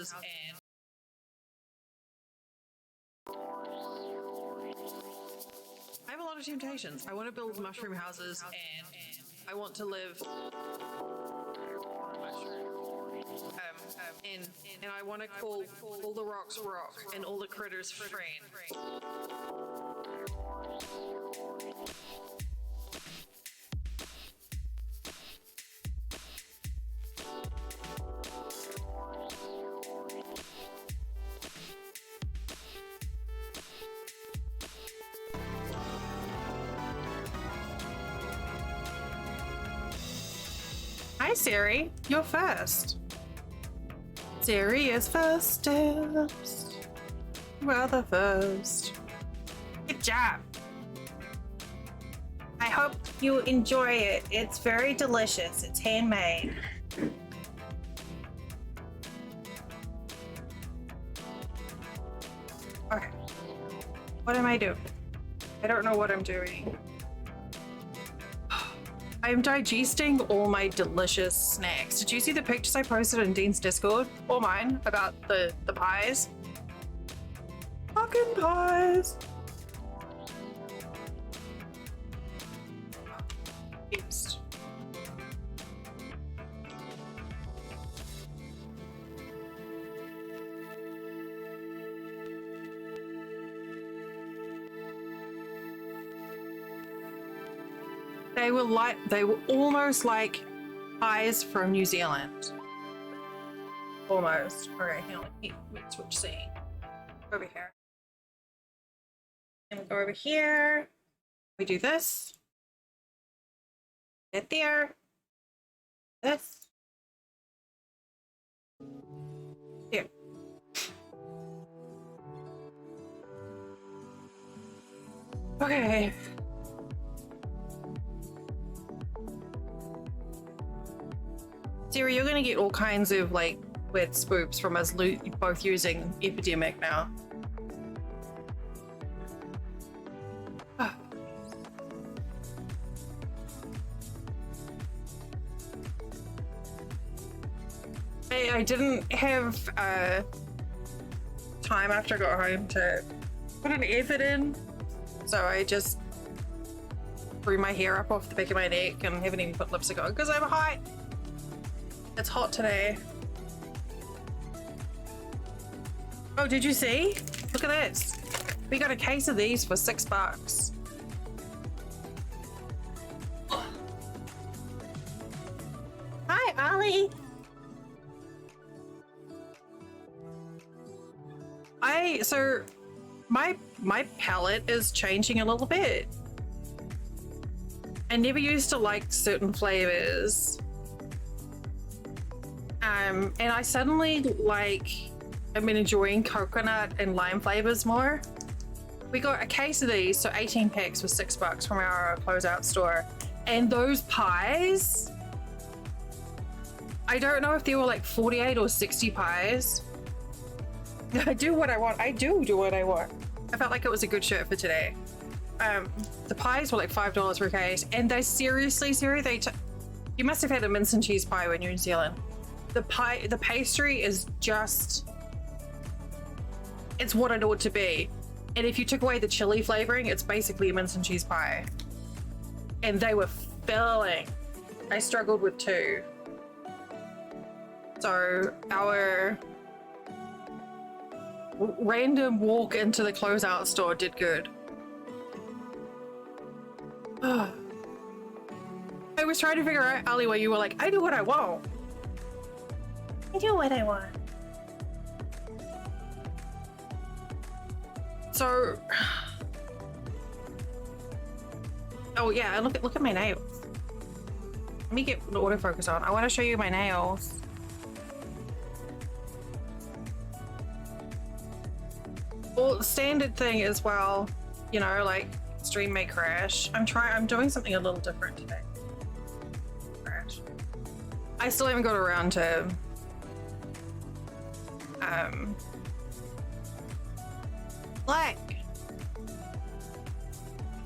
and I have a lot of temptations. I want to build mushroom houses and I want to live and I want to call all the rocks rock and all the critters friend. Hi Siri, you're first. Siri is first steps. We're the first. Good job. I hope you enjoy it. It's very delicious. It's handmade. Okay. What am I doing? I don't know what I'm doing. I'm digesting all my delicious snacks. Did you see the pictures I posted in Dean's Discord or mine about the pies? Fucking pies. Yes. They were almost like pies from New Zealand. Almost. Okay, hang on, let's switch scene. Over here. And we'll go over here. We do this. Get there. This. Here. Okay. Siri, you're gonna get all kinds of like weird spoops from us both using Epidemic now. I didn't have time after I got home to put an effort in, so I just threw my hair up off the back of my neck and haven't even put lipstick on because I'm hot. It's hot today. Oh, did you see? Look at this. We got a case of these for $6. Hi, Ollie. So my palate is changing a little bit. I never used to like certain flavors. And I suddenly I've been enjoying coconut and lime flavors more. We got a case of these, so 18 packs for $6 from our closeout store. And those pies, I don't know if they were like 48 or 60 pies. I do what I want. I do what I want. I felt like it was a good shirt for today. The pies were like $5 per case, and they seriously, Siri, you must have had a mince and cheese pie when you're in New Zealand. The pastry is just, it's what it ought to be. And if you took away the chili flavoring, it's basically a mince and cheese pie. And they were filling. I struggled with two. So our random walk into the closeout store did good. I was trying to figure out, Ali, where you were like, I do what I want. I do what I want. So, oh yeah, look at my nails. Let me get the autofocus on. I want to show you my nails. Well, standard thing as well, you know, like stream may crash. I'm doing something a little different today. Crash. I still haven't got around to Black.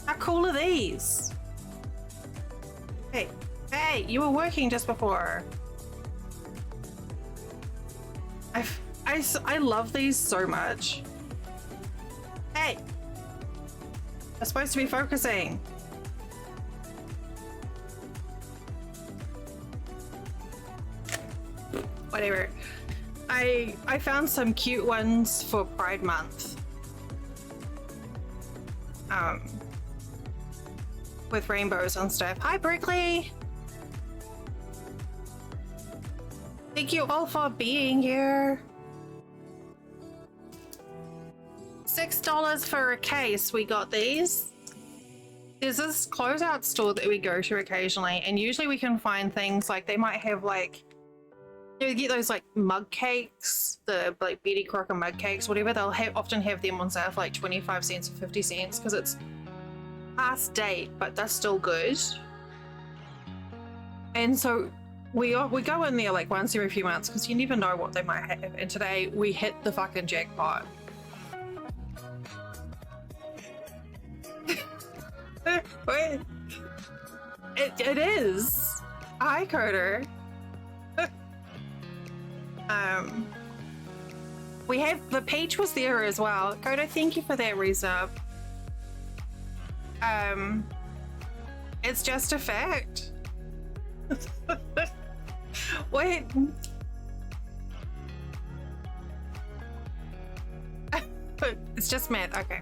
How cool are these? Hey, you were working just before. I love these so much. Hey! I'm supposed to be focusing. Whatever. I found some cute ones for Pride Month. With rainbows and stuff. Hi, Brickley! Thank you all for being here. $6 for a case. We got these. There's this closeout store that we go to occasionally, and usually we can find things like they might have like, you get those like mug cakes, the like Betty Crocker mug cakes, whatever. They'll often have them on sale for like 25 cents or 50 cents because it's past date, but they're still good. And so we go in there like once every few months because you never know what they might have. And today we hit the fucking jackpot. Wait. It is. Hi, Carter. We have the peach was there as well. Carter, thank you for that resub. It's just a fact. Wait. It's just math. Okay.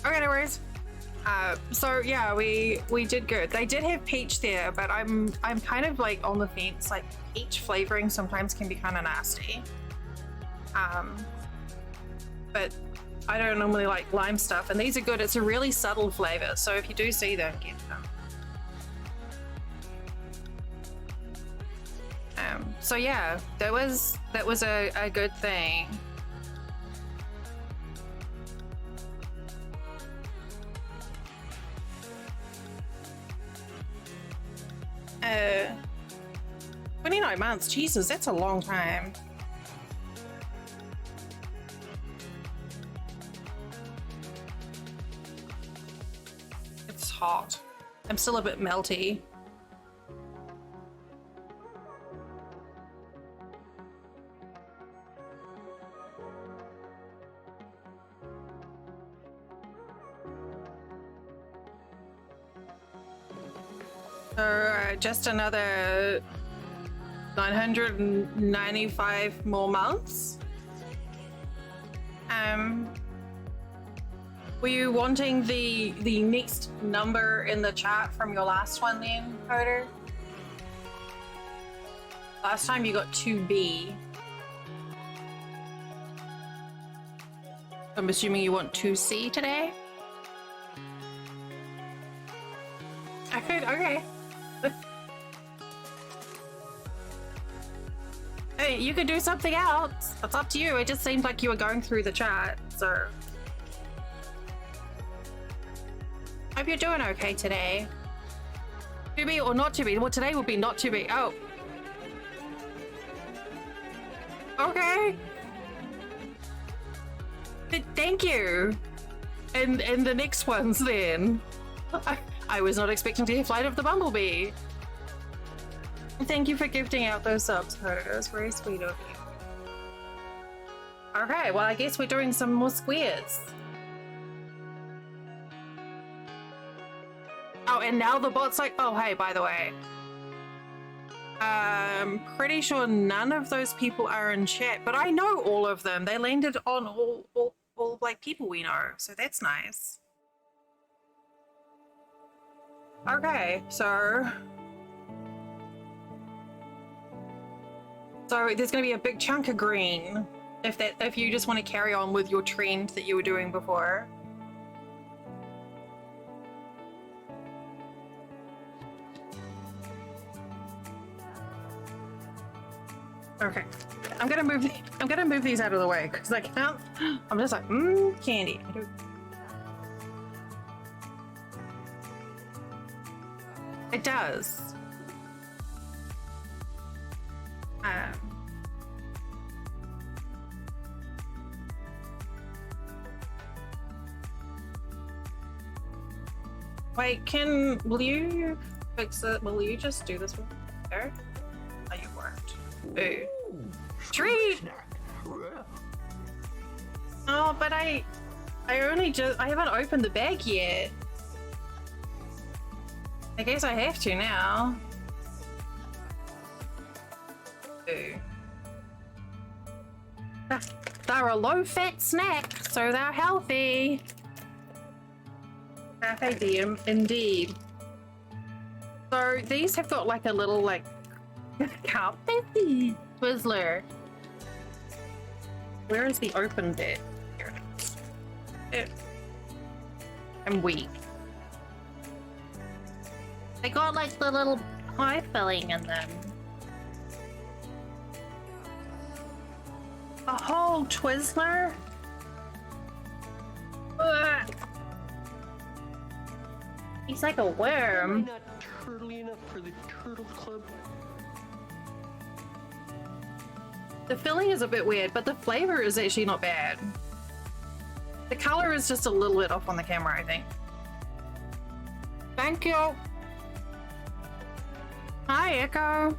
Okay, no worries. So yeah, we did good. They did have peach there, but I'm kind of like on the fence. Like peach flavoring sometimes can be kind of nasty. But I don't normally like lime stuff, and these are good. It's a really subtle flavor, so if you do see them, get them. So yeah, that was a good thing. Uh, 29 months, Jesus, that's a long time. It's hot. I'm still a bit melty. Just another 995 more months. Were you wanting the next number in the chat from your last one then, Carter? Last time you got 2B. I'm assuming you want 2C today? Okay. Hey, you could do something else. It's up to you. It just seemed like you were going through the chat, so. Hope you're doing okay today. To be or not to be? Well, today will be not to be. Oh. Okay. Thank you. And the next ones then. I was not expecting to hear Flight of the Bumblebee. Thank you for gifting out those subs, Carter. It was very sweet of you. Okay, well, I guess we're doing some more squares. Oh, and now the bot's like, oh, hey, by the way. Pretty sure none of those people are in chat, but I know all of them. They landed on all like people we know, so that's nice. Okay, so there's going to be a big chunk of green if you just want to carry on with your trend that you were doing before. Okay, I'm gonna move these out of the way because I can't. I'm just like candy. It does. Wait, will you fix it? Will you just do this one there? Oh, you weren't. Ooh. Treat! Oh, but I haven't opened the bag yet. I guess I have to now. Ooh. They're a low-fat snack, so they're healthy. Healthy, indeed. So these have got like a little like Twizzler. Where is the open bit? Here it is. I'm weak. They got like the little pie filling in them. A whole Twizzler? Ugh. He's like a worm. Not turtly enough for the turtle club. The filling is a bit weird, but the flavor is actually not bad. The color is just a little bit off on the camera, I think. Thank you. Hi, Echo.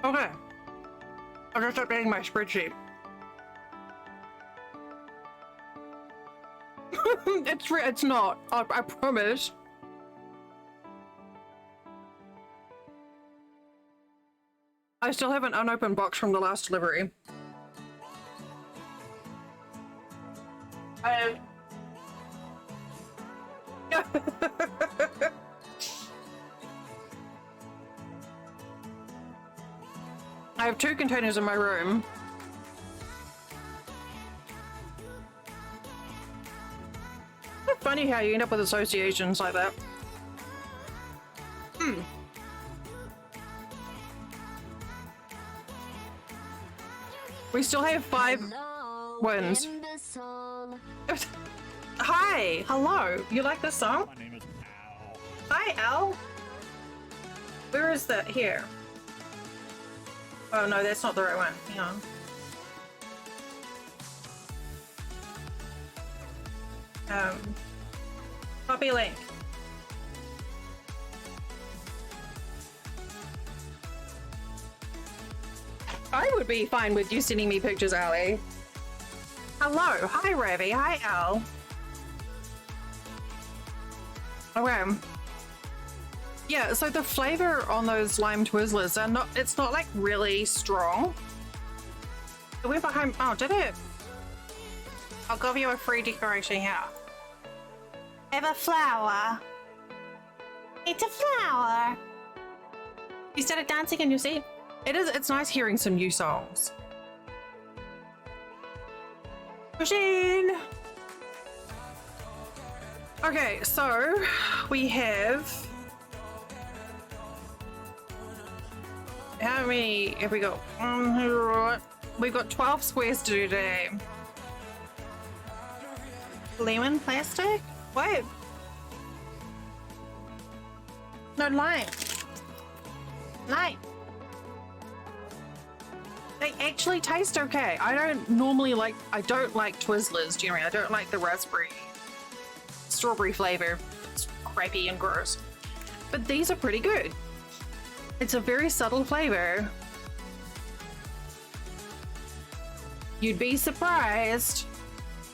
Okay. I'll just updating my spreadsheet. It's not. I promise. I still have an unopened box from the last delivery. I have 2 containers in my room. It's funny how you end up with associations like that. We still have 5 wins. Hi, hello. You like this song? My name is Al. Hi, Al. Where is that? Here. Oh no, that's not the right one. Hang on. Copy link. I would be fine with you sending me pictures, Ali. Hello. Hi, Ravi. Hi, Al. Okay. Yeah, so the flavor on those lime Twizzlers are not, it's not like really strong. It went behind, oh, did it? I'll give you a free decoration here. Have a flower. It's a flower. You started dancing in your seat. It's nice hearing some new songs. Machine. Okay, so we have, how many have we got? We've got 12 squares to do today. Lemon plastic? What? No, lime. Lime. They actually taste okay. I don't like Twizzlers, do you know what I mean? I don't like the raspberry, strawberry flavor. It's crappy and gross. But these are pretty good. It's a very subtle flavor. You'd be surprised.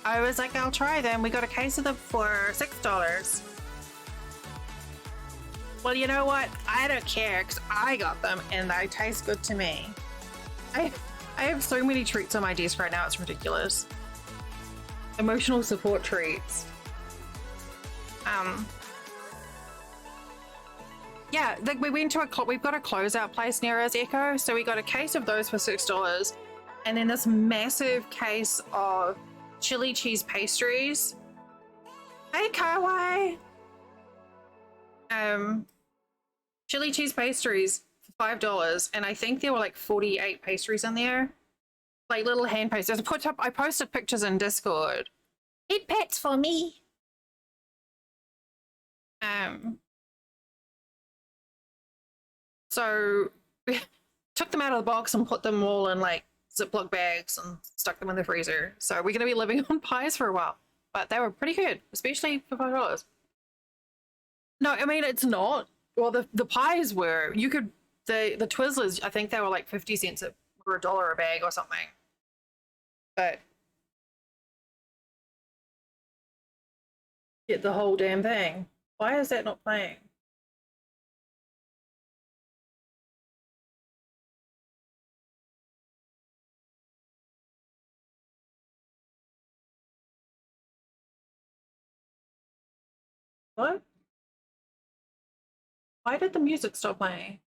I was like, I'll try them. We got a case of them for $6. Well, you know what? I don't care because I got them and they taste good to me. I have so many treats on my desk right now, it's ridiculous. Emotional support treats. Yeah, like we've got a closeout place near us, Echo, so we got a case of those for $6, and then this massive case of chili cheese pastries. Hey, Kawai! Chili cheese pastries for $5, and I think there were like 48 pastries in there. Like little hand pastries. I posted pictures in Discord. Eat pets for me. So took them out of the box and put them all in like Ziploc bags and stuck them in the freezer. So we're going to be living on pies for a while, but they were pretty good, especially for $5. No, I mean, it's not. Well, the pies were, you could, the Twizzlers, I think they were like 50 cents or $1 a bag or something. But get the whole damn thing. Why is that not playing? What? Why did the music stop playing?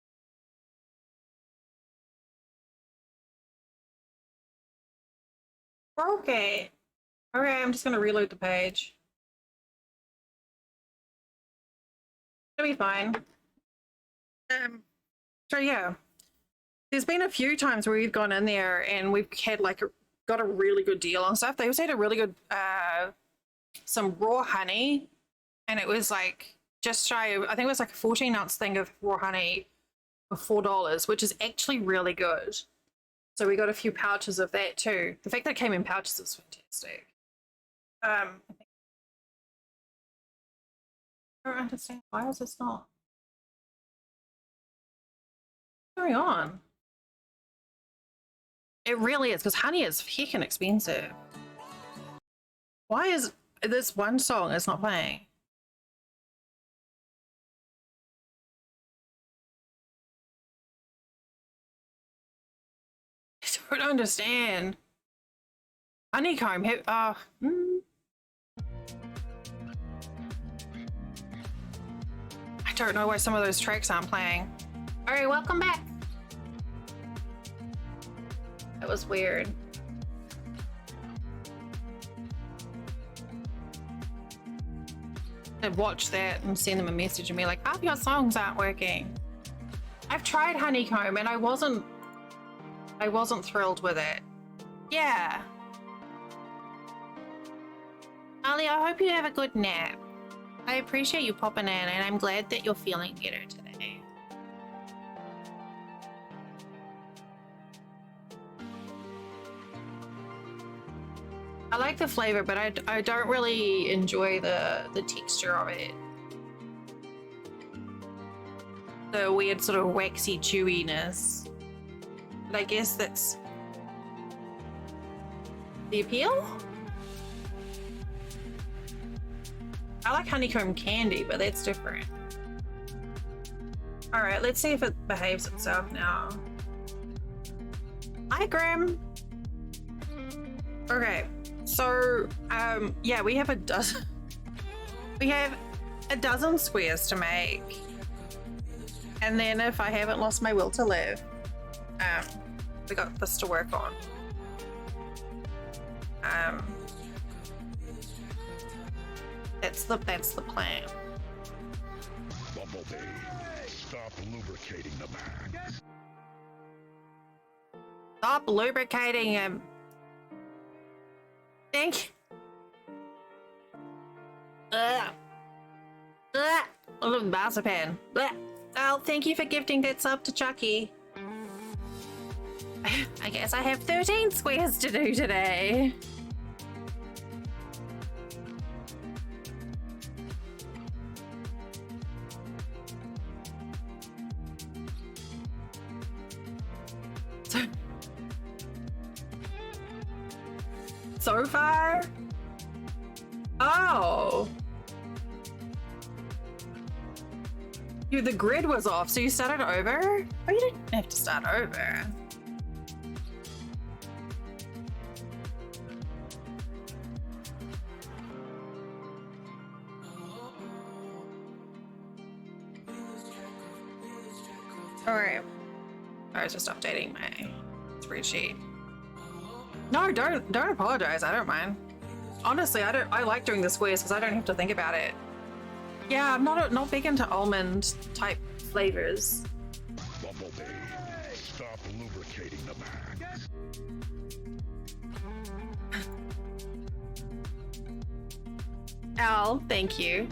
Okay. Okay, I'm just gonna reload the page. It'll be fine. So yeah, there's been a few times where we've gone in there and we've had like got a really good deal on stuff. They also had a really good some raw honey, and it was like just shy of, I think it was like a 14-ounce thing of raw honey for $4, which is actually really good. So we got a few pouches of that too. The fact that it came in pouches is fantastic. I don't understand, why is this not going on? It really is, because honey is heckin' expensive. Why is this one song is not playing? I don't understand. Honeycomb, I don't know why some of those tracks aren't playing. All right, welcome back. That was weird. I'd watch that and send them a message and be like, half your songs aren't working. I've tried Honeycomb and I wasn't thrilled with it. Yeah. Ali, I hope you have a good nap. I appreciate you popping in and I'm glad that you're feeling better today. I like the flavor, but I don't really enjoy the texture of it. The weird sort of waxy chewiness. But I guess that's the appeal? I like honeycomb candy, but that's different. All right, let's see if it behaves itself now. Hi, Grim. Okay, so yeah, we have a dozen. We have a dozen squares to make, and then if I haven't lost my will to live, we got this to work on. That's the plan. Bumblebee, stop lubricating the man. Stop lubricating him. Thank you. A little marzipan. Oh, thank you for gifting that sub to Chucky. I guess I have 13 squares to do today. So far? Oh. The grid was off, so you started over? Oh, you didn't have to start over. Alright. I was just updating my spreadsheet. No, don't apologize. I don't mind. Honestly, I like doing the squares because I don't have to think about it. Yeah, I'm not big into almond type flavors. Bumblebee, stop lubricating the man. Al, thank you.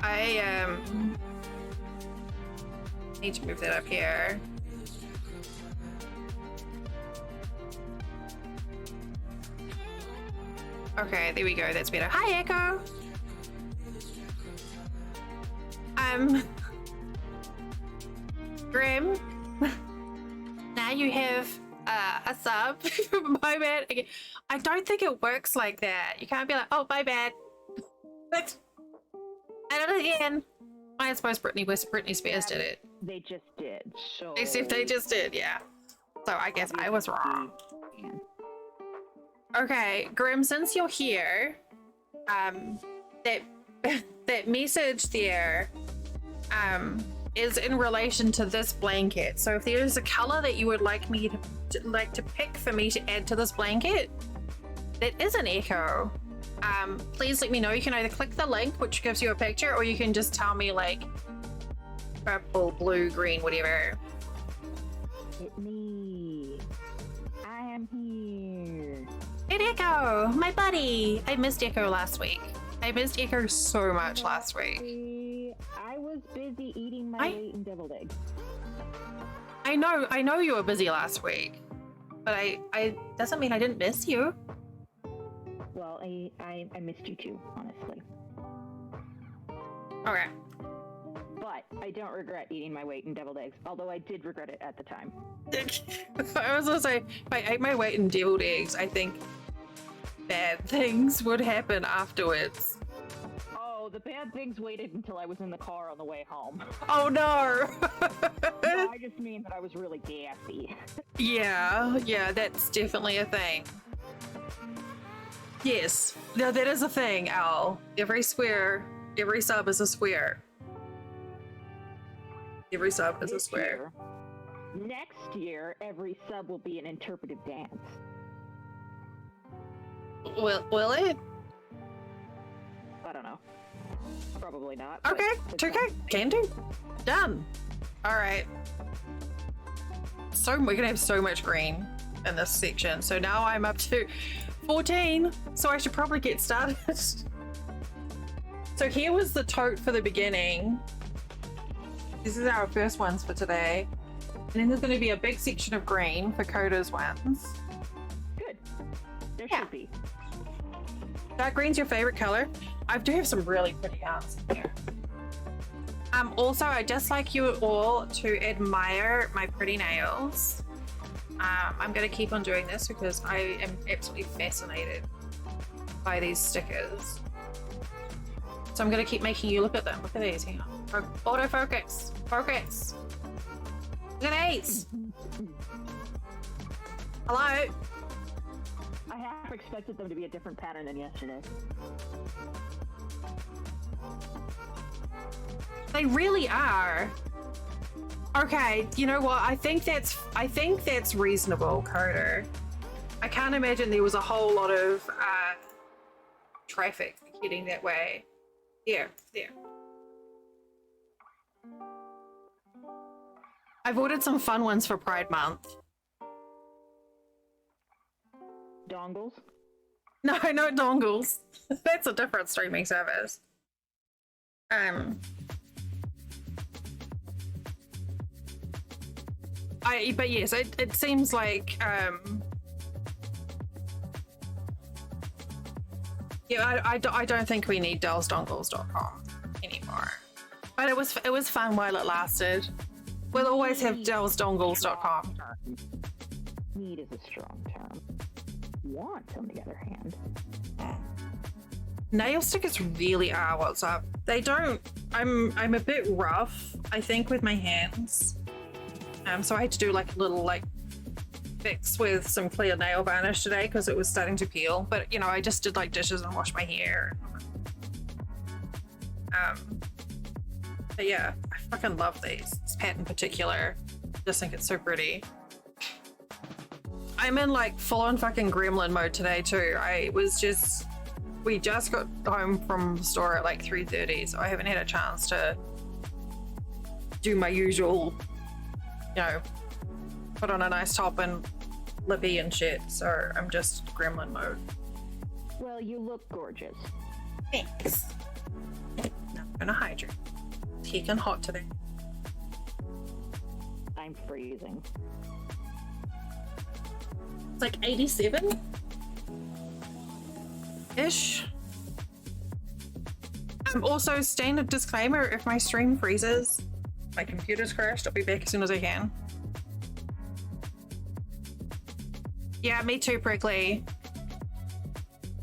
I need to move that up here. Okay, there we go. That's better. Hi, Echo. Grim. Now you have a sub. My bad. Again. I don't think it works like that. You can't be like, oh, my bad. But I did it again. I suppose Britney Spears did it. They just did. So Except they just did, yeah. So I guess I was wrong. Okay, Grim, since you're here, that that message there is in relation to this blanket. So if there is a color that you would like me to pick for me to add to this blanket that is an Echo, please let me know. You can either click the link, which gives you a picture, or you can just tell me like purple, blue, green, whatever. Hit me. I am here. Hey, Echo, my buddy. I missed Echo last week. I missed Echo so much last week. I was busy eating my weight in deviled eggs. I know you were busy last week, but I doesn't mean I didn't miss you. Well, I missed you too, honestly. Okay. But I don't regret eating my weight in deviled eggs, although I did regret it at the time. I was gonna say, if I ate my weight in deviled eggs, I think bad things would happen afterwards. Oh, the bad things waited until I was in the car on the way home. Oh no! No, I just mean that I was really gassy. Yeah, that's definitely a thing. Yes, no, that is a thing, Al. Every sub is a swear. Every sub is a swear. Next year, every sub will be an interpretive dance. Will it? I don't know. Probably not. Okay, it's okay. Can do. Done. All right. So we're gonna have so much green in this section. So now I'm up to 14. So I should probably get started. So here was the tote for the beginning. This is our first ones for today. And then there's going to be a big section of green for Coda's ones. Good. There should be. Dark green's your favorite color? I do have some really pretty arms in here. Also, I'd just like you all to admire my pretty nails. I'm going to keep on doing this because I am absolutely fascinated by these stickers. So I'm going to keep making you look at them. Look at these. Hang on. Autofocus. Focus. Look at these. Hello? I half expected them to be a different pattern than yesterday. They really are. Okay, you know what? I think that's reasonable, Coda. I can't imagine there was a whole lot of traffic heading that way. There. I've ordered some fun ones for Pride Month. Dongles? No, dongles. That's a different streaming service. But yes, it seems like yeah, I don't think we need dellsdongles.com anymore. But it was fun while it lasted. We'll always have dellsdongles.com. Need is a strong term. Want, on the other hand. Nail stickers really are what's up. They don't. I'm a bit rough, I think, with my hands. So I had to do like a little fix with some clear nail varnish today because it was starting to peel. But you know, I just did like dishes and washed my hair. But yeah, I fucking love these. This pat in particular. Just think it's so pretty. I'm in like full-on fucking gremlin mode today too. We just got home from the store at like 3:30, so I haven't had a chance to do my usual, you know, put on a nice top and lippy and shit. So I'm just gremlin mode Well, you look gorgeous. Thanks. Now I'm gonna hydrate. It's kicking hot today. I'm freezing. It's like 87 ish. Also, standard disclaimer, if my stream freezes, my computer's crashed, I'll be back as soon as I can. Yeah, me too, Prickly.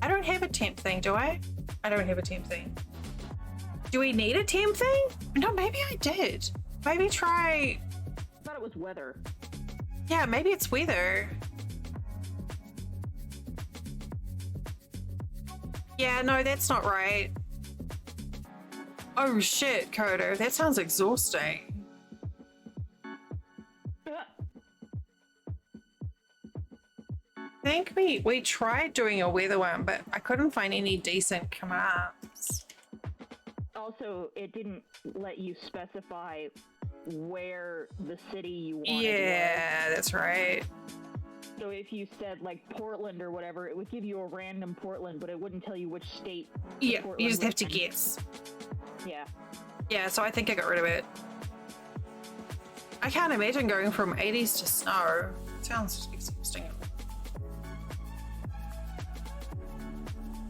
I don't have a temp thing, do I? I don't have a temp thing. Do we need a temp thing? No, maybe I did. Maybe try... I thought it was weather. Yeah, maybe it's weather. Yeah, no, that's not right. Oh shit, Coder, that sounds exhausting. I think we tried doing a weather one, but I couldn't find any decent commands. Also, it didn't let you specify where the city you wanted. Yeah, that's right. So if you said like Portland or whatever, it would give you a random Portland, but it wouldn't tell you which state. Yeah, Portland you just was have to in. guess. Yeah. Yeah, so I think I got rid of it. I can't imagine going from 80s to snow. It sounds exhausting.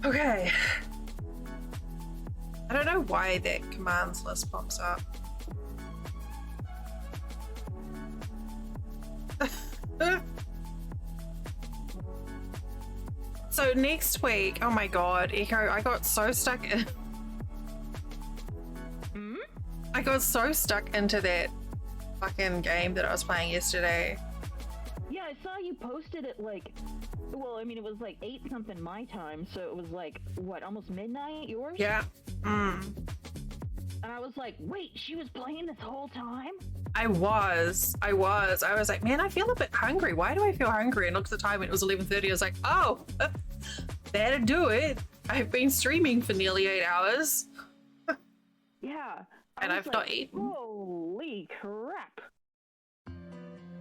Okay. I don't know why that commands list pops up. So next week, oh my god, Echo, I got so stuck in... I got so stuck into that fucking game that I was playing yesterday. Yeah, I saw you posted it like, well, I mean, it was like 8 something my time, so it was like, what, almost midnight yours? Yeah. And I was like, wait, she was playing this whole time? I was like, man, I feel a bit hungry. Why do I feel hungry? And looked at the time and it was 11:30. I was like, oh, better do it. I've been streaming for nearly 8 hours. Yeah. And I've like, not eaten. Holy crap.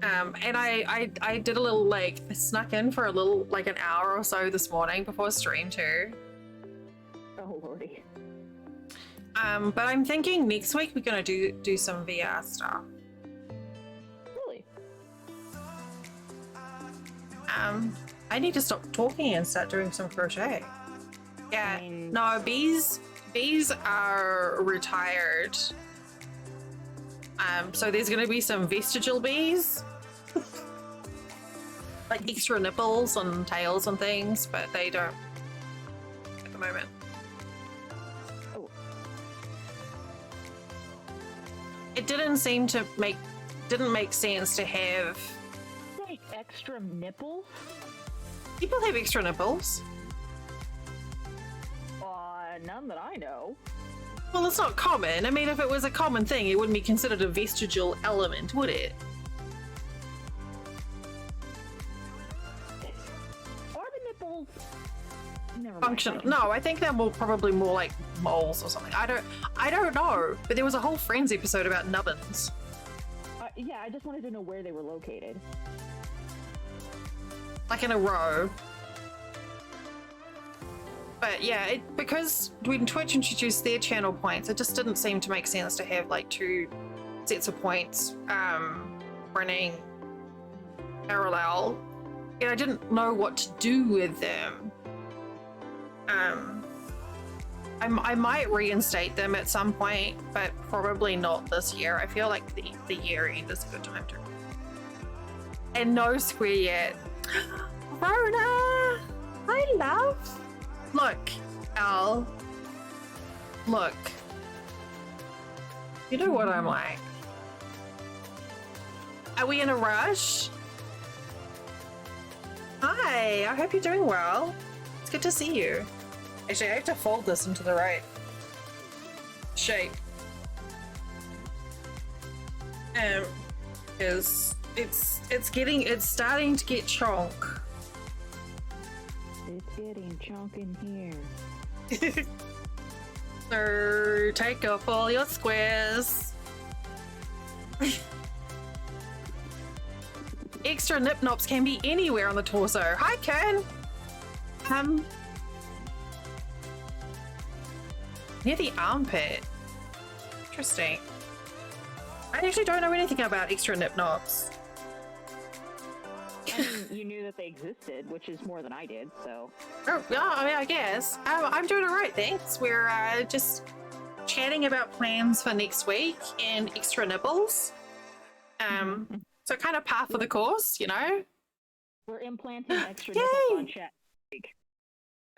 And I did a little, like, I snuck in for a little, like, an hour or so this morning before stream too. Oh lordy. But I'm thinking next week we're gonna do some VR stuff. Really? I need to stop talking and start doing some crochet. Yeah, I mean- no, bees are retired. So there's gonna be some vestigial bees. Like extra nipples and tails and things, but they don't at the moment. Oh. It didn't make sense to have... Like extra nipples? People have extra nipples. None that I know. Well, it's not common. I mean, if it was a common thing, it wouldn't be considered a vestigial element, would it? Are the nipples... Never mind. Functional? No, I think they're probably more like moles or something. I don't know. But there was a whole Friends episode about nubbins. Yeah, I just wanted to know where they were located. Like in a row. But yeah, because when Twitch introduced their channel points, it just didn't seem to make sense to have like 2 sets of points running parallel. And I didn't know what to do with them. I might reinstate them at some point, but probably not this year. I feel like the year end is a good time to. And no square yet. Rona! Hi, love! Look, Al. Look. You know what I'm like. Are we in a rush? Hi, I hope you're doing well. It's good to see you. Actually, I have to fold this into the right shape. Because it's starting to get chonk. It's getting chunk in here. So take off all your squares. Extra nip nops can be anywhere on the torso. Hi, Ken. near the armpit. Interesting. I actually don't know anything about extra nip knobs. I mean, you knew that they existed, which is more than I did, so. Oh, yeah, I mean, I guess. I'm doing all right, thanks. We're just chatting about plans for next week and extra nibbles. So kind of par for the course, you know? We're implanting extra Yay! nipples on chat.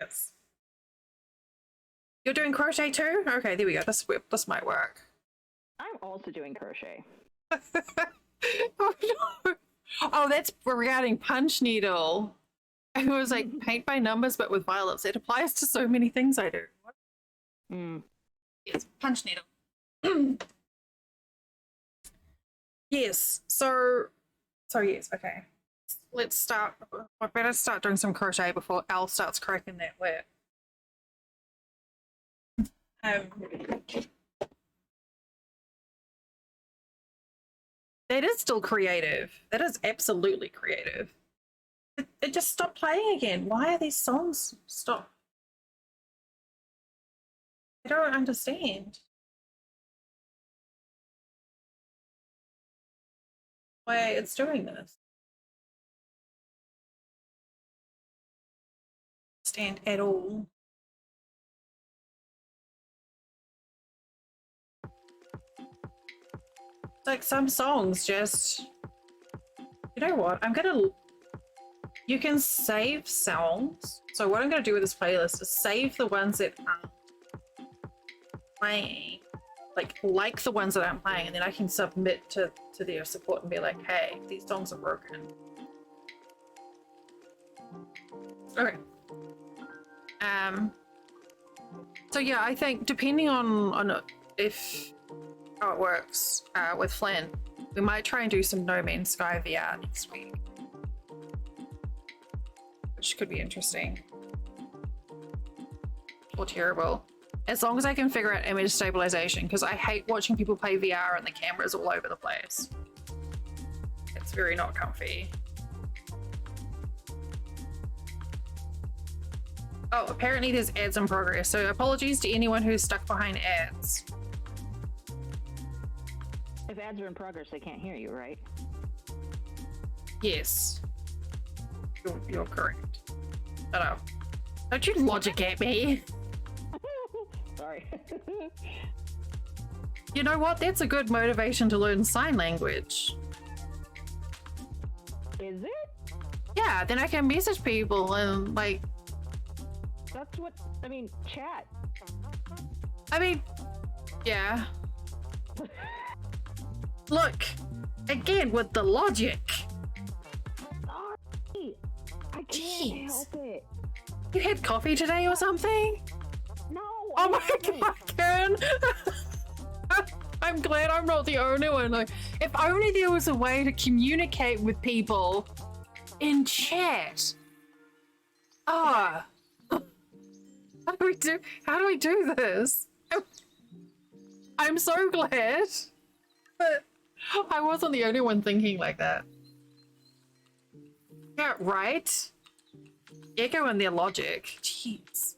Yes. You're doing crochet too? Okay, there we go. This might work. I'm also doing crochet. Oh no! Oh, that's regarding punch needle. It was like paint by numbers, but with violets. It applies to so many things I do. Yes, punch needle. Yes. So yes. Okay. Let's start. I better start doing some crochet before Al starts cracking that whip. That is still creative. That is absolutely creative. It just stopped playing again. Why are these songs stopped? I don't understand. Why it's doing this. Stand at all. Like some songs just, you know what, you can save songs. So what I'm going to do with this playlist is save the ones that aren't playing, like the ones that aren't playing, and then I can submit to their support and be like, hey, these songs are broken. Okay. So yeah, I think depending on if how it works with Flynn, we might try and do some No Man's Sky VR next week, which could be interesting or terrible, as long as I can figure out image stabilization, because I hate watching people play VR and the camera's all over the place. It's very not comfy. Oh, apparently there's ads in progress, so apologies to anyone who's stuck behind ads. If ads are in progress, they can't hear you, right? Yes. You're correct. Shut up. Don't you logic at me. Sorry. You know what? That's a good motivation to learn sign language. Is it? Yeah, then I can message people and like... That's what, I mean, chat. I mean, yeah. Look, again with the logic. Sorry. I can't Jeez. help it. You had coffee today or something? No. Oh my god, Karen! I'm glad I'm not the only one. Like, if only there was a way to communicate with people in chat. Ah. How do we do this? I'm so glad. But I wasn't the only one thinking like that. Yeah, right? Echo in their logic. Jeez.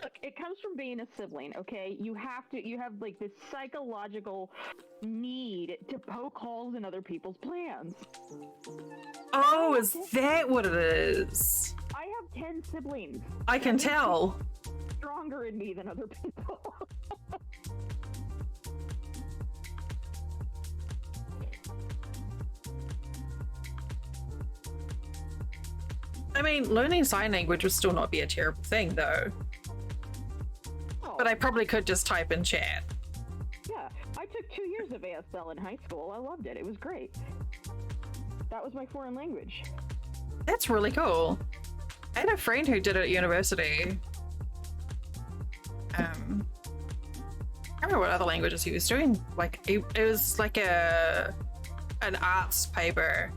Look, it comes from being a sibling, okay? You have like this psychological need to poke holes in other people's plans. Oh, is that what it is? I have 10 siblings. I can tell. Stronger in me than other people. I mean, learning sign language would still not be a terrible thing, though. Oh, But I probably could just type in chat. yeah, I took 2 years of ASL in high school. I loved it. It was great. That was my foreign language. That's really cool. I had a friend who did it at university. I can't remember what other languages he was doing. Like, it was like an arts paper.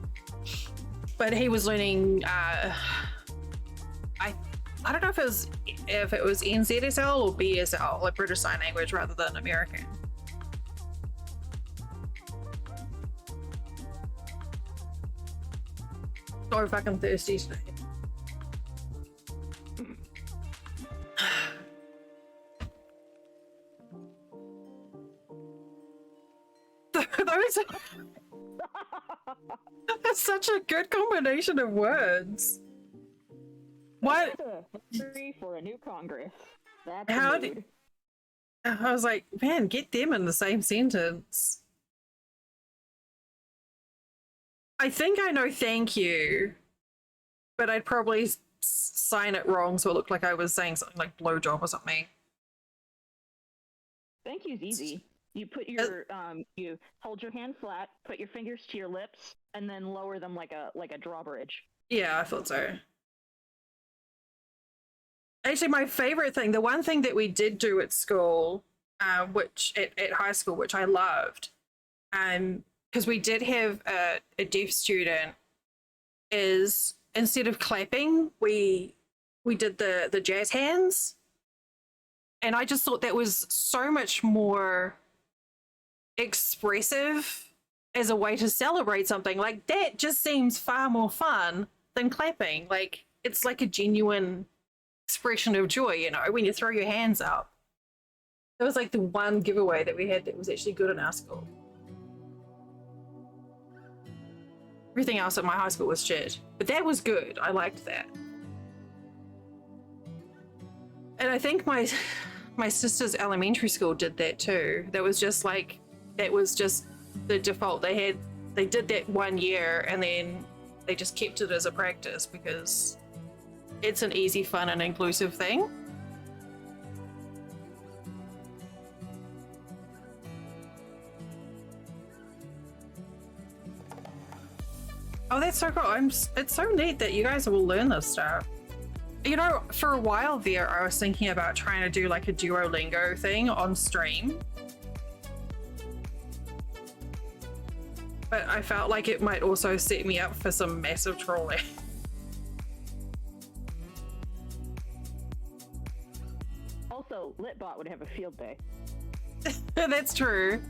But he was learning, I don't know if it was NZSL or BSL, like British Sign Language rather than American. So fucking thirsty today. That's, that's such a good combination of words. What? Three for a new Congress. That's How the mood. did I was like, man, get them in the same sentence. I think I know thank you, but I'd probably sign it wrong so it looked like I was saying something like blowjob or something. Thank you's easy. You put your you hold your hand flat, put your fingers to your lips, and then lower them like a drawbridge. Yeah, I thought so. Actually, my favorite thing, the one thing that we did do at school, which at high school, which I loved, because we did have a deaf student, is instead of clapping, we did the jazz hands, and I just thought that was so much more expressive as a way to celebrate something. Like that just seems far more fun than clapping. Like it's like a genuine expression of joy, you know, when you throw your hands up. It was like the one giveaway that we had that was actually good in our school. Everything else at my high school was shit, but that was good. I liked that. And I think my sister's elementary school did that too. That was just the default. They did that 1 year and then they just kept it as a practice because it's an easy, fun, and inclusive thing. Oh, that's so cool. It's so neat that you guys will learn this stuff. You know, for a while there, I was thinking about trying to do like a Duolingo thing on stream. But I felt like it might also set me up for some massive trolling. Also, Litbot would have a field day. That's true.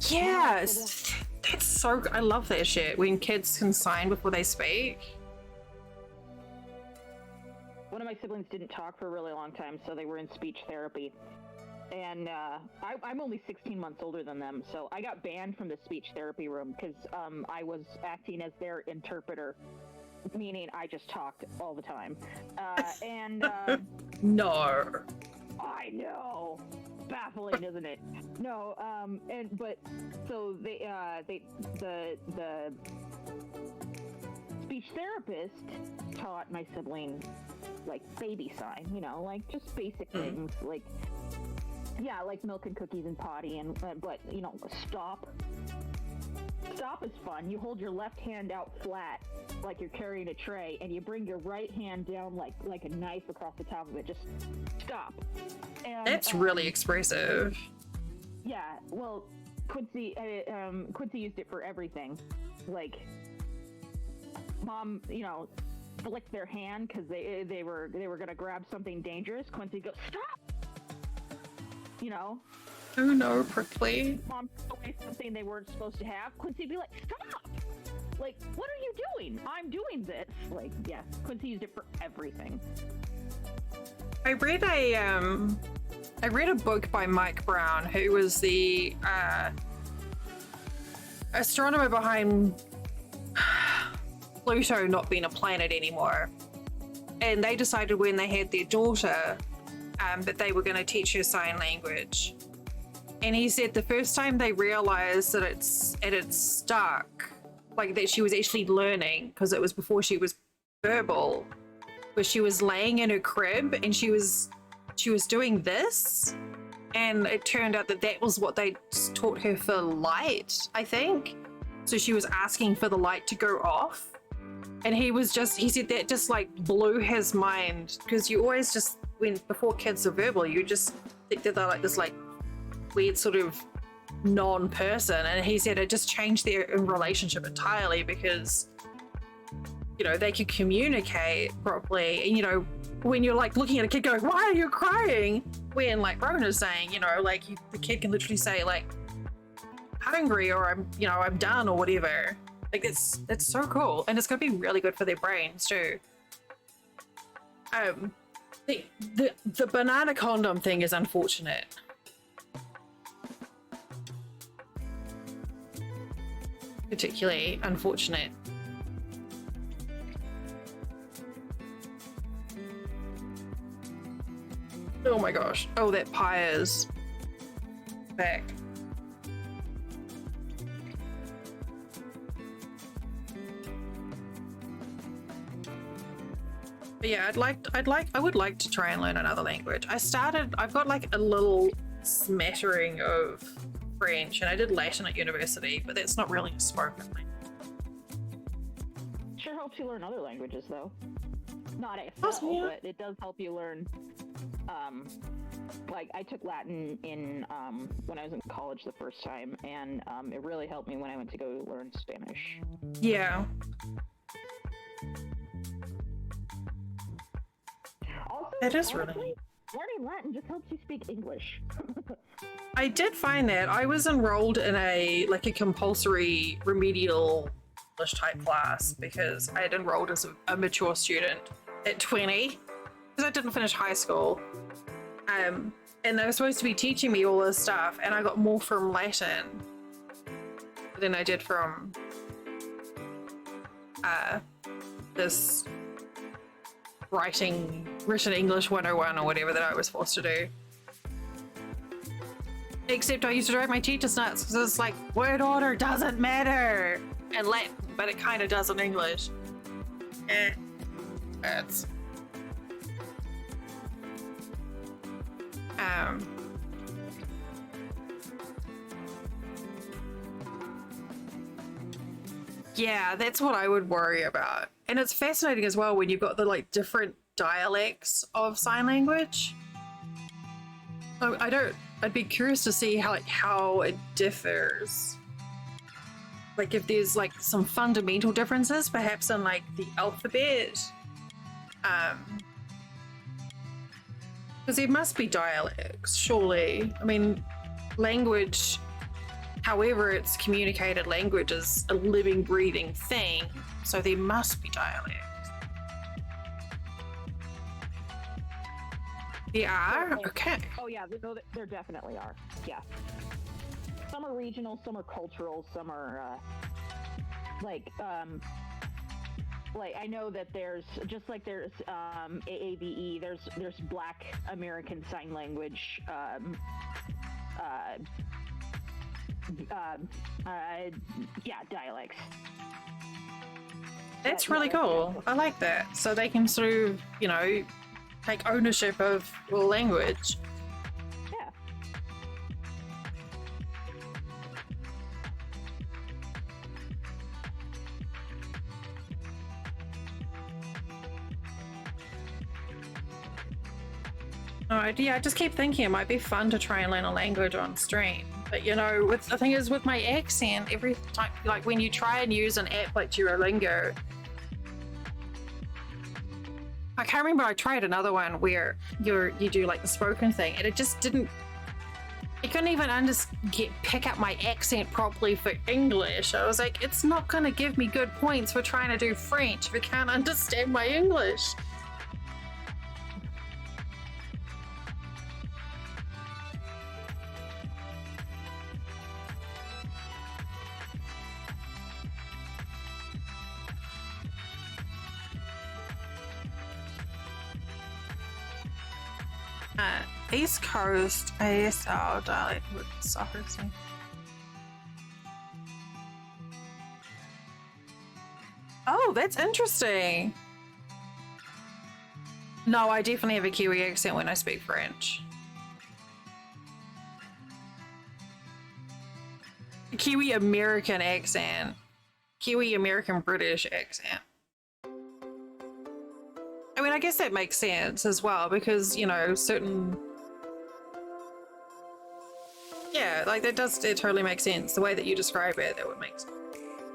Yes, that's so. I love that shit when kids can sign before they speak. One of my siblings didn't talk for a really long time, so they were in speech therapy. And I'm only 16 months older than them, so I got banned from the speech therapy room because I was acting as their interpreter, meaning I just talked all the time. No. I know. Baffling, isn't it? No, but so the speech therapist taught my sibling like baby sign, you know, like just basic things, like like milk and cookies and potty, and but you know, stop is fun. You hold your left hand out flat like you're carrying a tray, and you bring your right hand down like a knife across the top of it. Just stop. And, that's really expressive. Yeah, well, Quincy used it for everything. Like, Mom, you know, flicked their hand because they were gonna grab something dangerous. Quincy goes, stop. You know. Oh no, prickly. Mom took away something they weren't supposed to have. Quincy'd be like, stop. Like, what are you doing? I'm doing this. Like, yeah, Quincy used it for everything. I read a book by Mike Brown, who was the astronomer behind Pluto not being a planet anymore. And they decided when they had their daughter that they were going to teach her sign language. And he said the first time they realized that it's stuck, like that she was actually learning, because it was before she was verbal, where she was laying in her crib and she was doing this, and it turned out that was what they taught her for light, I think. So she was asking for the light to go off, and he said that just like blew his mind, because you always just, before kids are verbal, you just think that they're like this like weird sort of non-person, and he said it just changed their relationship entirely, because you know, they could communicate properly. And, you know, when you're like looking at a kid going, why are you crying? When like Rona's saying, you know, like the kid can literally say like, hungry, or I'm done, or whatever. Like that's so cool. And it's going to be really good for their brains too. The banana condom thing is unfortunate. particularly unfortunate. Oh my gosh. Oh, that pie is back. But yeah, I would like to try and learn another language. I've got like a little smattering of French, and I did Latin at university, but that's not really spoken language. Sure helps you learn other languages, though. Not ASL, Awesome, yeah. but it does help you learn. Like I took Latin in when I was in college the first time, and it really helped me when I went to go learn Spanish. Yeah. Also, It is honestly, really. learning Latin just helps you speak English. I did find that I was enrolled in a compulsory remedial English type class because I had enrolled as a mature student at 20 because I didn't finish high school. And they were supposed to be teaching me all this stuff, and I got more from Latin than I did from this written English 101 or whatever that I was forced to do. Except I used to drive my teachers nuts because it's like, word order doesn't matter in Latin, but it kind of does in English. That's yeah, that's what I would worry about. And it's fascinating as well when you've got the like different dialects of sign language. I'd be curious to see how it differs. Like if there's like some fundamental differences, perhaps in like the alphabet. Because there must be dialects, surely. I mean, language, however it's communicated, language is a living, breathing thing, so there must be dialects. There are? Okay. Oh yeah, there definitely are. Yeah. Some are regional, some are cultural, some are like I know that there's just like there's AAVE, there's Black American Sign Language, dialects. That's really cool. I like that. So they can sort of, take ownership of the language. Yeah. I just keep thinking it might be fun to try and learn a language on stream. But the thing is with my accent, every time, like when you try and use an app like Duolingo, I can't remember. I tried another one where you do like the spoken thing, and it just didn't. It couldn't even pick up my accent properly for English. I was like, it's not going to give me good points for trying to do French if it can't understand my English. East Coast ASL dialect with soccer team. Oh, that's interesting. No, I definitely have a Kiwi accent when I speak French. A Kiwi American accent. Kiwi American British accent. I mean, I guess that makes sense as well because, certain... Yeah, like it totally makes sense. The way that you describe it, that would make sense.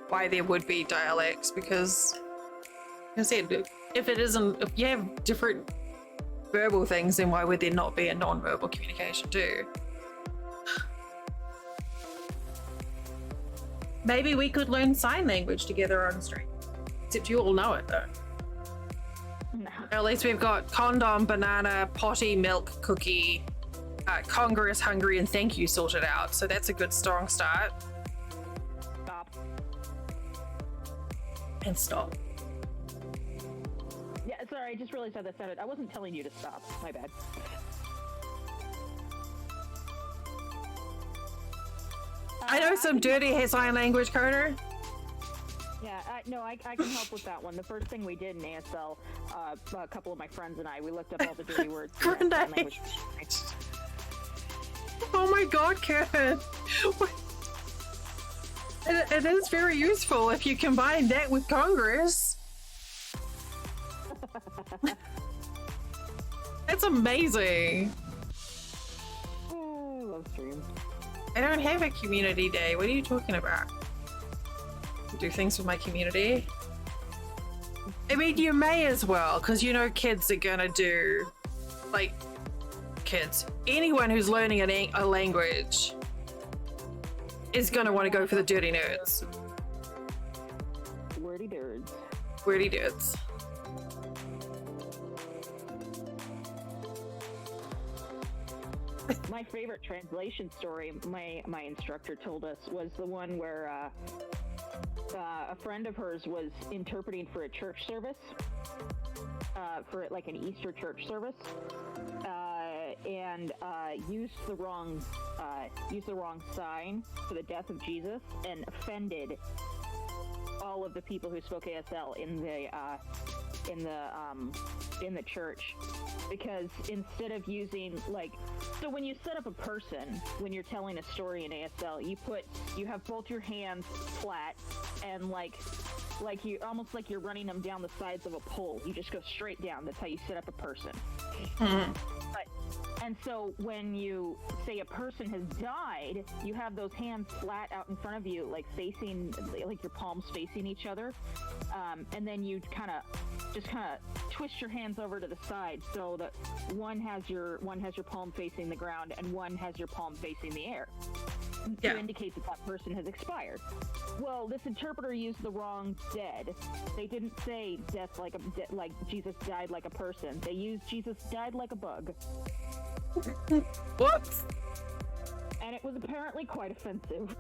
Why there would be dialects, because like I said, if you have different verbal things, then why would there not be a non-verbal communication too? Maybe we could learn sign language together on stream. Except you all know it though. No. At least we've got condom, banana, potty, milk, cookie, Congress, hungry, and thank you sorted out. So that's a good strong start. Stop. and stop. Yeah, sorry, I just realized how that sounded. I wasn't telling you to stop. My bad. I know some dirty sign language, Carter. Yeah, no, I can help with that one. The first thing we did in ASL, a couple of my friends and I, we looked up all the dirty words. for that sign language. Oh my god, Karen. It is very useful if you combine that with Congress. That's amazing. I love streams. I don't have a community day. What are you talking about? Do things with my community? I mean, you may as well, because you know kids are gonna do, like, kids. Anyone who's learning a language is gonna want to go for the dirty nerds. Wordy nerds. Wordy nerds. My favorite translation story my instructor told us was the one where a friend of hers was interpreting for a church service, for like an Easter church service, and used the wrong sign for the death of Jesus and offended all of the people who spoke ASL in the church, because instead of using, like, so when you set up a person, when you're telling a story in ASL, you have both your hands flat and like you almost like you're running them down the sides of a pole. You just go straight down. That's how you set up a person. Mm-hmm. And so when you say a person has died, you have those hands flat out in front of you, like facing, like your palms facing each other. And then you kind of twist your hands over to the side so that one has your palm facing the ground and one has your palm facing the air. Yeah. To indicate that person has expired. Well, this interpreter used the wrong dead. They didn't say death like Jesus died like a person. They used Jesus died like a bug. Whoops. And it was apparently quite offensive.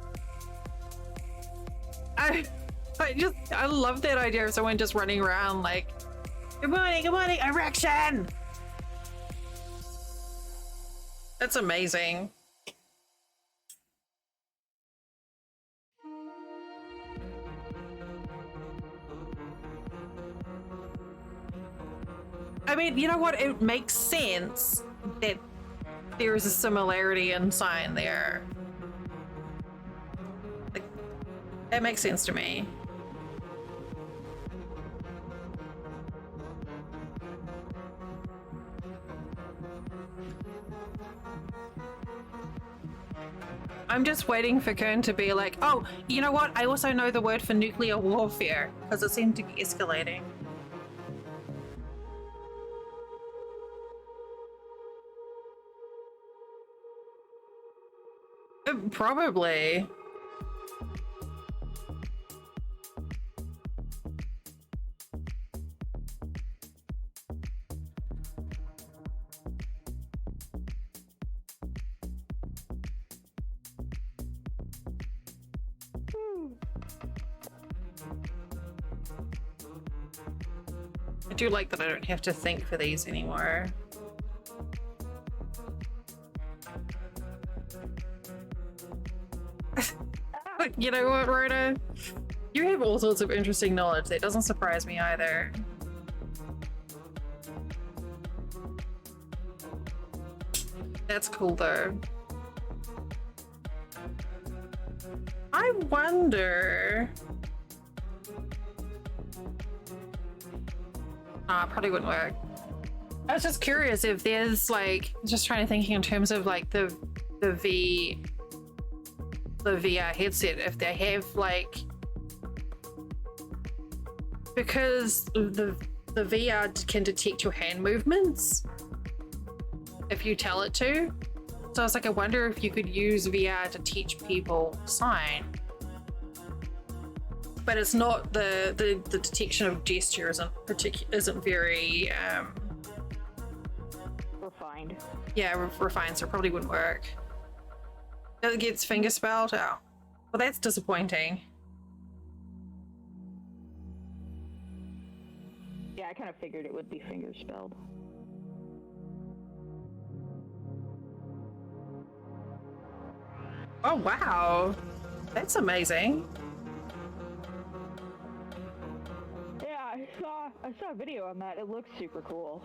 I love that idea of someone just running around like, good morning, erection. That's amazing. I mean, you know what? It makes sense that there is a similarity in sign there. Like, that makes sense to me. I'm just waiting for Kern to be like, oh, you know what? I also know the word for nuclear warfare, because it seemed to be escalating. Probably. I do like that I don't have to think for these anymore. You know what, Rhoda? You have all sorts of interesting knowledge. That doesn't surprise me either. That's cool, though. I wonder... probably wouldn't work. I was just curious if there's, like... Just trying to think in terms of, like, the VR headset, if they have, like, because the VR can detect your hand movements if you tell it to. So I was like, I wonder if you could use VR to teach people sign, but it's not the detection of gesture isn't very Refined. Yeah, refined, so it probably wouldn't work. It gets finger spelled out. Well, that's disappointing. Yeah, I kind of figured it would be finger spelled. Oh wow, that's amazing. Yeah, I saw a video on that. It looks super cool.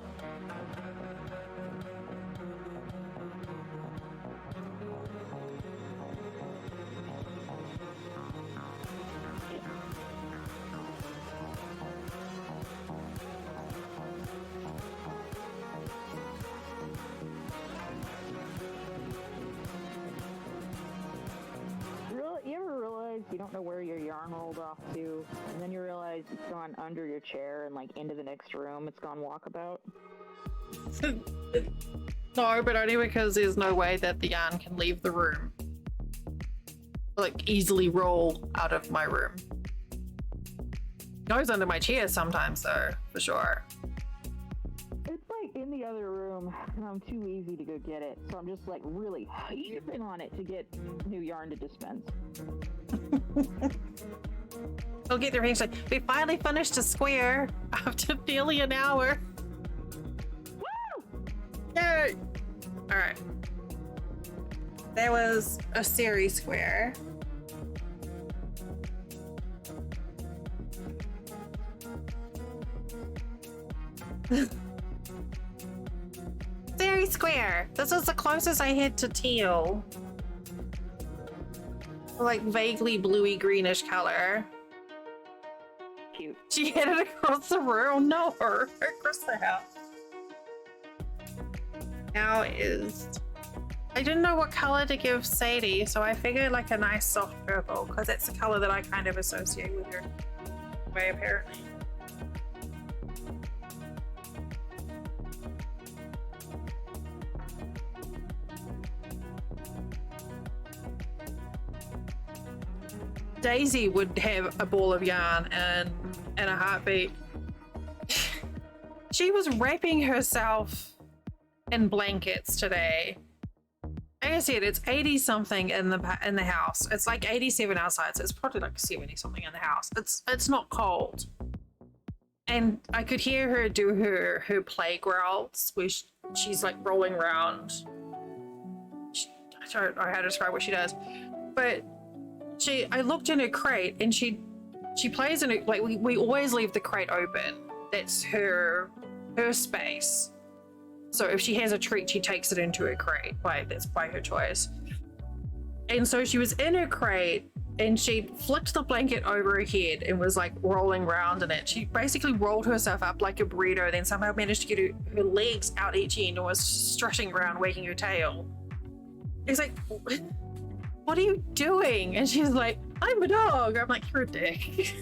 You ever realize you don't know where your yarn rolled off to, and then you realize it's gone under your chair and like into the next room? It's gone walkabout. No, but only because there's no way that the yarn can leave the room. Like, easily roll out of my room. It goes under my chair sometimes, though, for sure. It's like in the other room, and I'm too lazy to go get it, so I'm just like really hyping on it to get new yarn to dispense. They'll get their hands like, we finally finished a square after nearly an hour. Woo! Yay! Alright. There was a series square. Series square! This was the closest I had to teal. Like vaguely bluey greenish color. Cute. She hit it across the room. No, her across the house. Now is... I didn't know what color to give Sadie, so I figured like a nice soft purple, because it's the color that I kind of associate with her. Way apparently. Daisy would have a ball of yarn and a heartbeat. She was wrapping herself in blankets today. Like I said, it's 80 something in the house. It's like 87 outside, so it's probably like 70 something in the house. It's not cold. And I could hear her do her play growls where she's like rolling around. I don't know how to describe what she does, but I looked in her crate and she plays in it. Like we always leave the crate open. That's her space. So if she has a treat, she takes it into her crate. That's by her choice. And so she was in her crate and she flicked the blanket over her head and was like rolling around in it. She basically rolled herself up like a burrito, then somehow managed to get her legs out each end and was strutting around, wagging her tail. It's like, what are you doing? And she's like, I'm a dog. I'm like, you're a dick.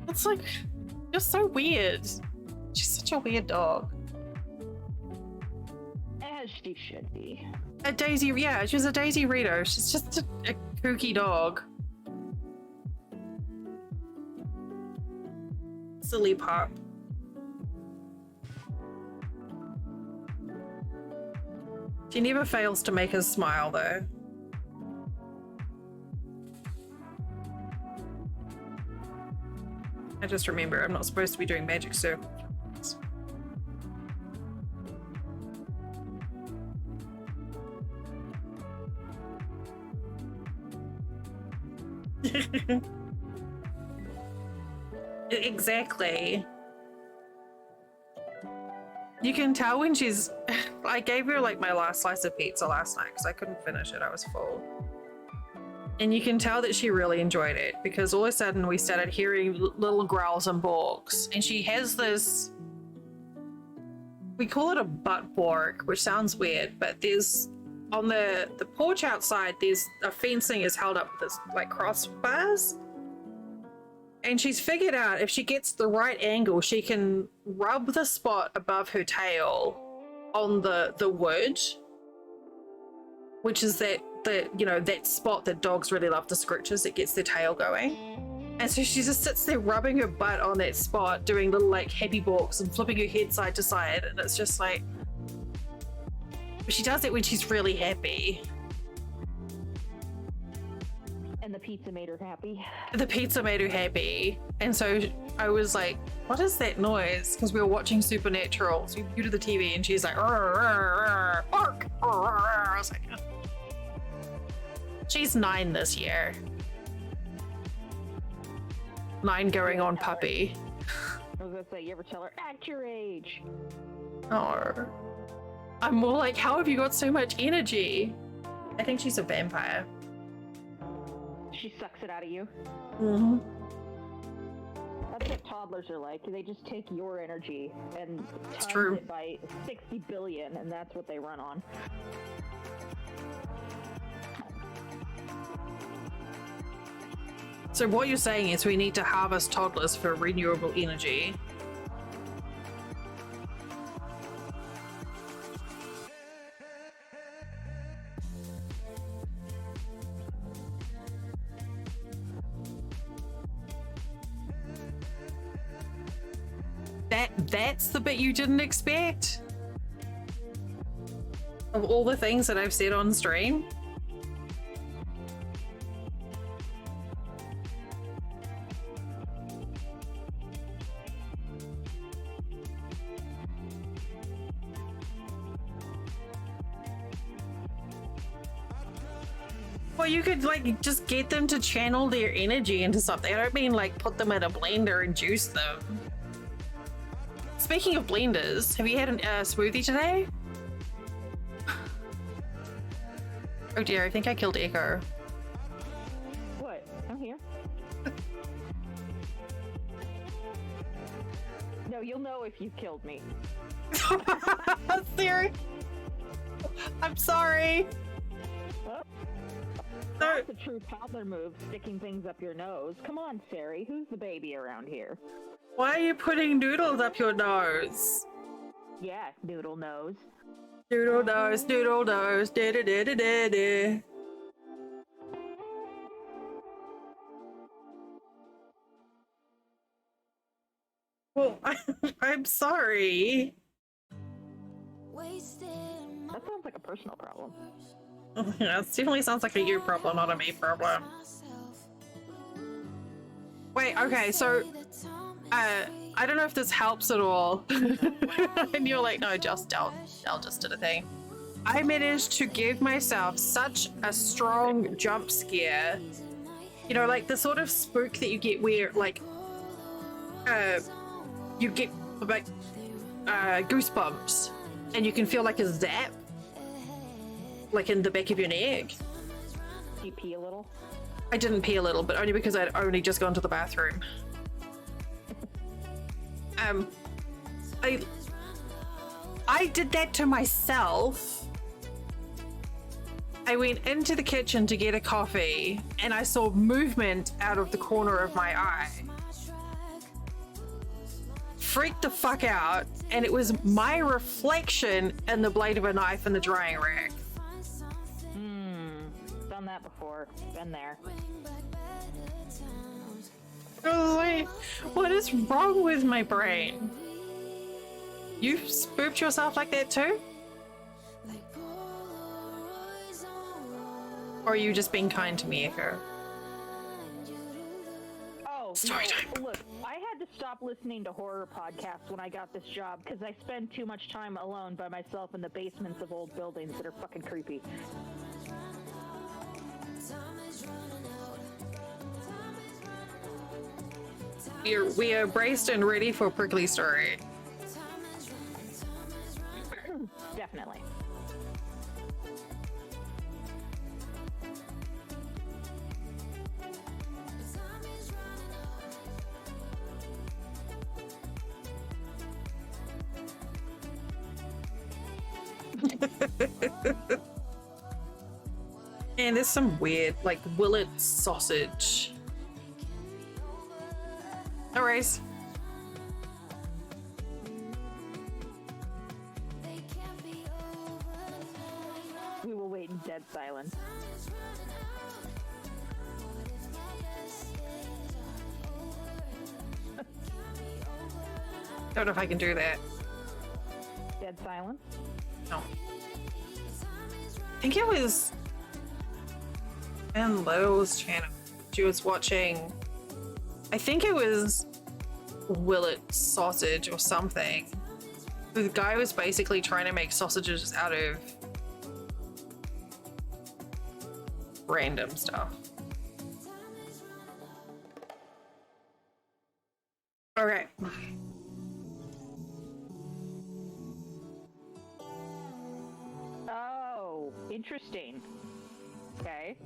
It's like, you're so weird. She's such a weird dog. As she should be. A Daisy, yeah, she's a Daisy Rito. She's just a kooky dog. Silly pop. She never fails to make us smile, though. I just remember I'm not supposed to be doing magic circles. Exactly. You can tell when she's... I gave her like my last slice of pizza last night because I couldn't finish it. I was full. And you can tell that she really enjoyed it because all of a sudden we started hearing little growls and barks. And she has this... We call it a butt bark, which sounds weird, but there's... On the porch outside, there's a fencing is held up with this like crossbars. And she's figured out if she gets the right angle, she can rub the spot above her tail on the wood, which is that spot that dogs really love to scratch, that gets their tail going. And so she just sits there rubbing her butt on that spot, doing little like happy balks and flipping her head side to side, and it's just like, but she does it when she's really happy. And the pizza made her happy. The pizza made her happy. And so I was like, what is that noise? Because we were watching Supernatural. So we muted the TV and she's like, bark. I was like, oh. She's 9 this year. 9 going on puppy. I was gonna say, you ever tell her, act your age? Oh. I'm more like, how have you got so much energy? I think she's a vampire. She sucks it out of you. Mm-hmm. That's what toddlers are like. They just take your energy and It's times true. it by 60 billion, and that's what they run on. So what you're saying is we need to harvest toddlers for renewable energy. That's the bit you didn't expect? Of all the things that I've said on stream? Well, you could like just get them to channel their energy into something. I don't mean like put them in a blender and juice them. Speaking of blenders, have you had a smoothie today? Oh dear, I think I killed Echo. What? I'm here. No, you'll know if you killed me. Siri, I'm sorry. Well, No. that's a true toddler move, sticking things up your nose. Come on, Sari, who's the baby around here? Why are you putting noodles up your nose? Yeah, noodle nose. Noodle nose, noodle nose, da da da da da da. Well, I'm sorry. That sounds like a personal problem. Yeah, it definitely sounds like a you problem, not a me problem. Wait, okay, so I don't know if this helps at all. And you're like, no, just I'll just do the thing. I managed to give myself such a strong jump scare. You know, like the sort of spook that you get where like you get like goosebumps and you can feel like a zap like in the back of your neck. Do you pee a little? I didn't pee a little, but only because I'd only just gone to the bathroom. I did that to myself. I went into the kitchen to get a coffee and I saw movement out of the corner of my eye. Freaked the fuck out, and it was my reflection in the blade of a knife in the drying rack. Done that before. Been there. I was like, what is wrong with my brain? You spooked yourself like that too? Or are you just being kind to me, Echo? Oh, Story no, time. look, I had to stop listening to horror podcasts when I got this job because I spend too much time alone by myself in the basements of old buildings that are fucking creepy. We are braced and ready for prickly story. Definitely. And there's some weird, like, willet sausage. No worries. We will wait in dead silence. Don't know if I can do that. Dead silence? No. I think it was Ben Lowe's channel. She was watching, I think it was Willet Sausage or something. The guy was basically trying to make sausages out of random stuff. Okay. Oh, interesting. Okay.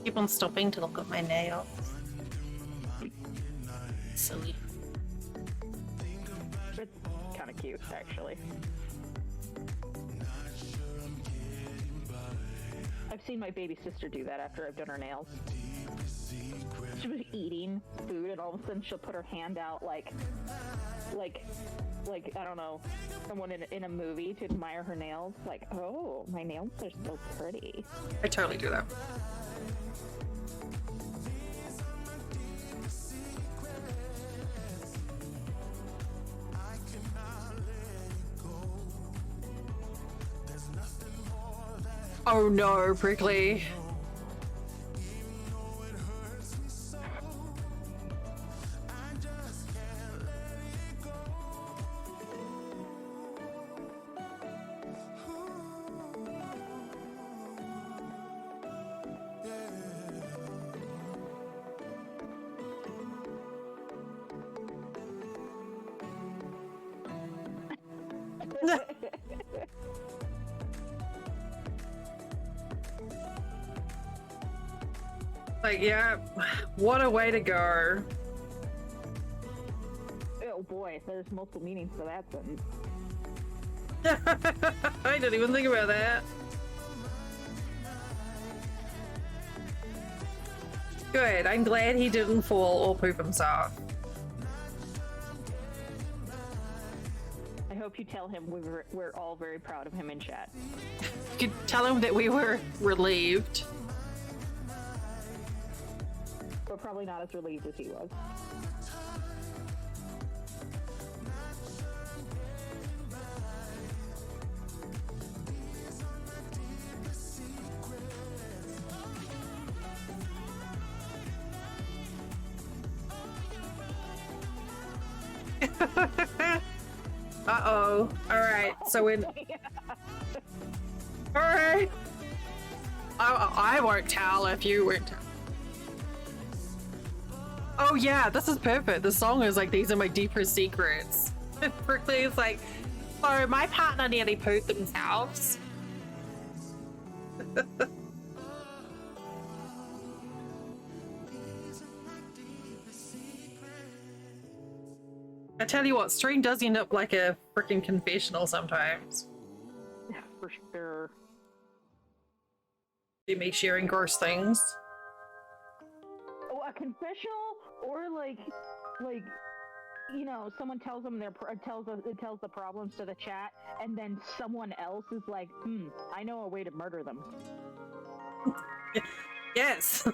Keep on stopping to look at my nails. Silly. It's kind of cute, actually. I've seen my baby sister do that after I've done her nails. She was eating food, and all of a sudden she'll put her hand out like I don't know, someone in a movie to admire her nails. Like, oh, my nails are so pretty. I totally do that. Oh no, Prickly. Like, yeah, what a way to go. Oh boy, there's multiple meanings to that sentence. I didn't even think about that. Good, I'm glad he didn't fall or poop himself. I hope you tell him we're all very proud of him in chat. You could tell him that we were relieved. But probably not as relieved as he was. Uh-oh. Alright, so in... Alright. I won't tell if you won't tell. Oh yeah, this is perfect. The song is like, these are my deepest secrets. Prickly is like, oh, my partner nearly pooped themselves. I tell you what, stream does end up like a freaking confessional sometimes. Yeah, for sure. Be me sharing gross things. Oh, a confessional, or like, you know, someone tells them tells the problems to the chat, and then someone else is like, I know a way to murder them. Yes.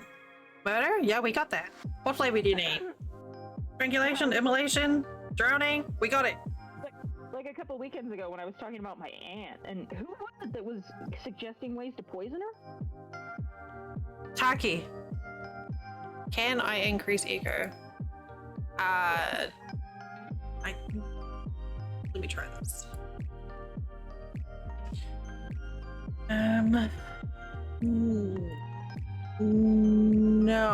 Murder? Yeah, we got that. What flavor do you need? Strangulation, immolation, drowning? We got it. Like a couple weekends ago when I was talking about my aunt, and who was it that was suggesting ways to poison her? Taki. Can I increase eco? Let me try this. No.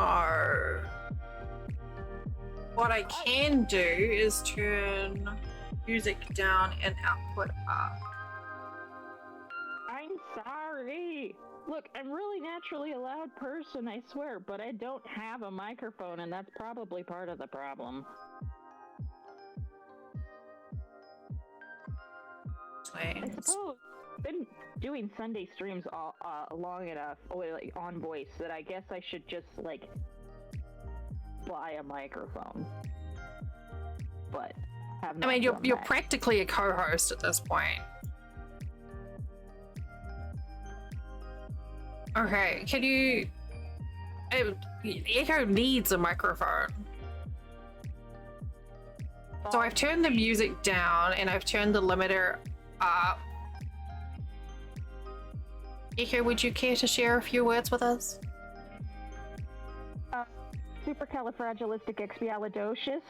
What I can do is turn music down and output up. I'm sorry. Look, I'm really naturally a loud person, I swear, but I don't have a microphone, and that's probably part of the problem. I suppose I've been doing Sunday streams long enough, like on voice, that I guess I should just like buy a microphone. But have not I mean, done you're that. practically a co-host at this point. Okay, can you? Echo needs a microphone. So I've turned the music down and I've turned the limiter up. Echo, would you care to share a few words with us? Supercalifragilisticexpialidocious.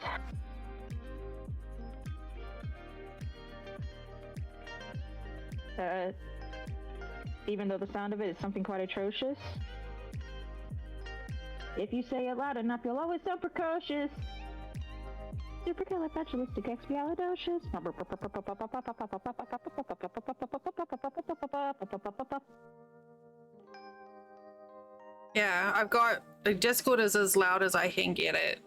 Even though the sound of it is something quite atrocious. If you say it loud enough, you'll always sound precocious. Supercalifragilisticexpialidocious. Yeah, I've got the Discord is as loud as I can get it.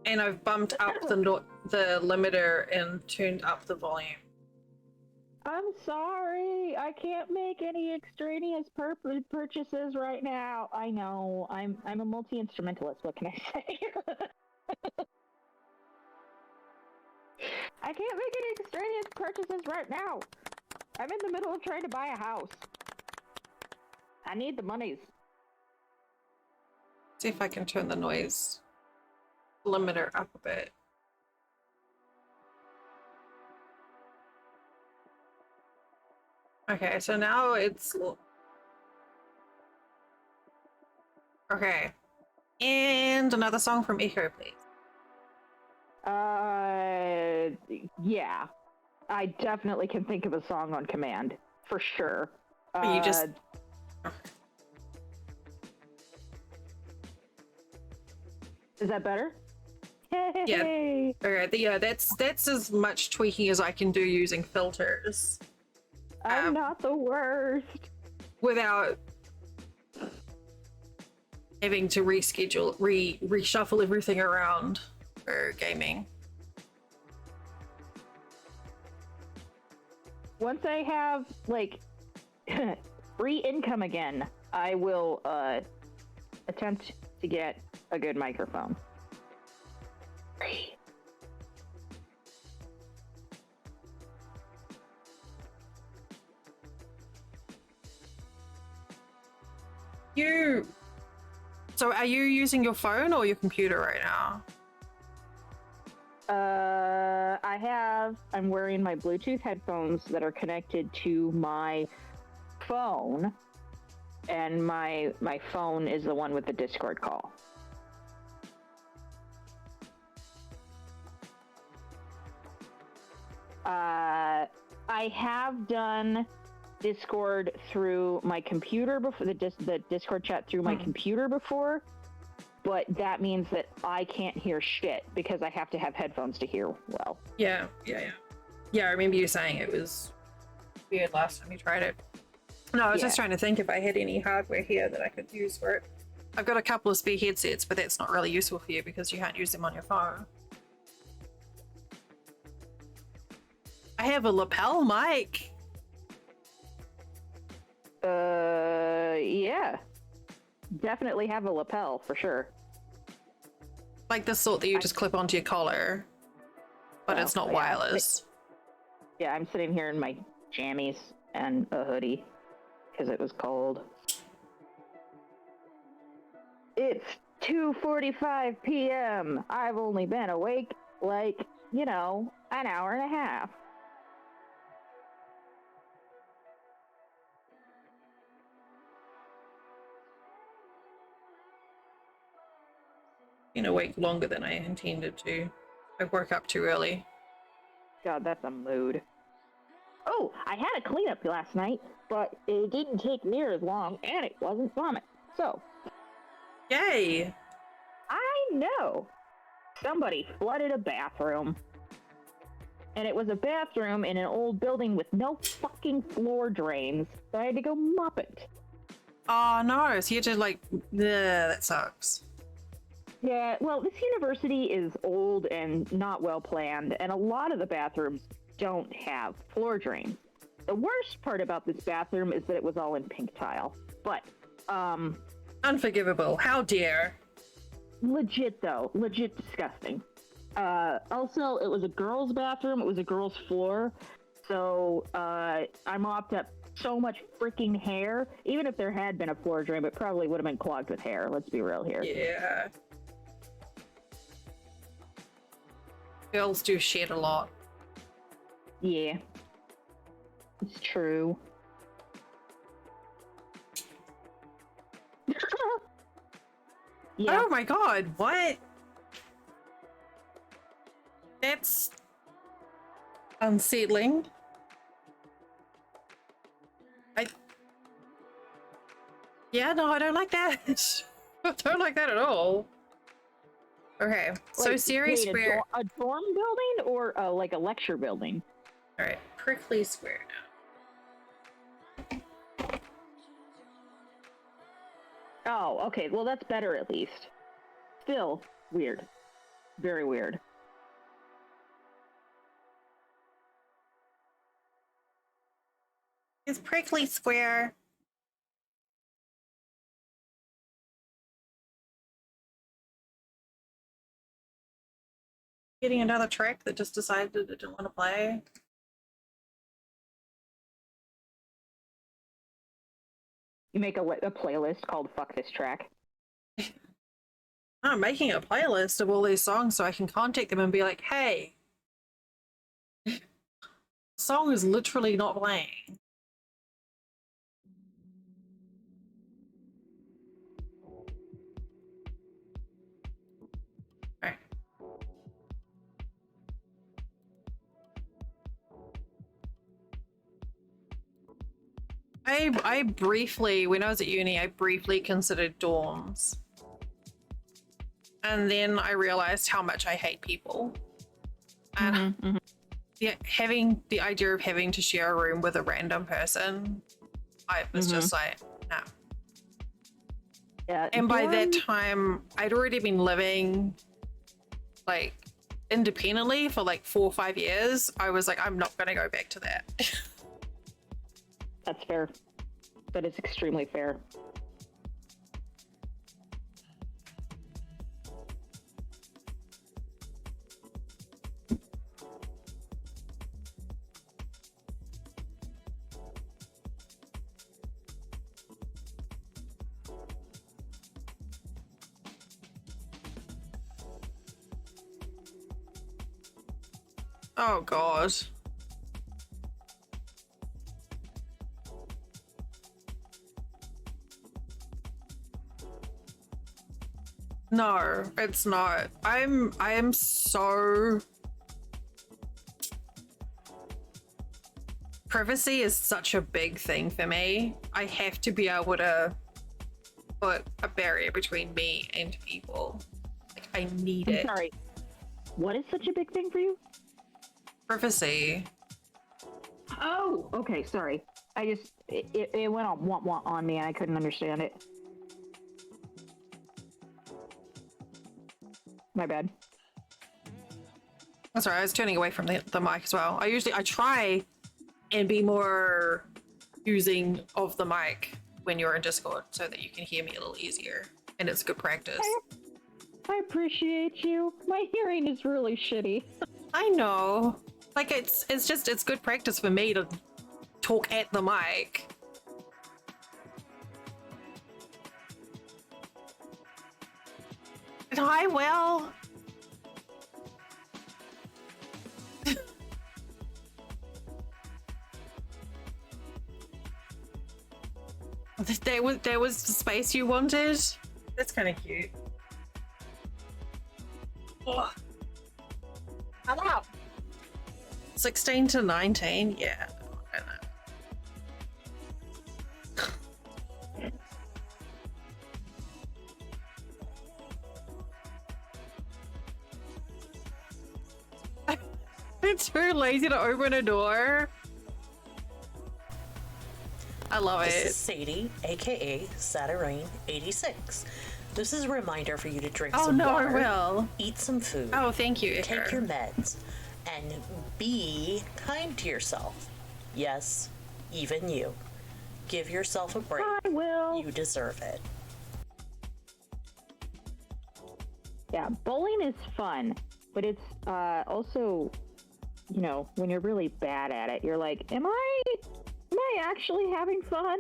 And I've bumped up the limiter and turned up the volume. I'm sorry, I can't make any extraneous purchases right now. I know, I'm a multi-instrumentalist. What can I say? I can't make any extraneous purchases right now. I'm in the middle of trying to buy a house. I need the monies. See if I can turn the noise limiter up a bit. Okay, so now it's okay. And another song from Echo, please. Yeah. I definitely can think of a song on command, for sure. You just Is that better? Yeah. Okay. Yeah, that's as much tweaking as I can do using filters. I'm not the worst. Without having to reschedule, reshuffle everything around for gaming. Once I have, like, free income again, I will attempt to get a good microphone. So are you using your phone or your computer right now? I'm wearing my Bluetooth headphones that are connected to my phone, and my phone is the one with the Discord call. I have done Discord through my computer before, the Discord chat through my computer before, but that means that I can't hear shit because I have to have headphones to hear well. Yeah, I remember you saying it was weird last time you tried it. No, I was just trying to think if I had any hardware here that I could use for it. I've got a couple of spare headsets, but that's not really useful for you because you can't use them on your phone. I have a lapel mic. Yeah. Definitely have a lapel, for sure. Like the sort that you just clip onto your collar, but it's not wireless. Yeah, I'm sitting here in my jammies and a hoodie because it was cold. It's 2:45 p.m. I've only been awake, like, an hour and a half. Been awake longer than I intended to. I woke up too early. God, that's a mood. Oh, I had a cleanup last night, but it didn't take near as long, and it wasn't vomit. So, Yay! I know. Somebody flooded a bathroom. And it was a bathroom in an old building with no fucking floor drains. So I had to go mop it. Oh no, so you had to like, yeah, that sucks. Yeah, well, this university is old and not well planned, and a lot of the bathrooms don't have floor drains. The worst part about this bathroom is that it was all in pink tile. But, Unforgivable, how dare. legit though, legit disgusting. Also, it was a girl's bathroom, it was a girl's floor, so I mopped up so much freaking hair. Even if there had been a floor drain, it probably would have been clogged with hair, let's be real here. Yeah. Girls do shit a lot. Yeah. It's true. Yeah. Oh my god, what? That's unsettling. Yeah, no, I don't like that. I don't like that at all. Okay, so Like, Series wait, Square. a dorm building or like a lecture building? Alright, Prickly Square now. Oh, okay. Well, that's better at least. Still weird. Very weird. It's Prickly Square. Getting another trick that just decided it didn't want to play. You make a playlist called "Fuck This Track." I'm making a playlist of all these songs so I can contact them and be like, hey, the song is literally not playing. Alright. I briefly, when I was at uni, I briefly considered dorms. And then I realized how much I hate people. And yeah, having the idea of having to share a room with a random person, I was just like, no. Yeah. And by that dorm- time, I'd already been living like independently for like 4 or 5 years. I was like, I'm not going to go back to that. That's fair. That is extremely fair. Oh, God. No, it's not. I am so... Privacy is such a big thing for me. I have to be able to put a barrier between me and people. Like, I need I'm it. sorry. What is such a big thing for you? Privacy. Oh, okay. Sorry. I just it went on want on me and I couldn't understand it. My bad. I'm sorry, I was turning away from the mic as well. I try and be more using of the mic when you're in Discord so that you can hear me a little easier. And it's good practice. I appreciate you. My hearing is really shitty. I know. Like it's good practice for me to talk at the mic. Hi, Will. There was the space you wanted. That's kind of cute. Oh. Hello. 16 to 19, yeah. I don't know. too lazy to open a door. I love This it. is Sadie, aka Saturain86. This is a reminder for you to drink Oh some no, water, I will. eat some food, Oh, thank you, take Iker. your meds, and be kind to yourself. Yes, even you. Give yourself a break. I will. You deserve it. Yeah, bowling is fun, but it's also, you know, when you're really bad at it, you're like, am I actually having fun?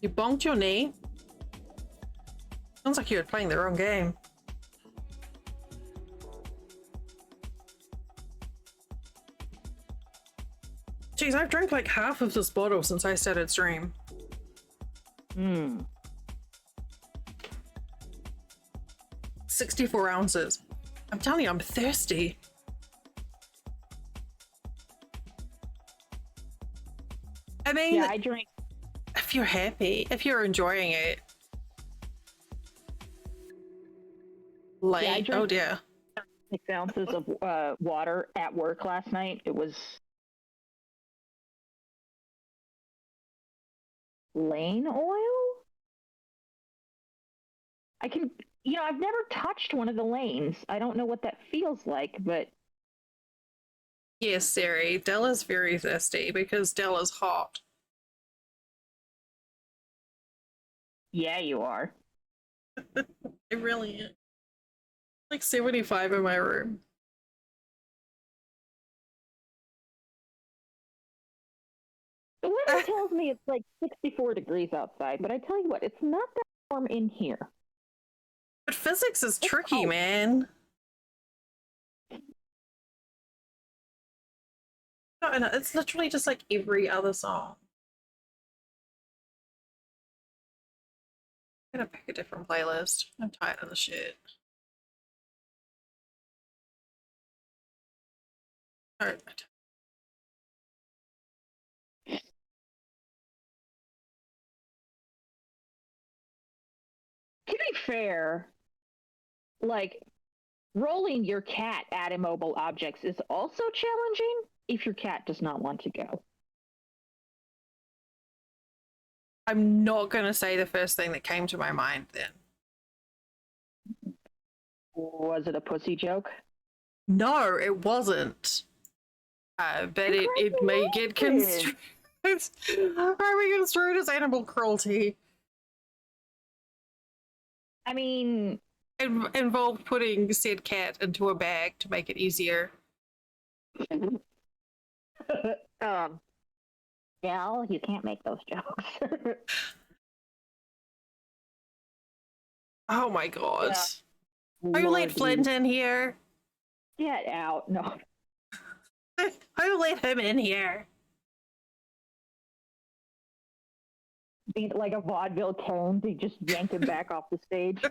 You bonked your knee? Sounds like you were playing the wrong game. Jeez, I've drank like half of this bottle since I started stream. 64 ounces. I'm telling you, I'm thirsty. I mean, Yeah, I drink. if you're happy, if you're enjoying it. Like, Yeah, I drink- oh dear. 6 ounces of water at work last night. It was lane oil? I can, you know, I've never touched one of the lanes. I don't know what that feels like, but Yes, Siri, Della's very thirsty because Della's hot. yeah, you are. It really is. Like 75 in my room. The weather tells me it's like 64 degrees outside, but I tell you what, it's not that warm in here. But physics is tricky, cold. man. No, it's literally just like every other song. I'm gonna pick a different playlist. I'm tired of the shit. Alright. To be fair, like rolling your cat at immobile objects is also challenging if your cat does not want to go. I'm not gonna say the first thing that came to my mind then. Was it a pussy joke? No, it wasn't. But it may get construed. Are we construed as animal cruelty? I mean, It involved putting said cat into a bag to make it easier. Gal, you can't make those jokes. Oh my god. Yeah. Who let Lordy. Flint in here? Get out. No. Who let him in here? Being like a vaudeville cone, they just yanked him back off the stage.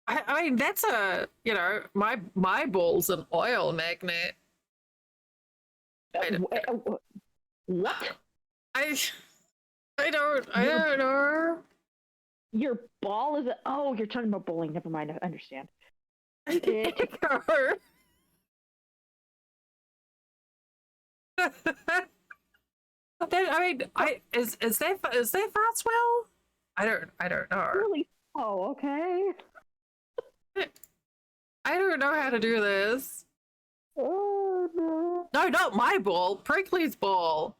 I mean, that's a, you know, my ball's an oil magnet. What? I don't know. Your ball is oh, you're talking about bowling. Never mind. I understand. I mean, is that Fartswell? I don't know. Really? Oh, okay. I don't know how to do this. Oh no. No, not my ball. Prickly's ball.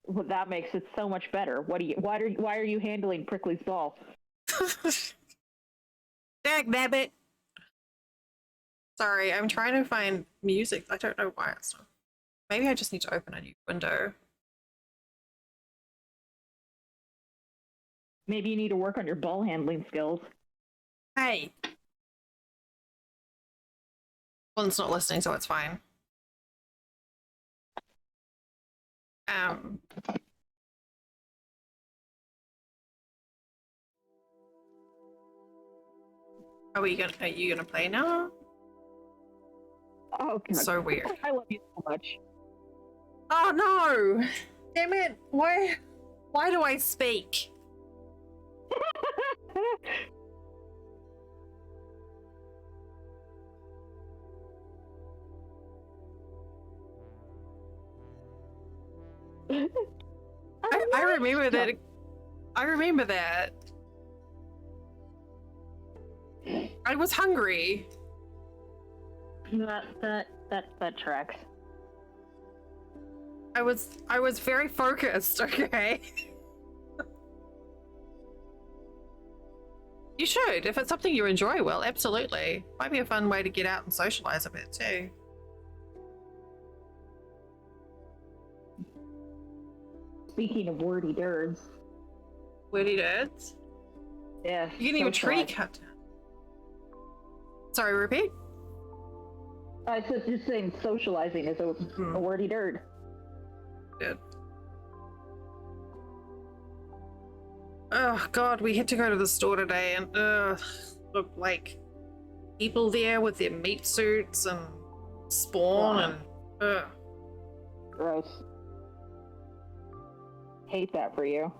Well, that makes it so much better. Why are you handling Prickly's ball? Dag nabbit. Sorry, I'm trying to find music. I don't know why it's not. Maybe I just need to open a new window. Maybe you need to work on your ball handling skills. Hey. One's not listening, so it's fine. Are you gonna play now? Oh, God. So weird. I love you so much. Oh no! Damn it! Why do I speak? I remember that. I remember that. I was hungry. That tracks. I was very focused, okay? You should. If it's something you enjoy, well, absolutely. Might be a fun way to get out and socialize a bit too. Speaking of wordy dirds. Wordy nerds? Yeah. You're getting a tree socialize. cut down. Sorry, repeat? I was just saying socializing is a wordy dird. Good. Oh god, we had to go to the store today and look like people there with their meat suits and spawn and Gross. Hate that for you.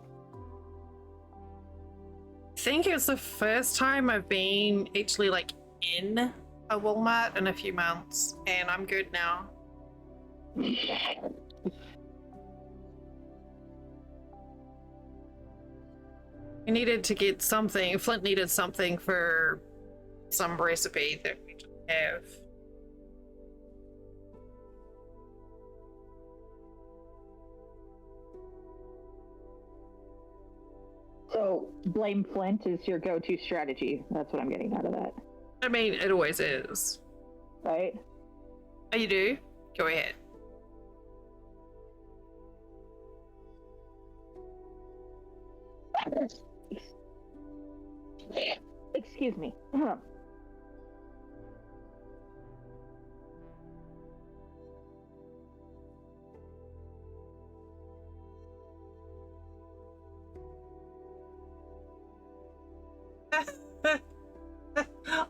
I think it's the first time I've been actually like in a Walmart in a few months, and I'm good now. I needed to get something. Flint needed something for some recipe that we didn't have. So, blame Flint is your go-to strategy. That's what I'm getting out of that. I mean, it always is. Right? Oh, you do? Go ahead. Excuse me.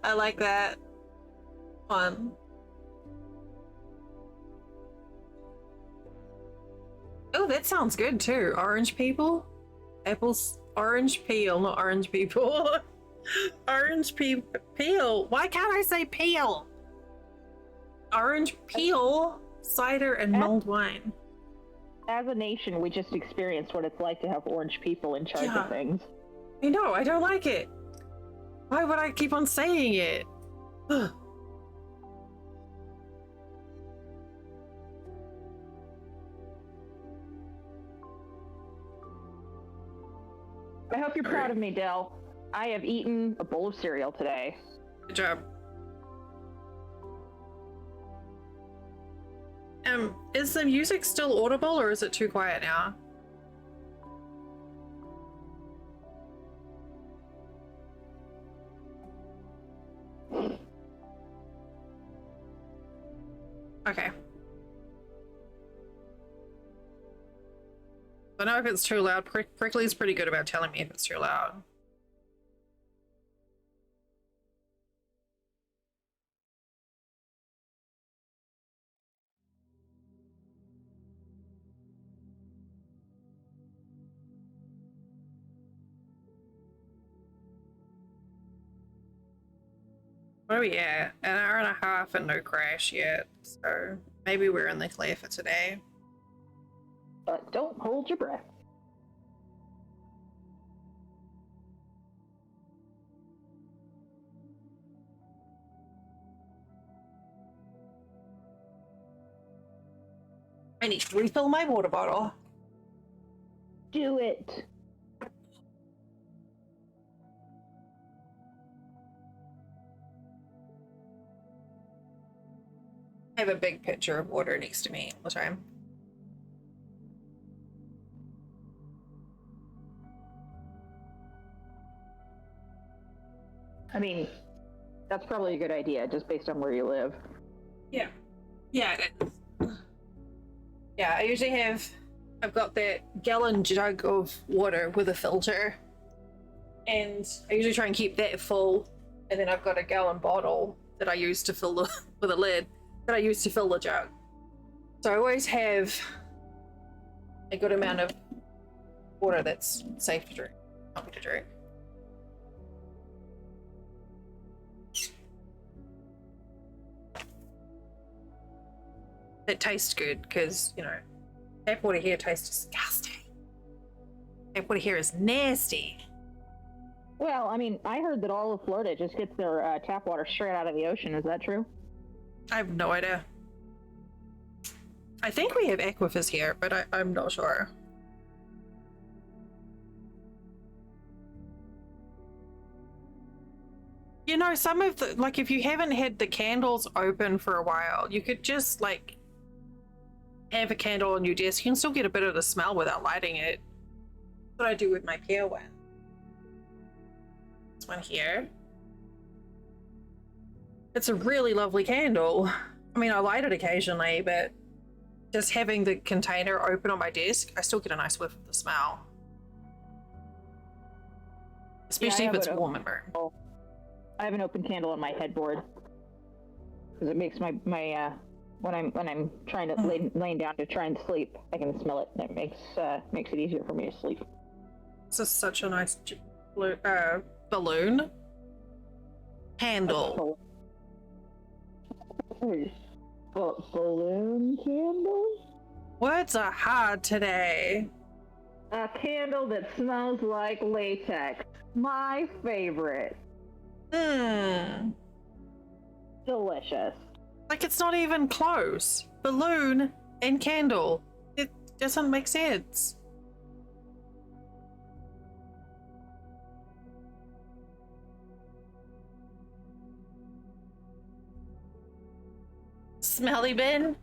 I like that. Fun. Oh, that sounds good too. Orange people? Apples, orange peel, not orange people. Orange peel. Why can't I say peel? Orange peel, cider, and mulled wine. As a nation, we just experienced what it's like to have orange people in charge of things. I know, I don't like it. Why would I keep on saying it? Ugh. I hope you're proud of me, Del. I have eaten a bowl of cereal today. Good job. Is the music still audible or is it too quiet now? Okay. I know if it's too loud. Prickly's pretty good about telling me if it's too loud. What are we at? An hour and a half and no crash yet. So maybe we're in the clear for today. But don't hold your breath. I need to refill my water bottle. Do it. I have a big pitcher of water next to me all the time. I mean, that's probably a good idea, just based on where you live. Yeah. Yeah, it is. Yeah, I've got that gallon jug of water with a filter. And I usually try and keep that full And then I've got a gallon bottle that I use to fill the with a lid that I use to fill the jug. So I always have a good amount of water that's safe to drink, not to drink. It tastes good because, you know, tap water here tastes disgusting. Tap water here is nasty. Well, I mean, I heard that all of Florida just gets their tap water straight out of the ocean. Is that true? I have no idea. I think we have aquifers here, but I'm not sure. You know, some of the, like, if you haven't had the candles open for a while, you could just, like, have a candle on your desk. You can still get a bit of the smell without lighting it. That's what I do with my pear one. This one here. It's a really lovely candle. I mean, I light it occasionally, but just having the container open on my desk, I still get a nice whiff of the smell. Especially if it's warm in room. I have an open candle on my headboard because it makes my when I'm trying to laying down to try and sleep, I can smell it, and it makes it easier for me to sleep. This is such a nice balloon candle. Balloon candle? Words are hard today. A candle that smells like latex. My favorite. Delicious. Like, it's not even close. Balloon and candle. It doesn't make sense. Smelly bin?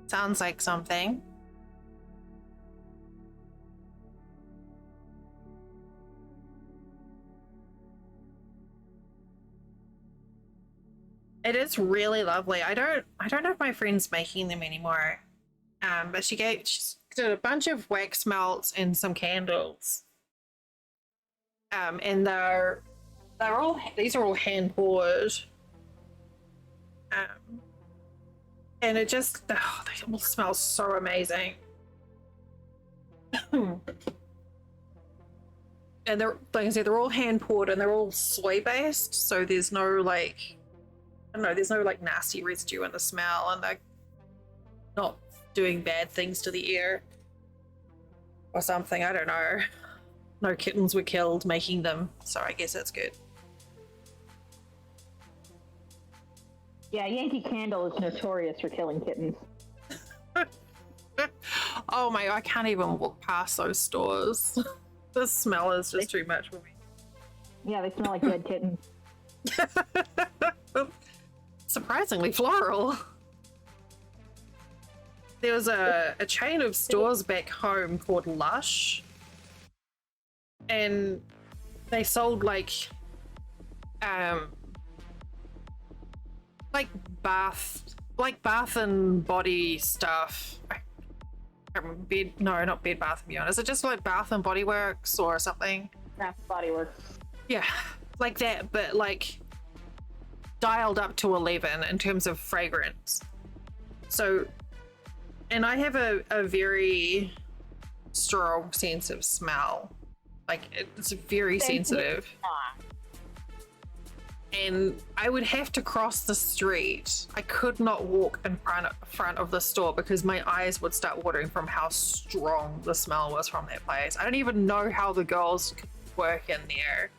Sounds like something. It is really lovely. I don't know if my friend's making them anymore. But she did a bunch of wax melts and some candles. And these are all hand poured. And it just, they all smell so amazing. And they're, like I said, they're all hand poured and they're all soy based, so there's no like, I don't know, there's no like nasty residue in the smell, and they're not doing bad things to the air or something. I don't know. No kittens were killed making them, so I guess that's good. Yeah, Yankee Candle is notorious for killing kittens. Oh my, I can't even walk past those stores. The smell is just too much for me. Yeah, they smell like dead kittens. Surprisingly floral. There was a chain of stores back home called Lush, and they sold like bath and body stuff. I can't remember, not Bed Bath & Beyond. Is it just like Bath and Body Works or something? Bath Body Works. Yeah, like that, but like dialed up to 11 in terms of fragrance. So, and I have a very strong sense of smell. Like, it's very sensitive. And I would have to cross the street. I could not walk in front of the store because my eyes would start watering from how strong the smell was from that place. I don't even know how the girls could work in there.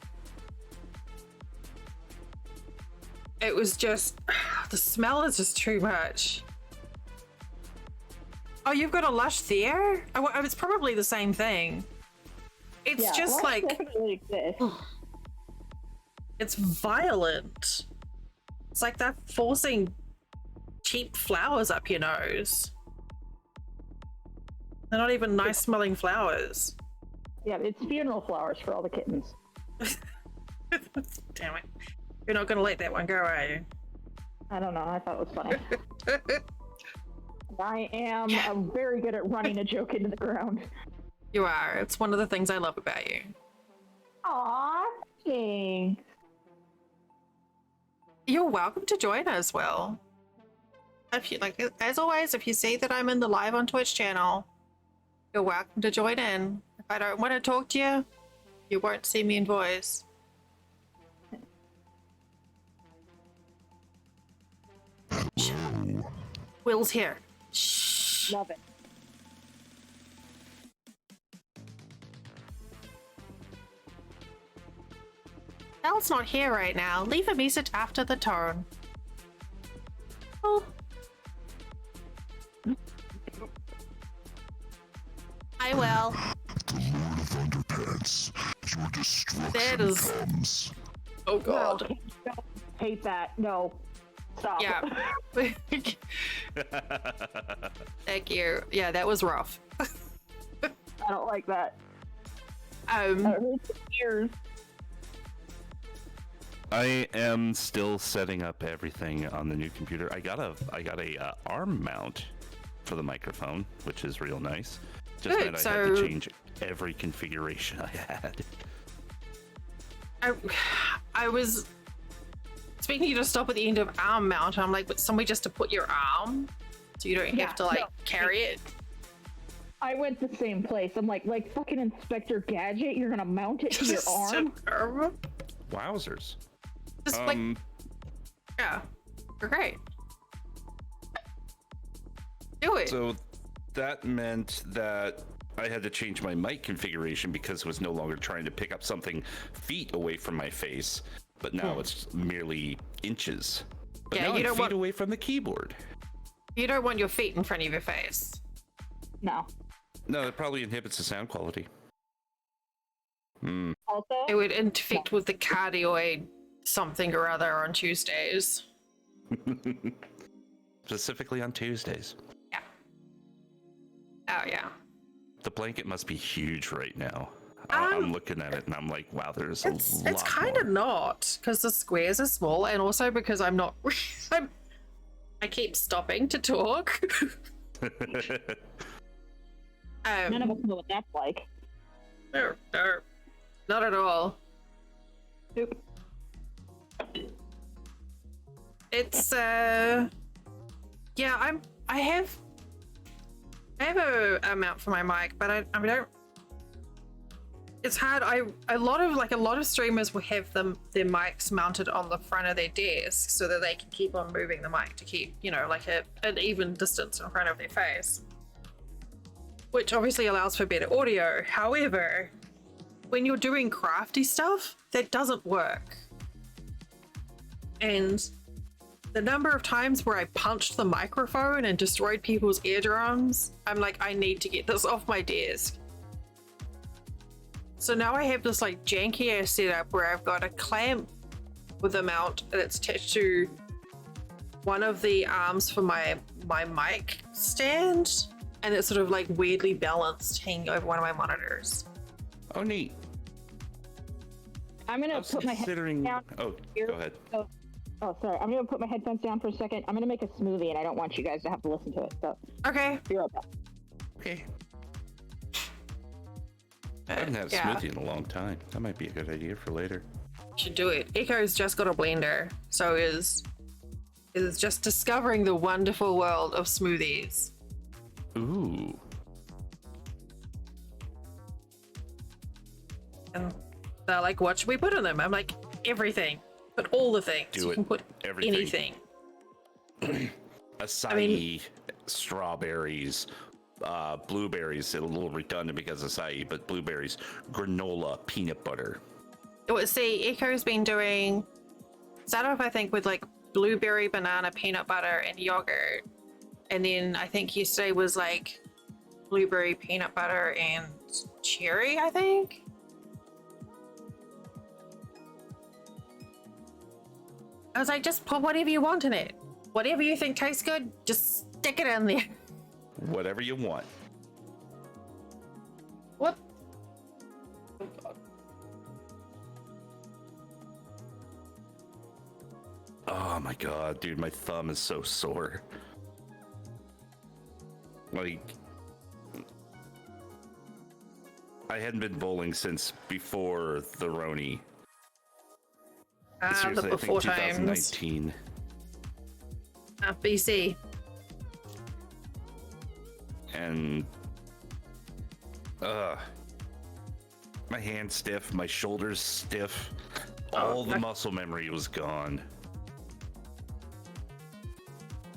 It was just, the smell is just too much. Oh, you've got a Lush there? It's probably the same thing. It's just like, definitely exists. it's violent. It's like they're forcing cheap flowers up your nose. They're not even nice smelling flowers. Yeah, it's funeral flowers for all the kittens. Damn it. You're not going to let that one go, are you? I don't know. I thought it was funny. I am very good at running a joke into the ground. You are. It's one of the things I love about you. Aww. Thanks. You're welcome to join us, Will. If you like, as always, if you see that I'm in the live on Twitch channel, you're welcome to join in. If I don't want to talk to you, you won't see me in voice. Whoa. Will's here. Shh. Love it. Elle's not here right now. Leave a message after the tone. Oh. I will. The Lord of Underpants. Your destruction That is- comes. Oh No, god. don't hate that. No. Stop. Yeah. Thank you. Yeah, that was rough. I don't like that. Um, That hurts the ears. I am still setting up everything on the new computer. I got a arm mount for the microphone, which is real nice. Just Good, that I had to so- change every configuration I had. I was speaking you to stop at the end of arm mount. I'm like, but somewhere just to put your arm, so you don't Yeah, have to like no. carry it. I went the same place. I'm like fucking Inspector Gadget. You're gonna mount it to your arm? Wowzers. Just like, yeah, you're great. Do it. So that meant that I had to change my mic configuration because it was no longer trying to pick up something feet away from my face, but now it's merely inches. But Yeah, now you I'm don't feet want- away from the keyboard. You don't want your feet in front of your face. No. No, it probably inhibits the sound quality. Also, It would interfect with the cardioid something or other on Tuesdays. Specifically on Tuesdays. Yeah. Oh yeah. The blanket must be huge right now. I'm looking at it and I'm like, wow, there's a lot It's kind of more. not, because the squares are small, and also because I'm not. I keep stopping to talk. none of us know what that's like. No, not at all. Nope. It's yeah, I have a mount for my mic, but I don't. It's hard. A lot of streamers will have their mics mounted on the front of their desk so that they can keep on moving the mic to keep, like an even distance in front of their face, which obviously allows for better audio. However, when you're doing crafty stuff, that doesn't work. And the number of times where I punched the microphone and destroyed people's eardrums, I'm like, I need to get this off my desk. So now I have this like janky ass setup where I've got a clamp with a mount that's attached to one of the arms for my mic stand, and it's sort of like weirdly balanced hanging over one of my monitors. Oh, neat. I'm I gonna was put my head considering. down. Oh, here. go ahead. Oh, sorry. I'm gonna put my headphones down for a second. I'm gonna make a smoothie, and I don't want you guys to have to listen to it. So, Okay. be right back. Okay. I haven't had a Yeah. smoothie in a long time. That might be a good idea for later. Should do it. Echo's just got a blender, so is just discovering the wonderful world of smoothies. Ooh. And they're like, what should we put in them? I'm like, everything. Put all the things. Do You it. can put Everything. anything. Acai, strawberries, blueberries. A little redundant because acai, but blueberries, granola, peanut butter. Well, see, Echo's been doing start off, I think, with like blueberry, banana, peanut butter, and yogurt. And then I think yesterday was like blueberry, peanut butter, and cherry, I think. I was like, just put whatever you want in it. Whatever you think tastes good, just stick it in there. Whatever you want. What? Oh god. Oh my god, dude, my thumb is so sore. Like, I hadn't been bowling since before the Roni, Seriously, the I think before times. 2019. BC. And my hand's stiff, my shoulders stiff. All the muscle memory was gone.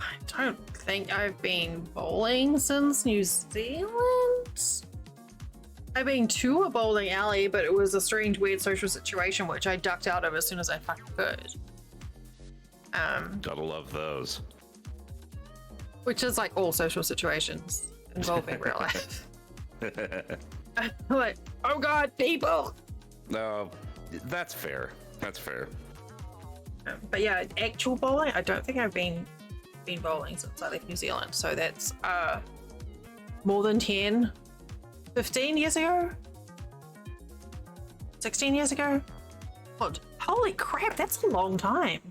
I don't think I've been bowling since New Zealand. I've been to a bowling alley, but it was a strange, weird social situation which I ducked out of as soon as I fucking could. Gotta love those. Which is like all social situations involving real life. Like, oh god, people! No, that's fair. That's fair. But yeah, actual bowling, I don't think I've been bowling since I left New Zealand. So that's more than 10, 15 years ago? 16 years ago? God, holy crap, that's a long time.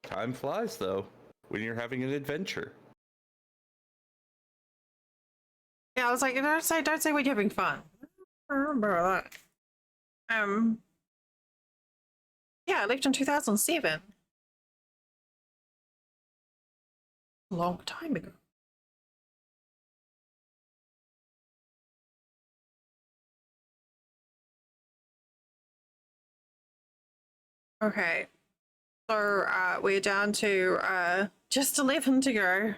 Time flies, though, when you're having an adventure. Yeah, I was like, don't say we're having fun. I remember that. Yeah, I left in 2007. A long time ago. Okay. So we're down to just 11 to go.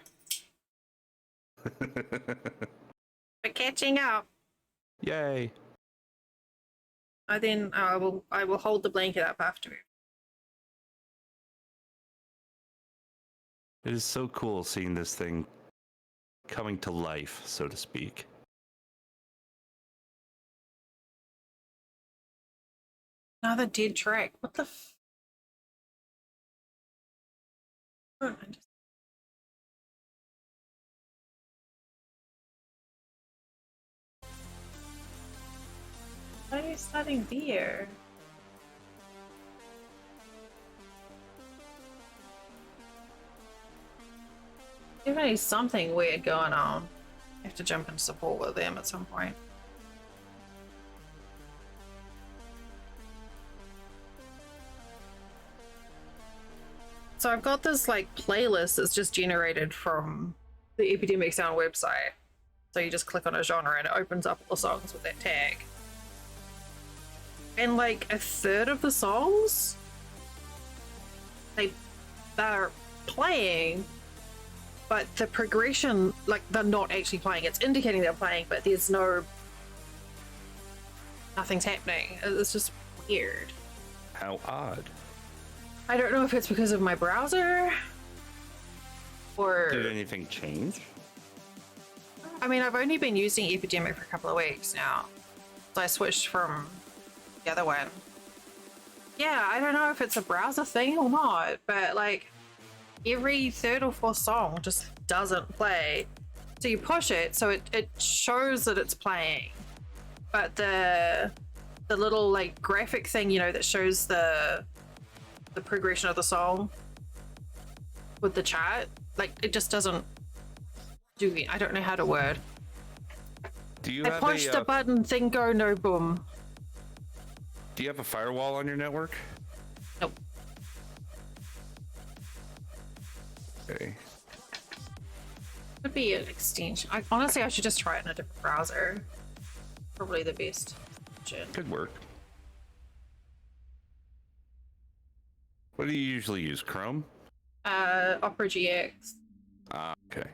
We're catching up. Yay. I will hold the blanket up after. It is so cool seeing this thing coming to life, so to speak. Another dead track. What the Why are you starting there? Definitely something weird going on. I have to jump in support with them at some point. So I've got this like playlist that's just generated from the Epidemic Sound website. So you just click on a genre and it opens up all the songs with that tag. And like a third of the songs, they're playing, but the progression, like they're not actually playing. It's indicating they're playing, but there's nothing's happening. It's just weird. How odd. I don't know if it's because of my browser or... Did anything change? I mean, I've only been using Epidemic for a couple of weeks now. So I switched from the other one. Yeah, I don't know if it's a browser thing or not, but like every third or fourth song just doesn't play. So you push it, so it shows that it's playing. But the little like graphic thing, you know, that shows the progression of the song with the chat, like it just doesn't do it. I don't know how to word. Do you I have punched the button, thing go, no boom. Do you have a firewall on your network? Nope. Okay. Could be an extension. Honestly, I should just try it in a different browser. Probably the best option. Could work. What do you usually use? Chrome? Opera GX. Okay.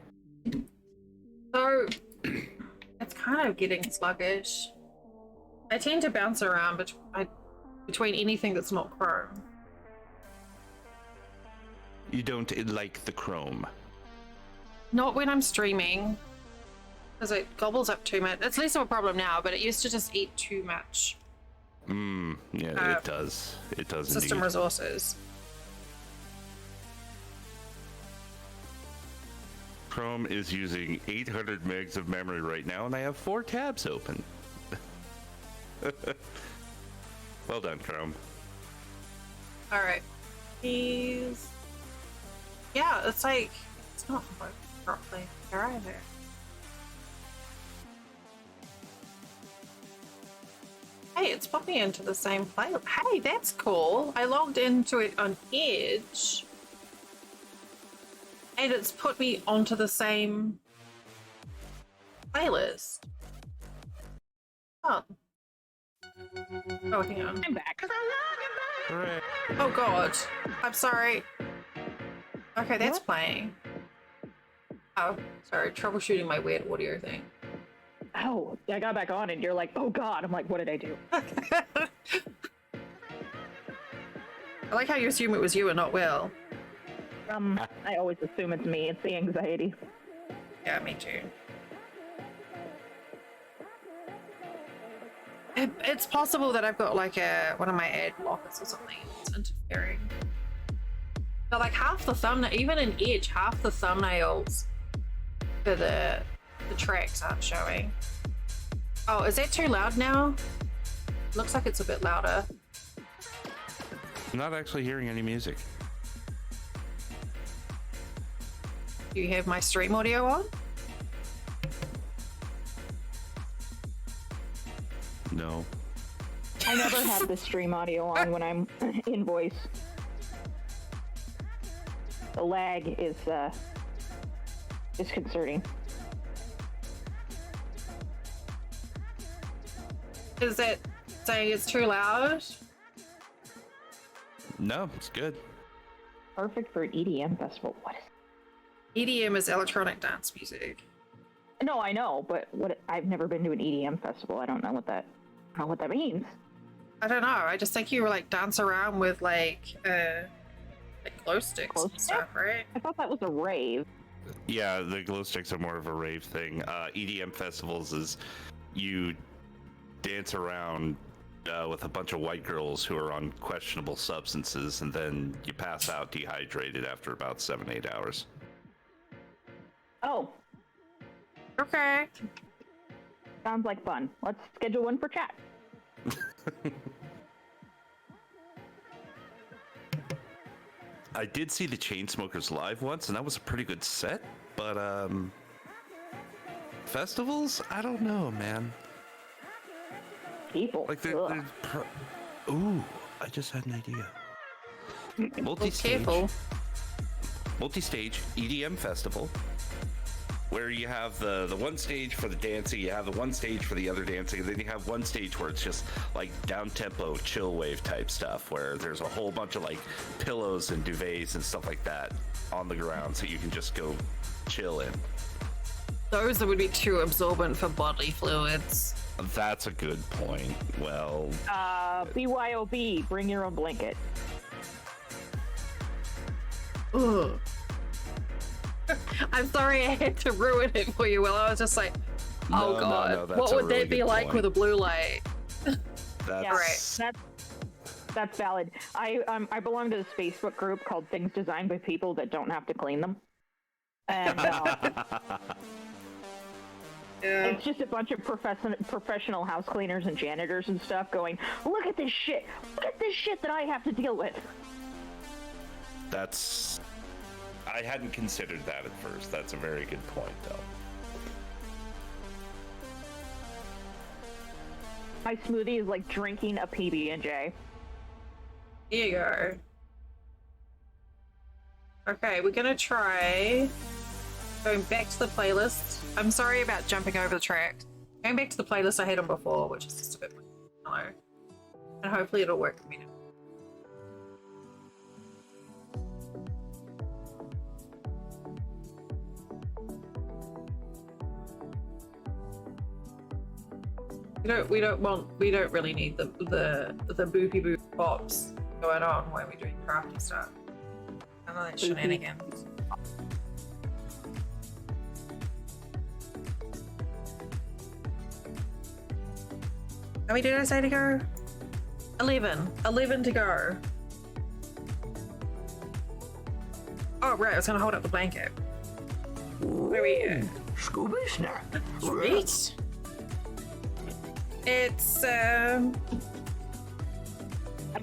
So it's kind of getting sluggish. I tend to bounce around between anything that's not Chrome. You don't like the Chrome? Not when I'm streaming, because it gobbles up too much. It's less of a problem now, but it used to just eat too much. Yeah, it does. It does System indeed. resources. Chrome is using 800 megs of memory right now, and I have 4 tabs open. Well done, Chrome. All right. Please. Yeah, it's like it's not working properly here either. Hey, it's put me into the same playlist. Hey, that's cool. I logged into it on Edge. And it's put me onto the same playlist. Oh. Oh, hang on. I'm back. Hooray. Oh god. I'm sorry. Okay, that's playing. Oh, sorry. Troubleshooting my weird audio thing. Oh, I got back on and you're like, oh god. I'm like, what did I do? I like how you assume it was you and not Will. I always assume it's me. It's the anxiety. Yeah, me too. It's possible that I've got like one of my ad blockers or something that's interfering. But like half the thumbnail, even in Edge, half the thumbnails for the tracks aren't showing. Oh, is that too loud now? Looks like it's a bit louder. I'm not actually hearing any music. Do you have my stream audio on? No. I never have the stream audio on when I'm in voice. The lag is disconcerting. Is it saying it's too loud? No, it's good. Perfect for an EDM festival. What is EDM is electronic dance music. No, I know, but I've never been to an EDM festival. I don't know what that means. I don't know. I just think you were like dance around with like glow sticks Glow and stuff, right? I thought that was a rave. Yeah, the glow sticks are more of a rave thing. EDM festivals is you dance around with a bunch of white girls who are on questionable substances, and then you pass out dehydrated after about 7-8 hours. Oh, Okay. sounds like fun. Let's schedule one for chat. I did see the Chainsmokers live once, and that was a pretty good set. But festivals, I don't know, man. People. Like Ugh. Ooh, I just had an idea. Well, Multi-stage, careful. multi-stage EDM festival, where you have the one stage for the dancing, you have the one stage for the other dancing, and then you have one stage where it's just like down-tempo chill wave type stuff, where there's a whole bunch of like pillows and duvets and stuff like that on the ground, so you can just go chill in. Those that would be too absorbent for bodily fluids. That's a good point. Well, BYOB, bring your own blanket. Ugh. I'm sorry I had to ruin it for you, Will. I was just like, oh No, god, that's what a would really that be good like point. with a blue light? that's That's valid. I belong to this Facebook group called Things Designed by People That Don't Have to Clean Them. And Yeah. it's just a bunch of professional house cleaners and janitors and stuff going, look at this shit! Look at this shit that I have to deal with! That's. I hadn't considered that at first. That's a very good point, though. My smoothie is like drinking a PB&J. Here you go. Okay, we're gonna try going back to the playlist. I'm sorry about jumping over the track. Going back to the playlist I had on before, which is just a bit slow. And hopefully it'll work for me now. We don't really need the boopy boop pops going on when we're doing crafty stuff. I know that shenanigans. How many did I say to go? 11. 11 to go. Oh right, I was gonna hold up the blanket. Where are we? Scooby snack. Sweet. It's I'm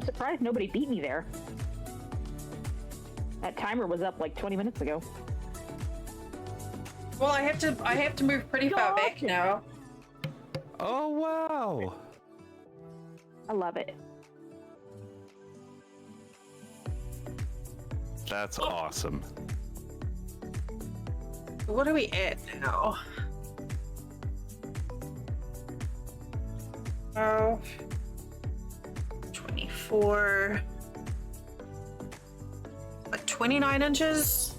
surprised nobody beat me there. That timer was up like 20 minutes ago. well, I have to move pretty far back now. Oh wow! I love it. That's awesome. What are we at now? Oh, 24. Like 29 inches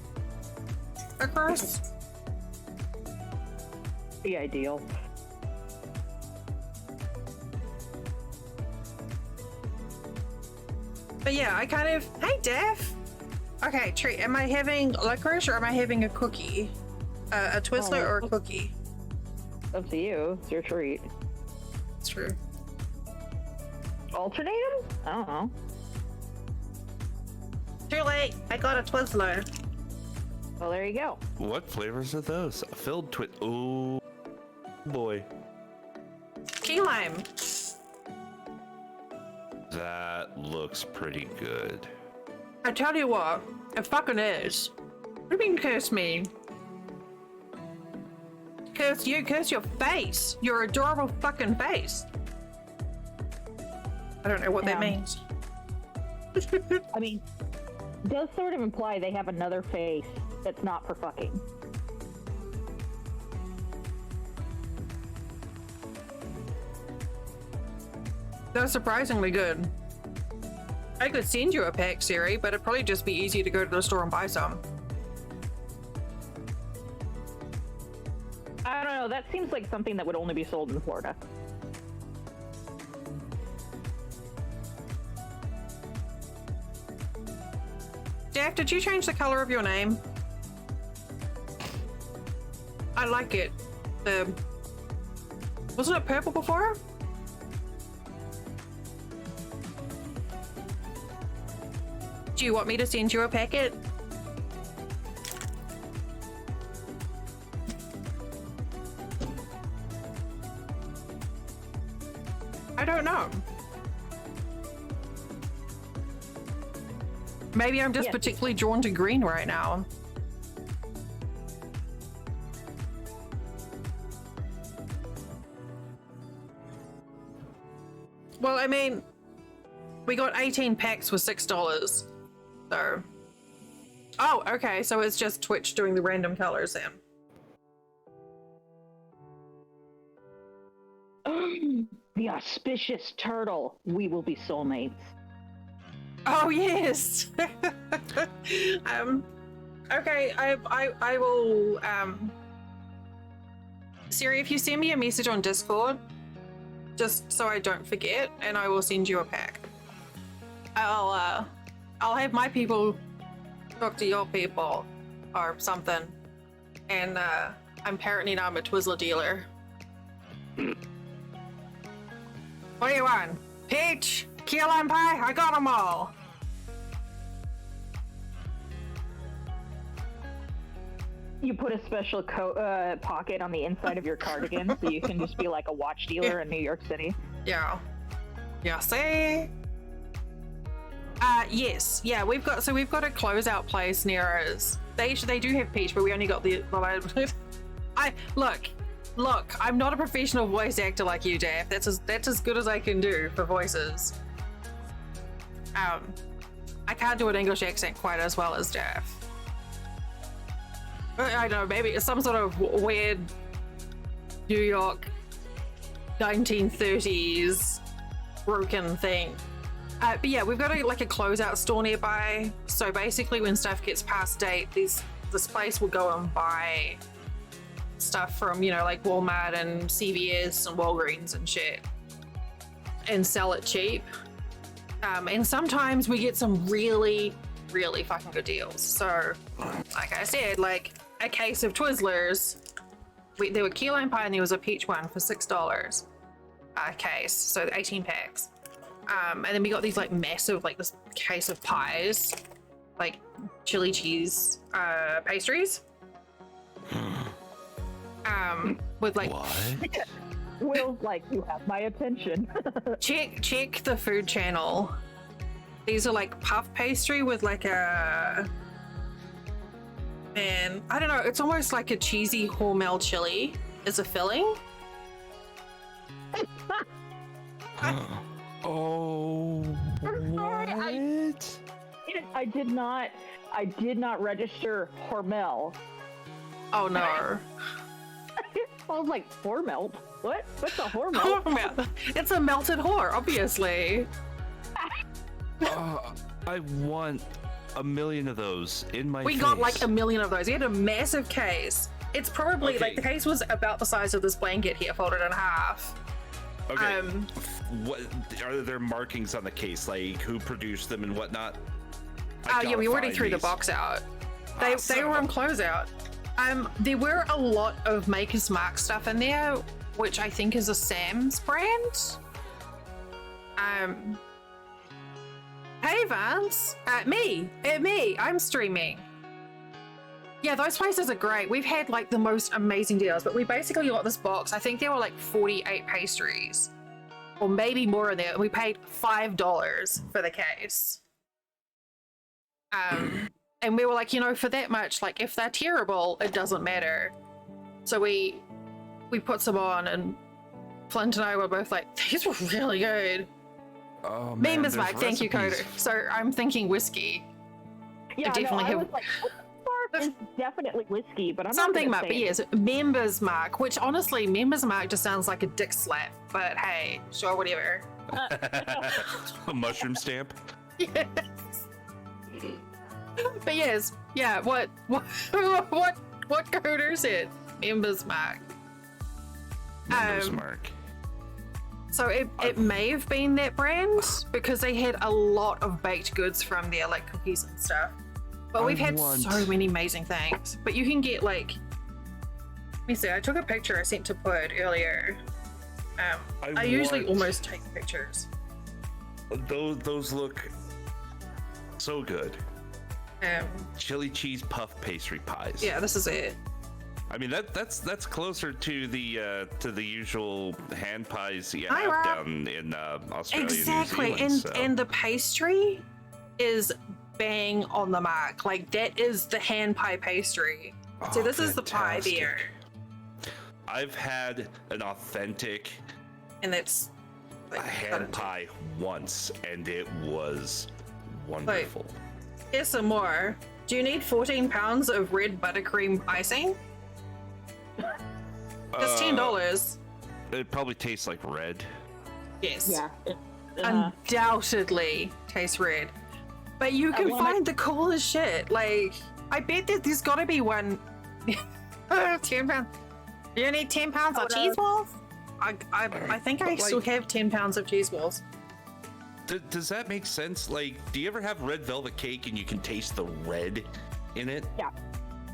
across. The ideal. But yeah, I kind of. Hey, Daph. Okay, treat. Am I having licorice or am I having a cookie? A Twizzler or a cookie? Up to you. It's your treat. It's true. Alternate them? I don't know. Too late. I got a Twizzler. Well, there you go. What flavors are those? A filled twit. Oh boy. Key lime. That looks pretty good. I tell you what, it fucking is. What do you mean curse me? Curse you, curse your face. Your adorable fucking face. I don't know what that means. I mean, does sort of imply they have another face that's not for fucking. That's surprisingly good. I could send you a pack, Siri, but it'd probably just be easier to go to the store and buy some. I don't know, that seems like something that would only be sold in Florida. Jack, did you change the color of your name? I like it. Wasn't it purple before? Do you want me to send you a packet? I don't know. Maybe I'm just particularly drawn to green right now. Well, I mean, we got 18 packs for $6. So. Oh, okay. So it's just Twitch doing the random colors then. The auspicious turtle. We will be soulmates. Oh yes. Okay, I will Siri, if you send me a message on Discord, just so I don't forget, and I will send you a pack. I'll have my people talk to your people or something. And apparently now I'm a Twizzler dealer. What do you want? Peach? Key lime pie? I got them all. You put a special pocket on the inside of your cardigan so you can just be like a watch dealer in New York City. Yeah. Yeah, see? Yes. Yeah, we've got a closeout place near us. They do have peach, but we only got the Look, I'm not a professional voice actor like you, Daph. That's as good as I can do for voices. I can't do an English accent quite as well as Daph. I don't know, maybe it's some sort of weird New York 1930s broken thing. But yeah, we've got a closeout store nearby. So basically, when stuff gets past date, this place will go and buy stuff from, like Walmart and CVS and Walgreens and shit, and sell it cheap. And sometimes we get some really, really fucking good deals. So, like I said, like a case of Twizzlers. There were key lime pie and there was a peach one for $6 a case, so 18 packs. And then we got these like massive, like this case of pies, like chili cheese pastries. With like What? Will's like, you have my attention. check the food channel. These are like puff pastry with like I don't know, it's almost like a cheesy Hormel chili as a filling. Oh, what? I did not register Hormel. Oh no. I was like, Hormel? What? What's a Hormel? Hormel. It's a melted whore, obviously. I want a million of those in my We face. got like a million of those. We had a massive case. It's probably Okay. like the case was about the size of this blanket here, folded in half. Okay. What are there markings on the case, like who produced them and whatnot? Oh yeah, we already threw the box out. They were on closeout. There were a lot of Maker's Mark stuff in there, which I think is a Sam's brand. Hey Vance, me, I'm streaming. Yeah, those places are great. We've had like the most amazing deals, but we basically got this box. I think there were like 48 pastries, or maybe more in there. And we paid $5 for the case. And we were like, for that much, like if they're terrible, it doesn't matter. So we put some on, and Flint and I were both like, these were really good. Oh, man, Members Mark, thank you, Coder. So I'm thinking whiskey. Yeah, definitely I have- was like, it's definitely whiskey, but I'm Something not Mark, gonna but say yes, Members Mark, which honestly, Members Mark just sounds like a dick slap, but hey, sure, whatever. A mushroom stamp. Yes. But yes, yeah, what Coder said, Members Mark. Members Mark. So it may have been that brand because they had a lot of baked goods from there, like cookies and stuff. But we've had so many amazing things. But you can get like, let me see, I took a picture I sent to Pud earlier. I usually almost take pictures. Those look so good. Chili cheese puff pastry pies. Yeah, this is it. I mean that's closer to the usual hand pies you Hi, have Rob. down in Australia. Exactly, New Zealand, and the pastry is bang on the mark. Like that is the hand pie pastry. So this is the pie fantastic. there, I've had an authentic and it's like hand pie once, and it was wonderful. Here's some more. Do you need 14 pounds of red buttercream icing? It's $10. It probably tastes like red. Yes. Yeah. Undoubtedly tastes red. But you can find the coolest shit. Like, I bet that there's gotta be one. 10 pounds. Do you need 10 pounds of cheese balls? I think I still have 10 pounds of cheese balls. Does that make sense? Like, do you ever have red velvet cake and you can taste the red in it? Yeah.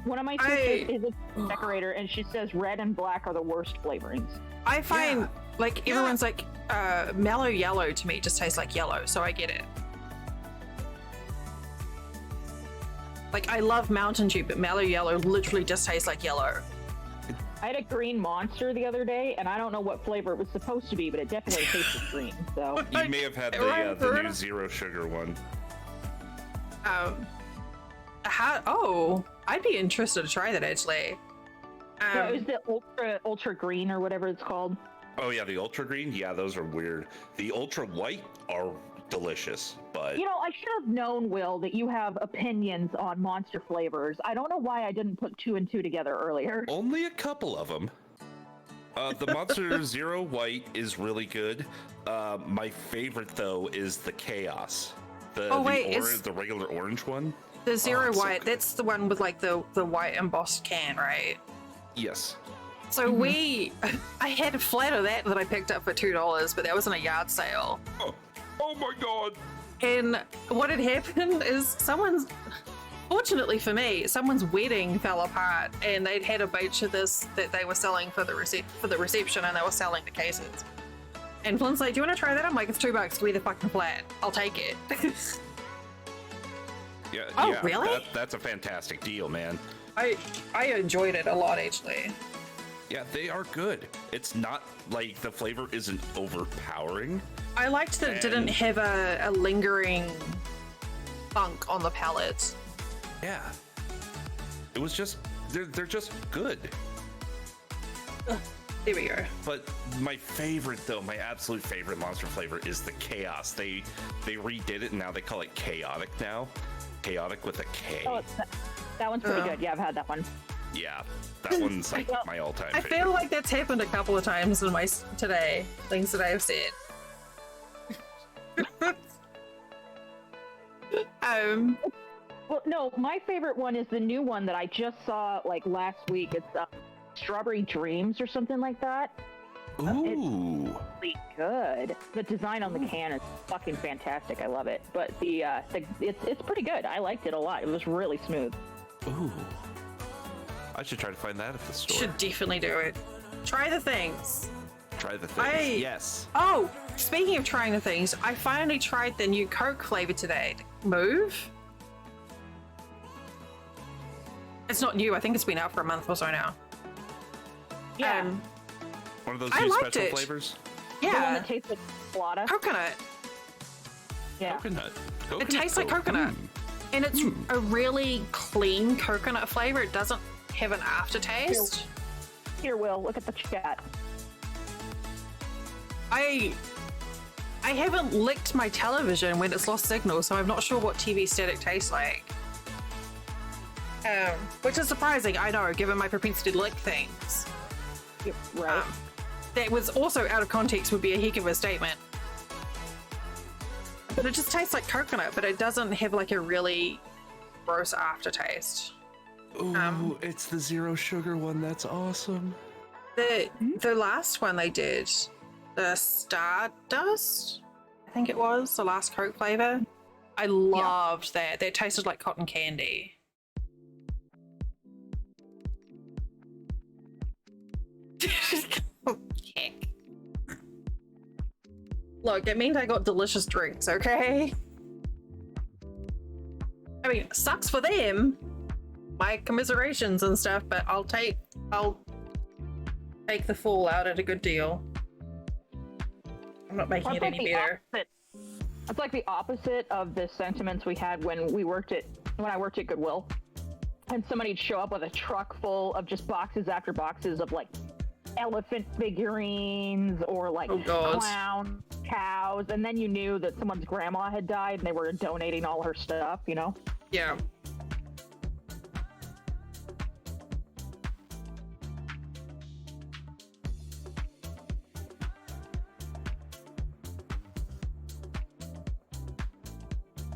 One of my sisters is a decorator, and she says red and black are the worst flavorings. I find, like, everyone's like, mellow yellow to me just tastes like yellow, so I get it. Like, I love Mountain Dew, but mellow yellow literally just tastes like yellow. I had a green monster the other day, and I don't know what flavor it was supposed to be, but it definitely tasted green. So You may have had the new zero sugar one. I'd be interested to try that actually. no, it was the ultra green or whatever it's called. Oh yeah, the ultra green. Yeah, those are weird. The ultra white are delicious, but You know, I should have known, Will, that you have opinions on monster flavors. I don't know why I didn't put 2 and 2 together earlier. only a couple of them. The Monster Zero White is really good. My favorite though is the Chaos. The regular orange one. The zero it's so white, good. that's the one with like the white embossed can, right? Yes. So I had a flat of that I picked up for $2, but that was in a yard sale. Oh my god. And what had happened is fortunately for me, someone's wedding fell apart, and they'd had a batch of this that they were selling for the reception, and they were selling the cases. And Flint's like, "Do you want to try that?" I'm like, "It's $2. Give me the fucking flat. I'll take it." Yeah. Oh, yeah, really? That's a fantastic deal, man. I enjoyed it a lot actually. Yeah, they are good. It's not like the flavor isn't overpowering. I liked that it didn't have a lingering funk on the palate. Yeah. It was just they're just good. There we go. But my favorite, though, my absolute favorite monster flavor is the chaos. They redid it and now they call it chaotic now. Chaotic with a K. Oh, that one's pretty Oh. good. Yeah, I've had that one. Yeah, that one's like my all-time I favorite. feel like that's happened a couple of times in my today, things that I've said. Well, no, my favorite one is the new one that I just saw like last week. It's Strawberry Dreams or something like that. Ooh. Really good. The design on the can is fucking fantastic. I love it. But it's pretty good. I liked it a lot. It was really smooth. Ooh. I should try to find that at the store. Should definitely do it. Try the things. Try the thing. Yes. Oh, speaking of trying the things, I finally tried the new Coke flavor today. Move. It's not new. I think it's been out for a month or so now. Yeah. One of those I new liked special it. flavors? The one Yeah. that tastes like colada. Coconut. Yeah. Coconut. It tastes like Coke. coconut. Mm. And it's a really clean coconut flavor. It doesn't have an aftertaste. Here, Will, look at the chat. I haven't licked my television when it's lost signal, so I'm not sure what TV static tastes like. Which is surprising, I know, given my propensity to lick things. Right. That was also out of context would be a heck of a statement. But it just tastes like coconut, but it doesn't have like a really gross aftertaste. Ooh, it's the zero sugar one. That's awesome. The last one they did, the Stardust, I think it was, the last Coke flavor. I loved that. That tasted like cotton candy. Heck. Look, it means I got delicious drinks, okay? I mean, sucks for them. My commiserations and stuff, but I'll take the fallout at a good deal. I'm not making it any better. It's like the opposite of the sentiments we had when I worked at Goodwill, and somebody'd show up with a truck full of just boxes after boxes of like elephant figurines or like clown cows, and then you knew that someone's grandma had died and they were donating all her stuff, you know? Yeah.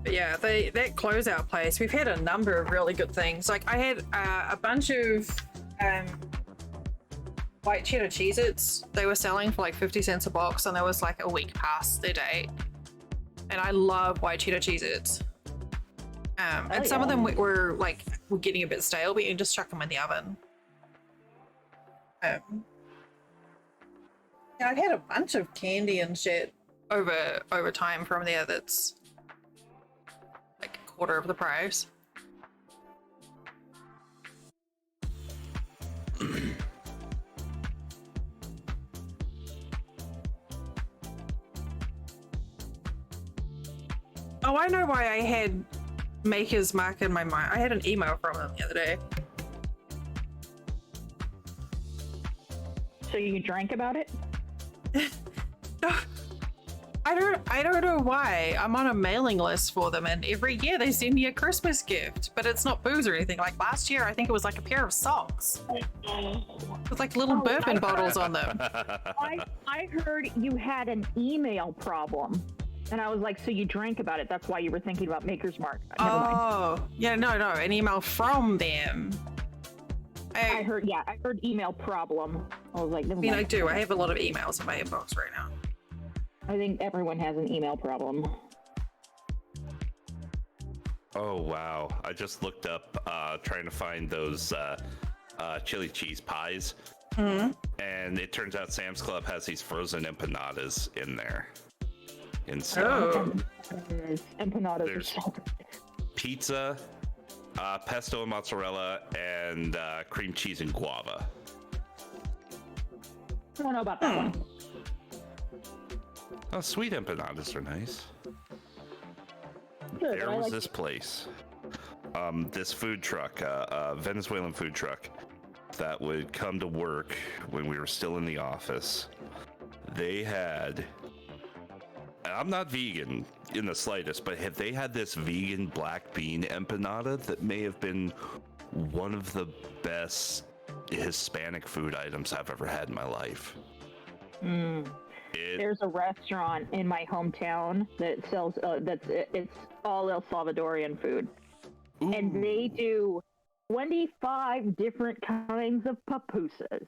But yeah, that closeout place, we've had a number of really good things. Like I had a bunch of white cheddar Cheez-Its. They were selling for like 50 cents a box, and there was like a week past their date. And I love white cheddar Cheez-Its. And some of them were getting a bit stale, but you can just chuck them in the oven. Yeah, I've had a bunch of candy and shit over time from there that's like a quarter of the price. Oh, I know why I had Maker's Mark in my mind. I had an email from them the other day. So you drank about it? No, I don't know why. I'm on a mailing list for them, and every year they send me a Christmas gift, but it's not booze or anything. Like last year, I think it was like a pair of socks with like little bourbon bottles on them. I heard you had an email problem. And I was like, so you drank about it. That's why you were thinking about Maker's Mark. Never mind. Oh, yeah, no, an email from them. I heard email problem. I was like, never mind. I do. I have a lot of emails in my inbox right now. I think everyone has an email problem. Oh, wow. I just looked up trying to find those chili cheese pies. Mm-hmm. And it turns out Sam's Club has these frozen empanadas in there. Oh. Empanadas. There's pizza, pesto and mozzarella, and cream cheese and guava. I don't know about that one. Oh, sweet empanadas are nice. Good, There was this place, this food truck, Venezuelan food truck. that would come to work when we were still in the office. They had, I'm not vegan in the slightest, but they had this vegan black bean empanada that may have been one of the best Hispanic food items I've ever had in my life. There's a restaurant in my hometown that sells it's all El Salvadorian food. Ooh. And they do 25 different kinds of pupusas.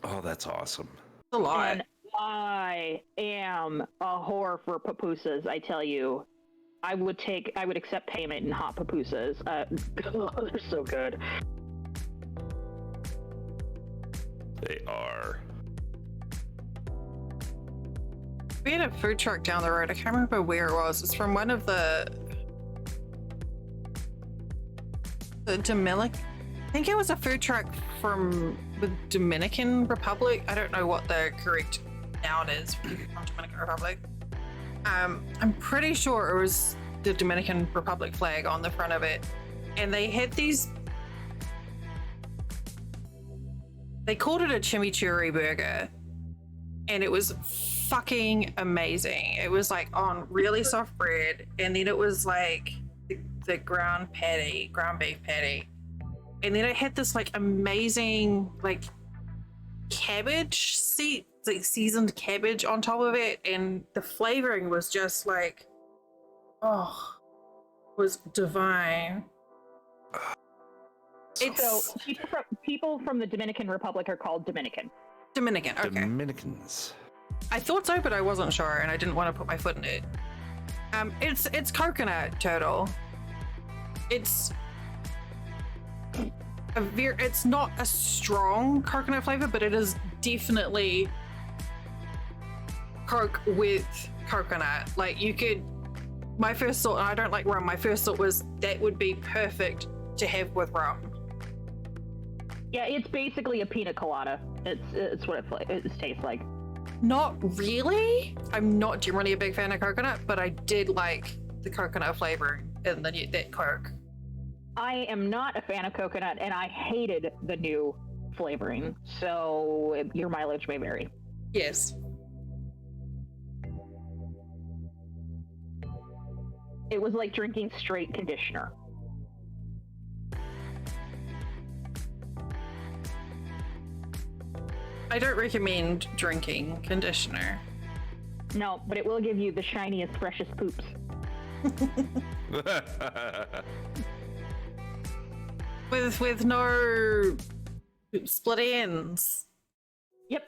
Oh, that's awesome. A lot. And I am a whore for pupusas, I tell you. I would accept payment in hot pupusas. They're so good. They are. We had a food truck down the road. I can't remember where it was. It's from one of the Dominican. I think it was a food truck from the Dominican Republic. I don't know what the correct noun is from Dominican Republic. I'm pretty sure it was the Dominican Republic flag on the front of it, and they had these. They called it a chimichurri burger, and it was fucking amazing. It was like on really soft bread, and then it was like the ground beef patty, and then it had this like amazing like cabbage like seasoned cabbage on top of it, and the flavoring was just like, oh, was divine. So people from the Dominican Republic are called Dominican. Okay. Dominicans. I thought so, but I wasn't sure, and I didn't want to put my foot in it. It's coconut turtle. It's it's not a strong coconut flavor, but it is definitely Coke with coconut. Like you could. My first thought, and I don't like rum. My first thought was that would be perfect to have with rum. Yeah, it's basically a pina colada. It's what it tastes like. Not really. I'm not generally a big fan of coconut, but I did like the coconut flavor in that Coke. I am not a fan of coconut, and I hated the new flavoring. So your mileage may vary. Yes. It was like drinking straight conditioner. I don't recommend drinking conditioner. No, but it will give you the shiniest, freshest poops. with no split ends. Yep.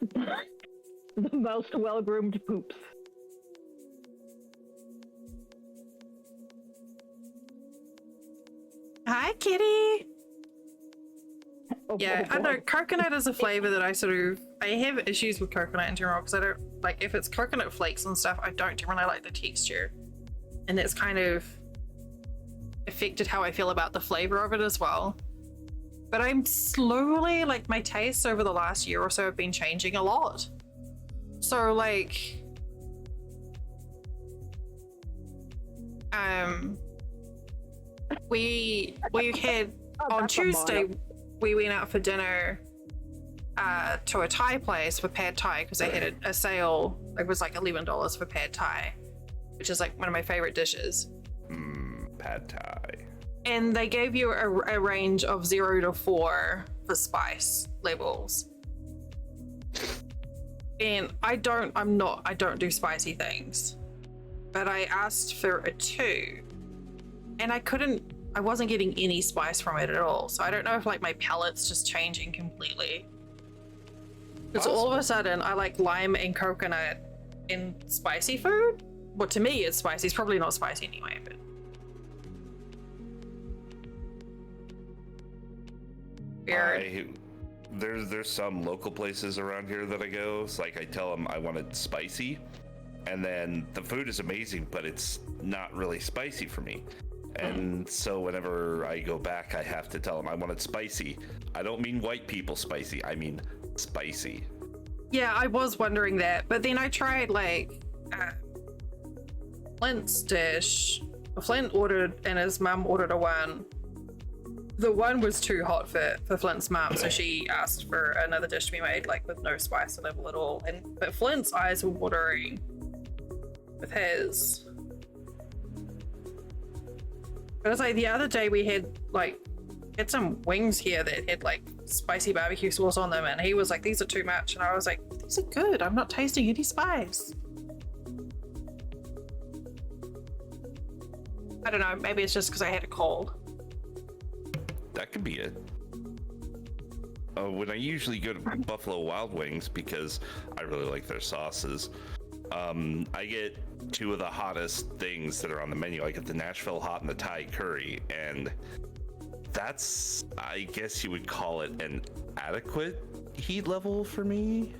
The most well-groomed poops. Hi, kitty. Oh, Yeah, oh, I know boy. coconut is a flavor that I have issues with coconut in general because I don't like if it's coconut flakes and stuff. I don't generally like the texture, and that's kind of affected how I feel about the flavor of it as well. But I'm slowly like my tastes over the last year or so have been changing a lot. So like, we had on Tuesday. We went out for dinner to a Thai place with pad Thai because they had a sale. It was like $11 for pad Thai, which is like one of my favorite dishes. Pad Thai. And they gave you a range of 0 to 4 for spice levels. And I don't do spicy things. But I asked for a 2. And I wasn't getting any spice from it at all. So I don't know if like my palate's just changing completely. Because all of a sudden I like lime and coconut in spicy food. Well, to me it's spicy. It's probably not spicy anyway, but weird. There's some local places around here that I go. It's like I tell them I want it spicy, and then the food is amazing, but it's not really spicy for me. And so whenever I go back, I have to tell them I want it spicy. I don't mean white people spicy. I mean spicy. Yeah, I was wondering that, but then I tried like Flint's dish. Flint ordered and his mum ordered a one the one was too hot for Flint's mum, so she asked for another dish to be made, like with no spice level at all. But Flint's eyes were watering with his. But it was like the other day we had some wings here that had like spicy barbecue sauce on them, and he was like, "These are too much," and I was like, "These are good. I'm not tasting any spice." I don't know. Maybe it's just because I had a cold. That could be it. When I usually go to Buffalo Wild Wings, because I really like their sauces, I get two of the hottest things that are on the menu. I get the Nashville Hot and the Thai Curry, and that's, I guess you would call it an adequate heat level for me.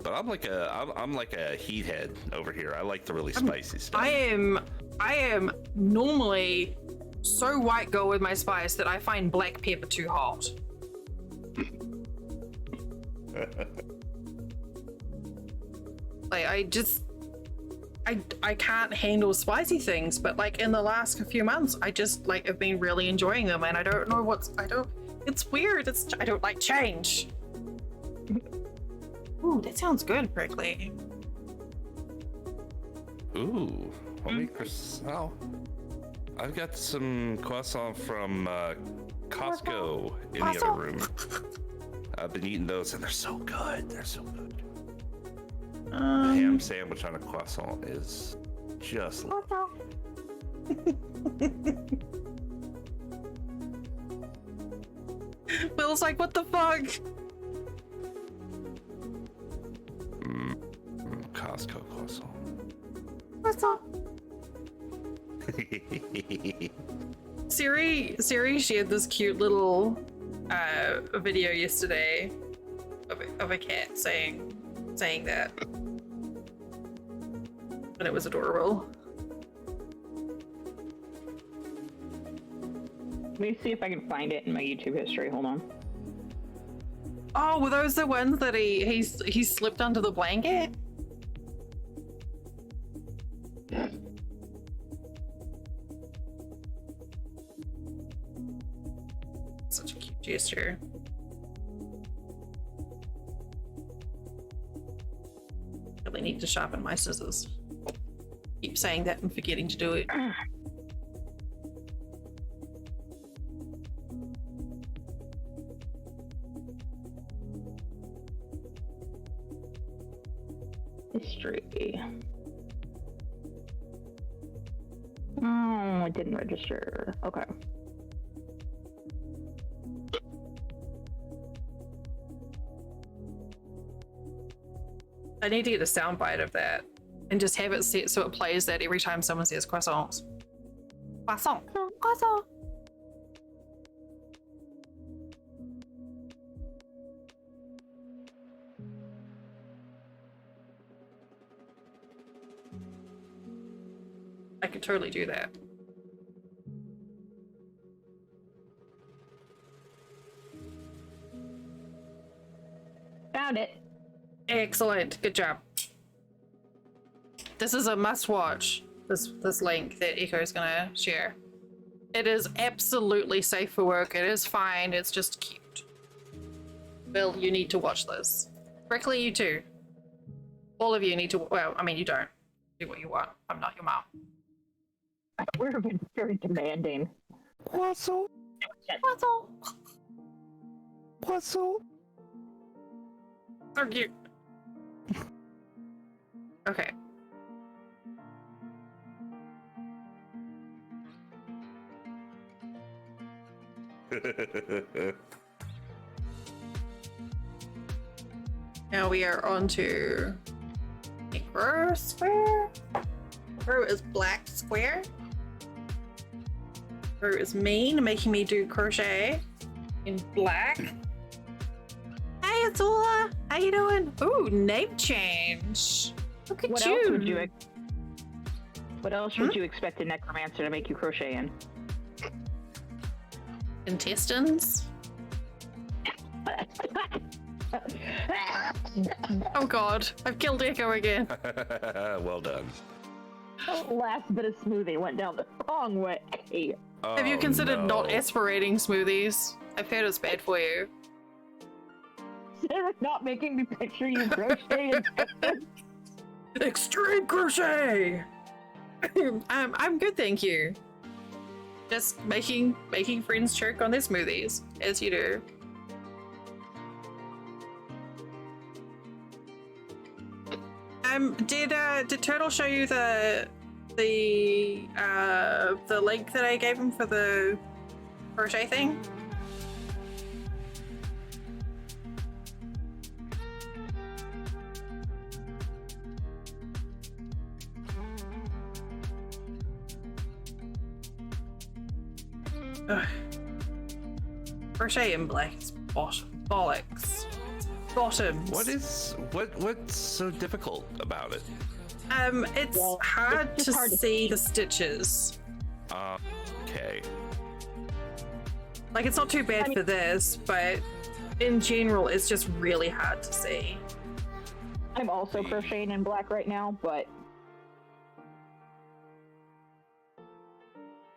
But I'm like a heat head over here. I like the really spicy stuff. I am normally so white girl with my spice that I find black pepper too hot. Like I can't handle spicy things, but like in the last few months I just like have been really enjoying them, and I don't know it's weird. I don't like change. Ooh, that sounds good, Prickly. Ooh, homemade croissant. I've got some croissant from Costco in the other room. I've been eating those, and they're so good. They're so good. A ham sandwich on a croissant is just. Bill's like, what the fuck? Costco croissant. Siri shared this cute little video yesterday of a cat saying that, and it was adorable. Let me see if I can find it in my YouTube history. Hold on. Oh, were those the ones that he slipped under the blanket? Such a cute gesture. Really need to sharpen my scissors. Keep saying that and forgetting to do it. History. Oh, it didn't register. Okay. I need to get a soundbite of that and just have it set so it plays that every time someone says croissants. Croissant. Croissant. I could totally do that. Found it. Excellent. Good job. This is a must-watch, this link that Echo's gonna share. It is absolutely safe for work. It is fine. It's just cute. Bill, you need to watch this. Brickley, you too. All of you need to. Well, I mean, you don't. Do what you want. I'm not your mom. We're very demanding. Croissant. Croissant. Croissant. So cute. Okay. Now we are on to Necro Square. Necro is black square. Necro is mean, making me do crochet in black. Hey, Azula! How you doing? Ooh, name change. Look at What you. else would you? What else would you expect a necromancer to make you crochet in? Intestines? Oh god, I've killed Echo again. Well done. Last bit of smoothie went down the wrong way. Have you considered not aspirating smoothies? I've heard it's bad for you. They're not making me picture you crocheting. Extreme crochet! I'm good, thank you. Just making friends choke on their smoothies, as you do. Did Turtle show you the link that I gave him for the crochet thing? Ugh. Crochet in black is bollocks. Bottoms. What's so difficult about it? It's Well, hard it's to hard to see see. the stitches. Okay. Like, it's not too bad for this, but in general, it's just really hard to see. I'm also crocheting in black right now, but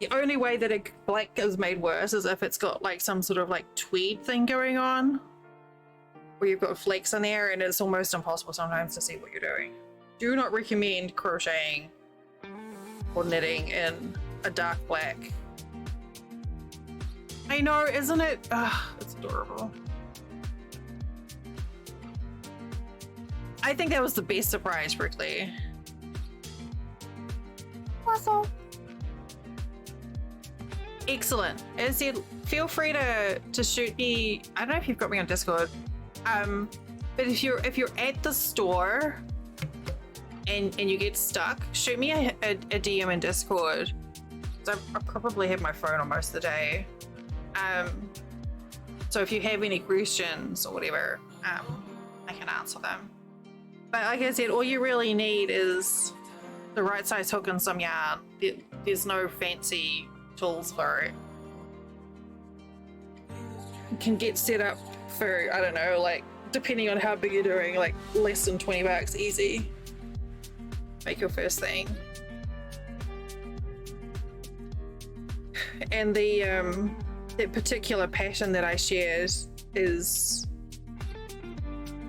The only way that black is made worse is if it's got like some sort of like tweed thing going on, where you've got flakes in there, and it's almost impossible sometimes to see what you're doing. Do not recommend crocheting or knitting in a dark black. I know, isn't it? It's adorable. I think that was the best surprise, Brickley. Awesome. Excellent. As you feel free to shoot me. I don't know if you've got me on Discord. But if you're at the store and you get stuck, shoot me a DM in Discord. I probably have my phone on most of the day. So if you have any questions or whatever, I can answer them. But like I said, all you really need is the right size hook and some yarn. There's no fancy tools for it. You can get set up for, I don't know, like, depending on how big you're doing, like less than $20 easy. Make your first thing. And that particular pattern that I shared is,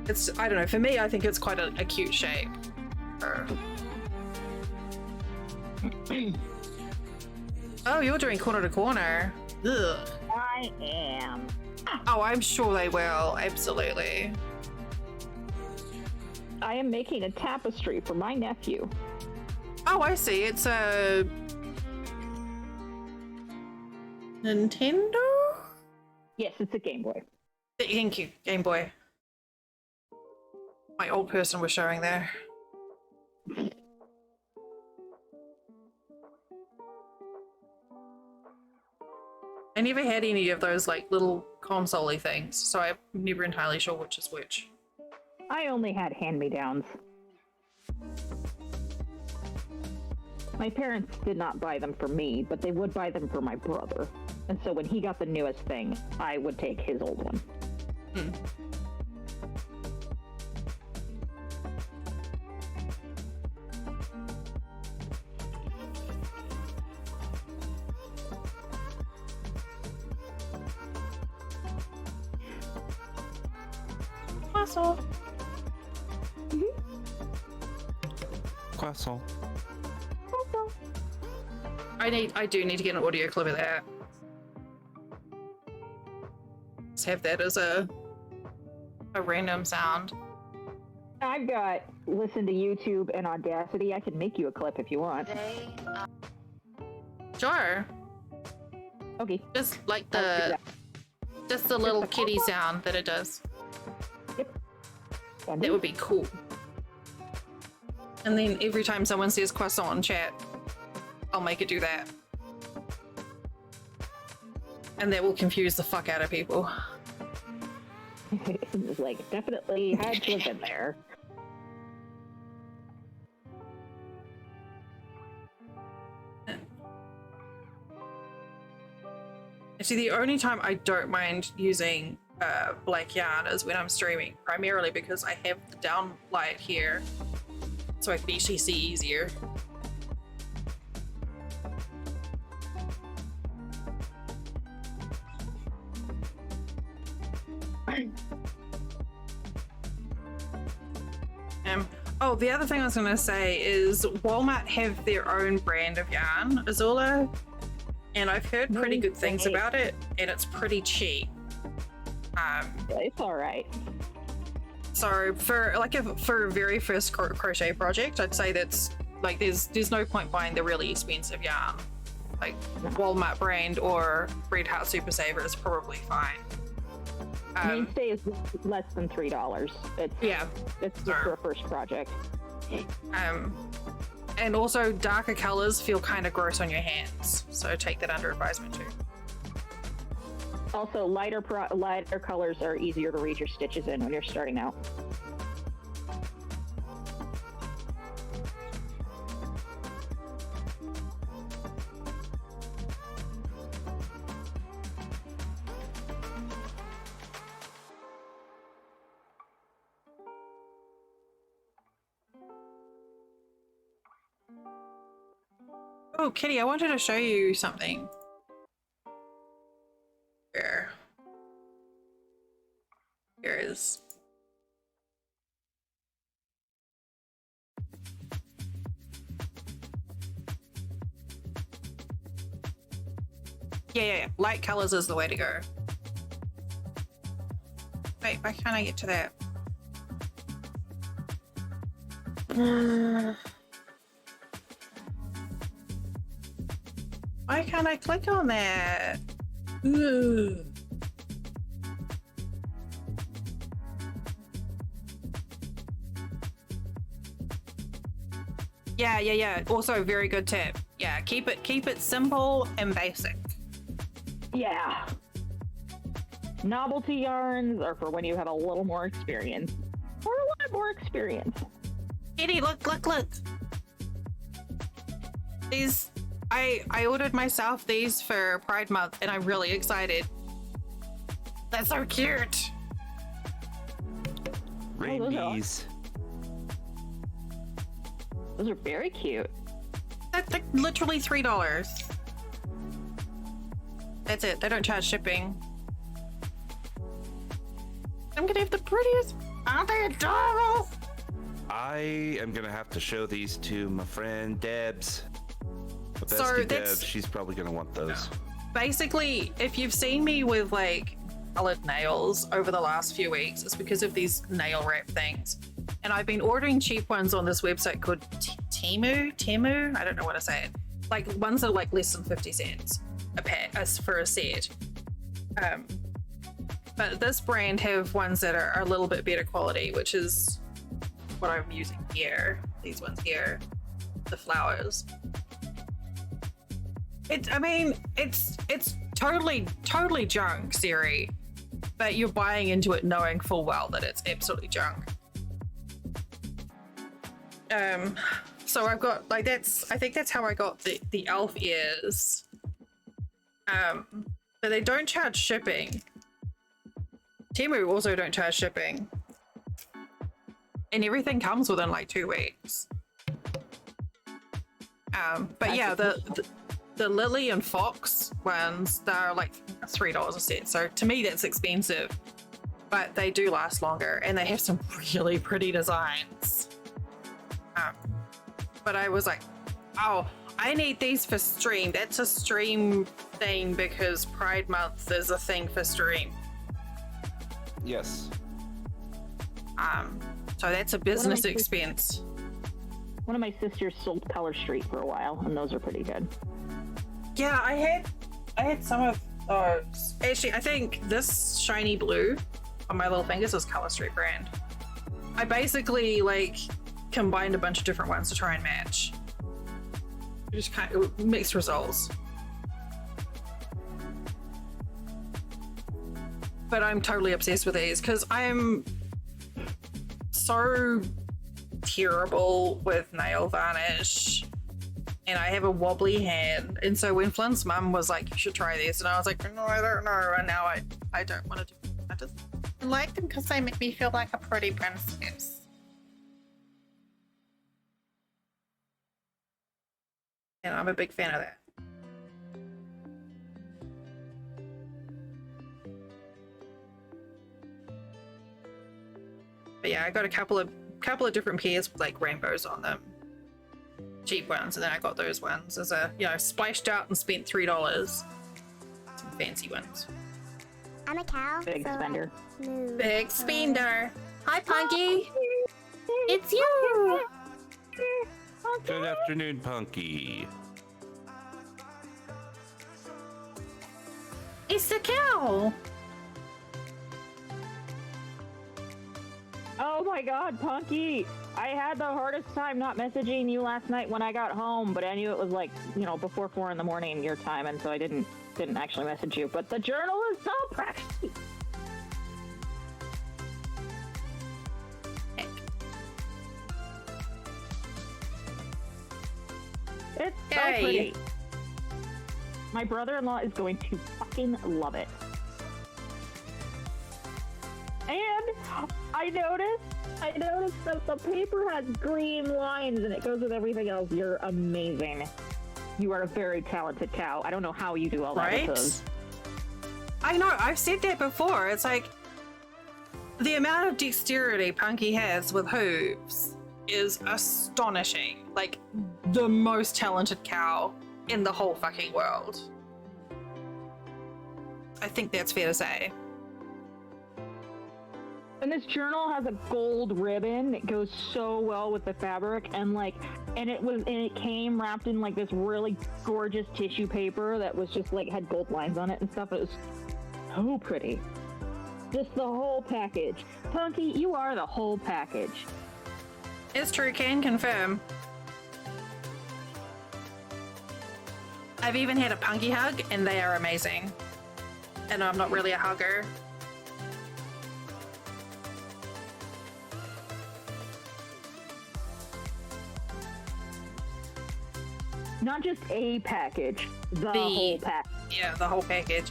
it's, I don't know, for me I think it's quite a cute shape. Oh, you're doing corner to corner. Ugh. I am. Oh, I'm sure they will, absolutely. I am making a tapestry for my nephew. Oh, I see. It's a Nintendo? Yes, it's a Game Boy. Thank you, Game Boy. My old person was showing there. I never had any of those like little console-y things, so I'm never entirely sure which is which. I only had hand-me-downs. My parents did not buy them for me, but they would buy them for my brother. And so when he got the newest thing, I would take his old one. Croissant. Croissant. I do need to get an audio clip of that. Just have that as a random sound. I've got listen to YouTube and Audacity. I can make you a clip if you want. Sure. Okay. Just like I'll do the that. just the little the kitty sound that it does. And That would be cool. And then every time someone says croissant in chat, I'll make it do that. And that will confuse the fuck out of people. It's like, definitely had to have been there. See, the only time I don't mind using black yarn is when I'm streaming, primarily because I have the down light here, so I can actually see easier. Oh, the other thing I was going to say is Walmart have their own brand of yarn, Azula, and I've heard pretty good things about it, and it's pretty cheap. It's all right. So for for a very first crochet project, I'd say that's like there's no point buying the really expensive yarn. Like Walmart brand or Red Heart Super Saver is probably fine. Mainstay is less than $3. It's just for a first project. And also darker colors feel kind of gross on your hands, so take that under advisement too. Also, lighter colors are easier to read your stitches in when you're starting out. Oh, Kitty, I wanted to show you something. Here it is. Yeah. Light colors is the way to go. Wait, why can't I get to that? Why can't I click on that? Ugh. Yeah. Also, very good tip. Yeah, keep it simple and basic. Yeah. Novelty yarns are for when you have a little more experience. Or a lot more experience. Kitty, look. These, I ordered myself these for Pride Month, and I'm really excited. That's so cute. Rabies. Those are very cute. That's like literally $3. That's it. They don't charge shipping. I'm gonna have the prettiest. Aren't they adorable? I am gonna have to show these to my friend Debs. My So bestie that's- Debs, she's probably gonna want those. Basically, if you've seen me with like colored nails over the last few weeks, it's because of these nail wrap things. And I've been ordering cheap ones on this website called Temu. I don't know what to say it. Like ones that are like less than 50 cents a pack for a set. But this brand have ones that are a little bit better quality, which is what I'm using here. These ones here, the flowers. It's totally junk, Siri, but you're buying into it knowing full well that it's absolutely junk. So I've got like I think that's how I got the elf ears. But they don't charge shipping. Temu also don't charge shipping. And everything comes within like 2 weeks. But yeah, the Lily and Fox ones, they're like $3 a set. So to me, that's expensive. But they do last longer, and they have some really pretty designs. But I was like, oh, I need these for stream. That's a stream thing because Pride Month is a thing for stream. Yes. So that's a business expense. One of my sisters sold Color Street for a while, and those are pretty good. Yeah, I had some of those. Actually, I think this shiny blue on my little fingers was Color Street brand. I basically like combined a bunch of different ones to try and match. Just kind of mixed results. But I'm totally obsessed with these because I'm so terrible with nail varnish and I have a wobbly hand. And so when Flynn's mum was like, you should try these, and I was like, no, I don't know. And now I don't want to do it. I just like them because they make me feel like a pretty princess. And I'm a big fan of that. But yeah, I got a couple of different pairs with like rainbows on them. Cheap ones, and then I got those ones as a, you know, splashed out and spent $3. Some fancy ones. I'm a cow. Big spender. Moo. Big spender. Hi, Punky. It's you. Good afternoon, Punky. It's the cow. Oh my god, Punky! I had the hardest time not messaging you last night when I got home, but I knew it was like, you know, before 4 in the morning your time, and so I didn't actually message you. But the journal is so pretty! It's so Yay. pretty. My brother-in-law is going to fucking love it. And I noticed that the paper has green lines and it goes with everything else. You're amazing. You are a very talented cow. I don't know how you do all that. Right? Because I know. I've said that before. It's like the amount of dexterity Punky has with hooves is astonishing. Like the most talented cow in the whole fucking world. I think that's fair to say. And this journal has a gold ribbon that goes so well with the fabric, and it came wrapped in like this really gorgeous tissue paper that was just like had gold lines on it and stuff. It was so pretty. Just the whole package. Punky, you are the whole package. It's true, can confirm. I've even had a Punky hug, and they are amazing. And I'm not really a hugger. Not just a package, the whole package. Yeah, the whole package.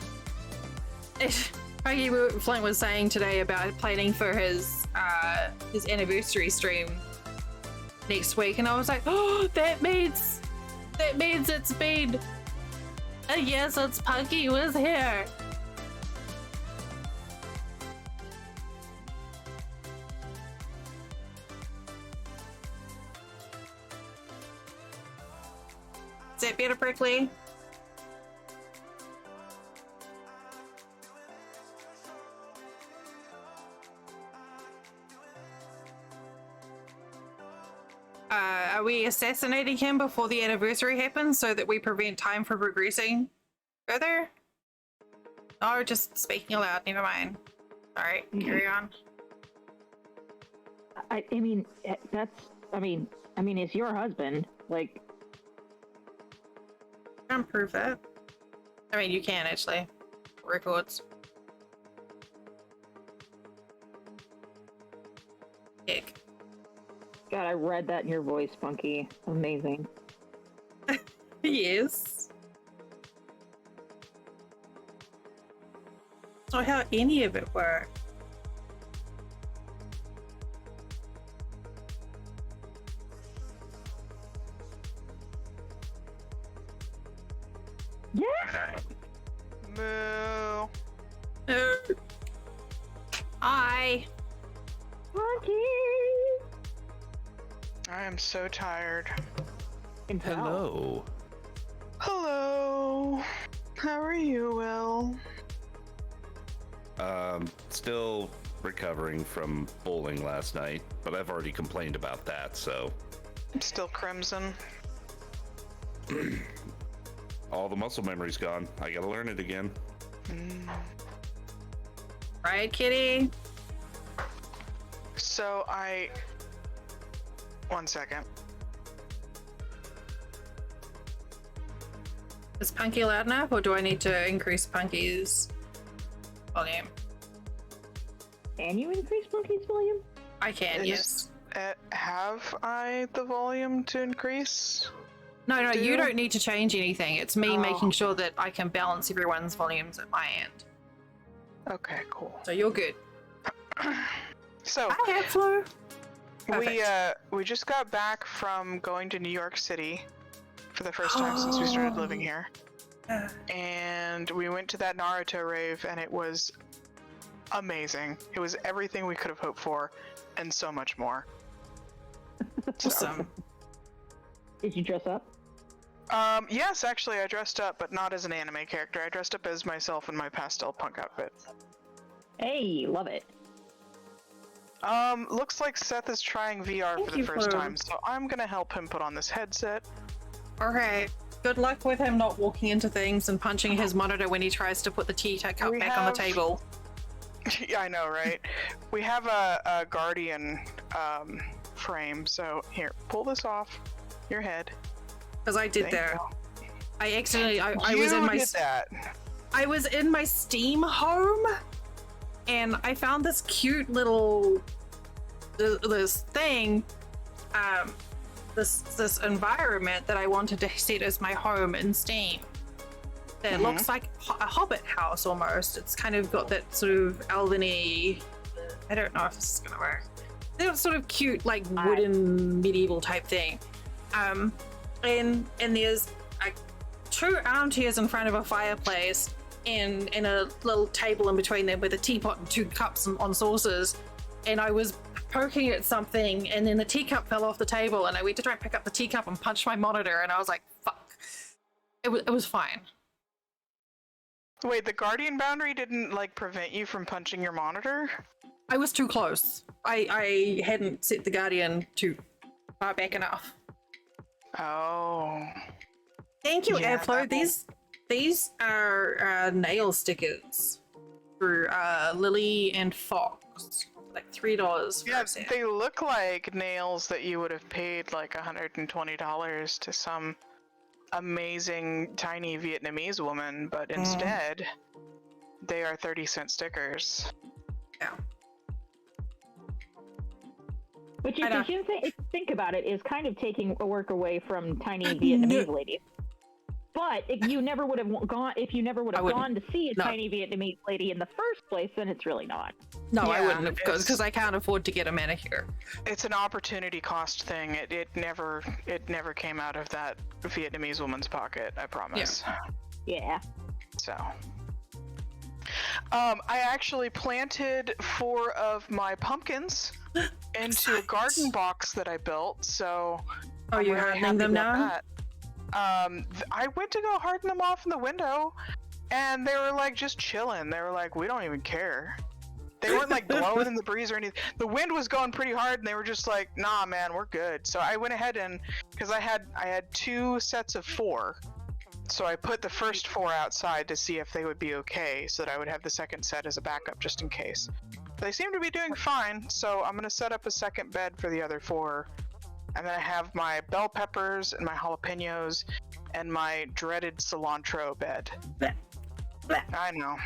Punky Flint was saying today about planning for his anniversary stream next week, and I was like, oh, that means it's been a year since Punky was here. Is that better, Prickly? Are we assassinating him before the anniversary happens so that we prevent time from progressing further? Oh, just speaking aloud. Never mind. All right, carry on. I mean, it's your husband. Like, Can't prove that. I mean, you can actually. Records. Kick. God, I read that in your voice, Punky. Amazing. Yes. Not how any of it worked. Yeah. Moo. Hi. Punky. I am so tired. Can tell. Hello. Hello. How are you, Will? Still recovering from bowling last night, but I've already complained about that, so. I'm still crimson. All the muscle memory's gone. I gotta learn it again. Right, kitty? So one second. Is Punky loud enough, or do I need to increase Punky's volume? Can you increase Punky's volume? I can, yes. Have I the volume to increase? No, you Do- don't need to change anything. It's me Oh. making sure that I can balance everyone's volumes at my end. Okay, cool. So you're good. So Hi, Flo. we just got back from going to New York City for the first time since we started living here. And we went to that Naruto rave, and it was amazing. It was everything we could have hoped for, and so much more. Awesome. Did you dress up? Yes, actually, I dressed up, but not as an anime character. I dressed up as myself in my pastel punk outfit. Hey, love it. Looks like Seth is trying VR for the first time, so I'm gonna help him put on this headset. Okay. Good luck with him not walking into things and punching his monitor when he tries to put the tea cup back on the table. Yeah, I know, right? We have a Guardian frame, so here, pull this off your head. Because I did Thank that. you. I accidentally. I You was in my. did that. I was in my Steam home, and I found this cute little this thing, this environment that I wanted to set as my home in Steam. That looks like a Hobbit house almost. It's kind of got that sort of elven-y. I don't know if this is gonna work. They're sort of cute, like wooden medieval type thing. And there's two armchairs in front of a fireplace, and a little table in between them with a teapot and 2 cups on saucers. And I was poking at something, and then the teacup fell off the table, and I went to try and pick up the teacup and punch my monitor, and I was like, fuck. It was fine. Wait, the Guardian boundary didn't, like, prevent you from punching your monitor? I was too close. I hadn't set the Guardian too far back enough. Oh. Thank you, Yeah, Airflow. These are nail stickers for Lily and Fox. Like $3 for Yeah, a set. they look like nails that you would have paid like $120 to some amazing tiny Vietnamese woman, but instead they are 30-cent stickers. Yeah. Which, I know. if you think about it, is kind of taking work away from tiny Vietnamese ladies. But if you never would have gone to see a tiny Vietnamese lady in the first place, then it's really not. No, I Yeah, wouldn't have, because I can't afford to get a manicure. It's an opportunity cost thing. It never came out of that Vietnamese woman's pocket, I promise. Yeah. So I actually planted 4 of my pumpkins into a garden box that I built, so Oh, I'm you're really hardening happy them about now? that. I went to go harden them off in the window, and they were like just chilling. They were like, we don't even care. They weren't like blowing in the breeze or anything. The wind was going pretty hard, and they were just like, nah, man, we're good. So I went ahead and, because I had 2 sets of 4, so I put the first 4 outside to see if they would be okay, so that I would have the second set as a backup just in case. They seem to be doing fine, so I'm gonna set up a second bed for the other 4. And then I have my bell peppers and my jalapenos and my dreaded cilantro bed. Blech. Blech. I know.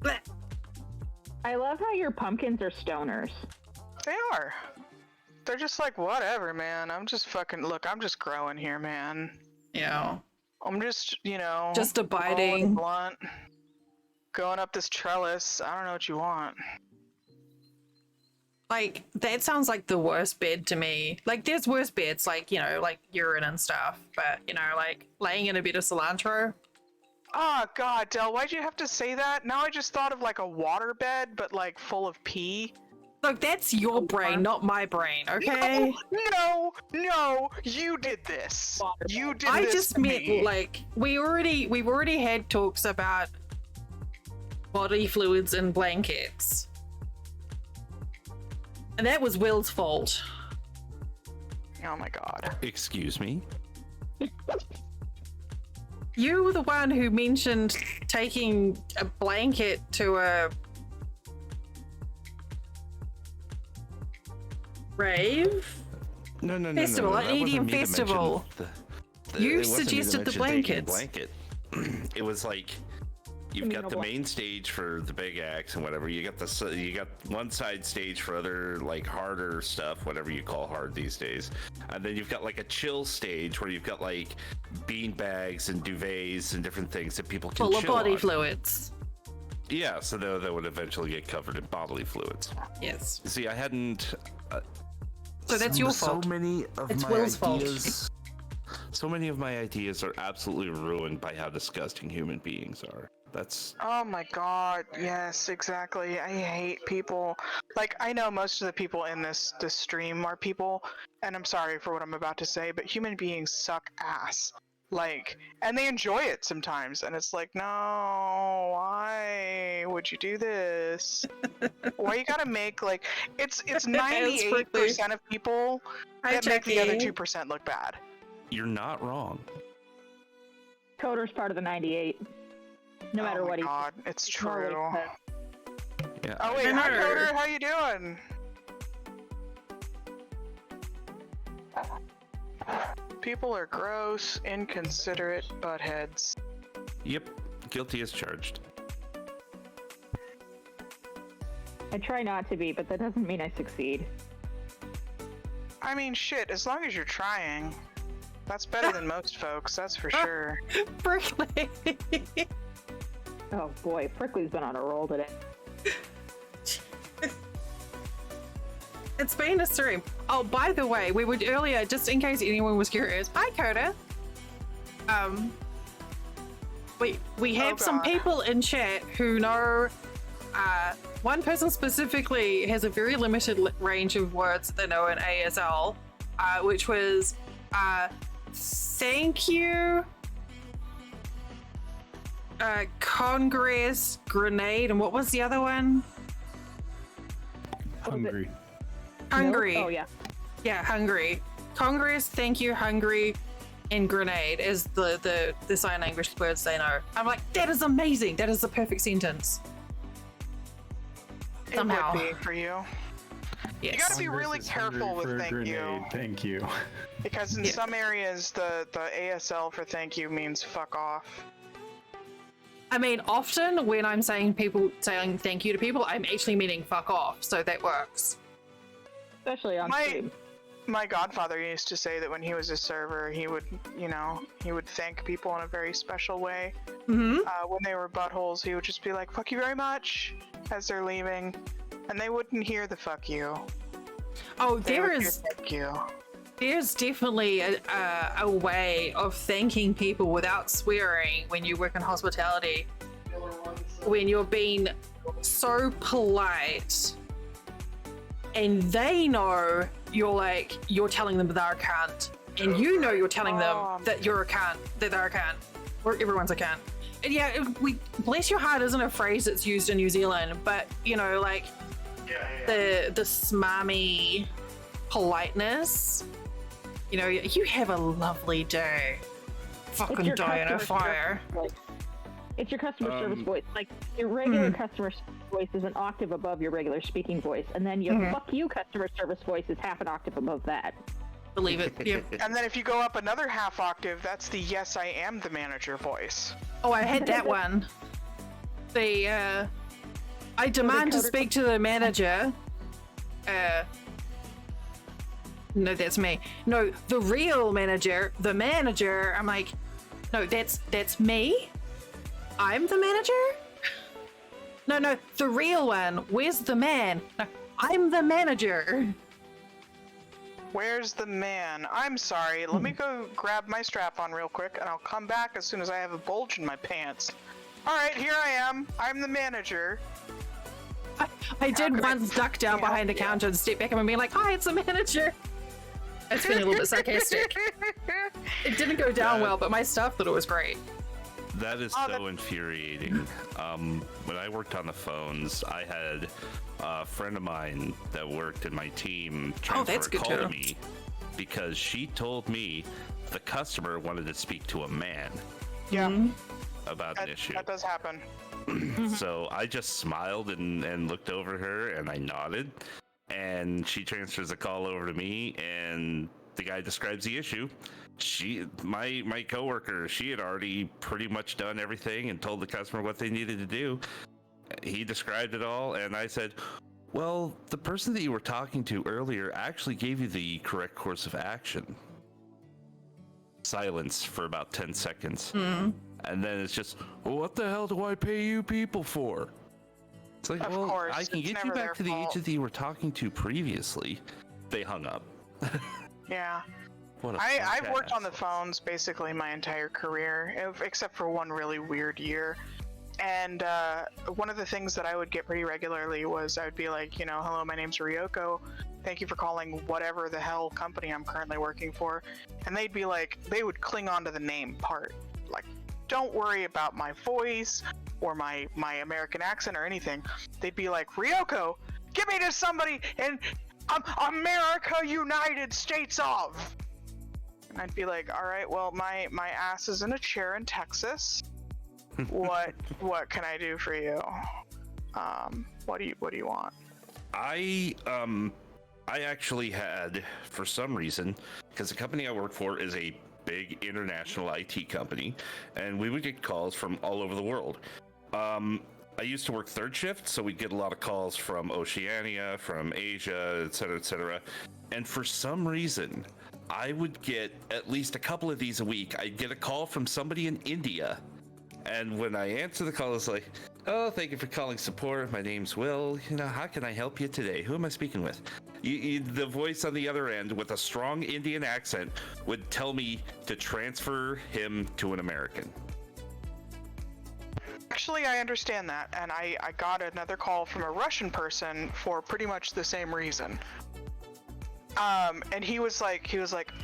Blech. I love how your pumpkins are stoners. They are. They're just like, whatever, man. I'm just growing here, man. Yeah. I'm just, Just rolling abiding. blunt, going up this trellis. I don't know what you want. Like, that sounds like the worst bed to me. Like, there's worse beds, like, like urine and stuff. But, like, laying in a bed of cilantro. Oh, God, Del, why'd you have to say that? Now I just thought of, like, a water bed, but, like, full of pee. Look, that's your brain, not my brain, okay? No, you did this. You did I this just to meant, me. like, we've already had talks about body fluids and blankets. And that was Will's fault. Oh my God. Excuse me? You were the one who mentioned taking a blanket to a rave? No. Festival, an That wasn't EDM me that festival. mentioned You it wasn't me that suggested the mentioned taking a blankets. blanket. It was like you've got the main stage for the big acts and whatever. You got one side stage for other like harder stuff, whatever you call hard these days, and then you've got like a chill stage where you've got like bean bags and duvets and different things that people can Full of chill body on. fluids. Yeah, so that would eventually get covered in bodily fluids. Yes. See, I hadn't. So that's your fault. So many of It's my Will's fault. ideas So many of my ideas are absolutely ruined by how disgusting human beings are. That's Oh my god, yes, exactly. I hate people. Like, I know most of the people in this stream are people, and I'm sorry for what I'm about to say, but human beings suck ass. Like, and they enjoy it sometimes, and it's like, no, why would you do this? Why you gotta make, like, it's 98% of people Hi, that make the other Jackie. 2% look bad. you're not wrong. Coder's part of the 98. No matter Oh what my he god, it's no matter true. what he says. Yeah. Oh wait, I hi know. Coder, how you doing? People are gross, inconsiderate buttheads. Yep. Guilty as charged. I try not to be, but that doesn't mean I succeed. I mean, shit, as long as you're trying. That's better than most folks, that's for sure. Berkeley. Oh boy, Prickly's been on a roll today. It's been a stream. Oh, by the way, we would earlier, just in case anyone was curious. Hi, Coda. We have some God. people in chat who know. One person specifically has a very limited range of words that they know in ASL, which was thank you, Congress, grenade, and what was the other one? Hungry. Hungry. Nope. Oh yeah. Yeah, hungry. Congress, thank you, hungry, and grenade is the sign language words they know. I'm like, that is amazing. That is the perfect sentence. Somehow. It would be for you. Yes. You gotta be Congress really is careful hungry with for a thank you. grenade. Thank you. Because in Yeah. some areas, the ASL for thank you means fuck off. I mean, often when I'm saying thank you to people, I'm actually meaning fuck off, so that works. Especially on stream. My godfather used to say that when he was a server, he would, he would thank people in a very special way. Mm-hmm. When they were buttholes, he would just be like, fuck you very much, as they're leaving. And they wouldn't hear the fuck you. Oh, They there would hear is thank you. there's definitely a way of thanking people without swearing when you work in hospitality. When you're being so polite, and they know you're telling them they're a cunt, and you know you're telling them that you're a cunt, that they're a cunt, or everyone's a cunt. And yeah, bless your heart isn't a phrase that's used in New Zealand, but the smarmy politeness. You have a lovely day. Fucking your die in a customer fire. service voice. It's your customer service voice. Like your regular customer service voice is an octave above your regular speaking voice, and then your fuck you customer service voice is half an octave above that. Believe it. Yeah. And then if you go up another half octave, that's the yes, I am the manager voice. Oh, I had that one. I demand to speak to the manager. No, that's me. No, the real manager, the manager. I'm like, no, that's me. I'm the manager? No, the real one. Where's the man? No, I'm the manager. Where's the man? I'm sorry, let me go grab my strap on real quick, and I'll come back as soon as I have a bulge in my pants. Alright, here I am. I'm the manager. I did could I once duck down help behind the you? counter and step back and be like, hi, it's the manager. It's been a little bit sarcastic. It didn't go down well, but my staff thought it was great. That is so infuriating. When I worked on the phones, I had a friend of mine that worked in my team transfer that's a good call to too. me because she told me the customer wanted to speak to a man Yeah, about an issue. that does happen. So I just smiled and looked over her and I nodded, and she transfers the call over to me, and the guy describes the issue. My coworker, she had already pretty much done everything and told the customer what they needed to do. He described it all, and I said, well, the person that you were talking to earlier actually gave you the correct course of action. Silence for about 10 seconds. And then it's just, well, what the hell do I pay you people for? It's like, Of well, course, I can it's get you never their back to the fault. agent that you were talking to previously. They hung up. Yeah. What a I've worked on the ass. phones basically my entire career, except for one really weird year. And one of the things that I would get pretty regularly was I would be like, hello, my name's Ryoko. Thank you for calling whatever the hell company I'm currently working for. And they'd be like, they would cling on to the name part. Like, don't worry about my voice or my American accent or anything. They'd be like, Ryoko, give me to somebody in America, United States of. And I'd be like, all right, well, my ass is in a chair in Texas. What can I do for you? What do you want? I actually had, for some reason, because the company I work for is a big international IT company, and we would get calls from all over the world. I used to work third shift, so we'd get a lot of calls from Oceania, from Asia, et cetera, et cetera. And for some reason, I would get at least a couple of these a week. I'd get a call from somebody in India. And when I answer the call, it's like, oh, thank you for calling support. My name's Will. How can I help you today? Who am I speaking with? The voice on the other end with a strong Indian accent would tell me to transfer him to an American. Actually, I understand that, and I got another call from a Russian person for pretty much the same reason. And he was like,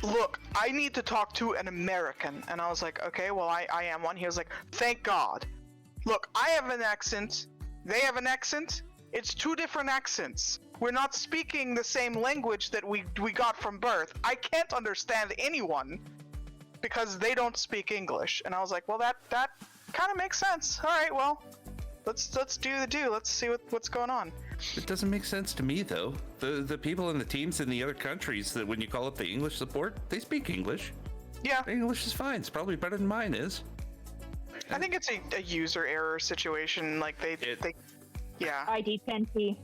look, I need to talk to an American. And I was like, okay, well, I am one. He was like, thank God. Look, I have an accent. They have an accent. It's two different accents. We're not speaking the same language that we got from birth. I can't understand anyone because they don't speak English. And I was like, well, that kind of makes sense. All right, well, let's do the do. Let's see what's going on. It doesn't make sense to me, though. The people in the teams in the other countries, that when you call up the English support, they speak English. Yeah. Their English is fine. It's probably better than mine is. I think it's a user error situation. Like they yeah. ID 10T.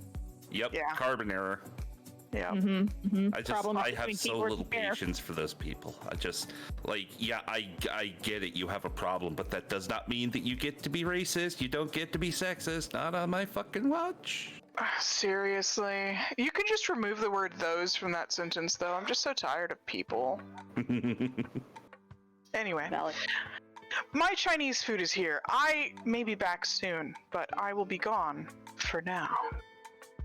Yep. Yeah. Carbon error. Yeah. I have so little patience for those people. I just I get it. You have a problem, but that does not mean that you get to be racist. You don't get to be sexist. Not on my fucking watch. Seriously, you can just remove the word "those" from that sentence, though. I'm just so tired of people. Anyway, Valid. my Chinese food is here. I may be back soon, but I will be gone for now.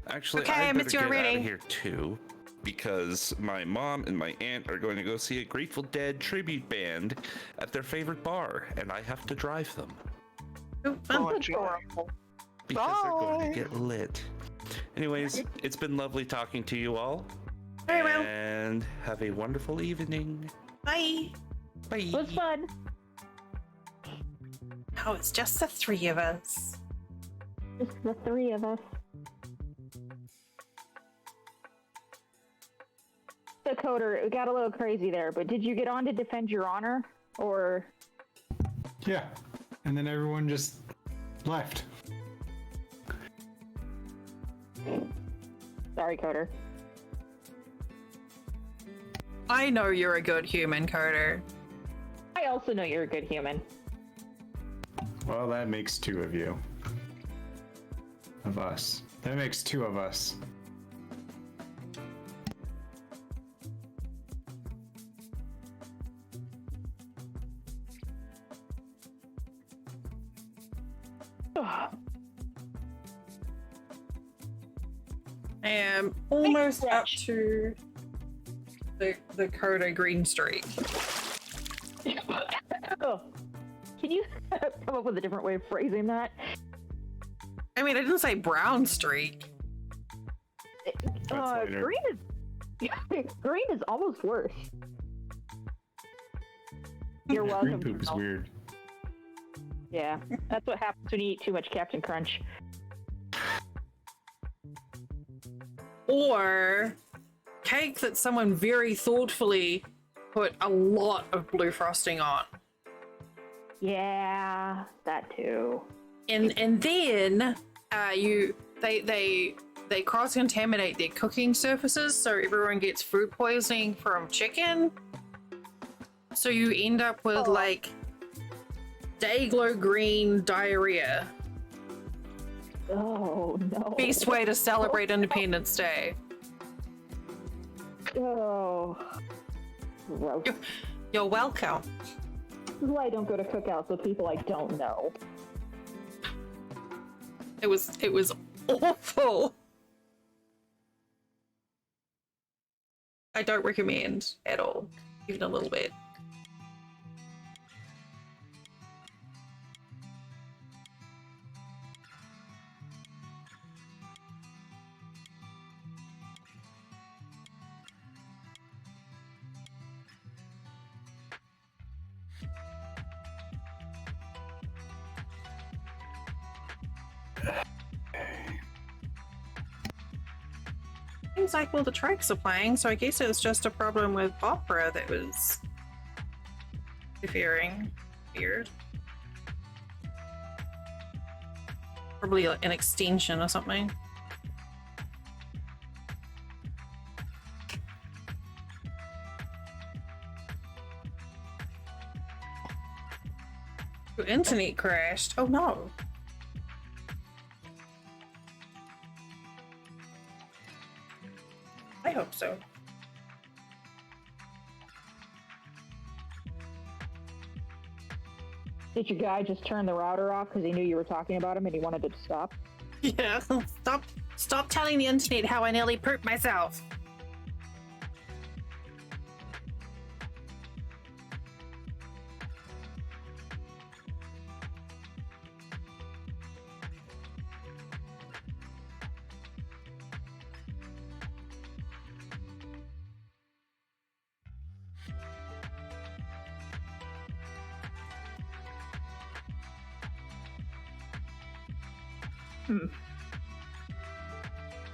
Actually, Okay, I I better missed your get out reading. of here too, because my mom and my aunt are going to go see a Grateful Dead tribute band at their favorite bar, and I have to drive them Oh, Oh, fun. enjoy. because they're going Bye. to get lit. Anyways, it's been lovely talking to you all, Very well. and have a wonderful evening. Bye. Bye. It was fun. Oh, it's just the three of us. Just the three of us. So, Coder, it got a little crazy there, but did you get on to defend your honor? Or. Yeah. And then everyone just left. Sorry, Coder. I know you're a good human, Carter. I also know you're a good human. Well, that makes two of you. Of us. That makes two of us. I am almost up to the Carter green streak. Oh. Can you come up with a different way of phrasing that? I mean, I didn't say brown streak. That's later. Green is almost worse. You're welcome. Green poop is Janelle. weird. Yeah, that's what happens when you eat too much Captain Crunch. Or cake that someone very thoughtfully put a lot of blue frosting on. Yeah, that too. And then they cross-contaminate their cooking surfaces, so everyone gets food poisoning from chicken. So you end up with like day-glow green diarrhea. Oh no. Best way to celebrate Independence Day. Oh. Gross. You're welcome. This is why I don't go to cookouts with people I don't know. It was awful. I don't recommend at all, even a little bit. Seems like all the tracks are playing, so I guess it was just a problem with Opera that was interfering. Weird. Probably like an extension or something. Your internet crashed. Oh no. I hope so. Did your guy just turn the router off because he knew you were talking about him and he wanted it to stop? Yeah. Stop telling the internet how I nearly pooped myself.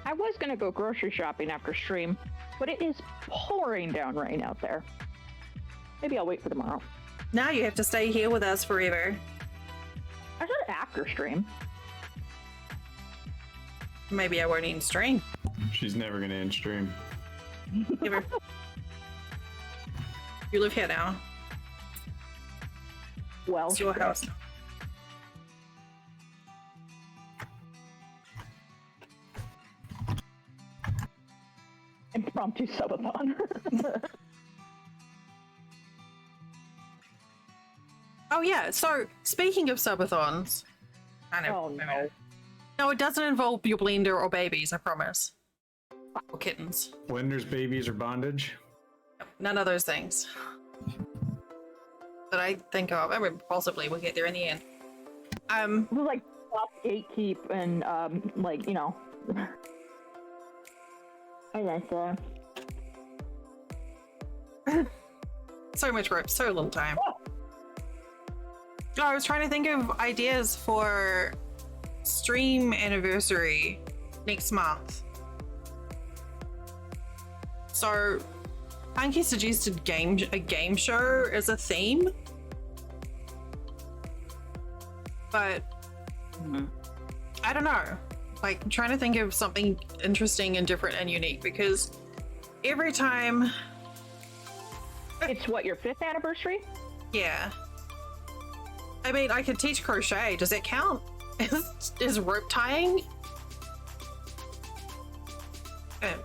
I was gonna go grocery shopping after stream, but it is pouring down rain out there. Maybe I'll wait for tomorrow. Now you have to stay here with us forever. I said after stream. Maybe I won't even stream. She's never gonna end stream. Never. You live here now. Well, It's your house. impromptu subathon. Oh yeah, so speaking of subathons, I know. Oh no. No, it doesn't involve your blender or babies, I promise. Or kittens. Blenders, babies, or bondage? None of those things. That I think of. I mean, possibly we'll get there in the end. It was like gatekeep and like, you know. I like that. So much rope, so little time. Oh, I was trying to think of ideas for stream anniversary next month. So, Punky suggested a game show as a theme, but I don't know. Like, I'm trying to think of something interesting and different and unique because every time, It's what, your 5th anniversary? yeah. I mean, I could teach crochet. Does that count? Is rope tying? Oh.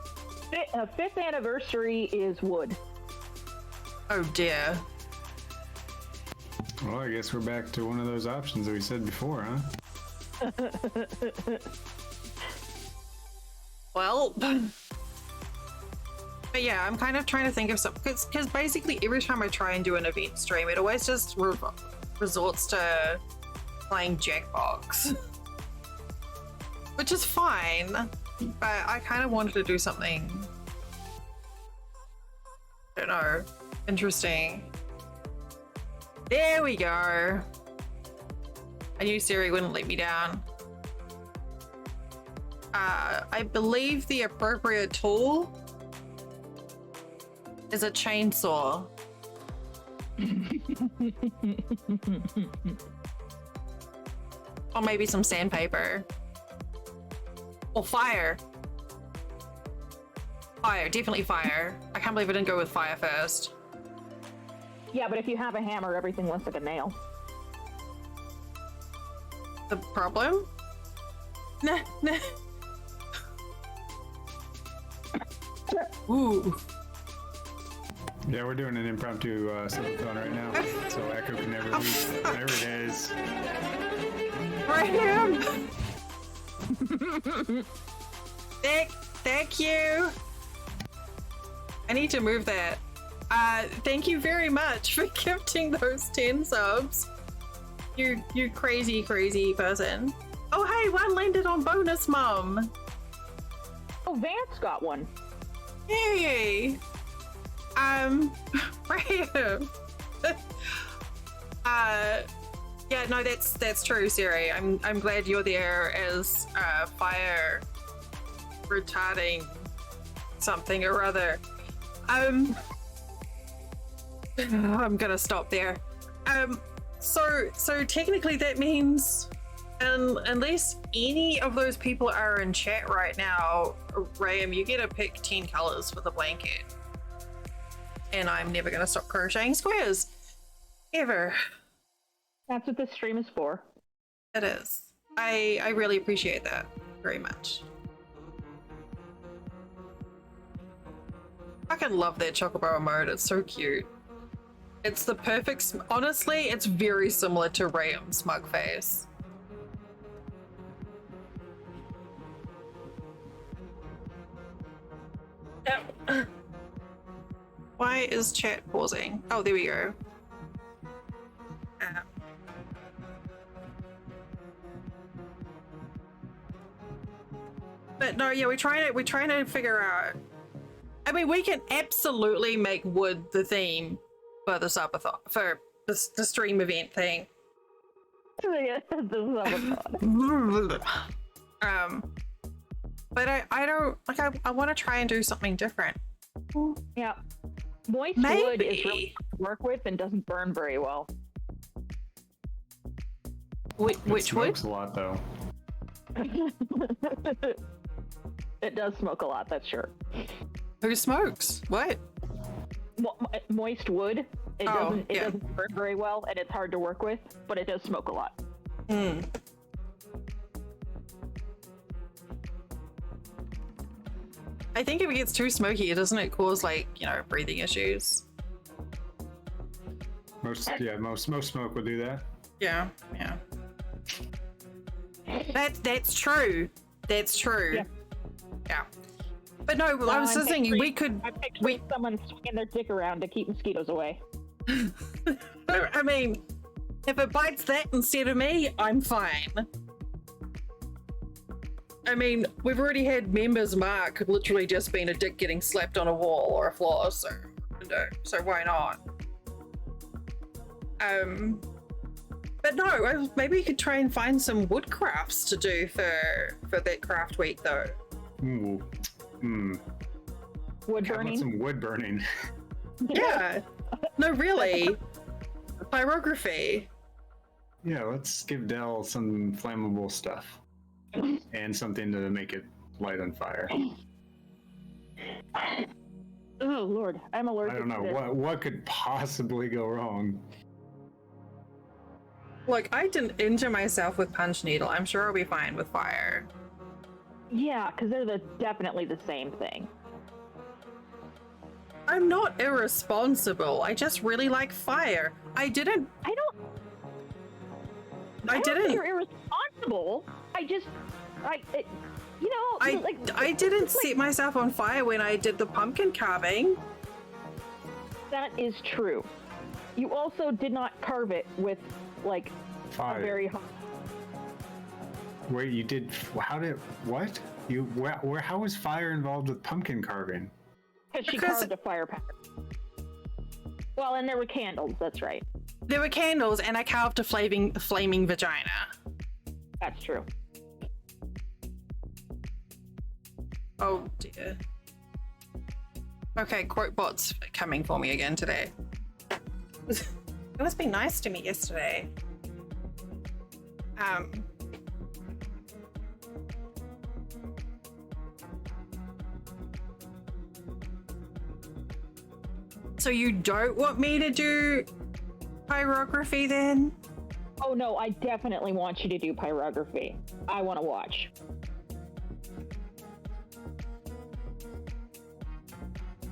5th anniversary is wood. Oh dear. Well, I guess we're back to one of those options that we said before, huh? Well, but yeah, I'm kind of trying to think of something because basically every time I try and do an event stream, it always just resorts to playing Jackbox, which is fine. But I kind of wanted to do something, I don't know, interesting. There we go. I knew Siri wouldn't let me down. I believe the appropriate tool is a chainsaw. Or maybe some sandpaper. Or fire. Fire, definitely fire. I can't believe I didn't go with fire first. Yeah, but if you have a hammer, everything looks like a nail. The problem? Nah. Ooh. Yeah, we're doing an impromptu subathon right now, so Echo can never leave. There it is. Right here. Thank you. I need to move that. Thank you very much for gifting those 10 subs. You crazy person. Oh hey, one landed on bonus, Mum. Oh, Vance got one. Yay. Right here. Yeah, no, that's true, Siri. I'm glad you're there as fire retarding something or other. I'm gonna stop there. So technically that means unless any of those people are in chat right now, Rayam, you get to pick 10 colors for the blanket. And I'm never gonna stop crocheting squares. Ever. That's what this stream is for. It is. I really appreciate that very much. I fucking love that Chocobo mode. It's so cute. It's the perfect. Honestly, it's very similar to Rayam's smug face. Yep. Why is chat pausing? Oh, there we go. But no, yeah, we're trying to figure out. I mean, we can absolutely make wood the theme for the subathon, for the stream event thing. But I don't like. I want to try and do something different. Yeah, moist Maybe. wood is really hard to work with and doesn't burn very well. Which wood? Smokes a lot though. It does smoke a lot, that's sure. Who smokes? What? Moist wood. It Oh, doesn't. It yeah. doesn't burn very well, and it's hard to work with, but it does smoke a lot. Hmm. I think if it gets too smoky, doesn't it cause like, you know, breathing issues? Most smoke will do that. Yeah. That's true. That's true. Yeah. But no, I was just thinking we could. I'm picturing someone swinging their dick around to keep mosquitoes away. I mean, if it bites that instead of me, I'm fine. I mean, we've already had members Mark literally just being a dick getting slapped on a wall or a floor, so why not? But no, maybe we could try and find some wood crafts to do for that craft week though. Ooh. Wood How about burning. some wood burning? Yeah. No, really. Pyrography. Yeah, let's give Dell some flammable stuff. And something to make it light on fire. Oh Lord, I'm allergic. I don't know to this. what could possibly go wrong. Look, I didn't injure myself with punch needle. I'm sure I'll be fine with fire. Yeah, because they're definitely the same thing. I'm not irresponsible. I just really like fire. I didn't. I don't think didn't. you're irresponsible. You know, I didn't set myself on fire when I did the pumpkin carving. That is true. You also did not carve it with like Fire. a very hot. Wait, you did? How did? What? You? Where? How was fire involved with pumpkin carving? Because she Because- carved a fire pattern. Well, and there were candles. That's right. There were candles, and I carved a flaming vagina. That's true. Oh dear. Okay, quotebot's coming for me again today. It was being nice to me yesterday. So you don't want me to do pyrography then? Oh no, I definitely want you to do pyrography. I want to watch.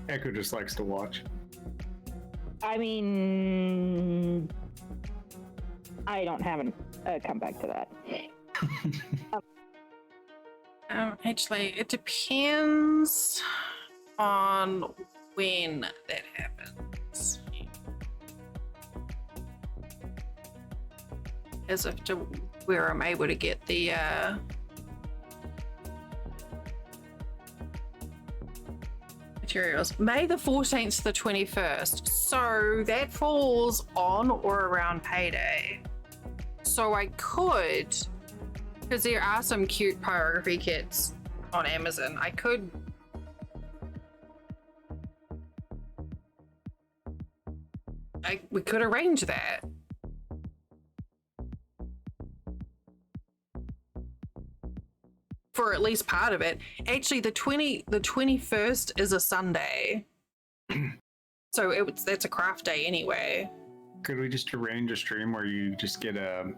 Echo just likes to watch. I mean, I don't have a comeback to that. Actually, it depends on when that happens. As if to where I'm able to get the materials. May the 14th to the 21st. So that falls on or around payday. So I could, because there are some cute pyrography kits on Amazon, we could arrange that. For at least part of it. Actually, the 21st is a Sunday. So that's a craft day anyway. Could we just arrange a stream where you just get a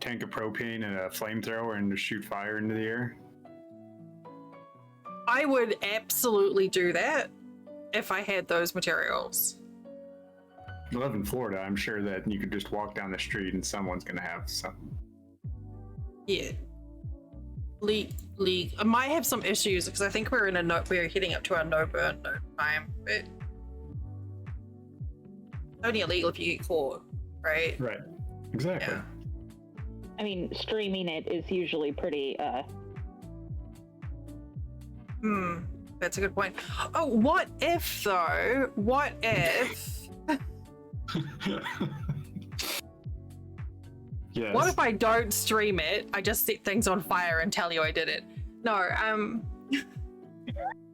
tank of propane and a flamethrower and just shoot fire into the air? I would absolutely do that if I had those materials. I live in Florida. I'm sure that you could just walk down the street and someone's going to have something. Yeah. League. I might have some issues because I think we're heading up to our no burn time. But it's only illegal if you get caught, right? Right. Exactly. Yeah. I mean, streaming it is usually pretty. That's a good point. Oh, what if though? What if? Yes. What if I don't stream it? I just set things on fire and tell you I did it. No,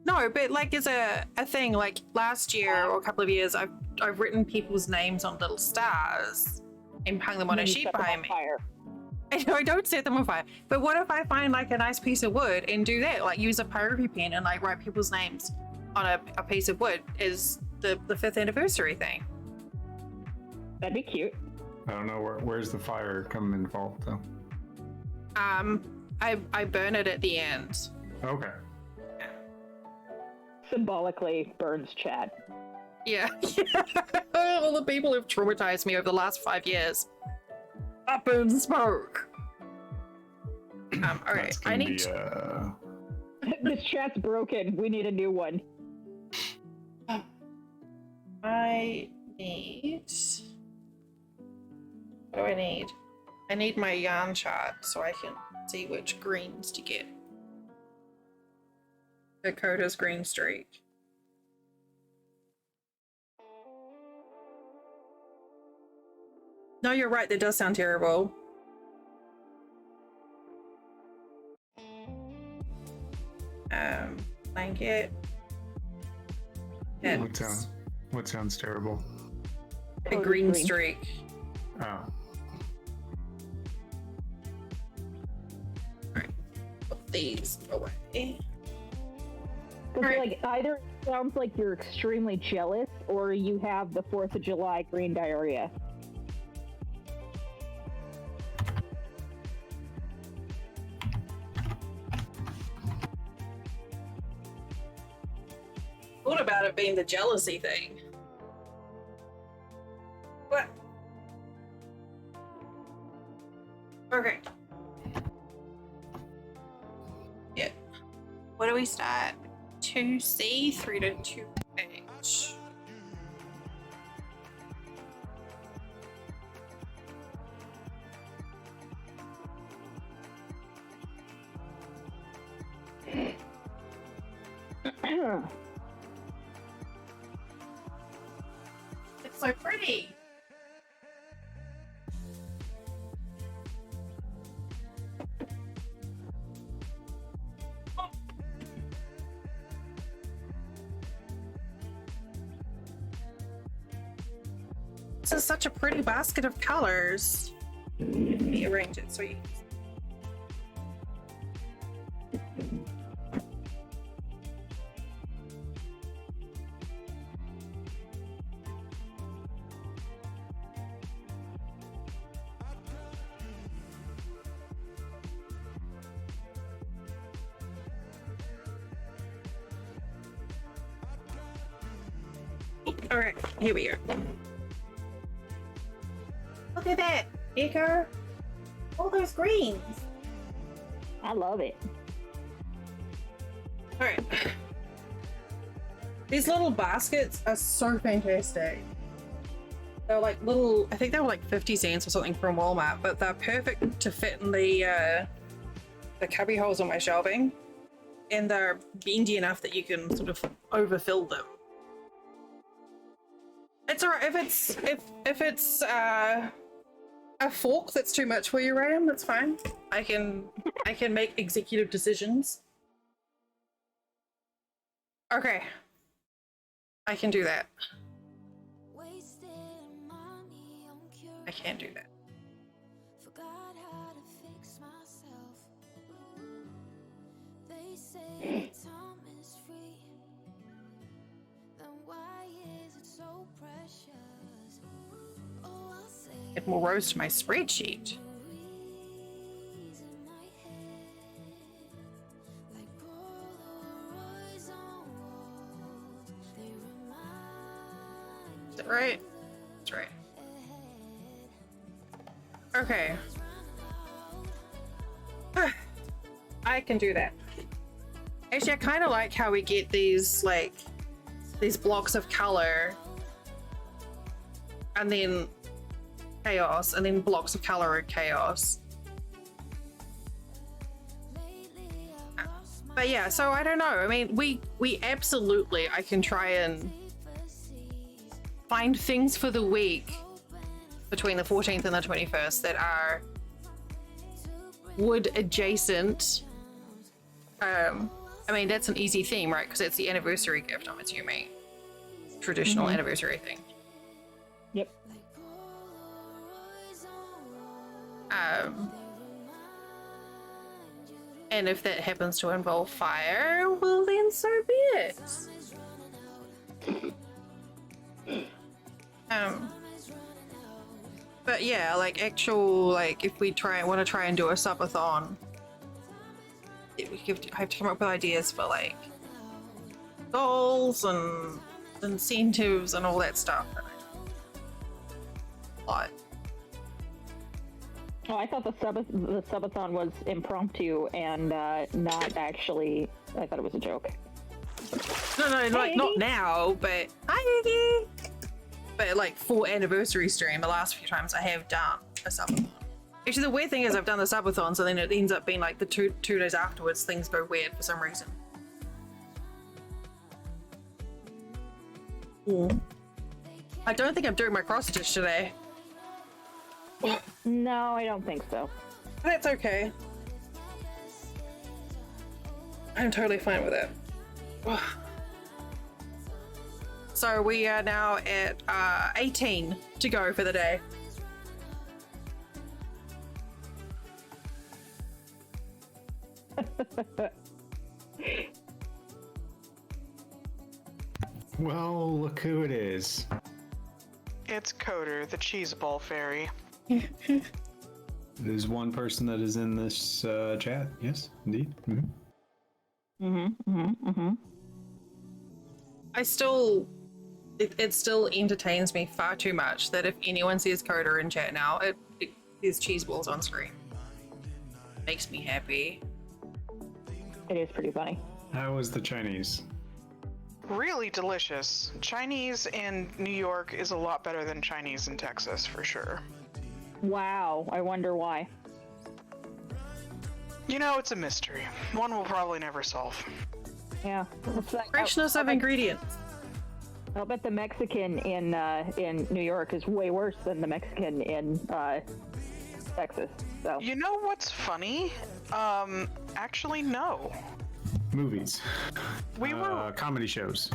no, but like as a thing, like last year or a couple of years, I've written people's names on little stars and hung them on a sheet behind me. I don't set them on fire. But what if I find like a nice piece of wood and do that? Like use a pyrography pen and like write people's names on a piece of wood as the 5th anniversary thing. That'd be cute. I don't know where's the fire come involved though. I burn it at the end. Okay. Symbolically burns chat. Yeah. All the people who've traumatized me over the last 5 years. Up in smoke. All right. I need. This chat's broken. We need a new one. I need. What do I need? I need my yarn chart so I can see which greens to get. Dakota's green streak. No, you're right. That does sound terrible. Blanket. What sounds terrible? A green streak. Oh. Alright. Put these away. Like either it sounds like you're extremely jealous or you have the 4th of July green diarrhea. What about it being the jealousy thing? What? Okay. Yeah. What do we start? 2C through to 2H. It's so pretty. This is such a pretty basket of colors. Let me arrange it so you can see. All right, here we go. Look at that, Echo. All those greens. I love it. All right. These little baskets are so fantastic. They're like little, I think they were like 50 cents or something from Walmart, but they're perfect to fit in the cubby holes on my shelving. And they're bendy enough that you can sort of overfill them. It's alright if it's a fork that's too much for you, Ram, that's fine. I can make executive decisions. Okay. I can do that. I can't do that. It will roast my spreadsheet. Is that right? That's right. Okay. I can do that. Actually, I kind of like how we get these, like, these blocks of color and then chaos, and then blocks of color and chaos. But yeah, so I don't know. I mean, we absolutely, I can try and find things for the week between the 14th and the 21st that are wood adjacent. I mean, that's an easy theme, right? Because it's the anniversary gift, I'm assuming. Traditional anniversary thing. Yep. And if that happens to involve fire, well then so be it. But yeah, like actual, like if we want to try and do a subathon, I have to come up with ideas for like goals and incentives and all that stuff. What? Oh, I thought the subathon was impromptu and not actually. I thought it was a joke. No, like not now, but hi, Iggy. But like for anniversary stream, the last few times I have done a subathon. Actually, the weird thing is I've done the subathon, so then it ends up being like the two days afterwards, things go weird for some reason. I don't think I'm doing my cross stitch today. No, I don't think so. That's okay. I'm totally fine with it. So we are now at 18 to go for the day. Well, look who it is. It's Coder, the cheese ball fairy. There's one person that is in this chat. Yes, indeed. I still, it still entertains me far too much that if anyone sees Coder in chat now, there's cheese balls on screen. Makes me happy. It is pretty funny. How was the Chinese? Really delicious. Chinese in New York is a lot better than Chinese in Texas, for sure. Wow, I wonder why. You know, it's a mystery. One we'll probably never solve. Yeah. It's like, Freshness of ingredients. I'll bet the Mexican in New York is way worse than the Mexican in Texas. So. You know what's funny? Actually, no. Movies. We were comedy shows.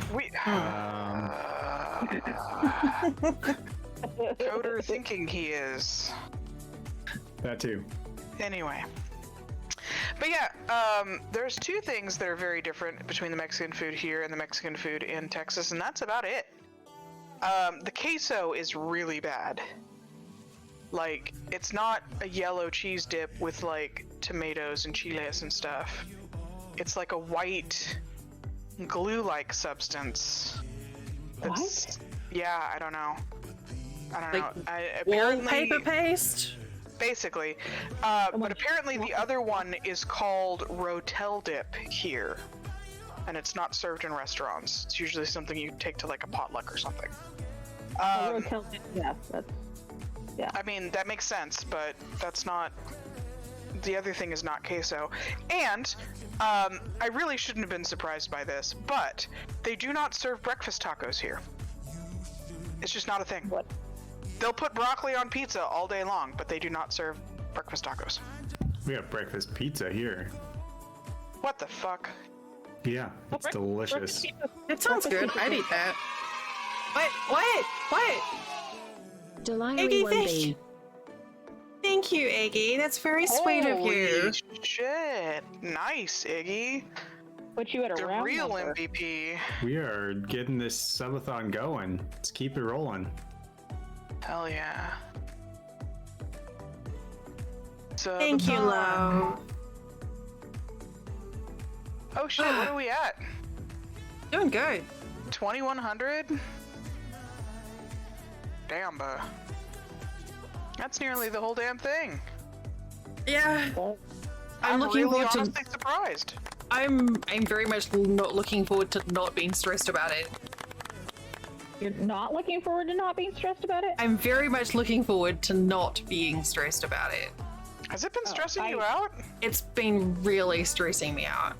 Coder thinking he is. That too. Anyway. But yeah, there's two things that are very different between the Mexican food here and the Mexican food in Texas, and that's about it. The queso is really bad. Like, it's not a yellow cheese dip with like tomatoes and chiles and stuff. It's like a white glue-like substance That's, yeah, I don't know. I don't Like know. wallpaper paste? Basically. But apparently the other one is called Rotel Dip here. And it's not served in restaurants. It's usually something you take to like a potluck or something. Yeah, that's I mean, that makes sense, but that's not... The other thing is not queso. And, I really shouldn't have been surprised by this, but they do not serve breakfast tacos here. It's just not a thing. What? They'll put broccoli on pizza all day long, but they do not serve breakfast tacos. We have breakfast pizza here. What the fuck? Yeah, it's delicious. It sounds good. I'd eat that. What? Eggy, thank you, Eggy. That's very sweet of you. Holy shit. Nice, Iggy. Put you at a The round real number. MVP. We are getting this subathon going. Let's keep it rolling. Hell yeah. Thank you, love. Oh shit, what are we at? Doing good. 2100? Damn, that's nearly the whole damn thing. Yeah. I'm looking really forward to. honestly surprised. I'm very much not looking forward to not being stressed about it. You're not looking forward to not being stressed about it? I'm very much looking forward to not being stressed about it. Has it been stressing you out? It's been really stressing me out.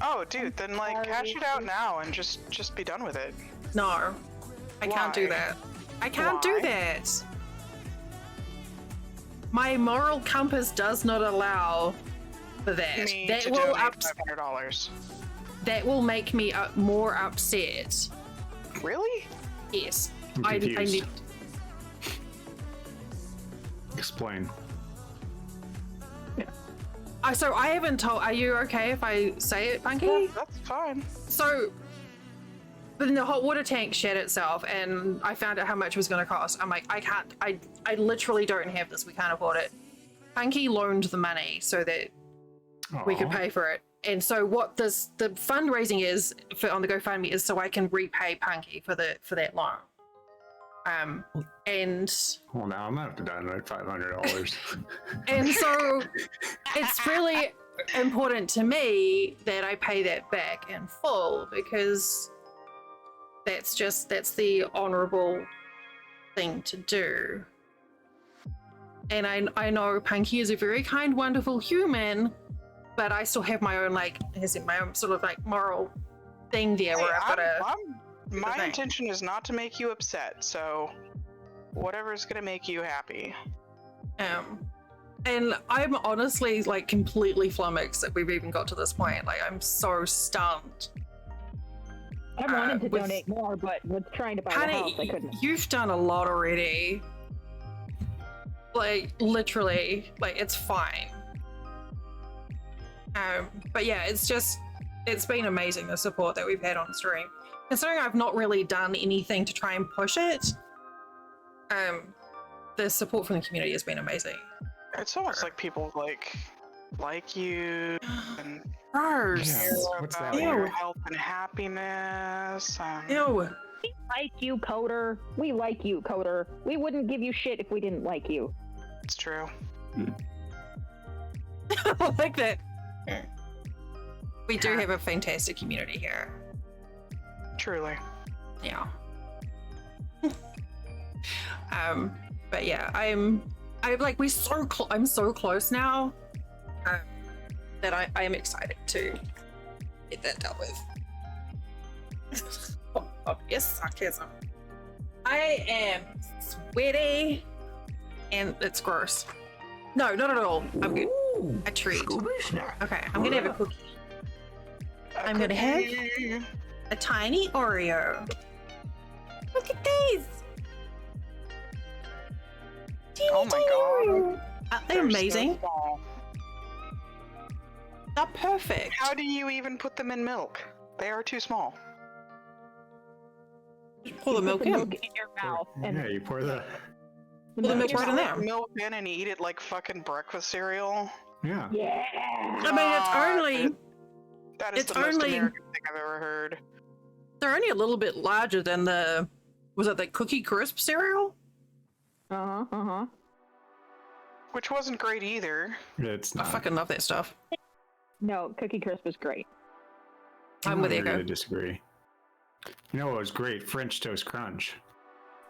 Oh, dude, then like cash it out now and just be done with it. No, I can't do Why? that. I can't do Why? that. My moral compass does not allow for that. Me That to will donate up. $500. That will make me more upset. Really? Yes, I'm I confused. need. Explain. So I haven't told. Are you okay if I say it, Bunky? Yeah, that's fine. So, then the hot water tank shed itself, and I found out how much it was going to cost. I'm like, I can't. I literally don't have this. We can't afford it. Punky loaned the money so that we could Aw. pay for it. And so what the fundraising is for on the GoFundMe is so I can repay Punky for that loan. And Well, now I'm gonna have to donate $500. and so it's really important to me that I pay that back in full because that's the honorable thing to do. And I know Punky is a very kind, wonderful human, but I still have my own my own sort of like moral thing there where I've got to. My intention is not to make you upset, so whatever's gonna make you happy. And I'm honestly like completely flummoxed that we've even got to this point. Like I'm so stunned. I wanted to donate more, but with trying to buy the house, I couldn't. You've done a lot already. Like literally, like it's fine. But yeah, it's been amazing the support that we've had on stream. Considering I've not really done anything to try and push it, the support from the community has been amazing. It's almost like people like you and Gross. care What's about that your word? health and happiness. Ew. We like you, Coder. We like you, Coder. We wouldn't give you shit if we didn't like you. It's true. I like that. We do have a fantastic community here. Truly. Yeah. But yeah, I'm like I'm so close now that I am excited to get that dealt with. Obvious sarcasm. I am sweaty and it's gross. No, not at all. I'm good. A treat. Okay, I'm gonna have a cookie. I'm gonna have a tiny Oreo. Look at these. Teeny, Oh my tiny God. Oreo. Aren't they They're so amazing? small. They're perfect. How do you even put them in milk? They are too small. Just pour the milk Put the in. milk in your mouth. And Yeah, you pour the. Pour the milk You right in put there. milk in and eat it like fucking breakfast cereal. Yeah. yeah. I mean, it's God, only. That is It's the most only- American thing I've ever heard. They're only a little bit larger than was it the Cookie Crisp cereal? Which wasn't great either. It's I not. fucking love that stuff. No, Cookie Crisp is great. I'm with agree Echo. to disagree. You know what was great? French Toast Crunch.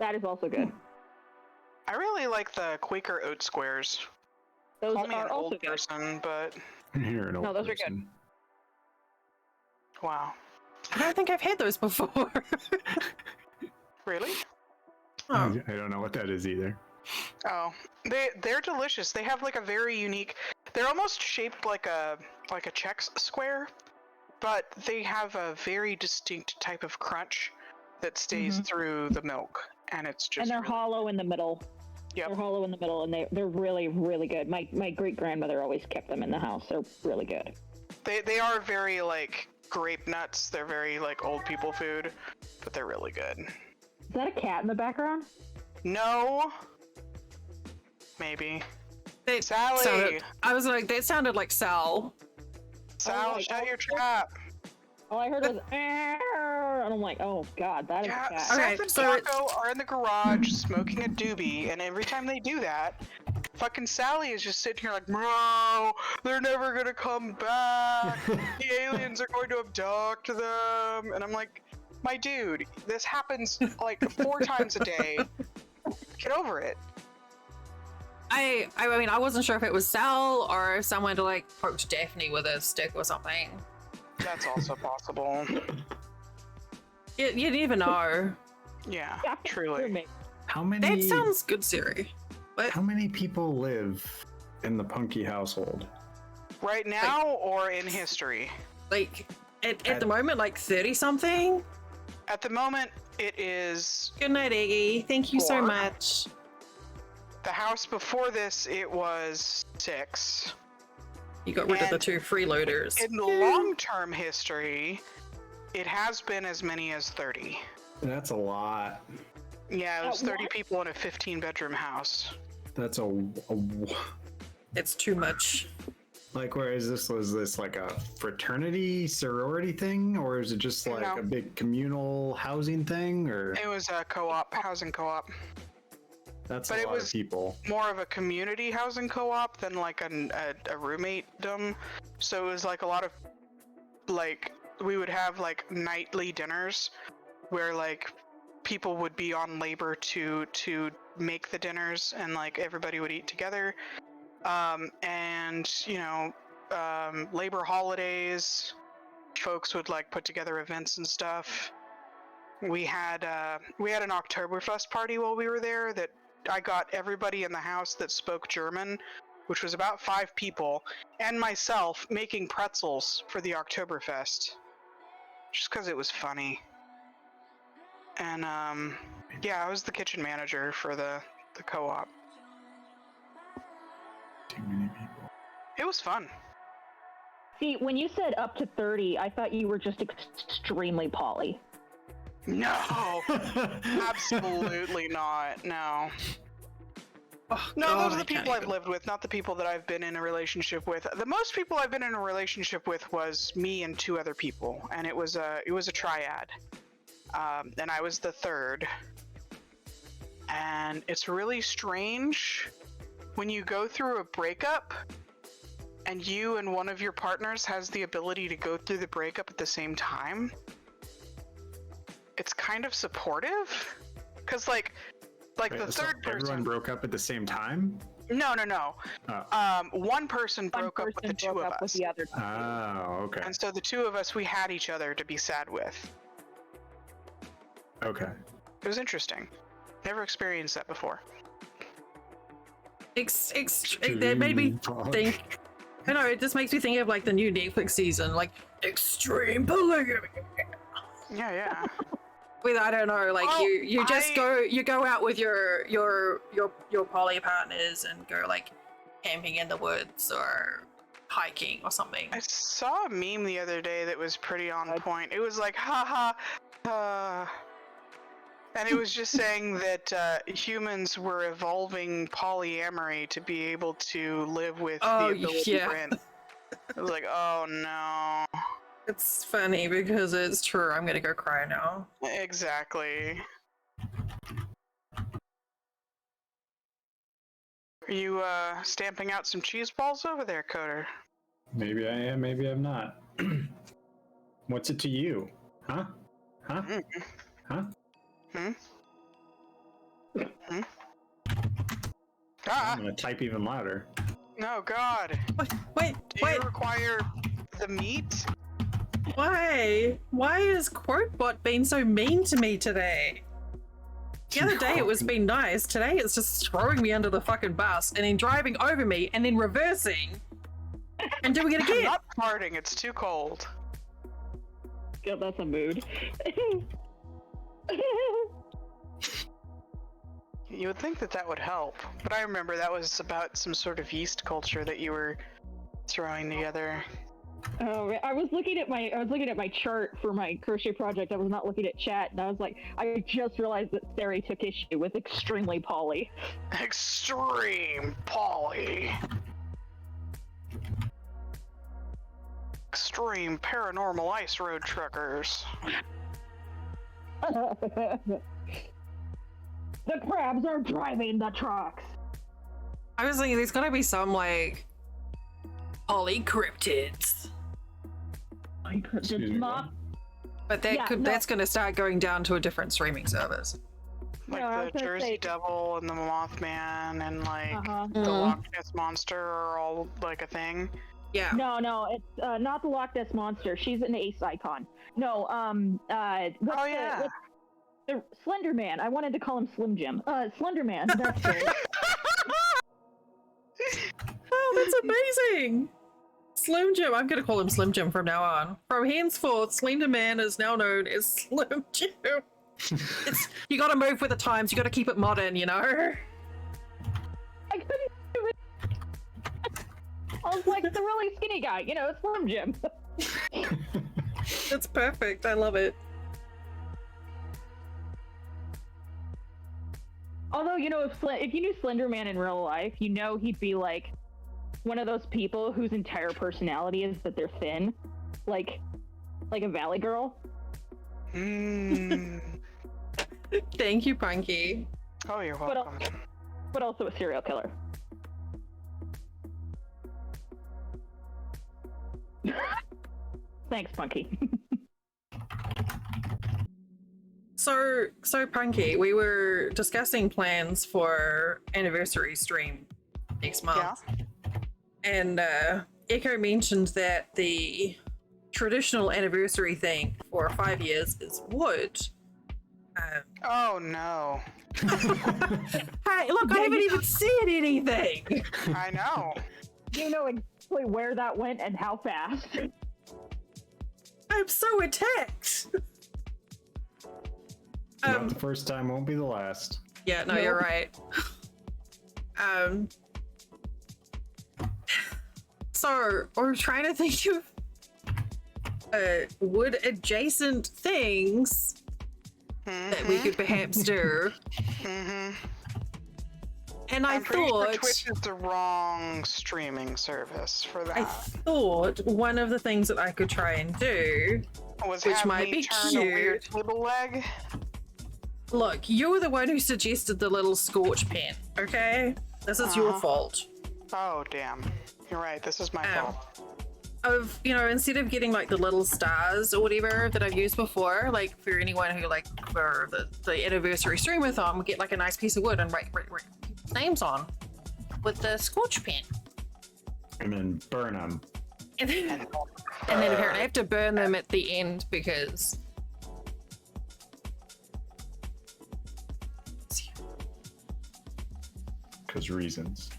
That is also good. I really like the Quaker Oat squares. Those Call me are an also old good. person, but You're an old No, those are good. person. wow. I don't think I've had those before. Really? Oh. I don't know what that is either. Oh, they're delicious. They have like a very unique. They're almost shaped like a Chex square, but they have a very distinct type of crunch that stays through the milk, and it's just. And they're really... hollow in the middle. Yep. They're hollow in the middle, and they're really, really good. My great grandmother always kept them in the house. They're really good. They are very like grape nuts. They're very like old people food, but they're really good. Is that a cat in the background? No. Maybe. That Sally! sounded- I was like, that sounded like Sal. Sal, Oh, shut oh, your trap. All I heard was, "Arr!" and I'm like, oh god, that is Yeah, a cat. Seth Okay, and so Taco are in the garage smoking a doobie, and every time they do that, fucking Sally is just sitting here like, bro, they're never gonna come back. The aliens are going to abduct them. And I'm like, my dude, this happens like 4 times a day. Get over it. I mean, I wasn't sure if it was Sal or if someone like poked Daphne with a stick or something. That's also possible. You never know. Yeah, Yeah, truly. me. How many? That sounds good, Siri. But How many people live in the Punky household? Right now or in history? like at the moment, like 30 something. At the moment, it is Good night, Iggy. Thank you so 4. much. the house before this. It was 6. You got rid of the And 2 freeloaders. In the long-term history, it has been as many as 30. That's a lot. Yeah, it was 30 what? people in a 15-bedroom house. That's It's too much. like, where is this? Was this like a fraternity sorority thing, or is it just like No. a big communal housing thing? Or It was a co-op, housing co-op. that's but a it lot was- of people. More of a community housing co-op than like a roommate-dom. So it was like a lot of, like, we would have like nightly dinners where like people would be on labor to make the dinners, and like everybody would eat together. And you know, labor holidays, folks would like put together events and stuff. We had an Oktoberfest party while we were there that I got everybody in the house that spoke German, which was about 5 people, and myself making pretzels for the Oktoberfest, just because it was funny. And yeah, I was the kitchen manager for the co-op. Too many people. It was fun. See, when you said up to 30, I thought you were just extremely poly. No, absolutely not. No. Oh, No, God, those are I the can't people I've even- lived with, not the people that I've been in a relationship with. The most people I've been in a relationship with was me and 2 other people, and it was a triad, and I was the third. And it's really strange when you go through a breakup, and you and one of your partners has the ability to go through the breakup at the same time. It's kind of supportive, because like Wait, the so third person. everyone broke up at the same time? No. Oh. One person One broke up with person the 2 broke of up with us, the other. Oh, okay. and so the 2 of us, we had each other to be sad with. Okay. It was interesting. Never experienced that before. That made me think. I know, it just makes me think of like the new Netflix season, like extreme polygamy. Yeah. With I don't know, like Well, you just go out with your poly partners and go like camping in the woods or hiking or something. I saw a meme the other day that was pretty on point. It was like, haha, and it was just saying that humans were evolving polyamory to be able to live with Oh, the ability yeah. to rent. I was like, oh no. It's funny because it's true. I'm gonna go cry now. Exactly. Are you stamping out some cheese balls over there, Coder? Maybe I am, maybe I'm not. What's it to you? Huh? Huh? Huh? Ah! I'm gonna type even louder. No, God. Wait, Do you require the meat? why? Why has Quotebot been so mean to me today? The other day it was being nice. Today it's just throwing me under the fucking bus and then driving over me and then reversing and doing it I'm again. not farting, it's too cold. God, that's a mood. You would think that that would help, but I remember that was about some sort of yeast culture that you were throwing together. Oh, I was looking at my chart for my crochet project. I was not looking at chat, and I was like, I just realized that Sari took issue with extremely poly. Extreme poly. Extreme paranormal ice road truckers. The crabs are driving the trucks. I was thinking there's gotta be some like polycryptids. Excuse me, what? But that that's gonna start going down to a different streaming service. Like No, I the was gonna Jersey say- Devil and the Mothman and like Uh-huh. the Loch Ness Monster are all like a thing. Yeah. No, it's not the Loch Ness Monster. She's an ace icon. No, what's the Slender Man. I wanted to call him Slim Jim. Slender Man. That's it. Oh, that's amazing! Slim Jim. I'm gonna call him Slim Jim from now on. From henceforth, Slender Man is now known as Slim Jim. You gotta move with the times. You gotta keep it modern, you know? I couldn't do it. I was like the really skinny guy, Slim Jim. It's perfect. I love it. Although, if you knew Slender Man in real life, he'd be like one of those people whose entire personality is that they're thin, like a Valley Girl. Thank you, Punky. Oh, you're welcome. But also a serial killer. Thanks, Punky. So Punky, we were discussing plans for anniversary stream next month. And Echo mentioned that the traditional anniversary thing for 5 years is wood. Oh no. Hey, look, I haven't even said anything. I know. You know exactly where that went and how fast. I'm so attacked. Not the first time, won't be the last. Yeah, no, you're right. So we're trying to think of wood adjacent things that we could perhaps do. And I'm pretty thought sure Twitch is the wrong streaming service for that. I thought one of the things that I could try and do, Was which have might me be turn cute. a weird table leg. Look, you were the one who suggested the little scorch pen, okay? This is your fault. Oh damn. You're right, this is my fault. Of, instead of getting like the little stars or whatever that I've used before, like for anyone who like for the anniversary streamathon, we get like a nice piece of wood and write names on with the scorch pen. And then burn them. And then apparently I have to burn them at the end because Reasons.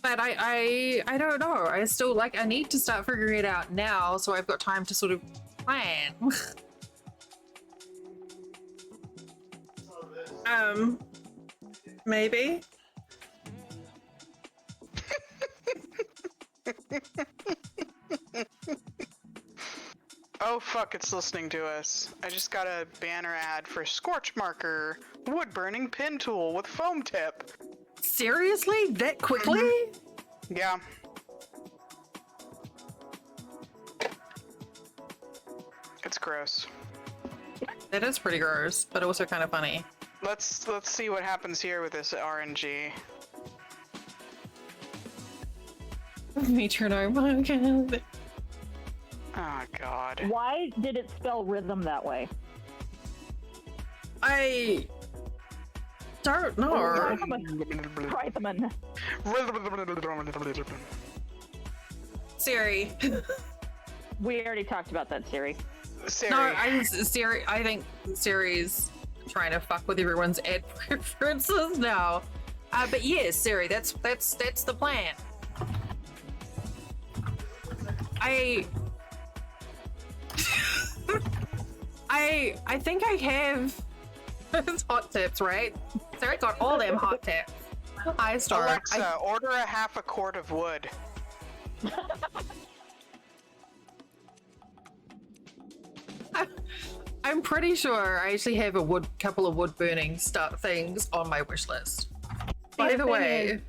But I don't know. I still I need to start figuring it out now so I've got time to sort of plan. Maybe. Oh fuck, it's listening to us. I just got a banner ad for Scorch Marker wood burning pin tool with foam tip. Seriously? That quickly? Yeah. It's gross. That is pretty gross, but also kind of funny. Let's see what happens here with this RNG. Metronome. Oh god. Why did it spell rhythm that way? I don't know. Rhythm. Siri. We already talked about that, Siri. Siri. No, Siri. I think Siri's trying to fuck with everyone's ad preferences now. But yes, Siri. That's the plan. I think I have hot tips, right? Siri got all them hot tips. Hi, Star. Alexa, order a half a quart of wood. I'm pretty sure I actually have a couple of wood burning things on my wish list. By the way,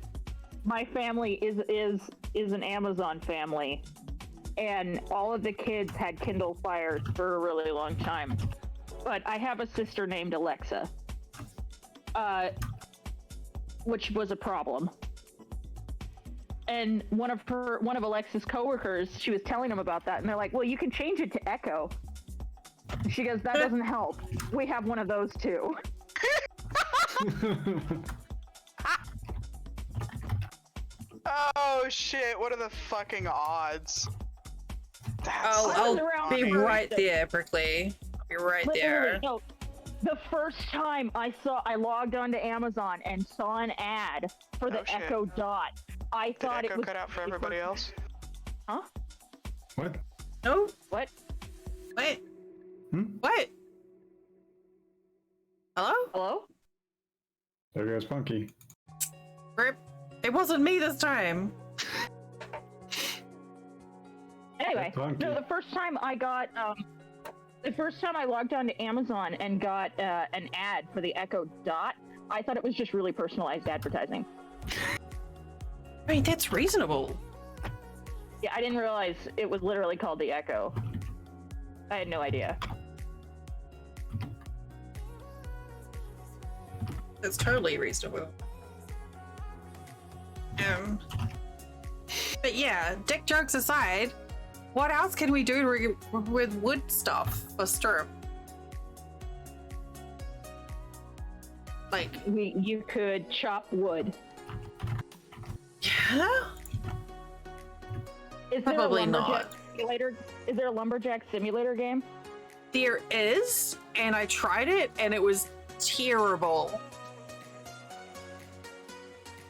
my family is an Amazon family, and all of the kids had Kindle Fires for a really long time. But I have a sister named Alexa, which was a problem. And one of Alexa's coworkers, she was telling them about that, and they're like, "Well, you can change it to Echo." She goes, "That doesn't help. We have one of those too." Oh shit! What are the fucking odds? I'll be right there, Brickley. I'll be right there. No, the first time I logged onto Amazon and saw an ad for the Echo Dot, I thought Did Echo it was cut out for everybody else. Huh? What? No. What? Wait. What? Hello? Hello? There goes Punky. Rip. It wasn't me this time. Anyway, Punky. no, the first time I logged onto Amazon and got an ad for the Echo Dot, I thought it was just really personalized advertising. I mean, that's reasonable. Yeah, I didn't realize it was literally called the Echo. I had no idea. That's totally reasonable. But yeah, dick jokes aside, what else can we do with wood stuff for stirrup? Like, You could chop wood. yeah? Is there Probably a lumberjack not. simulator? Is there a lumberjack simulator game? There is, and I tried it, and it was terrible.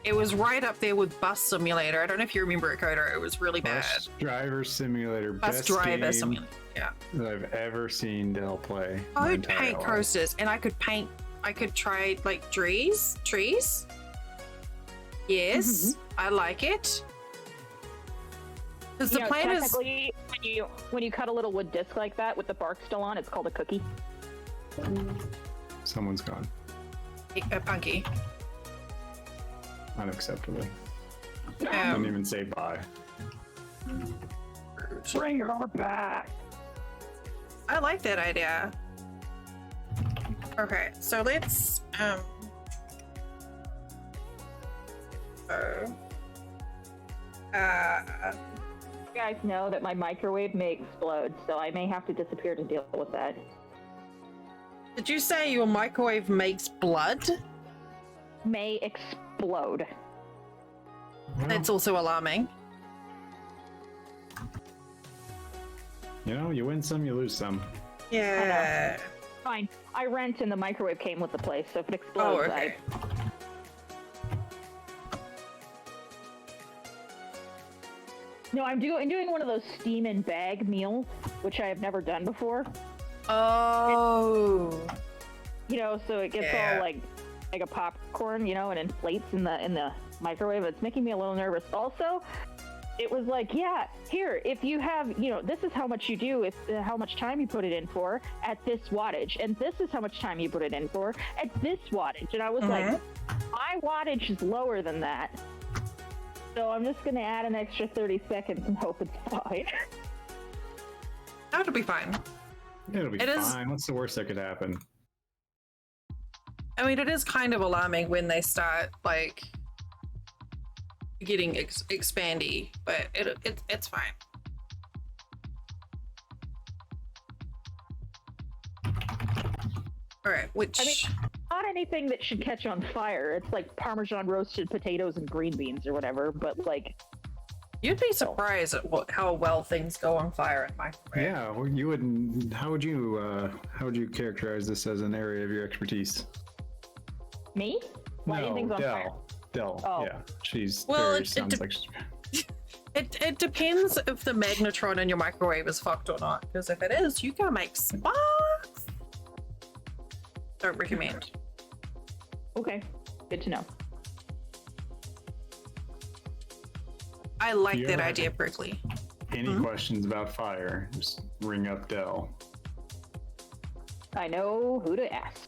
It was right up there with Bus Simulator. I don't know if you remember it, Coder. It was really bad. Bus Driver Simulator. Bus Best Driver game Simulator. Yeah. that I've ever seen Dell play. I my would entire paint life. coasters, and I could try like trees. Yes, I like it. Because the plan is technically, when you cut a little wood disc like that with the bark still on, it's called a cookie. Someone's gone. Punky. Unacceptable. Didn't even say bye. Bring her back. I like that idea. Okay, so let's You guys know that my microwave may explode, so I may have to disappear to deal with that. did you say your microwave makes blood? May explode. That's also alarming. You know, you win some, you lose some. Yeah. Fine. I rent and the microwave came with the place, so if it explodes, Oh, okay. No, I'm doing one of those steam and bag meals, which I have never done before. Oh. You know, so it gets Yeah. all like a popcorn, you know, and inflates in the microwave. It's making me a little nervous. Also, it was like, yeah, here, if you have, you know, this is how much you do, if how much time you put it in for at this wattage, and this is how much time you put it in for at this wattage. And I was like, my wattage is lower than that. So I'm just gonna add an extra 30 seconds and hope it's fine. That'll be fine. It'll be It is- fine. What's the worst that could happen? I mean, it is kind of alarming when they start like getting expandy, but it's fine. All right, which I mean, not anything that should catch on fire. It's like Parmesan roasted potatoes and green beans or whatever, but like, you'd be surprised at how well things go on fire in microwave. Yeah, well, you wouldn't. How would you characterize this as an area of your expertise? me? Lighting things on fire. Dell. Oh. Yeah, she's Well, very it sounds like. It depends if the magnetron in your microwave is fucked or not. Because if it is, you can make sparks. Don't recommend. Okay, good to know. I like You that ever- idea, Prickly. Any questions about fire? Just ring up Dell. I know who to ask.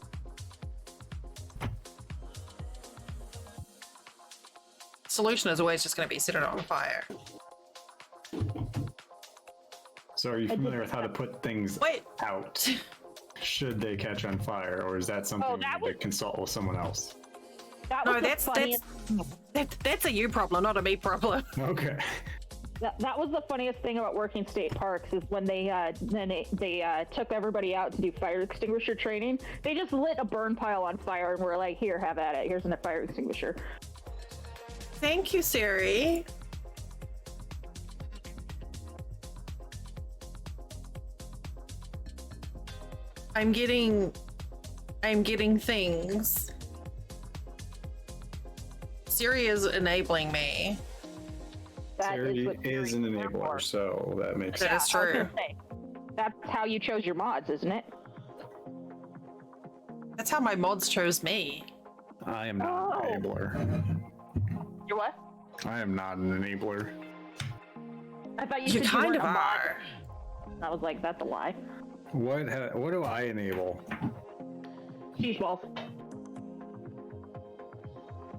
Solution is always just going to be set it on fire. So, are you familiar with how to put things Wait. out? Should they catch on fire, or is that something that you need to consult with someone else? That No, was the that's funniest. that's a you problem, not a me problem. Okay. That was the funniest thing about working state parks is when they took everybody out to do fire extinguisher training. They just lit a burn pile on fire and were like, "Here, have at it. Here's a fire extinguisher." Thank you, Siri. I'm getting things. Siri is enabling me. That Siri what is an Siri's there for. enabler, so that makes That sense. is I was true. gonna say, that's how you chose your mods, isn't it? That's how my mods chose me. I am not an enabler. You're what? I am not an enabler. I thought you You said you kind weren't of a mod. are. I was like, that's a lie. What do I enable? Cheese balls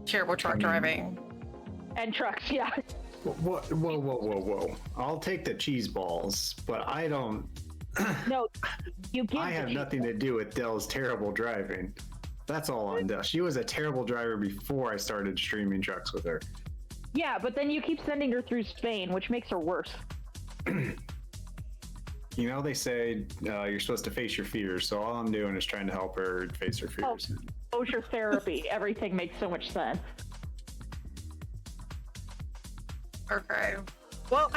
Terrible truck driving. and trucks, yeah. What? Whoa. I'll take the cheese balls, but I don't. No, you give. I the have cheese nothing to do with Dell's terrible driving. That's all on Dell. She was a terrible driver before I started streaming trucks with her. Yeah, but then you keep sending her through Spain, which makes her worse. You know, they say you're supposed to face your fears, so all I'm doing is trying to help her face her fears. Exposure therapy. Everything makes so much sense. Okay. Well,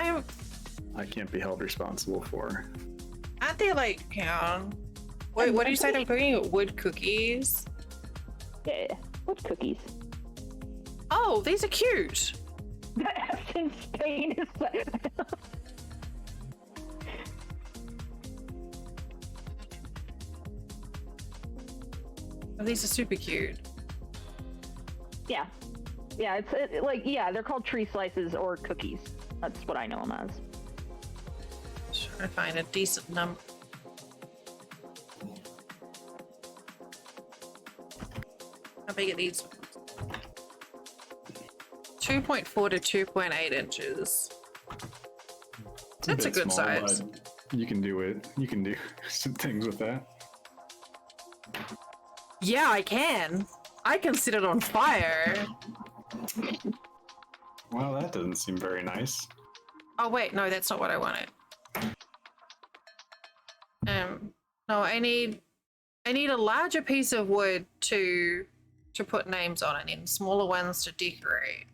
I can't be held responsible for. aren't they like, wait, what do you say they're cooking? Wood cookies? Yeah. What cookies? Oh, these are cute. The F in Spain is. Oh, these are super cute. Yeah. Yeah, they're called tree slices or cookies. That's what I know them as. Just trying to find a decent number. How big are these? 2.4 to 2.8 inches. That's a bit good small, size. but you can do it. You can do some things with that. Yeah, I can. I can set it on fire. Well, that doesn't seem very nice. Oh wait, no, that's not what I wanted. No, I need a larger piece of wood to put names on, and then smaller ones to decorate.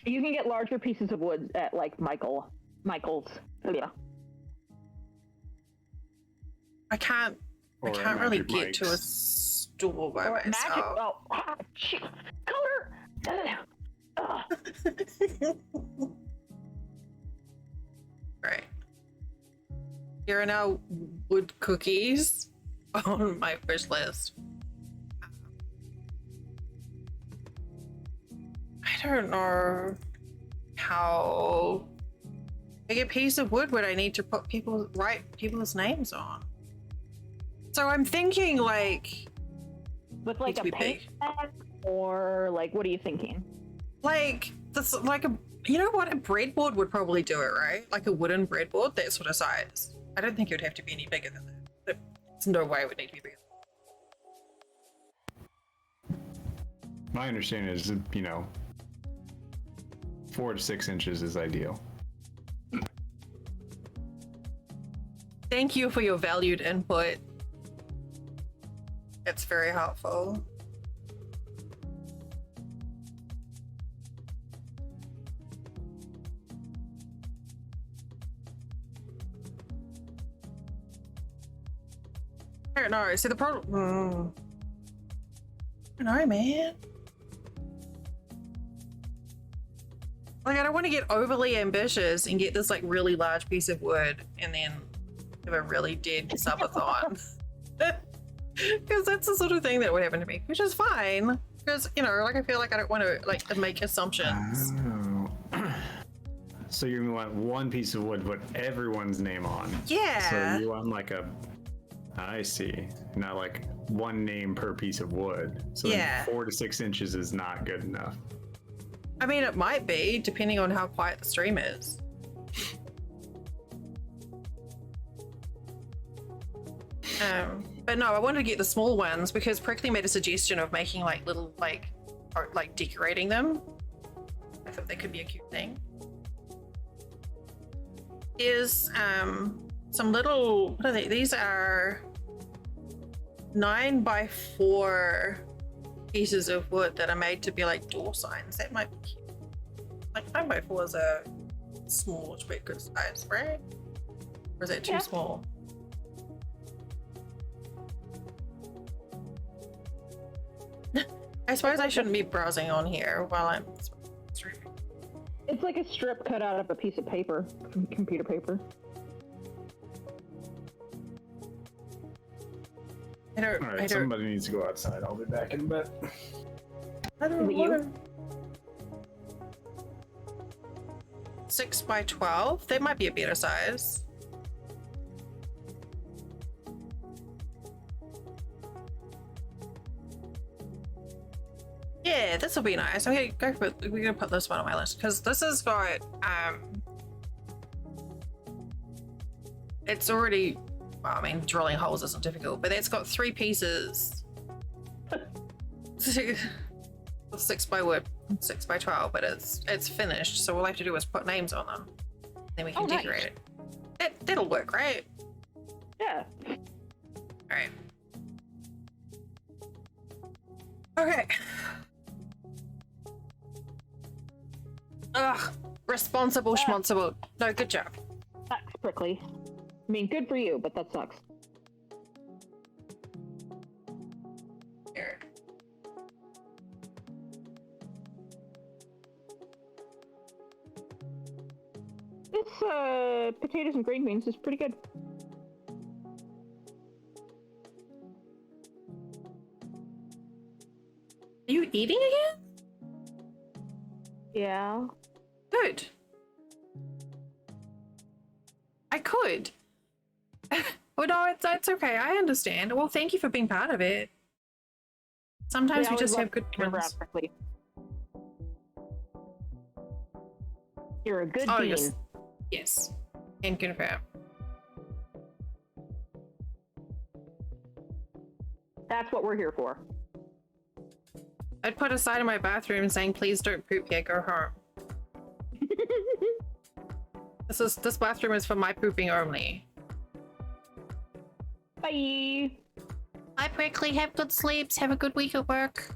You can get larger pieces of wood at like Michael's. Yeah. I can't Or really Magic get to a Mike's. store by Or magic. myself. Oh, shit. Color. Right. Here are now wood cookies on my wish list. I don't know how big a piece of wood would I need to put people's names on. So I'm thinking like With like a Needs to be paint pen, or like, what are you thinking? this, like a, you know what, a breadboard would probably do it, right? Like a wooden breadboard, that sort of size. I don't think it would have to be any bigger than that. There's no way it would need to be bigger. My understanding is, 4 to 6 inches is ideal. Thank you for your valued input. It's very helpful. I don't know. See, the problem. I don't know, man. Like, I don't want to get overly ambitious and get this like really large piece of wood and then have a really dead subathon. Because that's the sort of thing that would happen to me, which is fine. Because, like, I feel like I don't want to like make assumptions. Oh. So you want one piece of wood, put everyone's name on. Yeah. So you want like I see. Not like one name per piece of wood. So Yeah. 4 to 6 inches is not good enough. I mean, it might be, depending on how quiet the stream is. But no, I wanted to get the small ones because Prickly made a suggestion of making like little or decorating them. I thought that could be a cute thing. Here's some little, what are they? These are 9x4 pieces of wood that are made to be like door signs. That might be cute. Like 9x4 is a small to be good size, right? Or is that too small? I suppose I shouldn't be browsing on here while I'm streaming. It's like a strip cut out of a piece of paper, computer paper. All right, somebody needs to go outside. I'll be back in a bit. I don't Is it you? 6x12. They might be a better size. Yeah, this will be nice. Okay, go for it. We're gonna put this one on my list because this has got it's already, well, I mean, drilling holes isn't difficult, but it's got 3 pieces. 6 by wood, 6x12, but it's finished. So all I have to do is put names on them. Then we can decorate it. That'll work, right? Yeah. All right. Okay. Ugh. Responsible schmonsible. No, good job. Sucks, Prickly. I mean, good for you, but that sucks. Here. This potatoes and green beans is pretty good. Are you eating again? Yeah. Good. I could. Well, no, it's okay. I understand. Well, thank you for being part of it. Sometimes we just have good friends. Prickly. You're a good Oh, bean. yes. Yes. And confirm. That's what we're here for. I'd put a sign in my bathroom saying, please don't poop here, go home. This bathroom is for my pooping only. Bye. Bye, Prickly. Have good sleeps. Have a good week at work.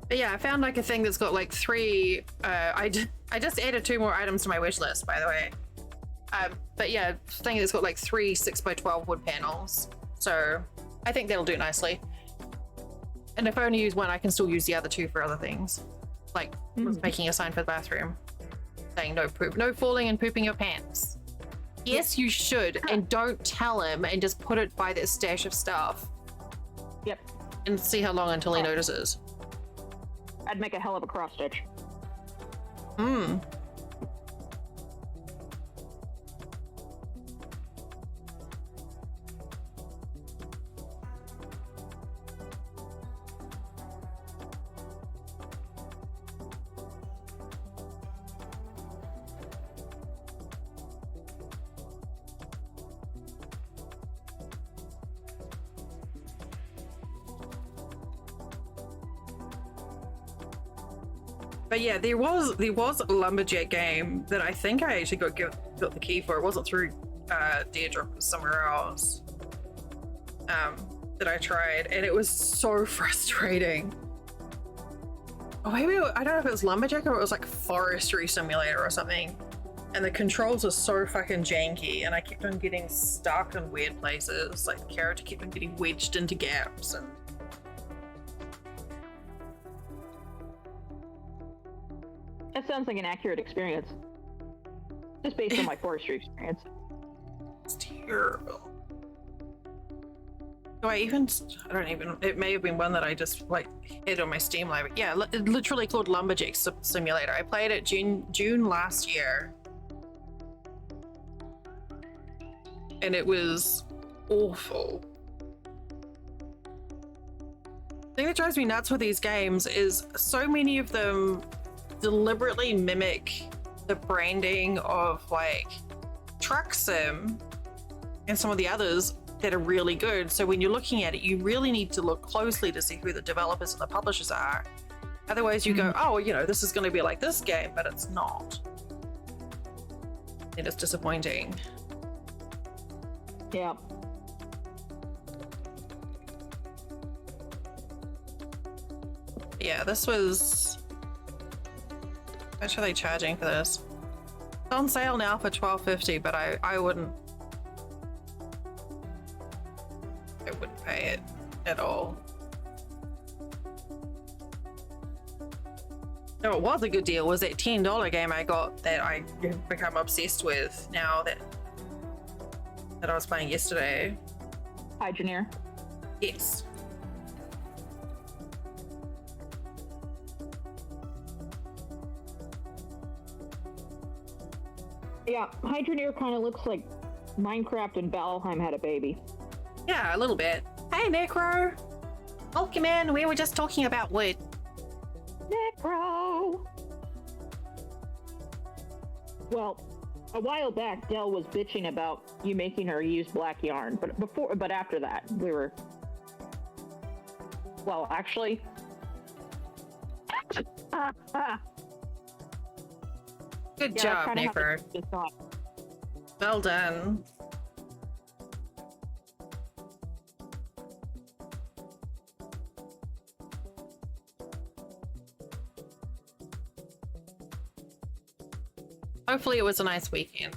But yeah, I found like a thing that's got like 3. I just added 2 more items to my wish list, by the way. But yeah, thing that's got like 3 6x12 wood panels. So I think that'll do nicely. And if I only use one, I can still use the other 2 for other things. Like making a sign for the bathroom. Saying no poop, no falling and pooping your pants. Yes, you should. And don't tell him and just put it by this stash of stuff. Yep. And see how long until he notices. I'd make a hell of a cross stitch. Hmm. But yeah, there was a lumberjack game that I think I actually got the key for. It wasn't through Deirdre, it was somewhere else. That I tried, and it was so frustrating. Oh, maybe I don't know if it was lumberjack or it was like forestry simulator or something. And the controls were so fucking janky, and I kept on getting stuck in weird places. Like the character kept on getting wedged into gaps, and That sounds like an accurate experience. Just based on my forestry experience. it's terrible. Do I don't even, it may have been one that I just like hit on my Steam library. Yeah, literally called Lumberjack Simulator. I played it June last year. And it was awful. The thing that drives me nuts with these games is so many of them deliberately mimic the branding of like Truck Sim and some of the others that are really good. So when you're looking at it, you really need to look closely to see who the developers and the publishers are. Otherwise you go, oh, you know, this is going to be like this game, but it's not. And it's disappointing. Yeah. Yeah, this was... How much are they charging for this? It's on sale now for $12.50, but I wouldn't pay it at all. No, it was a good deal. Was that $10 game I got that I become obsessed with now that I was playing yesterday. Hydroneer. Yes. Yeah, Hydroneer kind of looks like Minecraft and Valheim had a baby. Yeah, a little bit. Hey, Necro. Welcome in. We were just talking about wood. Necro! Well, a while back, Dell was bitching about you making her use black yarn, but after that, we were... Well, actually... Good job, Necro. Well done. Hopefully it was a nice weekend.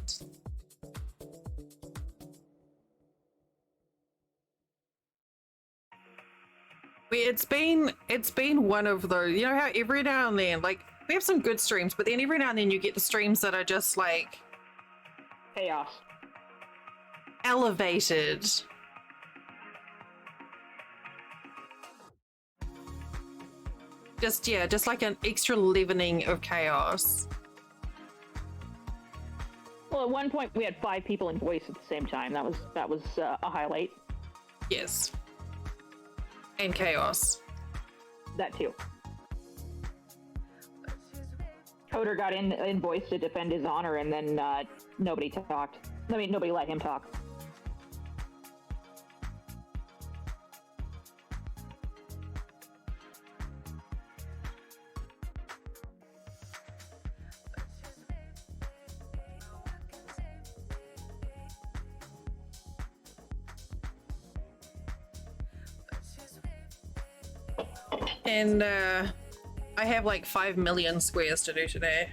It's been one of those, you know how every now and then, like, we have some good streams, but then every now and then you get the streams that are just like chaos. Elevated. Just like an extra leavening of chaos. Well, at one point we had 5 people in voice at the same time. That was a highlight. Yes. And chaos. That too. Coder got in voice to defend his honor, and then nobody talked. I mean, nobody let him talk. And I have like 5 million squares to do today.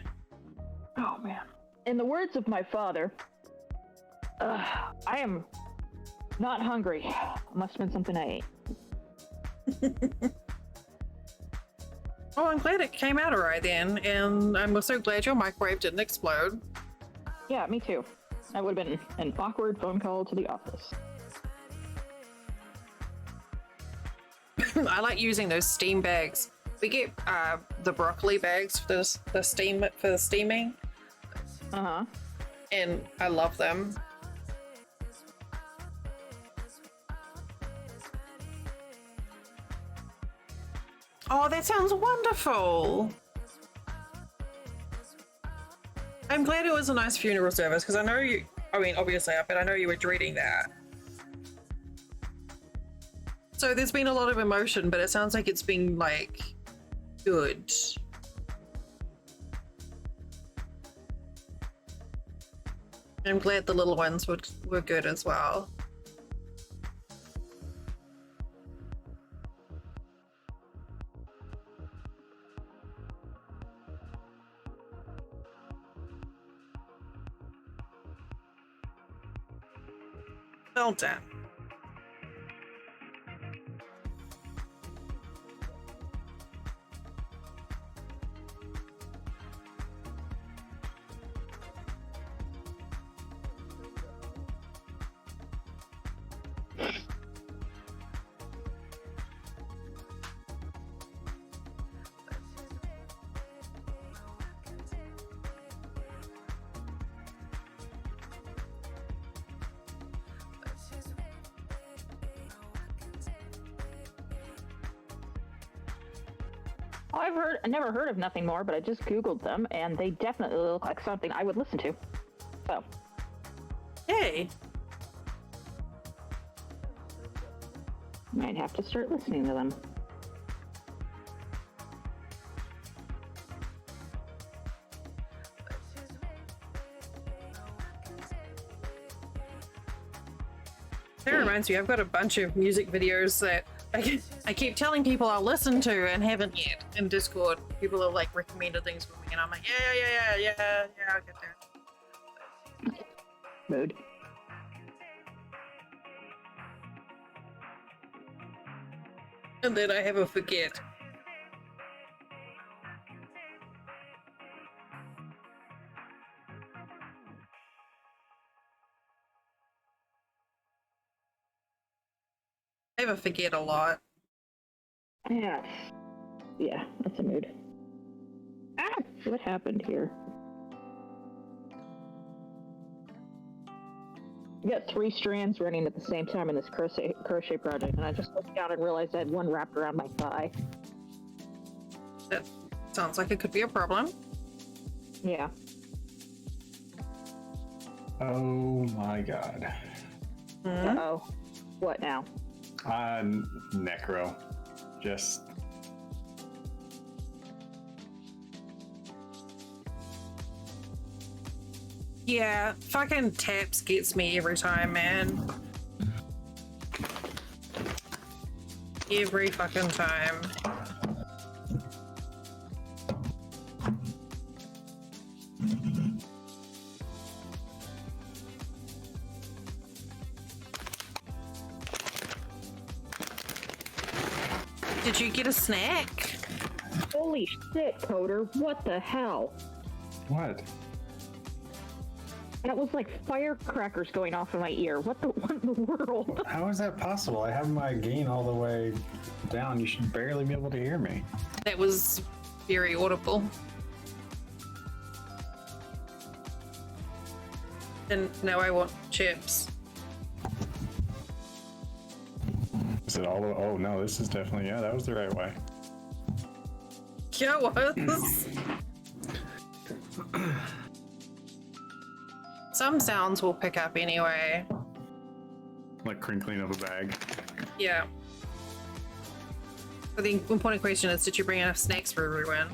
Oh man. In the words of my father, I am not hungry. Must have been something I ate. Oh, I'm glad it came out alright then, and I'm so glad your microwave didn't explode. Yeah, me too. That would have been an awkward phone call to the office. I like using those steam bags. We get the broccoli bags for the steaming. Uh-huh. And I love them. Oh, that sounds wonderful. I'm glad it was a nice funeral service because I know you, I mean, obviously, but I know you were dreading that. So there's been a lot of emotion, but it sounds like it's been like good. I'm glad the little ones were good as well. Well done. I never heard of Nothing More, but I just Googled them, and they definitely look like something I would listen to. So. Yay! Might have to start listening to them. That reminds me, I've got a bunch of music videos that I keep telling people I'll listen to and haven't yet in Discord. People have like recommended things for me, and I'm like, yeah, I'll get there. Mood. And then I have a forget. I have a forget a lot. Yeah. Yeah, that's a mood. Ah! What happened here? I got 3 strands running at the same time in this crochet project, and I just looked down and realized I had one wrapped around my thigh. That sounds like it could be a problem. Yeah. Oh my god. Uh-oh. What now? Necro. Just... Yeah, fucking taps gets me every time, man. Every fucking time. Did you get a snack? Holy shit, Coder. What the hell? What? That was like firecrackers going off in my ear. What in the world? How is that possible? I have my gain all the way down. You should barely be able to hear me. That was very audible. And now I want chips. Is it all the... Oh no, this is definitely... Yeah, that was the right way. Yeah, it was. Some sounds will pick up anyway. Like crinkling of a bag. Yeah. I think the important question is, did you bring enough snacks for everyone?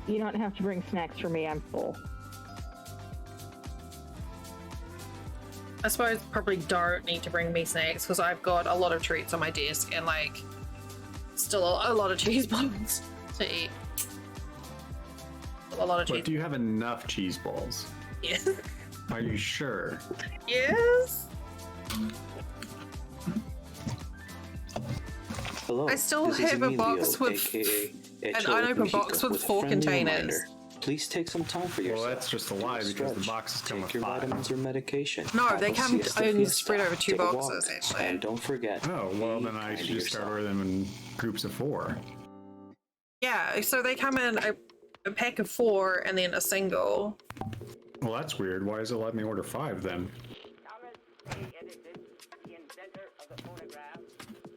You don't have to bring snacks for me. I'm full. I suppose probably don't need to bring me snacks because I've got a lot of treats on my desk and like still a lot of cheese balls to eat. A lot of cheese. But do you have enough cheese balls? Yes. Are you sure? Yes. Hello. I still this is have a Emilio, box with aka an Echo unopened Mexico, box with a 4 friendly containers. reminder. Please take some time for yourself. Well, that's just a lie because the Stretch, boxes come take with your 5. vitamins or medication. No, Have they a come siesta only fiesta. spread over 2 Take a walk, boxes, actually. And don't forget. Oh, well be then I kind should to just start yourself. ordering them in groups of 4. Yeah, so they come in a pack of 4 and then a single. Well, that's weird. Why does it let me order 5 then? Thomas A. Edison, the inventor of the phonograph,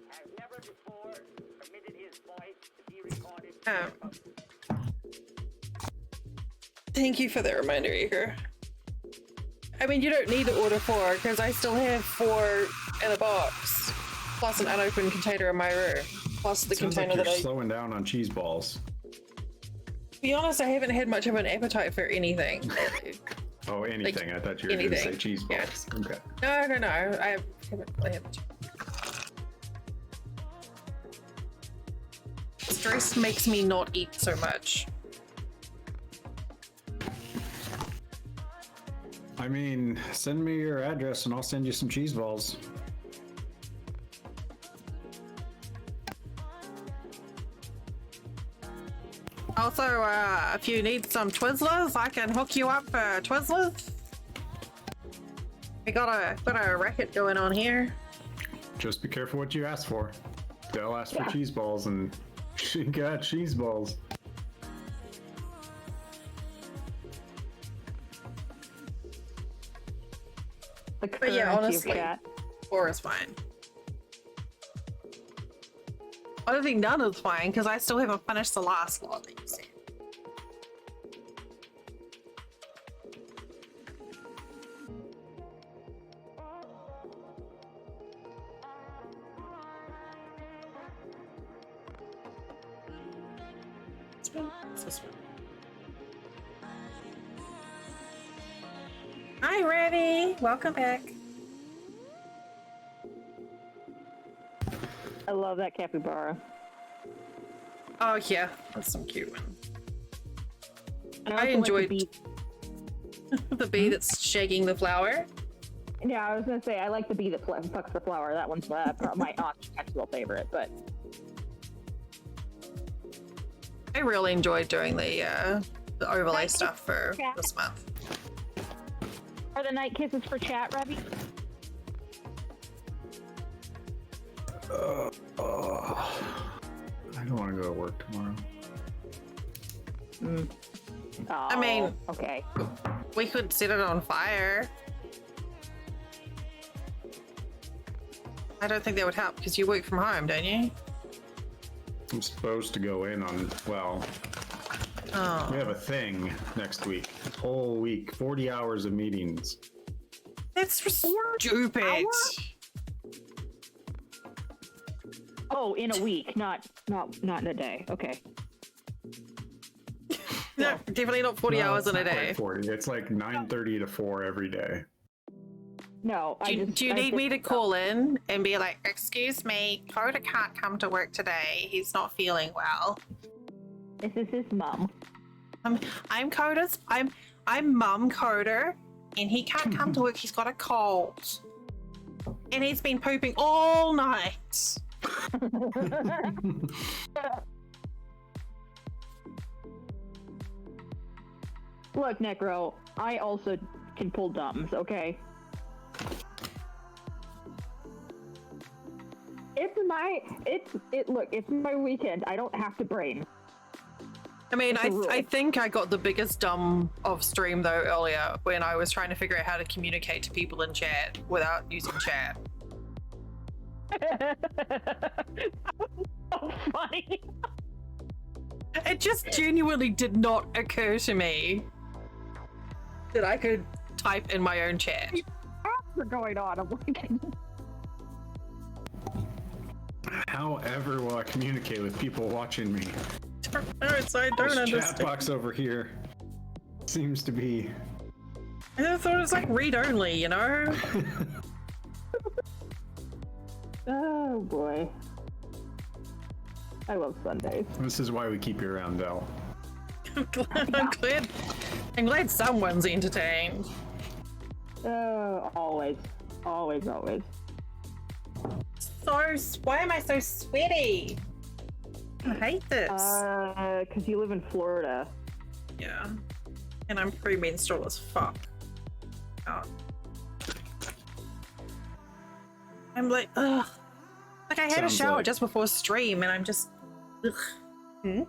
has never before permitted his voice to be recorded. Thank you for the reminder, Eager. I mean, you don't need to order 4 because I still have 4 in a box, plus an unopened container in my room, plus the Sounds container like that you're I. slowing down on cheese balls. To be honest, I haven't had much of an appetite for anything. Oh, anything. I thought you were going to say cheese balls. Yeah. Okay. No. I haven't really had much. Stress makes me not eat so much. I mean, send me your address and I'll send you some cheese balls. Also, if you need some Twizzlers, I can hook you up for Twizzlers. We got a racket going on here. Just be careful what you ask for. They'll ask for cheese balls, and she got cheese balls. But yeah, honestly, 4 is fine. I don't think none is fine because I still haven't finished the last lot that you said. What's this one? Hi, Ravi. Welcome back. I love that capybara. Oh yeah, that's some cute one. And I also enjoyed like the bee that's shaking the flower. Yeah, I was gonna say I like the bee that fucks the flower. That one's my aunt's actual favorite. But I really enjoyed doing the overlay stuff for this month. Are the night kisses for chat, Ravi? I don't want to go to work tomorrow. Oh, I mean, okay. We could set it on fire. I don't think that would help because you work from home, don't you? I'm supposed to go in on, well, Oh. we have a thing next week. Whole week, 40 hours of meetings. That's stupid. Oh, in a week, not in a day. Okay. No, definitely not 40 hours in a It's not day. quite 40. It's like 9:30 to 4 every day. No, Do you need me to call in and be like, excuse me, Coda can't come to work today. He's not feeling well. This is his mum. I'm Coda's. I'm Mum Coda, and he can't come to work. He's got a cold, and he's been pooping all night. Look, Necro, I also can pull dumbs, okay? It's my weekend. I don't have to brain. I mean, It's a rule. I think I got the biggest dumb of stream though earlier when I was trying to figure out how to communicate to people in chat without using chat. So funny. It just genuinely did not occur to me that I could type in my own chat. What's going on? I'm like, However will I communicate with people watching me? I don't This understand. chat box over here seems to be... I thought it was like read only, you know? oh boy. I love Sundays. This is why we keep you around, Del. I'm glad someone's entertained. Always. Always, always. Why am I so sweaty? I hate this. Because you live in Florida. Yeah. And I'm premenstrual as fuck. Oh. I'm like, ugh. Like I had a Sounds shower like- just before stream and I'm just, ugh.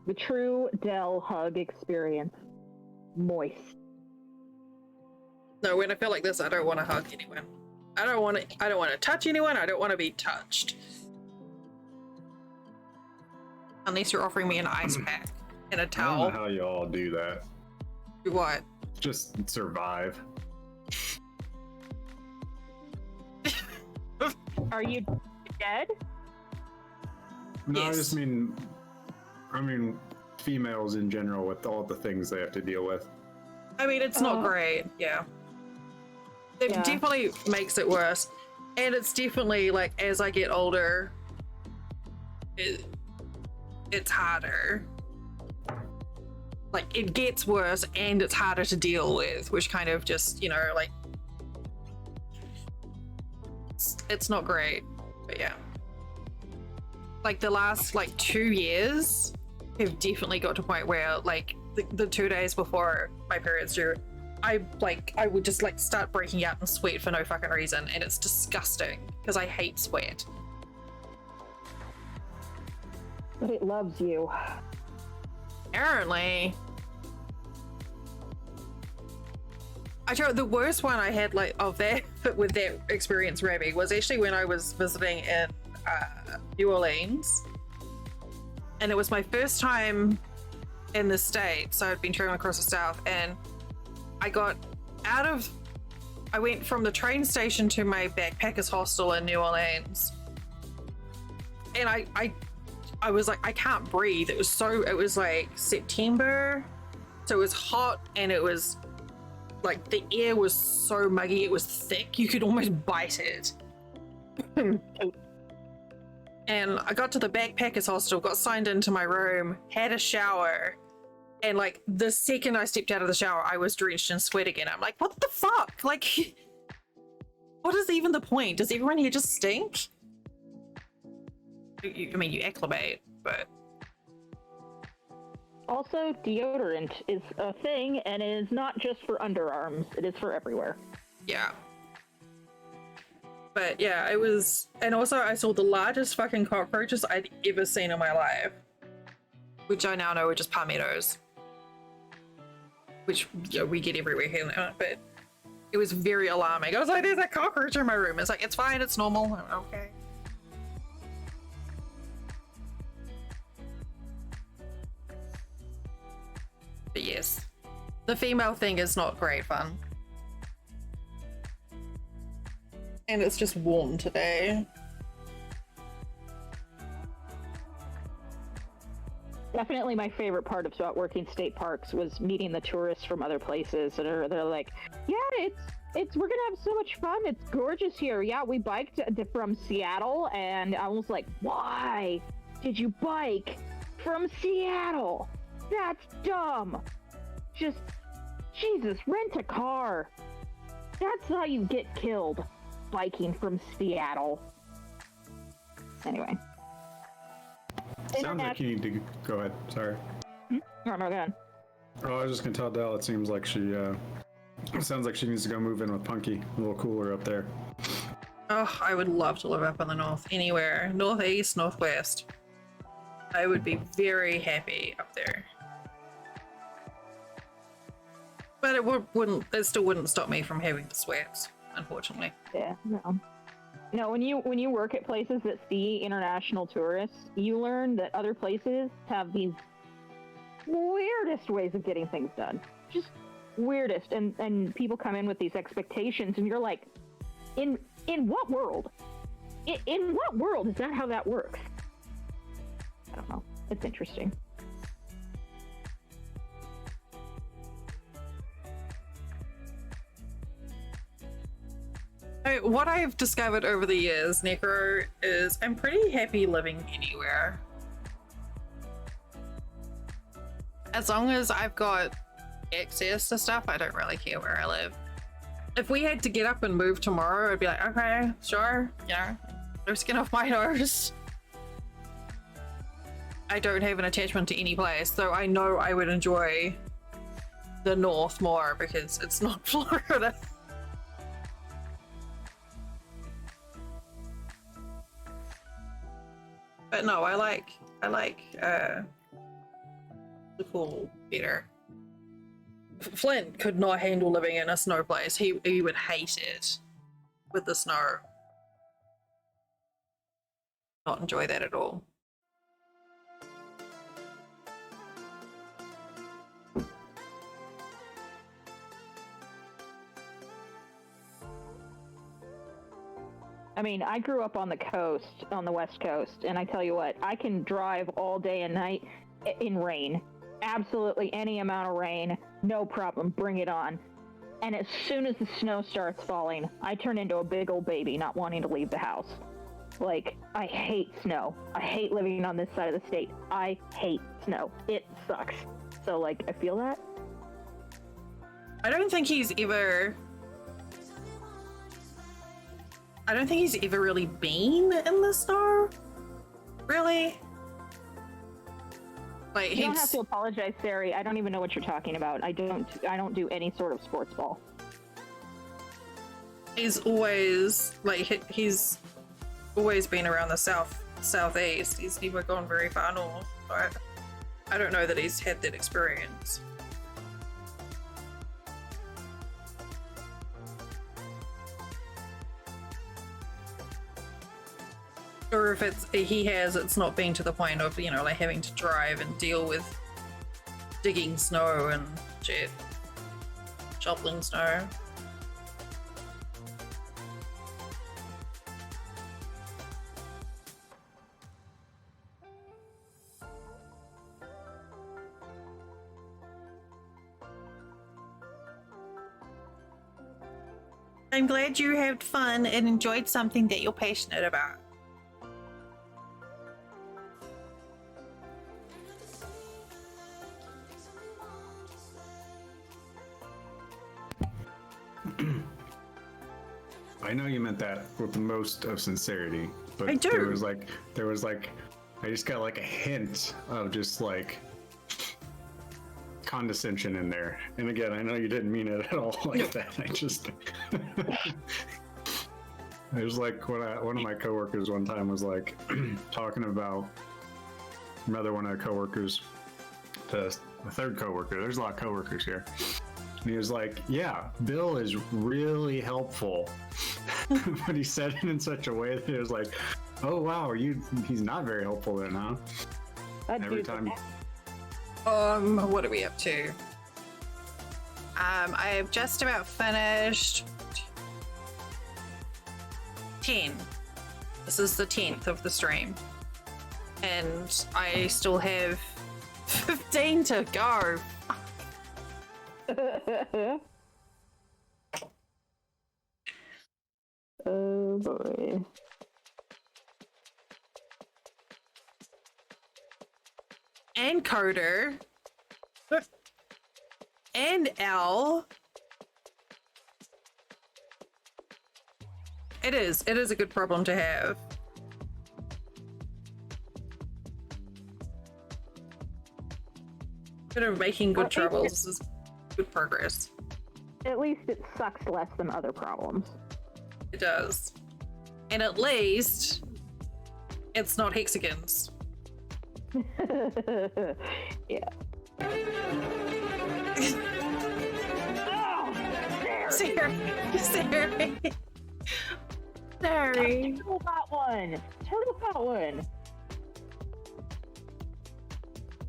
The true Dell hug experience. Moist. No, when I feel like this, I don't want to hug anyone. I don't want to touch anyone. I don't want to be touched. Unless you're offering me an ice pack and a I don't towel. know how you all do that. Do what? Just survive. Are you dead? No, I Yes. just mean, females in general with all the things they have to deal with. I mean, it's not great. Yeah. It Yeah. definitely makes it worse. And it's definitely like as I get older, it's harder. Like it gets worse and it's harder to deal with, which kind of just, you know, like it's not great. But yeah. Like the last like 2 years have definitely got to a point where like the 2 days before my period's due, I would just like start breaking out in sweat for no fucking reason, and it's disgusting because I hate sweat. But it loves you. Apparently. I tell you, the worst one I had like of that with that experience, Rabby, was actually when I was visiting in New Orleans, and it was my first time in the States. So I'd been traveling across the South, and I went from the train station to my backpackers hostel in New Orleans, and I was like, I can't breathe. It was like September, so it was hot, and it was like the air was so muggy, it was thick, you could almost bite it. And I got to the backpackers hostel, got signed into my room, had a shower, and like the second I stepped out of the shower, I was drenched in sweat again. I'm like, what the fuck? Like, what is even the point? Does everyone here just stink? I mean, you acclimate, but... Also, deodorant is a thing, and it is not just for underarms. It is for everywhere. Yeah. But yeah, it was... And also, I saw the largest fucking cockroaches I'd ever seen in my life. Which I now know are just palmettos. Which, you know, we get everywhere here now, but... It was very alarming. I was like, there's a cockroach in my room. It's like, it's fine, it's normal. I'm okay. But yes, the female thing is not great fun. And it's just warm today. Definitely my favorite part of working state parks was meeting the tourists from other places that they're like, yeah, we're gonna have so much fun. It's gorgeous here. Yeah, we biked from Seattle, and I was like, why did you bike from Seattle? That's dumb. Just, Jesus, rent a car. That's how you get killed, biking from Seattle. Anyway. Sounds like you need to go ahead. Sorry. No, go ahead. Oh, I was just gonna tell Dell. It seems like it sounds like she needs to go move in with Punky. A little cooler up there. Oh, I would love to live up in the north, anywhere. Northeast, northwest. I would be very happy up there. But it still wouldn't stop me from having the sweats, unfortunately. Yeah, no. No, when you work at places that see international tourists, you learn that other places have these weirdest ways of getting things done. Just weirdest. And people come in with these expectations, and you're like, in what world? In what world is that how that works? I don't know. It's interesting. What I've discovered over the years, Necro, is I'm pretty happy living anywhere. As long as I've got access to stuff, I don't really care where I live. If we had to get up and move tomorrow, I'd be like, okay, sure, yeah, no skin off my nose. I don't have an attachment to any place, though I know I would enjoy the north more because it's not Florida. But no, I like the cool better. Flint could not handle living in a snow place. He would hate it with the snow. Not enjoy that at all. I mean, I grew up on the coast, on the West Coast, and I tell you what, I can drive all day and night in rain. Absolutely any amount of rain, no problem, bring it on. And as soon as the snow starts falling, I turn into a big old baby not wanting to leave the house. Like, I hate snow. I hate living on this side of the state. I hate snow. It sucks. So, like, I feel that. I don't think he's ever really been in the snow. Really? Like, You don't have to apologize, Sari. I don't even know what you're talking about. I don't do any sort of sports ball. he's always been around the southeast. He's never gone very far north. But I don't know that he's had that experience. Or if it's not been to the point of, like having to drive and deal with digging snow and shit. Shoveling snow. I'm glad you had fun and enjoyed something that you're passionate about. I know you meant that with the most of sincerity, but I do. there was like, I just got like a hint of just like condescension in there. And again, I know you didn't mean it at all like that. I just, it was like one of my coworkers one time was like talking about one of the coworkers, the third coworker. There's a lot of coworkers here. And he was like, yeah, Bill is really helpful. But he said it in such a way that it was like, oh, wow, he's not very helpful then, huh? Every time. What are we up to? I have just about finished 10. This is the 10th of the stream. And I still have 15 to go. Oh boy. And Carter. And L. It is a good problem to have. Bit of making good troubles. This is good progress. At least it sucks less than other problems. It does. And at least it's not hexagons. Yeah. Sorry. Turtle got one. Turtle got one.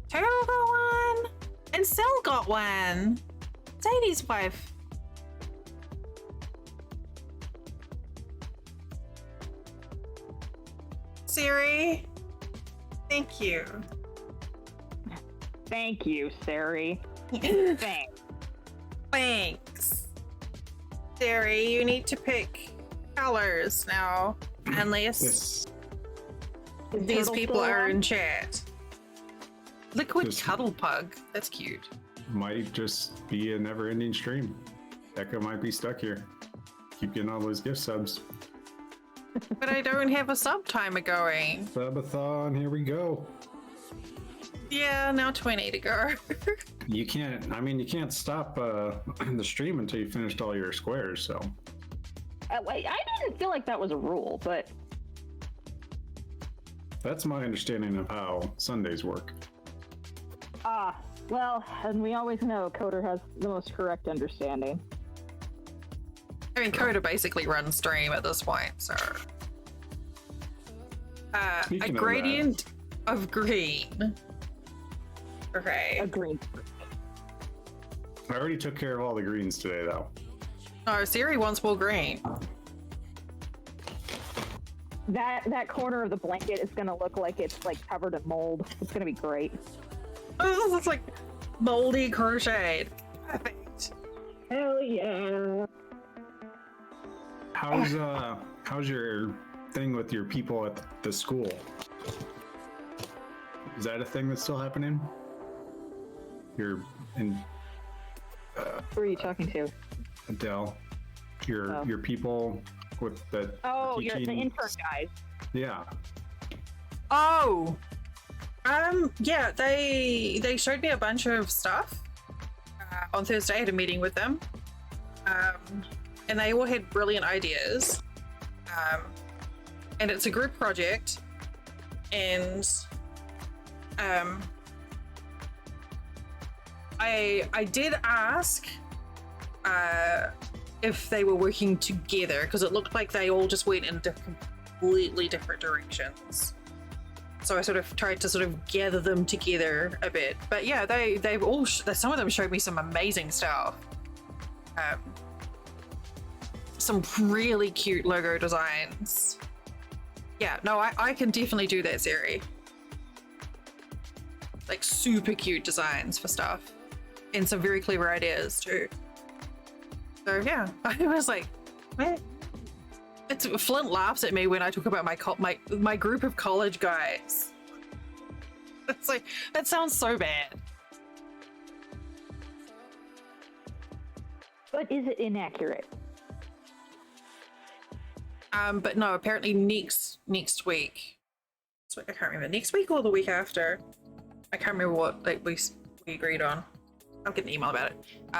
Turtle got one. And Cell got one. Sadie's wife. Siri. Thank you. Thank you, Sari. Thanks. Thanks. Siri, you need to pick colors now. Unless these people are in chat. Liquid cuddle pug. That's cute. Might just be a never-ending stream. Echo might be stuck here. Keep getting all those gift subs. But I don't have a sub timer going. Subathon, here we go. Yeah, now 20 to go. You can't stop the stream until you finished all your squares, so. Wait, I didn't feel like that was a rule, but. That's my understanding of how Sundays work. Well, and we always know Coder has the most correct understanding. I mean, Coda basically runs stream at this point, so. A gradient of green. Okay. A green. I already took care of all the greens today, though. No, Siri wants more green. that corner of the blanket is gonna look like it's like covered in mold. It's gonna be great. Oh, this looks like moldy crocheted. Perfect. Hell yeah! How's your thing with your people at the school? Is that a thing that's still happening? You're in Who are you talking to? Adele. Your people with the Oh, you're the teaching- intern guys. Yeah. Oh, yeah, they showed me a bunch of stuff on Thursday. I had a meeting with them, and they all had brilliant ideas. And it's a group project, and I did ask if they were working together, because it looked like they all just went in completely different directions. So I sort of tried to sort of gather them together a bit. But yeah, they've all some of them showed me some amazing stuff. Some really cute logo designs. Yeah, no, I can definitely do that, Zeri. Like super cute designs for stuff, and some very clever ideas too. So yeah, I was like, man. It's Flint laughs at me when I talk about my group of college guys. It's like, that sounds so bad. But is it inaccurate? But no, apparently next week. So I can't remember, next week or the week after. I can't remember what we agreed on. I'll get an email about it.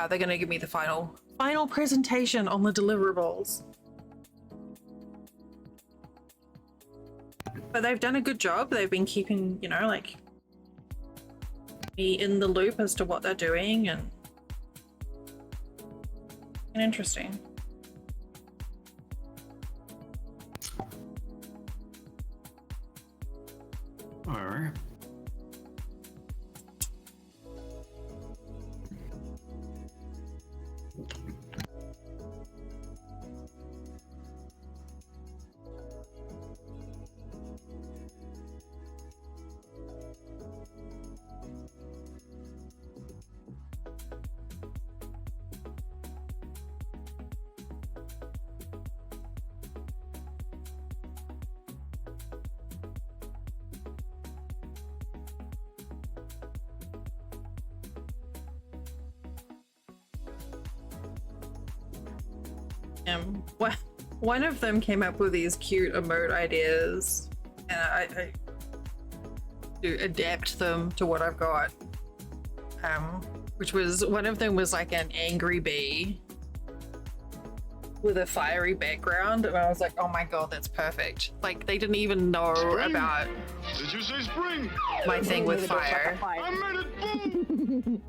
They're gonna give me the final presentation on the deliverables. But they've done a good job. They've been keeping, like, me in the loop as to what they're doing, and interesting. All right. One of them came up with these cute emote ideas, and I do adapt them to what I've got. Which was, one of them was like an angry bee with a fiery background, and I was like, oh my god, that's perfect. Like, they didn't even know about Did you say spring? my thing with fire. I made it boom!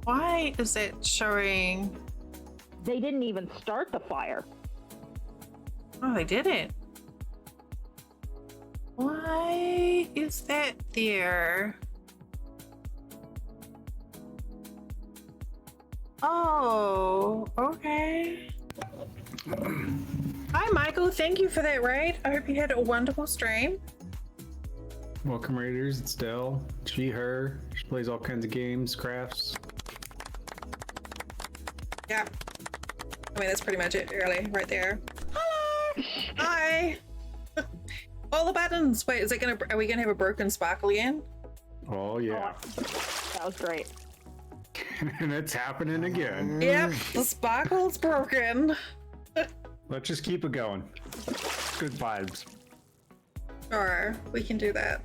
Why is it showing? They didn't even start the fire. Oh, they didn't. Why is that there? Oh, okay. Hi, Michael. Thank you for that raid. I hope you had a wonderful stream. Welcome, Raiders. It's Dell. She, her. She plays all kinds of games, crafts. Yeah. I mean, that's pretty much it, really, right there. Hello! Hi! All the buttons! Wait, are we gonna have a broken sparkle again? Oh, yeah. That was great. And it's happening again. Yep, the sparkle's broken. Let's just keep it going. Good vibes. Sure, we can do that.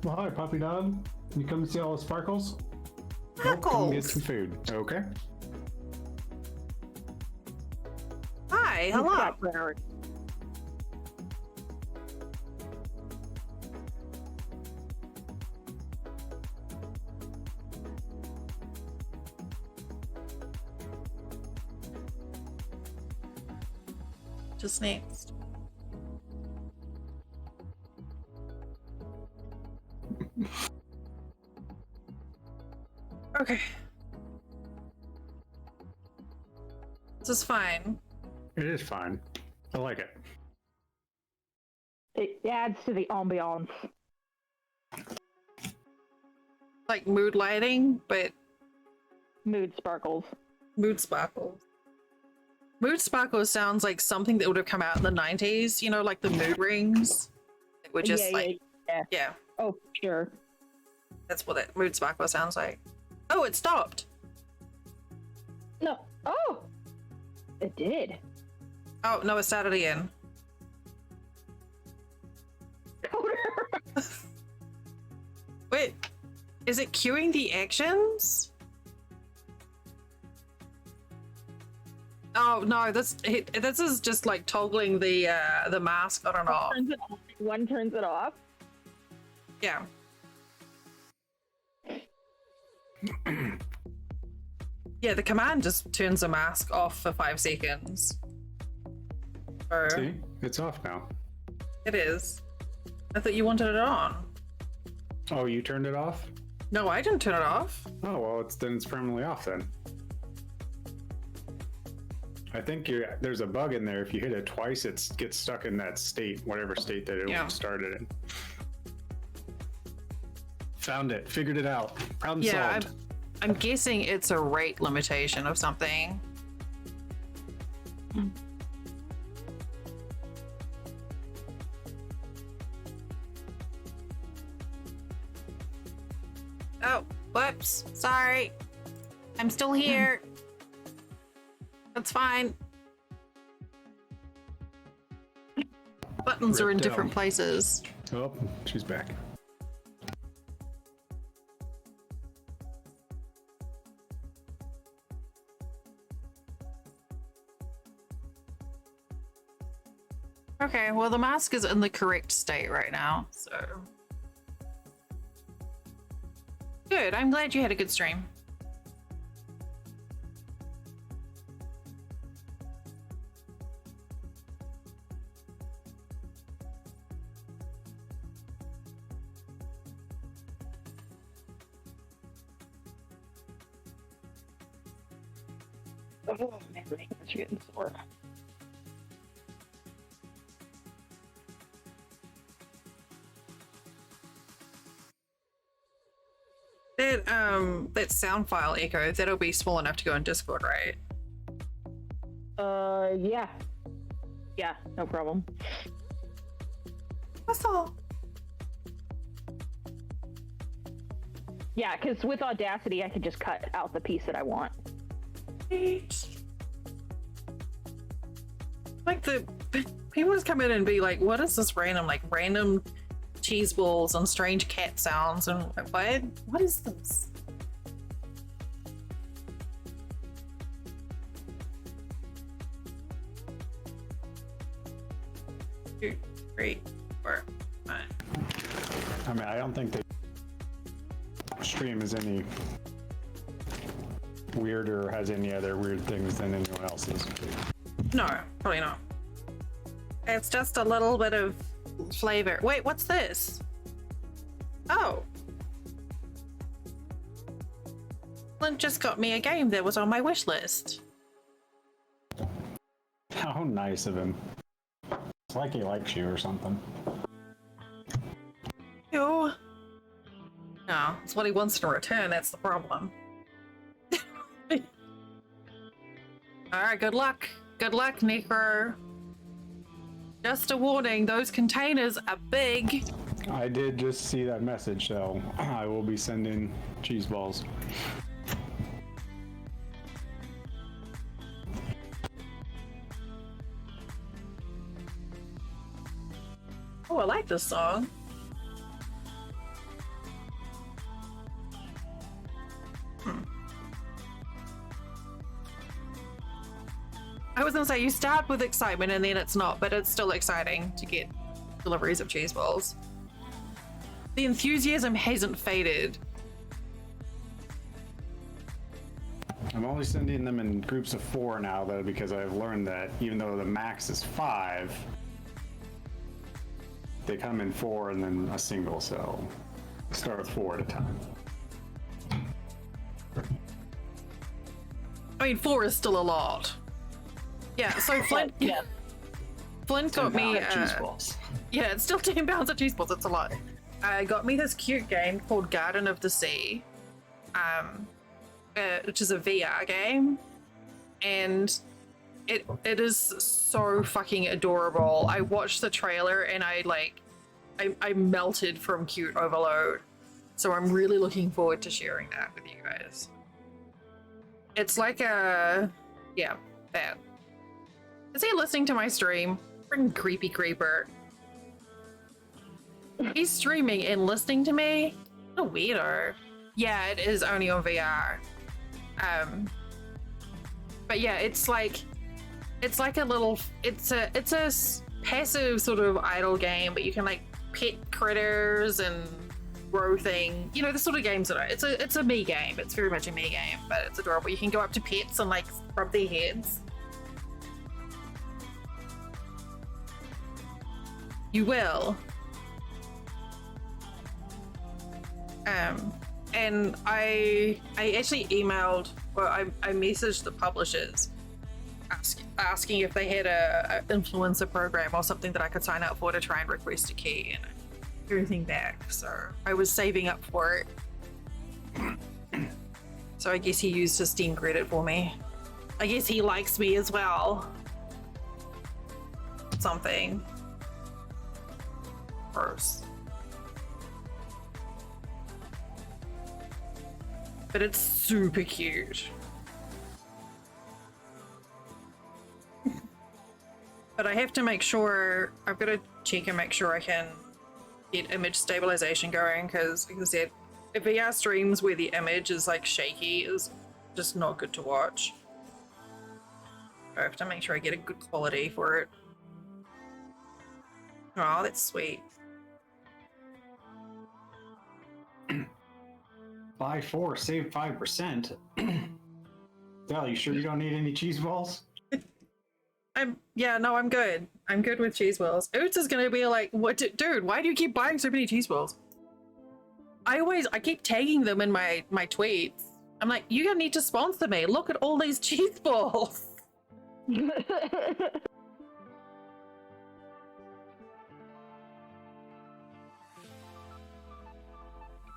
Well, hi, puppy dog. Can you come see all the sparkles? Nope, come get Sparkles! some food. Okay. Hi, hello. Just next. Okay. This is fine. It is fine. I like it. It adds to the ambiance. Like mood lighting, but Mood sparkles. mood sparkles. Mood sparkles sounds like something that would have come out in the 90s, you know, like the mood rings. It would just yeah. Oh, sure. That's what that mood sparkle sounds like. Oh, it stopped. No. Oh! It did. Oh, no, it started again. Wait, is it queuing the actions? Oh no, this is just like toggling the mask on and off. One turns it off. Yeah. Yeah, the command just turns the mask off for 5 seconds. Or See? It's off now. it is. I thought you wanted it on. Oh, you turned it off? No, I didn't turn it off. Oh, well, then it's permanently off then. I think there's a bug in there. If you hit it twice, it gets stuck in that state, whatever state that it started in. Found it. Figured it out. Problem solved. I'm guessing it's a rate limitation of something. Oh, whoops. Sorry. I'm still here. That's fine. Buttons are in different places. Oh, she's back. Okay, well, the mask is in the correct state right now, so. Good, I'm glad you had a good stream. Oh man, my hands are getting sore. That sound file echo, that'll be small enough to go in Discord, right? Yeah. Yeah, no problem. That's all. Yeah, because with Audacity, I can just cut out the piece that I want. Like people just come in and be like, what is this random cheese balls and strange cat sounds and what is this? Two, 3, 4, 5. I mean, I don't think the stream is any weirder or has any other weird things than anyone else's. No, probably not. It's just a little bit of flavor. Wait, what's this? Oh. Clint just got me a game that was on my wish list. How nice of him. It's like he likes you or something. Ew. No, it's what he wants in return, that's the problem. Alright, good luck. Good luck, Necro. Just a warning, those containers are big. I did just see that message, so I will be sending cheese balls. Oh, I like this song. I was gonna say, you start with excitement and then it's not, but it's still exciting to get deliveries of cheese balls. The enthusiasm hasn't faded. I'm only sending them in groups of 4 now, though, because I've learned that even though the max is 5, they come in 4 and then a single, so start with 4 at a time. I mean, 4 is still a lot. Yeah, so Flint, Flint got me. cheese balls. Yeah, it's still 10 pounds of cheese balls. It's a lot. Got me this cute game called Garden of the Sea, which is a VR game, and it is so fucking adorable. I watched the trailer and I melted from cute overload. So I'm really looking forward to sharing that with you guys. It's like that. Is he listening to my stream? Freaking creepy creeper. He's streaming and listening to me? What a weirdo. Yeah, it is only on VR. But yeah, it's like a little, it's a passive sort of idle game, but you can like pet critters and grow things. You know, the sort of games that it's a me game. It's very much a me game, but it's adorable. You can go up to pets and like rub their heads. You will. And I actually emailed, well, I messaged the publishers asking if they had a influencer program or something that I could sign up for to try and request a key, and everything back. So I was saving up for it. So I guess he used his Steam credit for me. I guess he likes me as well. Something. Gross. But it's super cute. But I have to make sure, I've got to check and make sure I can get image stabilization going, because like I said, if VR streams where the image is like shaky is just not good to watch. I have to make sure I get a good quality for it. Oh, that's sweet. Buy 4, save 5%. Dal, you sure you don't need any cheese balls? I'm good. I'm good with cheese balls. Oots is gonna be like, dude, why do you keep buying so many cheese balls? I keep tagging them in my tweets. I'm like, you're gonna need to sponsor me. Look at all these cheese balls.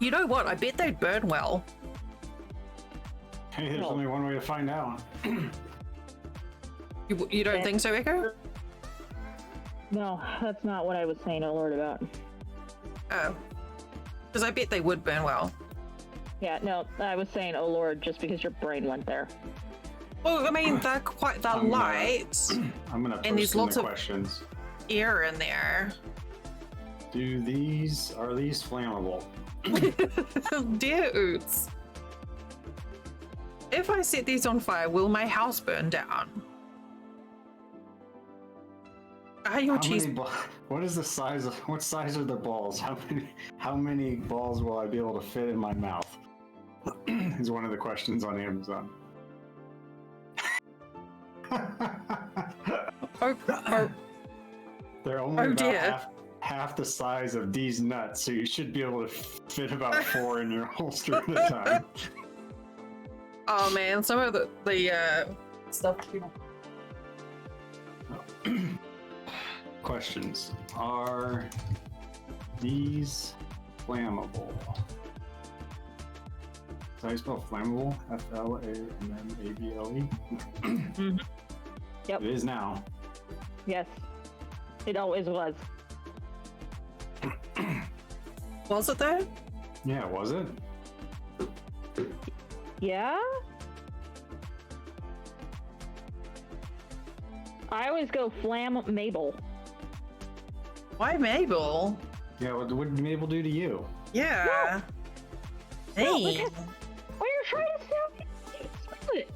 You know what? I bet they'd burn well. Hey, there's only one way to find out. You don't think so, Echo? No, that's not what I was saying a Lord about. Oh. Because I bet they would burn well. Yeah, no, I was saying oh Lord just because your brain went there. Well, I mean, they're light. I'm gonna and there's lots of questions. Air in there. Are these flammable? Dear Oots. If I set these on fire, will my house burn down? Are your cheese? What is the size of? What size are the balls? How many balls will I be able to fit in my mouth? Is one of the questions on Amazon. They're only about half the size of these nuts, so you should be able to fit about 4 in your holster at a time. Oh man, some of the stuff people. Questions. Are these flammable? Is that how you spell flammable? F-L-A-M-M-A-B-L-E? Mm-hmm. Yep. It is now. Yes. It always was. Was it though? Yeah, was it? Yeah? I always go Mabel. Why Mabel? Yeah, what did Mabel do to you? Yeah. Hey. Well, because when you're trying to spell it.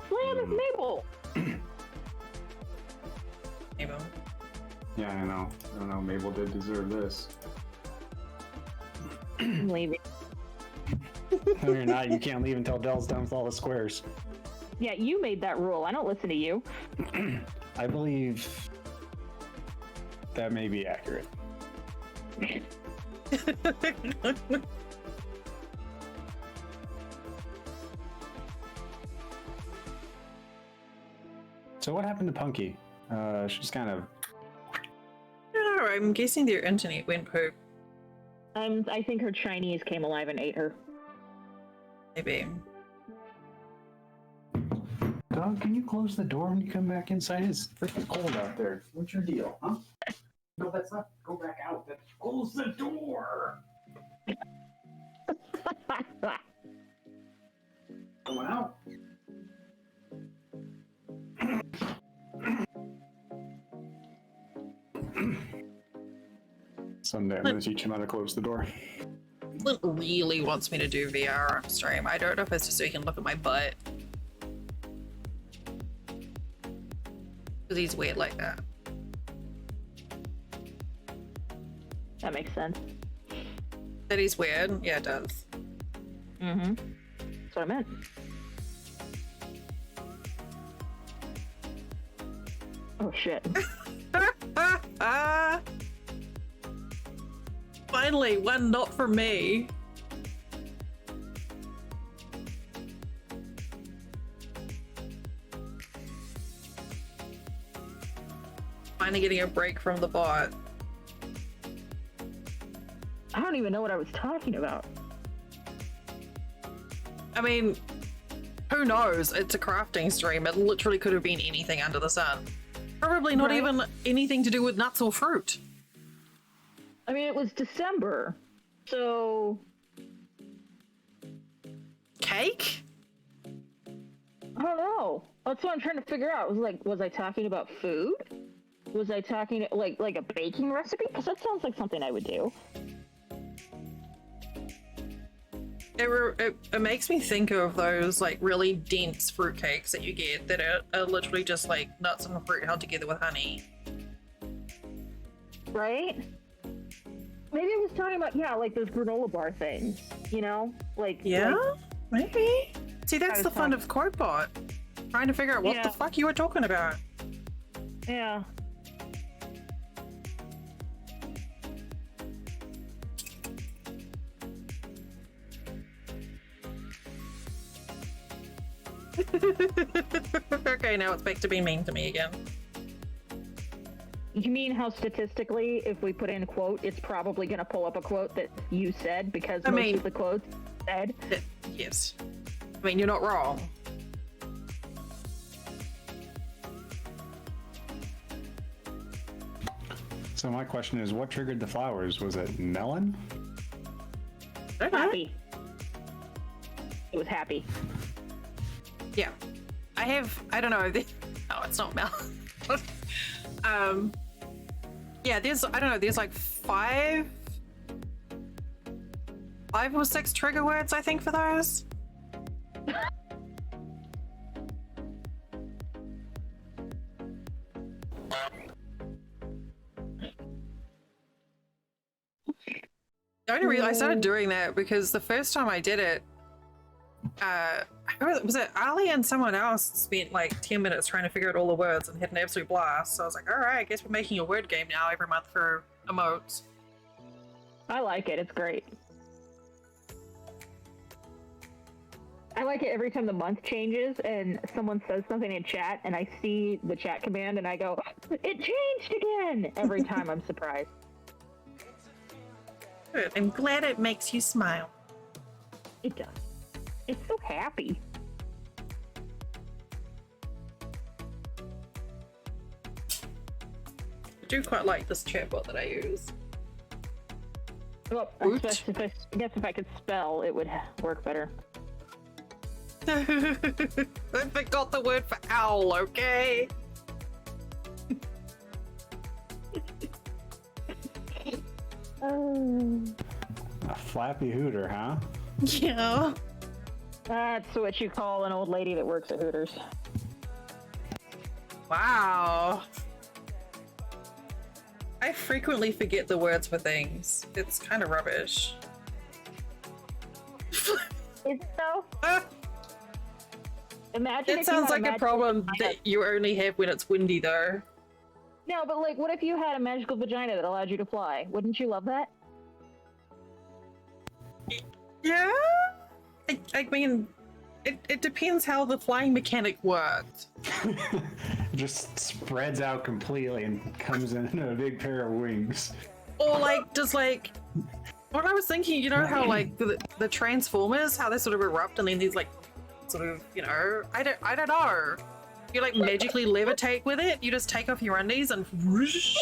Flam is Mabel. Mabel. Yeah, I know. Mabel did deserve this. I'm leaving. No, you're not. You can't leave until Dell's done with all the squares. Yeah, you made that rule. I don't listen to you. I believe that may be accurate. So what happened to Punky? She's kind of. I don't know. I'm guessing their internet went poop. I think her Chinese came alive and ate her. Maybe. Dog, can you close the door when you come back inside? It's freaking cold out there. What's your deal, huh? No, that's not. Go back out. Close the door. Going out. Someday I'm going to teach him how to close the door. Clint really wants me to do VR on stream. I don't know if it's just so he can look at my butt. Because he's weird like that. That makes sense. That he's weird? Yeah, it does. Mm-hmm. That's what I meant. Oh, shit. Finally, one not for me. Finally getting a break from the bot. I don't even know what I was talking about. I mean, who knows? It's a crafting stream. It literally could have been anything under the sun. Probably not even anything to do with nuts or fruit. I mean, it was December, so... Cake? I don't know. That's what I'm trying to figure out. Was I talking about food? Was I talking like a baking recipe? Because that sounds like something I would do. It makes me think of those like really dense fruit cakes that you get that are literally just like nuts and fruit held together with honey. Right? Maybe I was talking about, like those granola bar things, you know? Yeah, maybe. See, that's the fun of Quotebot. Trying to figure out what the fuck you were talking about. Yeah. Okay, now it's back to being mean to me again. You mean how statistically, if we put in a quote, it's probably going to pull up a quote that you said because most of the quotes said? Yes. I mean, you're not wrong. So my question is, what triggered the flowers? Was it melon? Happy. It was happy. Yeah. I don't know. No, it's not melon. Yeah, there's like five or six trigger words, I think, for those. I started doing that because the first time I did it, was it Ali and someone else spent like 10 minutes trying to figure out all the words and had an absolute blast. So I was like, all right, I guess we're making a word game now every month for emotes. I like it. It's great. I like it every time the month changes and someone says something in chat and I see the chat command and I go, it changed again! Every time I'm surprised. Good. I'm glad it makes you smile. It does. It's so happy. I do quite like this chatbot that I use. Well, I guess if I could spell, it would work better. I forgot the word for owl, okay? A flappy hooter, huh? Yeah. That's what you call an old lady that works at Hooters. Wow. I frequently forget the words for things. It's kind of rubbish. It's so... Imagine It sounds like a problem that you only have when it's windy, though. No, but like, what if you had a magical vagina that allowed you to fly? Wouldn't you love that? Yeah? I mean, It depends how the flying mechanic worked. It just spreads out completely and comes in a big pair of wings. Or like, just like, what I was thinking, you know how like the Transformers, how they sort of erupt and then these like, sort of, you know, I don't know. You like magically levitate with it. You just take off your undies and whoosh.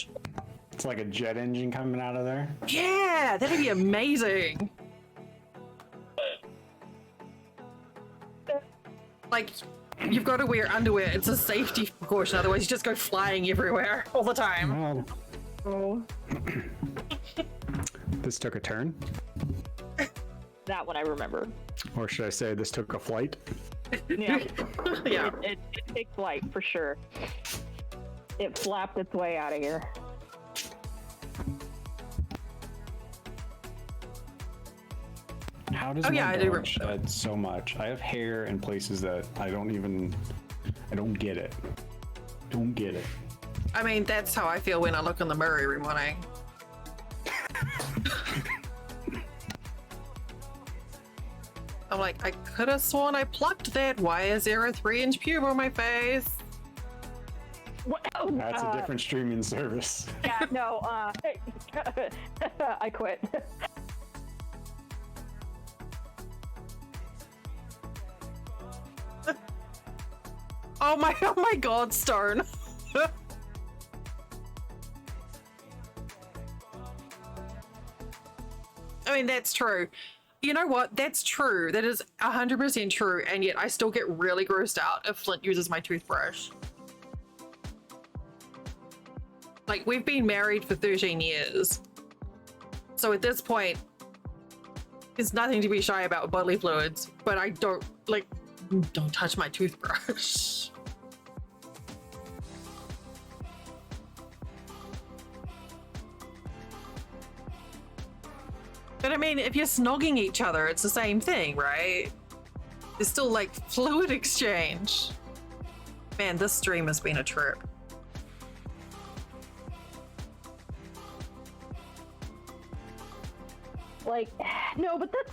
It's like a jet engine coming out of there. Yeah, that'd be amazing. Like, you've got to wear underwear. It's a safety precaution. Otherwise, you just go flying everywhere all the time. Well, this took a turn. That one I remember. Or should I say this took a flight? Yeah. Yeah. It takes flight for sure. It flapped its way out of here. How does Oh, yeah, my I do dog remember. shed so much? I have hair in places that I don't get it. Don't get it. I mean, that's how I feel when I look in the mirror every morning. I'm like, I could have sworn I plucked that. Why is there a 3-inch pube on my face? What? That's a different streaming service. Yeah, no, I quit. Oh my god, Stern. I mean, that's true. You know what? That's true. That is 100% true. And yet I still get really grossed out if Flint uses my toothbrush. Like, we've been married for 13 years. So at this point, there's nothing to be shy about with bodily fluids. But I don't, like, don't touch my toothbrush. But I mean, if you're snogging each other, it's the same thing, right? There's still like fluid exchange. Man, this stream has been a trip. Like, no, but that's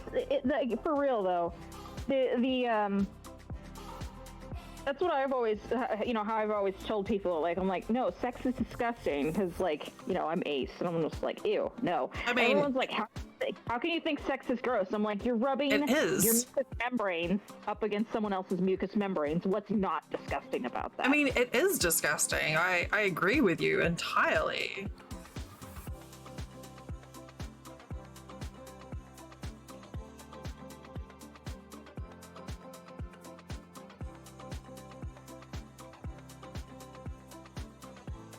for real though. That's what I've always, how I've always told people. Like, I'm like, no, sex is disgusting because, like, I'm ace, and I'm just like, ew, no. I mean, everyone's like, how can you think sex is gross? I'm like, you're rubbing your mucous membranes up against someone else's mucous membranes. What's not disgusting about that? I mean, it is disgusting. I agree with you entirely.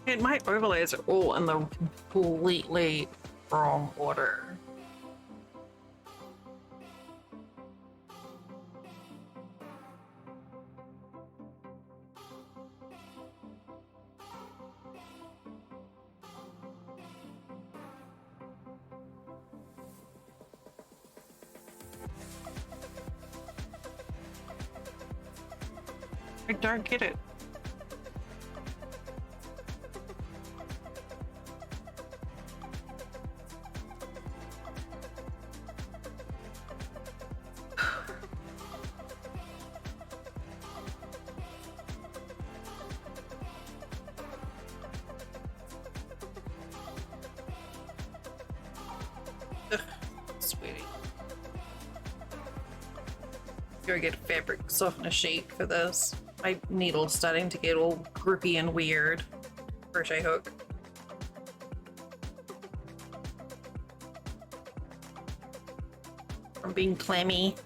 And my overlays are all in the completely wrong order. I don't get it. Sweetie. Go get a fabric softener sheet for this. My needle's starting to get all grippy and weird. Crochet hook. From being clammy.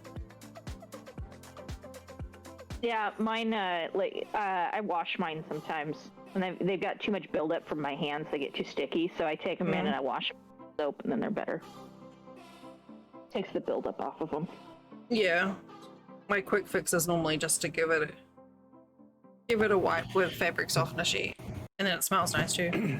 Yeah, mine, I wash mine sometimes. And they've got too much buildup from my hands. They get too sticky. So I take them in and I wash them with soap, and then they're better. Takes the buildup off of them. Yeah. My quick fix is normally just to give it a wipe with fabric softener sheet. And then it smells nice too.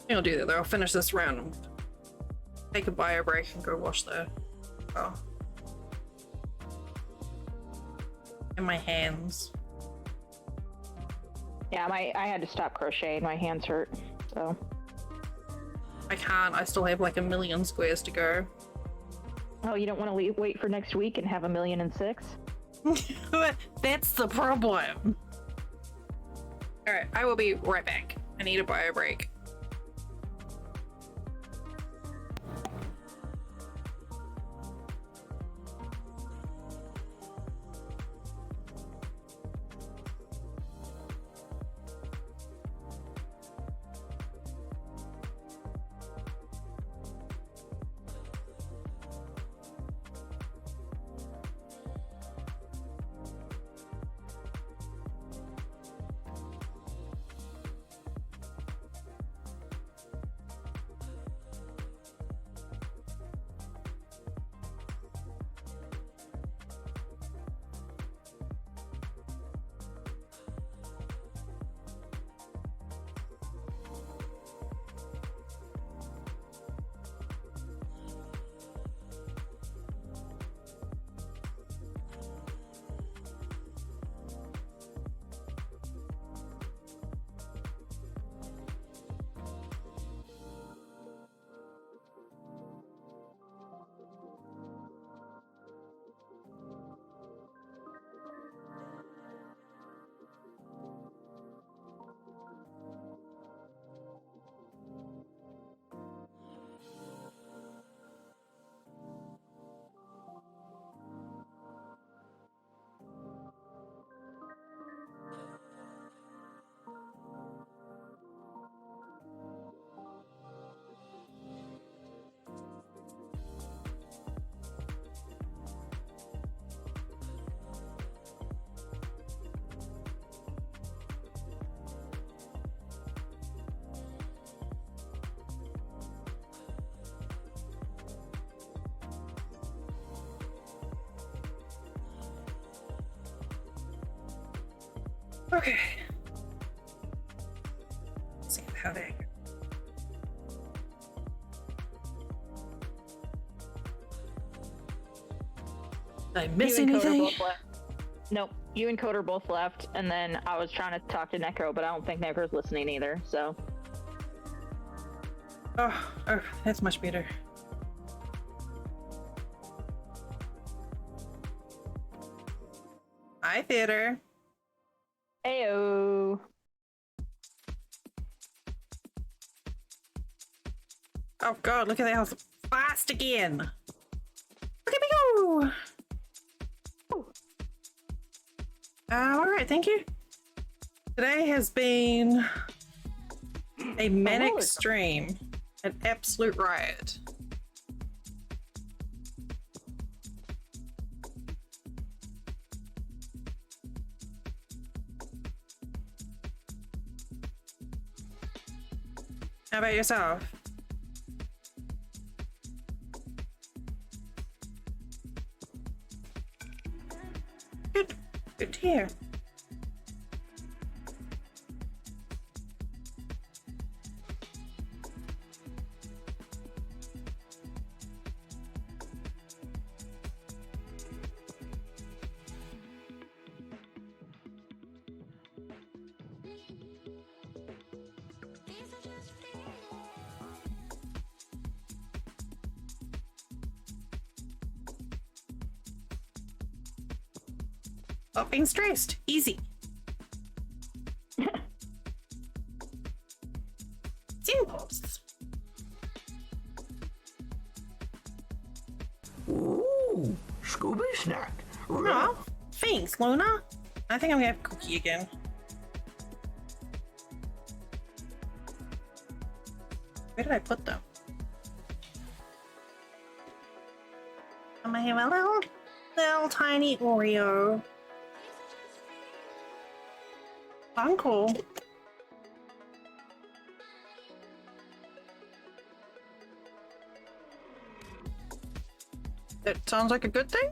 I'll do that though. I'll finish this round and take a bio break and go wash the in my hands. Yeah, I had to stop crocheting. My hands hurt, so. I can't. I still have like 1,000,000 squares to go. Oh, you don't want to wait for next week and have 1,000,006? That's the problem. All right, I will be right back. I need a bio break. Okay. Let's see how they. Did I miss You and Coder anything? both left. Nope, you and Coder both left, and then I was trying to talk to Necro, but I don't think Necro's listening either, so. Oh, that's much better. Hi, theater. Heyo. Oh god, look at that house fast again. Look at me go. Alright, thank you. Today has been a manic stream, an absolute riot. How about yourself? Good. Good to hear. Stop being stressed. Easy. Simple. Ooh, Scooby snack. Oh, thanks, Luna. I think I'm gonna have a cookie again. Where did I put them? I'm gonna have a little tiny Oreo. Uncle. That sounds like a good thing.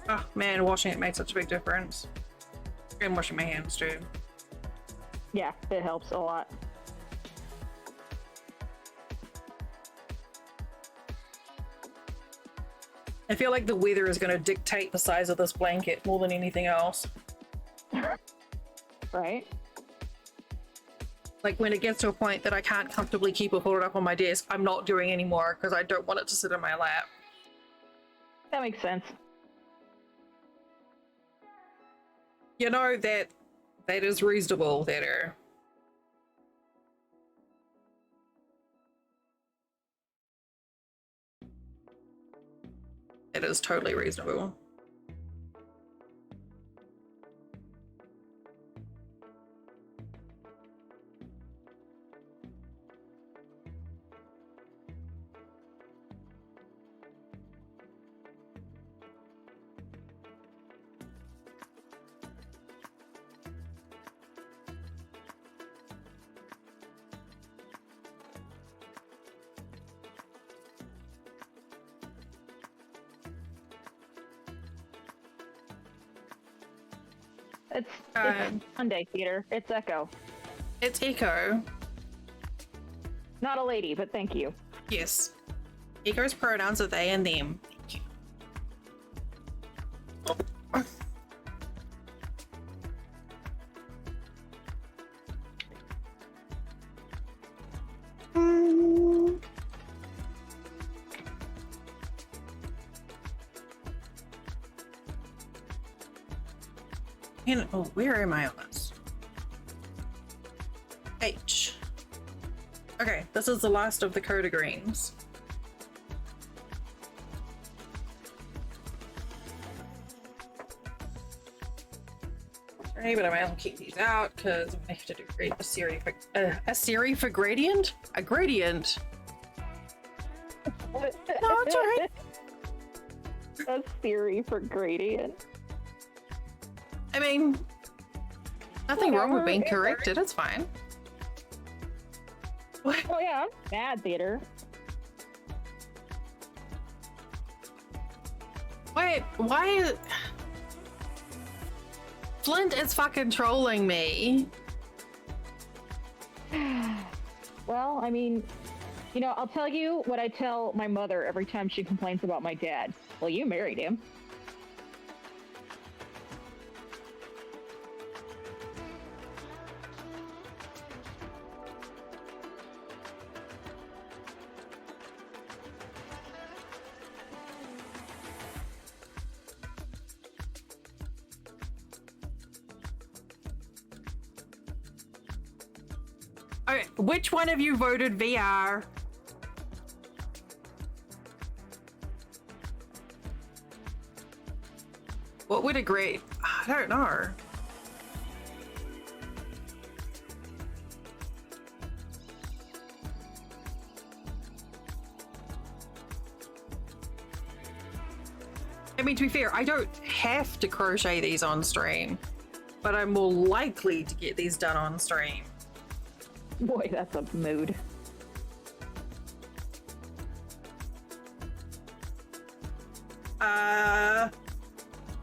Oh man, washing it made such a big difference. And washing my hands too. Yeah, it helps a lot. I feel like the weather is going to dictate the size of this blanket more than anything else. Right? Like when it gets to a point that I can't comfortably keep it folded up on my desk, I'm not doing anymore because I don't want it to sit in my lap. That makes sense. You know, that is reasonable, there. It is totally reasonable. It's Sunday theater. It's Echo. It's Echo. Not a lady, but thank you. Yes. Echo's pronouns are they and them. Thank you. And, oh, where am I on this? H. Okay, this is the last of the Coda Greens. Sorry, but I might as well keep these out because I'm gonna have to do a Siri for gradient? A gradient? No, it's alright. A theory for gradient. I mean, nothing wrong with being corrected, it's fine. What? Oh yeah, bad theater. Wait, why? Flint is fucking trolling me. Well, I mean, you know, I'll tell you what I tell my mother every time she complains about my dad. Well, you married him. Okay, which one of you voted VR? What would agree? I don't know. I mean, to be fair, I don't have to crochet these on stream, but I'm more likely to get these done on stream. Boy, that's a mood.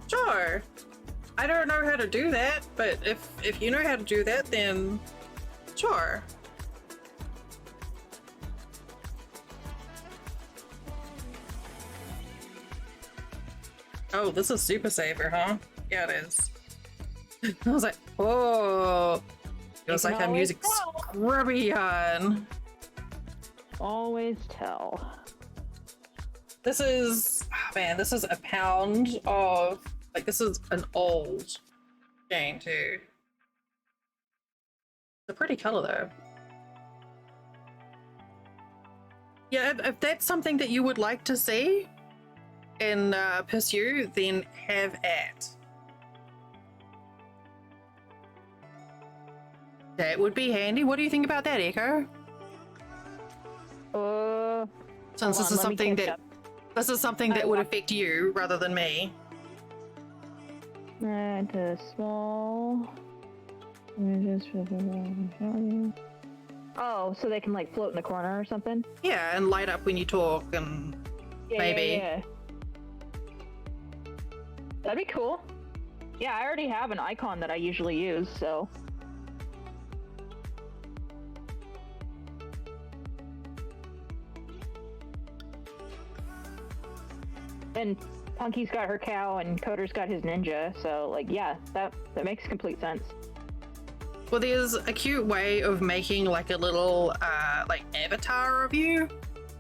Sure. I don't know how to do that, but if you know how to do that, then sure. Oh, this is Super Saver, huh? Yeah, it is. I was like, oh. Feels like I'm using Scrubby on. Always tell. This is, oh man, this is a pound of, like, this is an old game too. It's a pretty color though. Yeah, if that's something that you would like to see and pursue, then have at. That would be handy. What do you think about that, Echo? Since this is something that would affect you rather than me. Right, small. Oh, so they can like float in the corner or something? Yeah, and light up when you talk and maybe. Yeah. That'd be cool. Yeah, I already have an icon that I usually use, so. And Punky's got her cow and Coder's got his ninja, so like yeah, that makes complete sense. Well, there's a cute way of making like a little like avatar of you,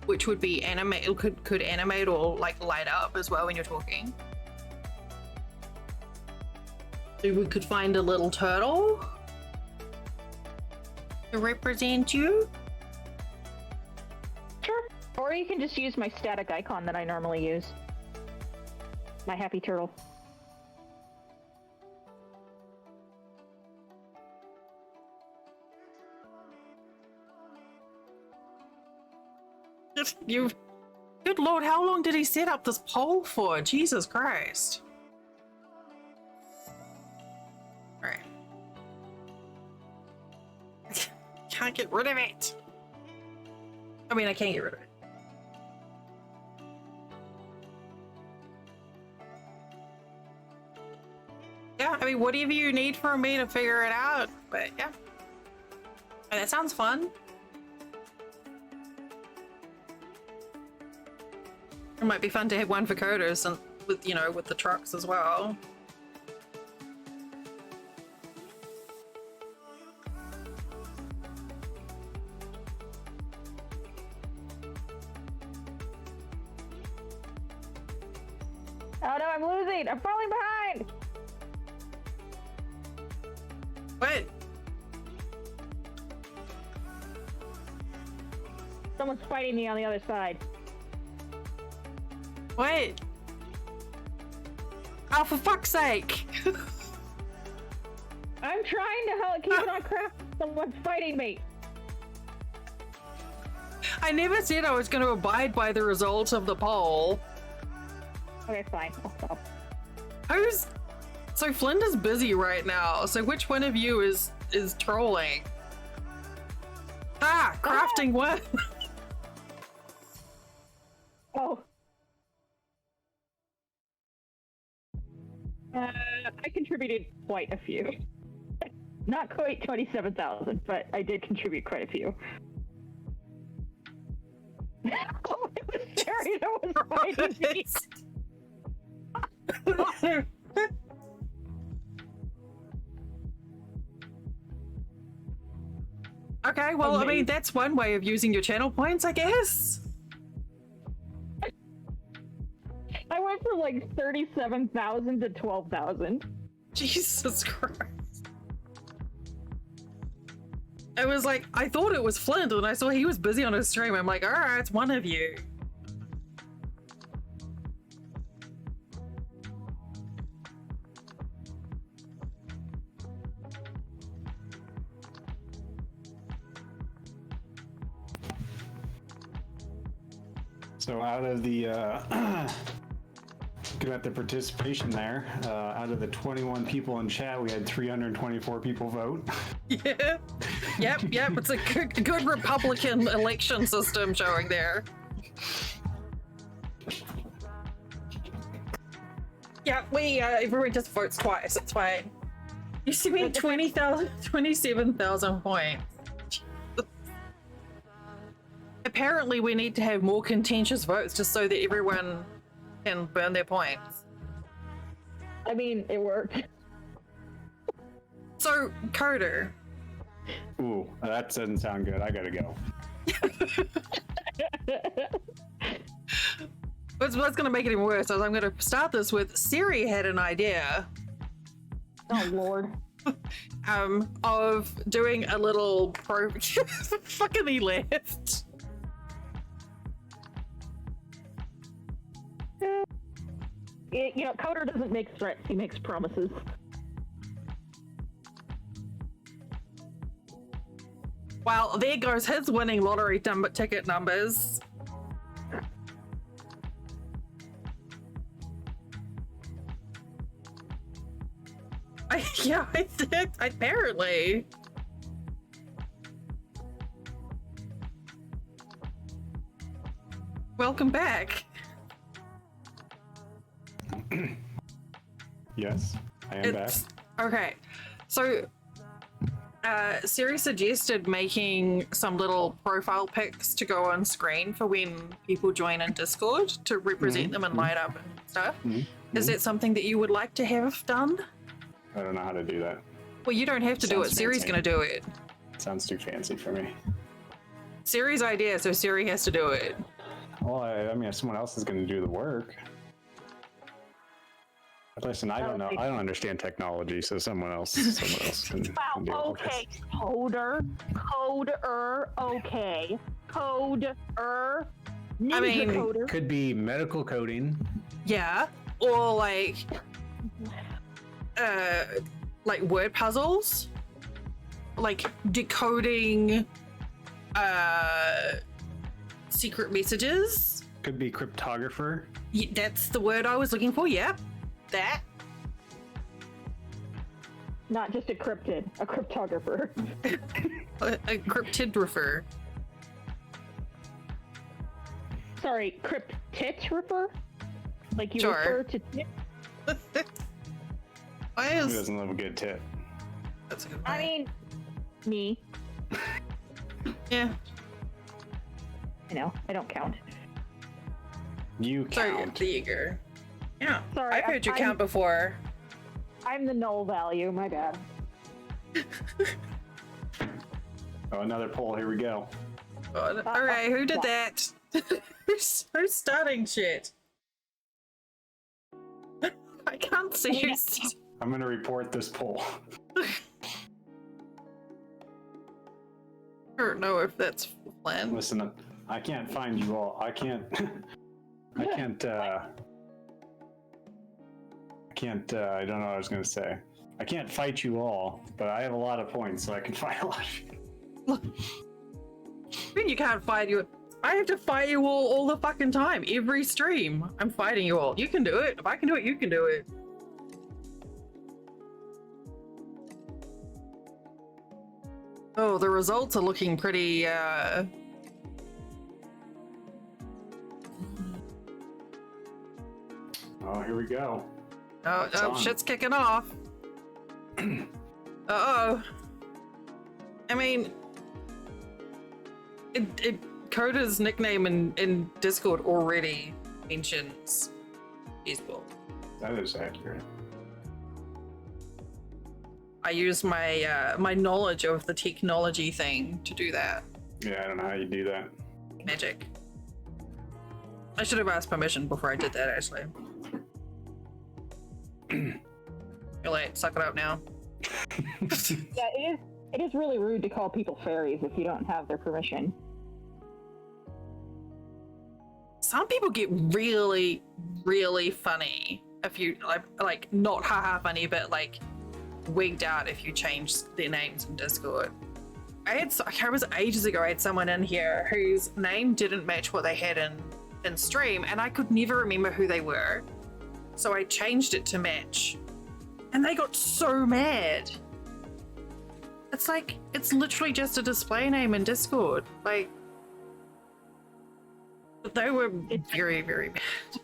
which would be animate, could animate or like light up as well when you're talking. So we could find a little turtle to represent you. Sure. Or you can just use my static icon that I normally use. My happy turtle. You, good lord, how long did he set up this poll for? Jesus Christ. Alright. Can't get rid of it. I mean, I can't get rid of it. Yeah, I mean, whatever you need from me to figure it out, but yeah. And that sounds fun. It might be fun to have one for coders and with, you know, with the trucks as well. Oh no, I'm losing! I'm falling behind! What? Someone's fighting me on the other side. What? Oh, for fuck's sake! I'm trying to help keep it on craft. Someone's fighting me. I never said I was going to abide by the results of the poll. Okay, fine. I'll stop. Who's... So Flint is busy right now, so which one of you is trolling? Ah! Crafting one! Oh. I contributed quite a few. Not quite 27,000, but I did contribute quite a few. Oh, it was Jerry that was fighting me. Okay, well, I mean, that's one way of using your channel points, I guess. I went from like 37,000 to 12,000. Jesus Christ. It was like, I thought it was Flint, and I saw he was busy on his stream. I'm like, alright, it's one of you. So out of the, looking at the participation there, out of the 21 people in chat, we had 324 people vote. Yeah. Yep. It's a good Republican election system showing there. Yeah, everyone just votes twice. It's fine. You see me 27,000 points. Apparently, we need to have more contentious votes just so that everyone can burn their points. I mean, it worked. So, Coder. Ooh, that doesn't sound good. I gotta go. What's going to make it even worse is I'm going to start this with Siri had an idea. Oh, Lord. Of doing a little fucking he left. You know, Coder doesn't make threats, he makes promises. Well, there goes his winning lottery ticket numbers. Yeah, I did, apparently. Welcome back. Yes, I am back. Okay, so Siri suggested making some little profile pics to go on screen for when people join in Discord to represent them and light up and stuff. Is that something that you would like to have done? I don't know how to do that. Well, you don't have to do it. Sounds Siri's fancy. going to do it. Sounds too fancy for me. Siri's idea, so Siri has to do it. Well, I mean, if someone else is going to do the work. Listen, I don't know. I don't understand technology, so someone else can do Wow, all this. okay. Coder. Okay. Coder. Ninja I mean, coder. Could be medical coding. Yeah, or like word puzzles, like decoding secret messages. Could be cryptographer. That's the word I was looking for. Yeah, that. Not just a cryptid, a cryptographer. A cryptographer. Sorry, cryptographer? Like you Sure. refer to tit? Why Who is doesn't love a good tit? that's a good I point. mean, me. Yeah. I know, I don't count. You Sorry, count. there you go. Yeah. Sorry, I've heard you I'm- count before. I'm the null value, my bad. Oh, another poll. Here we go. All right, who did that? Who's starting shit? I can't see who's. I'm going to report this poll. I don't know if that's planned. Listen, I can't find you all. I can't. I don't know what I was going to say. I can't fight you all, but I have a lot of points, so I can fight a lot of you. I mean, you can't fight you. I have to fight you all the fucking time. Every stream, I'm fighting you all. You can do it. If I can do it, you can do it. Oh, the results are looking pretty, Oh, here we go. It's oh, on. shit's kicking off. Uh-oh. I mean, Coda's nickname in Discord already mentions baseball. That is accurate. I use my my knowledge of the technology thing to do that. Yeah, I don't know how you do that. Magic. I should have asked permission before I did that, actually. You're late. Suck it up now. Yeah, it is really rude to call people fairies if you don't have their permission. Some people get really, really funny if you like not haha funny, but like wigged out if you change their names in Discord. It was ages ago. I had someone in here whose name didn't match what they had in stream, and I could never remember who they were. So I changed it to match, and they got so mad. It's like, it's literally just a display name in Discord. Like, they were very, very mad.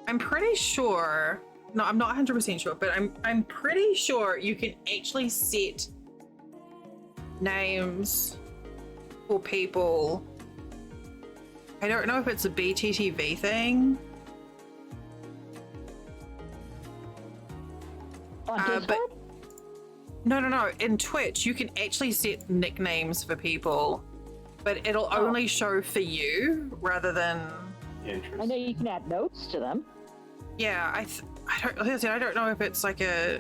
I'm pretty sure, no, I'm not 100% sure, but I'm pretty sure you can actually set names for people. I don't know if it's a BTTV thing. On But Discord? no. In Twitch, you can actually set nicknames for people, but it'll only show for you rather than. I Interesting. know you can add notes to them. Yeah, I don't know if it's like a.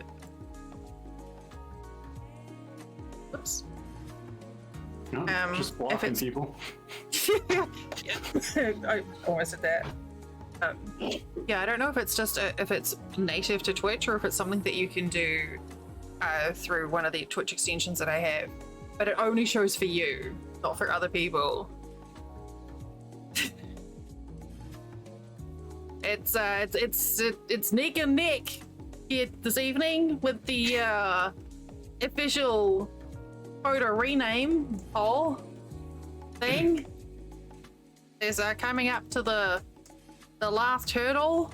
Whoops. No, just if blocking it's- people. I almost said that. Yeah, I don't know if it's just if it's native to Twitch or if it's something that you can do through one of the Twitch extensions that I have, but it only shows for you, not for other people. It's Nick and Nick here this evening with the official photo rename poll. thing is coming up to the last hurdle.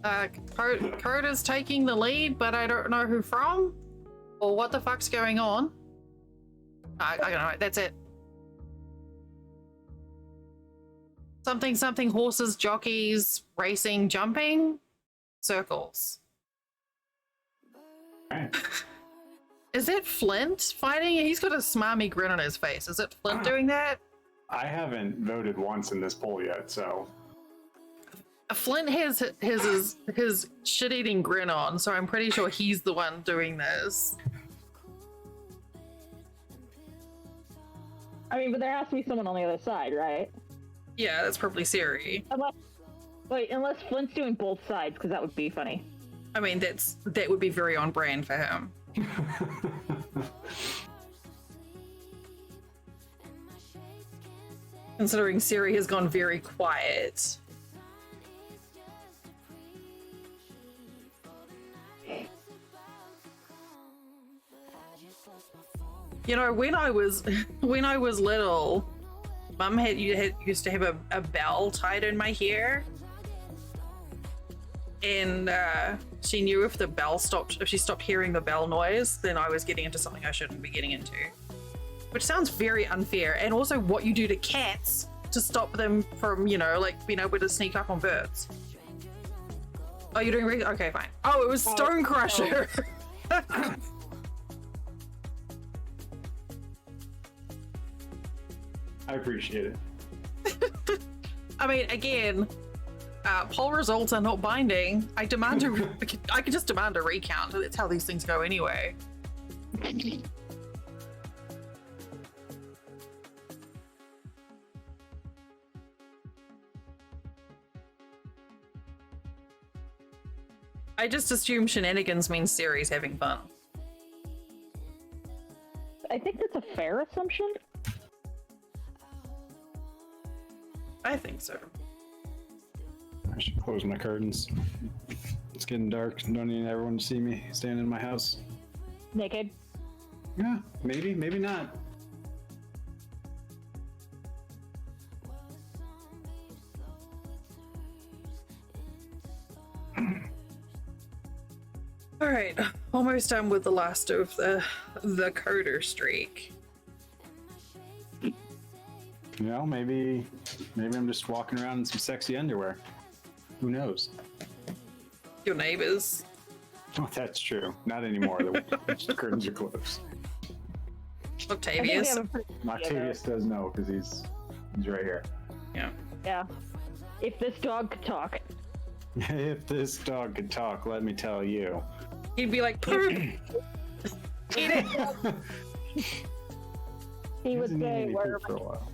Coda's taking the lead, but I don't know who from or what the fuck's going on. I don't know. That's it. Something, horses, jockeys, racing, jumping, circles. Is it Flint fighting? He's got a smarmy grin on his face. Is it Flint doing that? I haven't voted once in this poll yet, so. Flint has his shit-eating grin on, so I'm pretty sure he's the one doing this. I mean, but there has to be someone on the other side, right? Yeah, that's probably Siri. Unless Flint's doing both sides, because that would be funny. I mean, that would be very on brand for him. Considering Siri has gone very quiet. You know, when I was little, Mum used to have a bell tied in my hair, and she knew if the bell stopped, if she stopped hearing the bell noise, then I was getting into something I shouldn't be getting into, which sounds very unfair. And also, what you do to cats to stop them from, you know, like being able to sneak up on birds. Oh, you're doing okay, fine. Oh, it was Stone Crusher. I appreciate it. I mean, again, poll results are not binding. I could just demand a recount. That's how these things go anyway. I just assume shenanigans means Siri's having fun. I think that's a fair assumption. I think so. I should close my curtains. It's getting dark. Don't need everyone to see me standing in my house. Naked. Yeah, maybe not. All right, almost done with the last of the coder streak. You know, maybe I'm just walking around in some sexy underwear. Who knows? Your neighbors. Oh, that's true. Not anymore. The curtains are closed. Octavius. Octavius does know because he's right here. Yeah. Yeah. If this dog could talk. If this dog could talk, let me tell you. He'd be like, poop. Eat it. He would Hasn't say, eaten "Where any are food for a while.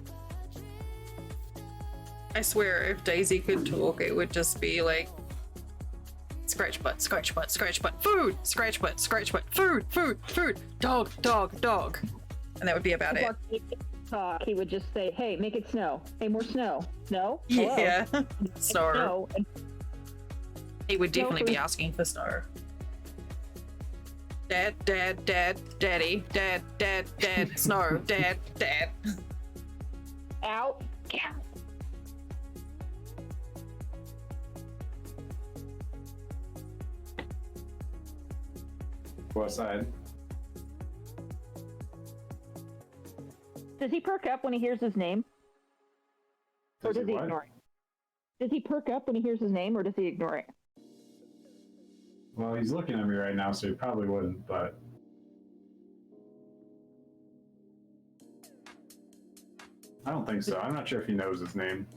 I swear, if Daisy could talk, it would just be like, scratch butt, scratch butt, scratch butt, food, scratch butt, food, food, food, dog, dog, dog. And that would be about it. Talk, he would just say, "Hey, make it snow. Hey, more snow. Snow? Hello? Yeah. Snow. Snow." He would definitely No, be asking for snow. Dad, dad, dad, daddy, dad, dad, dad, snow, dad, dad. Out. Yeah. What side? Does he perk up when he hears his name? Or Does does he he what? ignore it? Does he perk up when he hears his name, or does he ignore it? Well, he's looking at me right now, so he probably wouldn't, but... I don't think so. I'm not sure if he knows his name.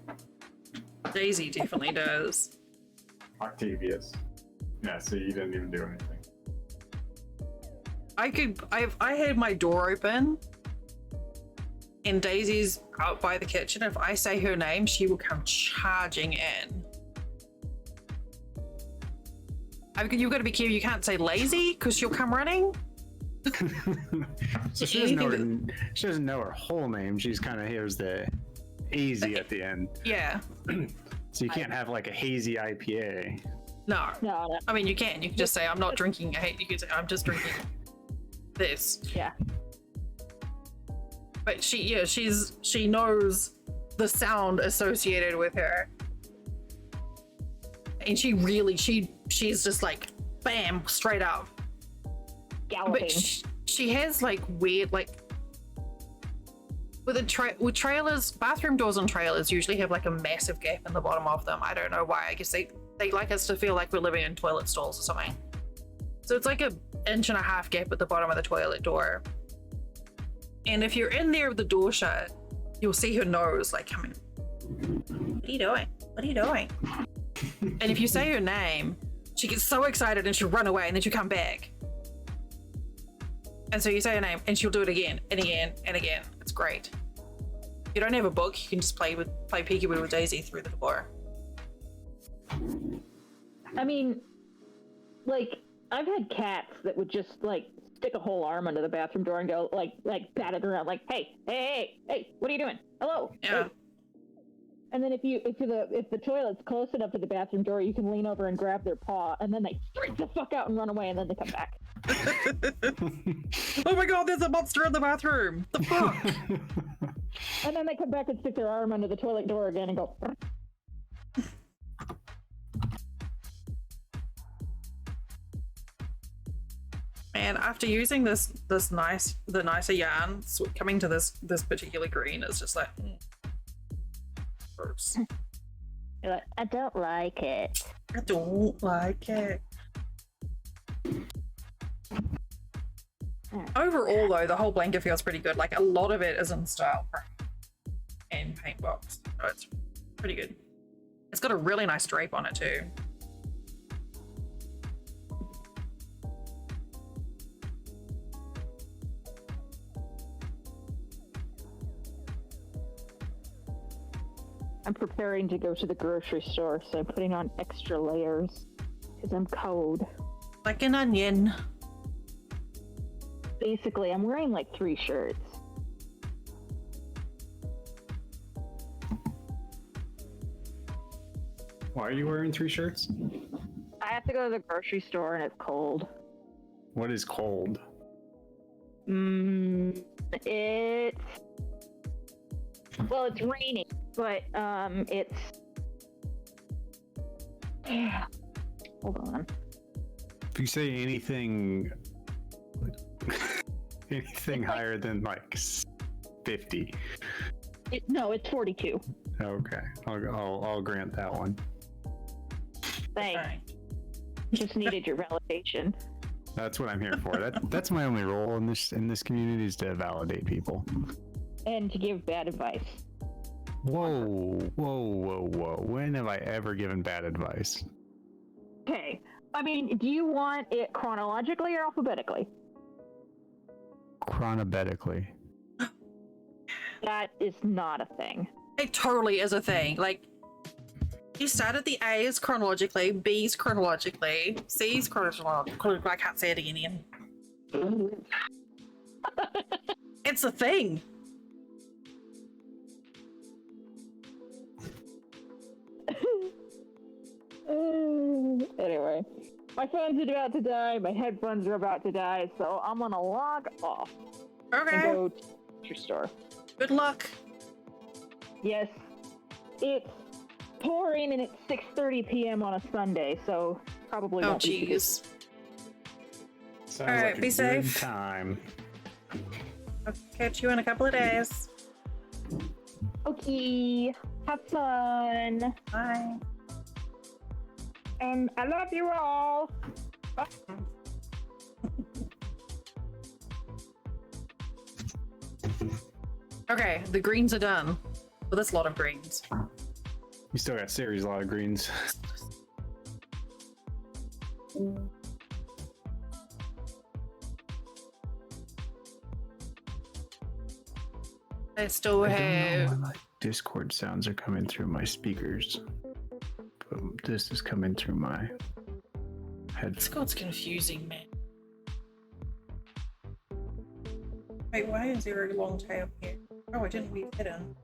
Daisy definitely does. Octavius. Yeah, so you didn't even do anything. I had my door open and Daisy's out by the kitchen. If I say her name, she will come charging in. You've got to be careful. You can't say lazy because she'll come running. So she doesn't know her whole name. She's kind of hears the hazy at the end. Yeah. So you can't have like a hazy IPA. No. No. I mean, you can. You can just say, I'm not drinking. You can say, I'm just drinking this. Yeah. But she knows the sound associated with her. And she's just like, bam, straight up. Galloping. But she has like weird, like, with trailers, bathroom doors on trailers usually have like a massive gap in the bottom of them. I don't know why. I guess they like us to feel like we're living in toilet stalls or something. So it's like 1.5 inch gap at the bottom of the toilet door. And if you're in there with the door shut, you'll see her nose like coming. What are you doing? What are you doing? And if you say her name, she gets so excited and she'll run away and then she'll come back. And so you say her name and she'll do it again and again and again. It's great. If you don't have a book, you can just play peekaboo with Daisy through the door. I mean, like, I've had cats that would just like stick a whole arm under the bathroom door and go like bat it around, like, hey, what are you doing? Hello. Yeah. Hey. And then if the toilet's close enough to the bathroom door, you can lean over and grab their paw, and then they freak the fuck out and run away, and then they come back. Oh my god, there's a monster in the bathroom! The fuck? And then they come back and stick their arm under the toilet door again and go. And after using the nicer yarn, coming to this particular green is just like, gross. You're like, I don't like it. I don't like it. Overall, though, the whole blanket feels pretty good. Like, a lot of it is in style and paint box. So it's pretty good. It's got a really nice drape on it, too. I'm preparing to go to the grocery store, so I'm putting on extra layers because I'm cold. Like an onion. Basically, I'm wearing like 3 shirts. Why are you wearing 3 shirts? I have to go to the grocery store and it's cold. What is cold? It's raining, but it's hold on. If you say anything higher than like 50. No, it's 42. Okay, I'll grant that one. Thanks. Just needed your validation. That's what I'm here for. That's my only role in this community, is to validate people. And to give bad advice. Whoa. When have I ever given bad advice? Okay. I mean, do you want it chronologically or alphabetically? Chronobetically. That is not a thing. It totally is a thing. Like, you start at the A's chronologically, B's chronologically, C's chronologically. I can't say it again. It's a thing. Anyway, my phone's about to die, my headphones are about to die, so I'm gonna log off. Okay. And go to your store. Good luck. Yes, it's pouring and it's 6:30 p.m. on a Sunday, so probably Oh, won't be jeez. Sounds All right, like a be good safe. time. I'll catch you in a couple of days. Okay, have fun. Bye. And I love you all. Bye. Okay, the greens are done. Well, that's a lot of greens. You still got Siri's a lot of greens. I still I don't know have. why my Discord sounds are coming through my speakers, but this is coming through my headphones. Discord's confusing, man. Wait, why is there a long tail here? Oh, I didn't leave it in.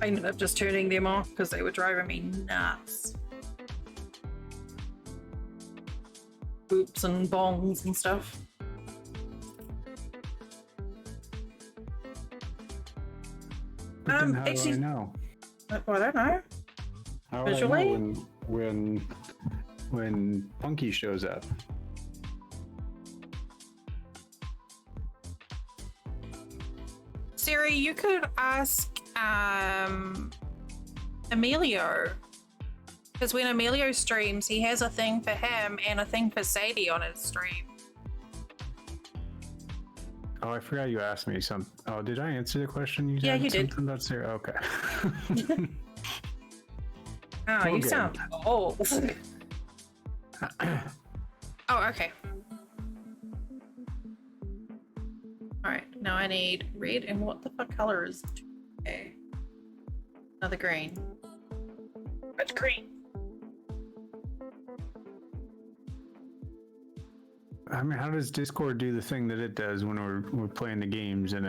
I ended up just turning them off because they were driving me nuts. Boops and bongs and stuff. But then how actually, do I know? Well, I don't know. How would I Visually? know when Punky shows up? Siri, you could ask Emilio. Because when Emilio streams, he has a thing for him and a thing for Sadie on his stream. Oh, I forgot you asked me something. Oh, did I answer the question you Yeah, said? you did. Something about Sarah? Okay. Oh, Well, you good. sound old. Oh, okay. Alright, now I need red, and what the fuck color is it? Okay. Another green. What's green? I mean, how does Discord do the thing that it does when we're playing the games? And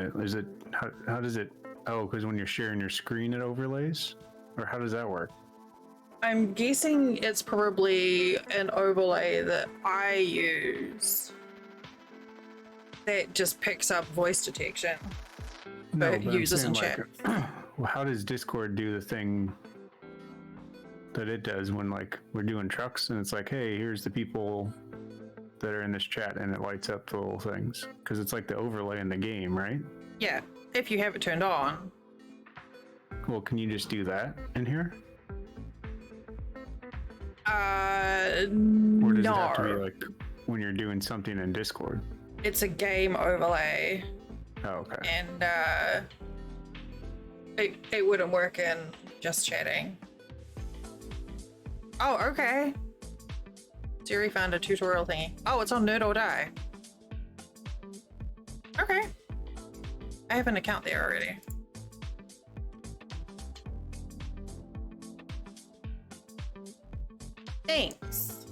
how does it? Oh, because when you're sharing your screen, it overlays, or how does that work? I'm guessing it's probably an overlay that I use that just picks up voice detection for but I'm users in saying, chat. Well, how does Discord do the thing that it does when like we're doing trucks and it's like, hey, here's the people that are in this chat, and it lights up the little things because it's like the overlay in the game, right? Yeah, if you have it turned on. Well, can you just do that in here? Or does it have to be No. like when you're doing something in Discord? It's a game overlay, Oh, okay. and it wouldn't work in just chatting. Oh, okay. Siri found a tutorial thingy. Oh, it's on Nerd or Die. Okay. I have an account there already. Thanks.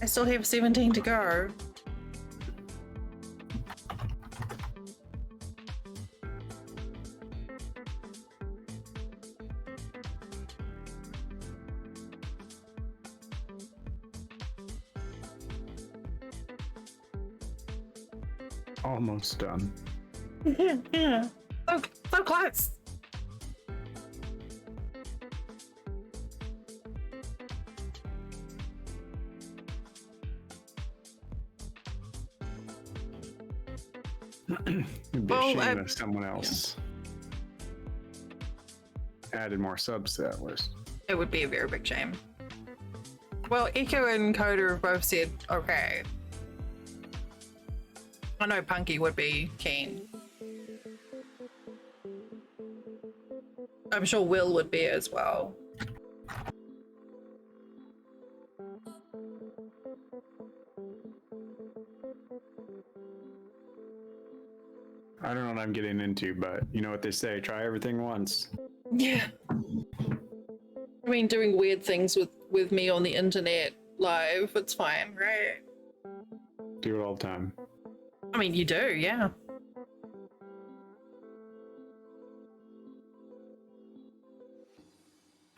I still have 17 to go. Almost done. Yeah. So close. It'd be Well, a shame if someone else added more subs to that list. It would be a very big shame. Well, Echo and Coda have both said okay. I know Punky would be keen. I'm sure Will would be as well. I don't know what I'm getting into, but you know what they say, try everything once. Yeah. I mean, doing weird things with me on the internet live, it's fine, right? Do it all the time. I mean, you do, yeah.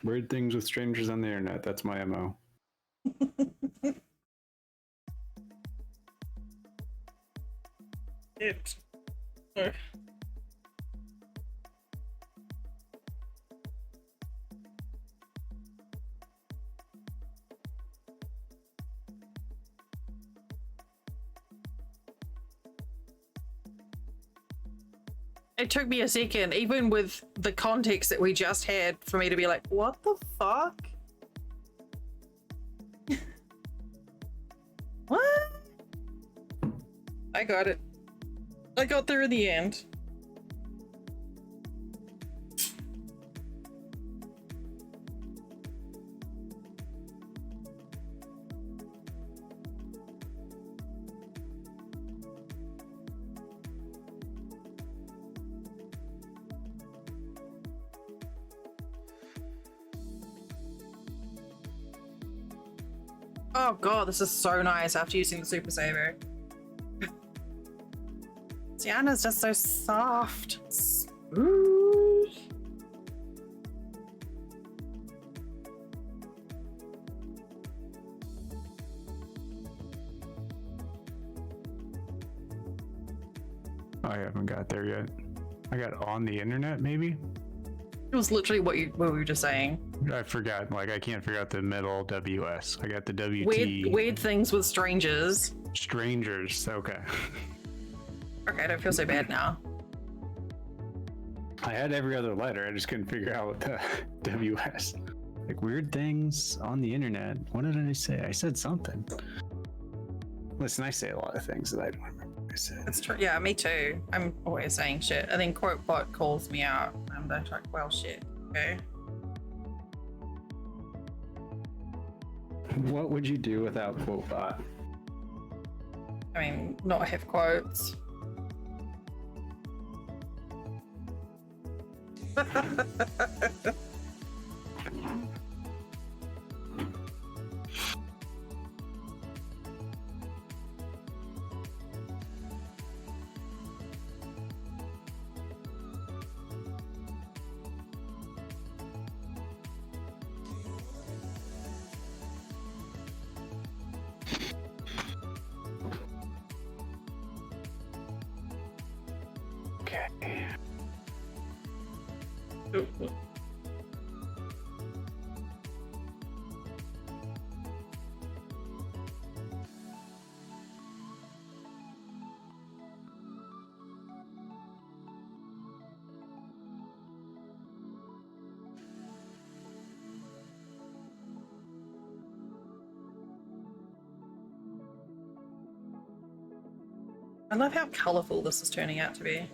Weird things with strangers on the internet, that's my MO. It. It took me a second, even with the context that we just had, for me to be like, what the fuck? What? I got it. I got there in the end. Oh god, this is so nice after using the super saver. Tiana's just so soft. Smooth. I haven't got there yet. I got on the internet, maybe? It was literally what we were just saying. I forgot. Like, I can't figure out the middle WS. I got the WT. Weird things with strangers. Strangers. Okay. Okay, I don't feel so bad now. I had every other letter. I just couldn't figure out the WS. Like, weird things on the internet. What did I say? I said something. Listen, I say a lot of things that I don't remember what I said. That's true. Yeah, me too. I'm always saying shit. And then QuoteBot calls me out. I'm like, well, shit. Okay. What would you do without QuoteBot? I mean, not have quotes. Okay. I love how colourful this is turning out to be.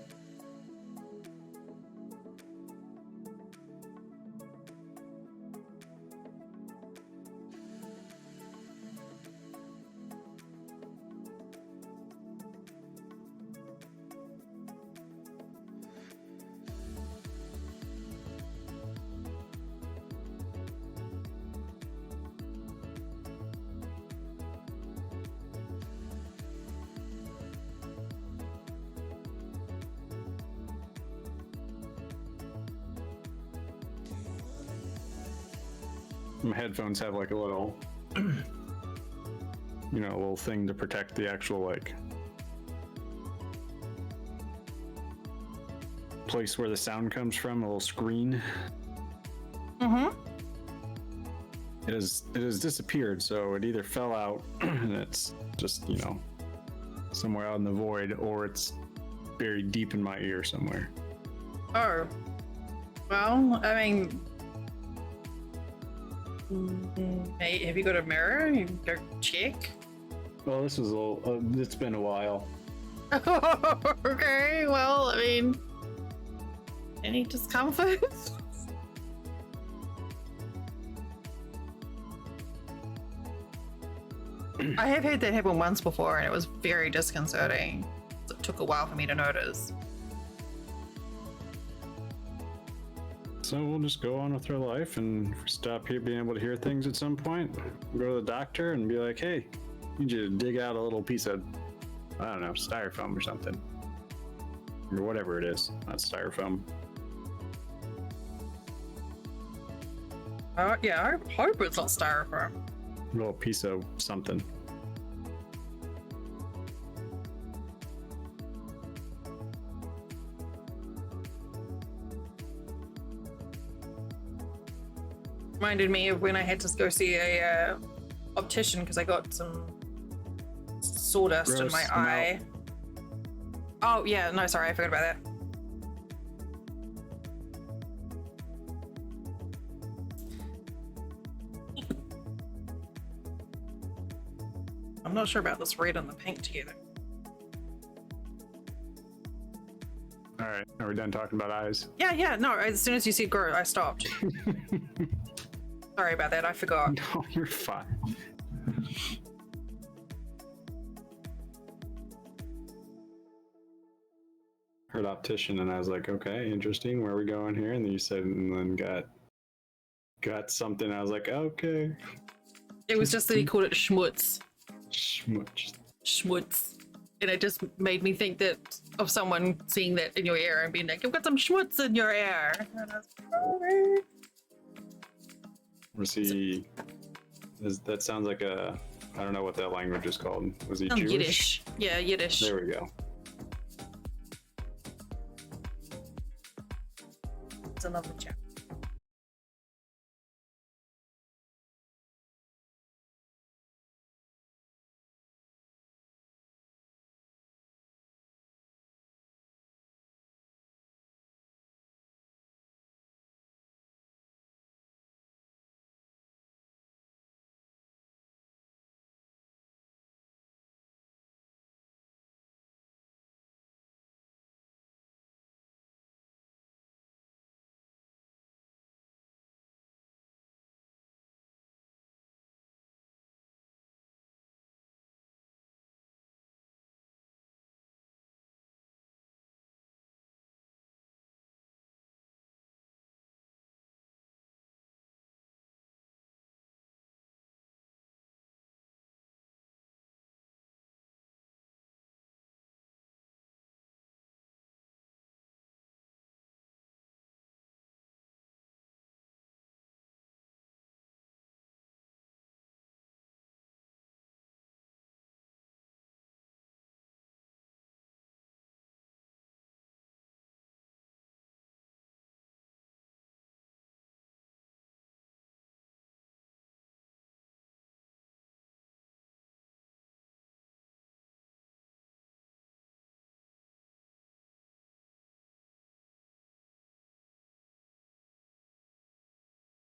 My headphones have like a little, you know, a little thing to protect the actual like place where the sound comes from, a little screen. Mm-hmm. It has disappeared, so it either fell out and it's just, you know, somewhere out in the void, or it's buried deep in my ear somewhere. Oh. Well, I mean, hey, have you got a mirror? You can go check. Well, this is a little, it's been a while. Okay, well, I mean, any discomfort? I have had that happen once before and it was very disconcerting. It took a while for me to notice. So we'll just go on with our life, and if we stop here being able to hear things at some point, we'll go to the doctor and be like, hey, I need you to dig out a little piece of, I don't know, styrofoam or something. Or whatever it is, not styrofoam. Yeah, I hope it's not styrofoam. A little piece of something. Reminded me of when I had to go see a optician because I got some sawdust in Gross, my I'm eye. Oh yeah, no, sorry, I forgot about that. I'm not sure about this red and the pink together. All right, are we done talking about eyes? Yeah, no, as soon as you said grow, I stopped. Sorry about that, I forgot. No, you're fine. Heard optician, and I was like, okay, interesting. Where are we going here? And then you said, and then got something. I was like, okay. It was just that he called it schmutz. Schmutz. Schmutz. And it just made me think that of someone seeing that in your ear and being like, you've got some schmutz in your ear. And I was like, Was he? That sounds like a. I don't know what that language is called. Was he Jewish? Yiddish. Yeah, Yiddish. There we go. It's a lovely chap.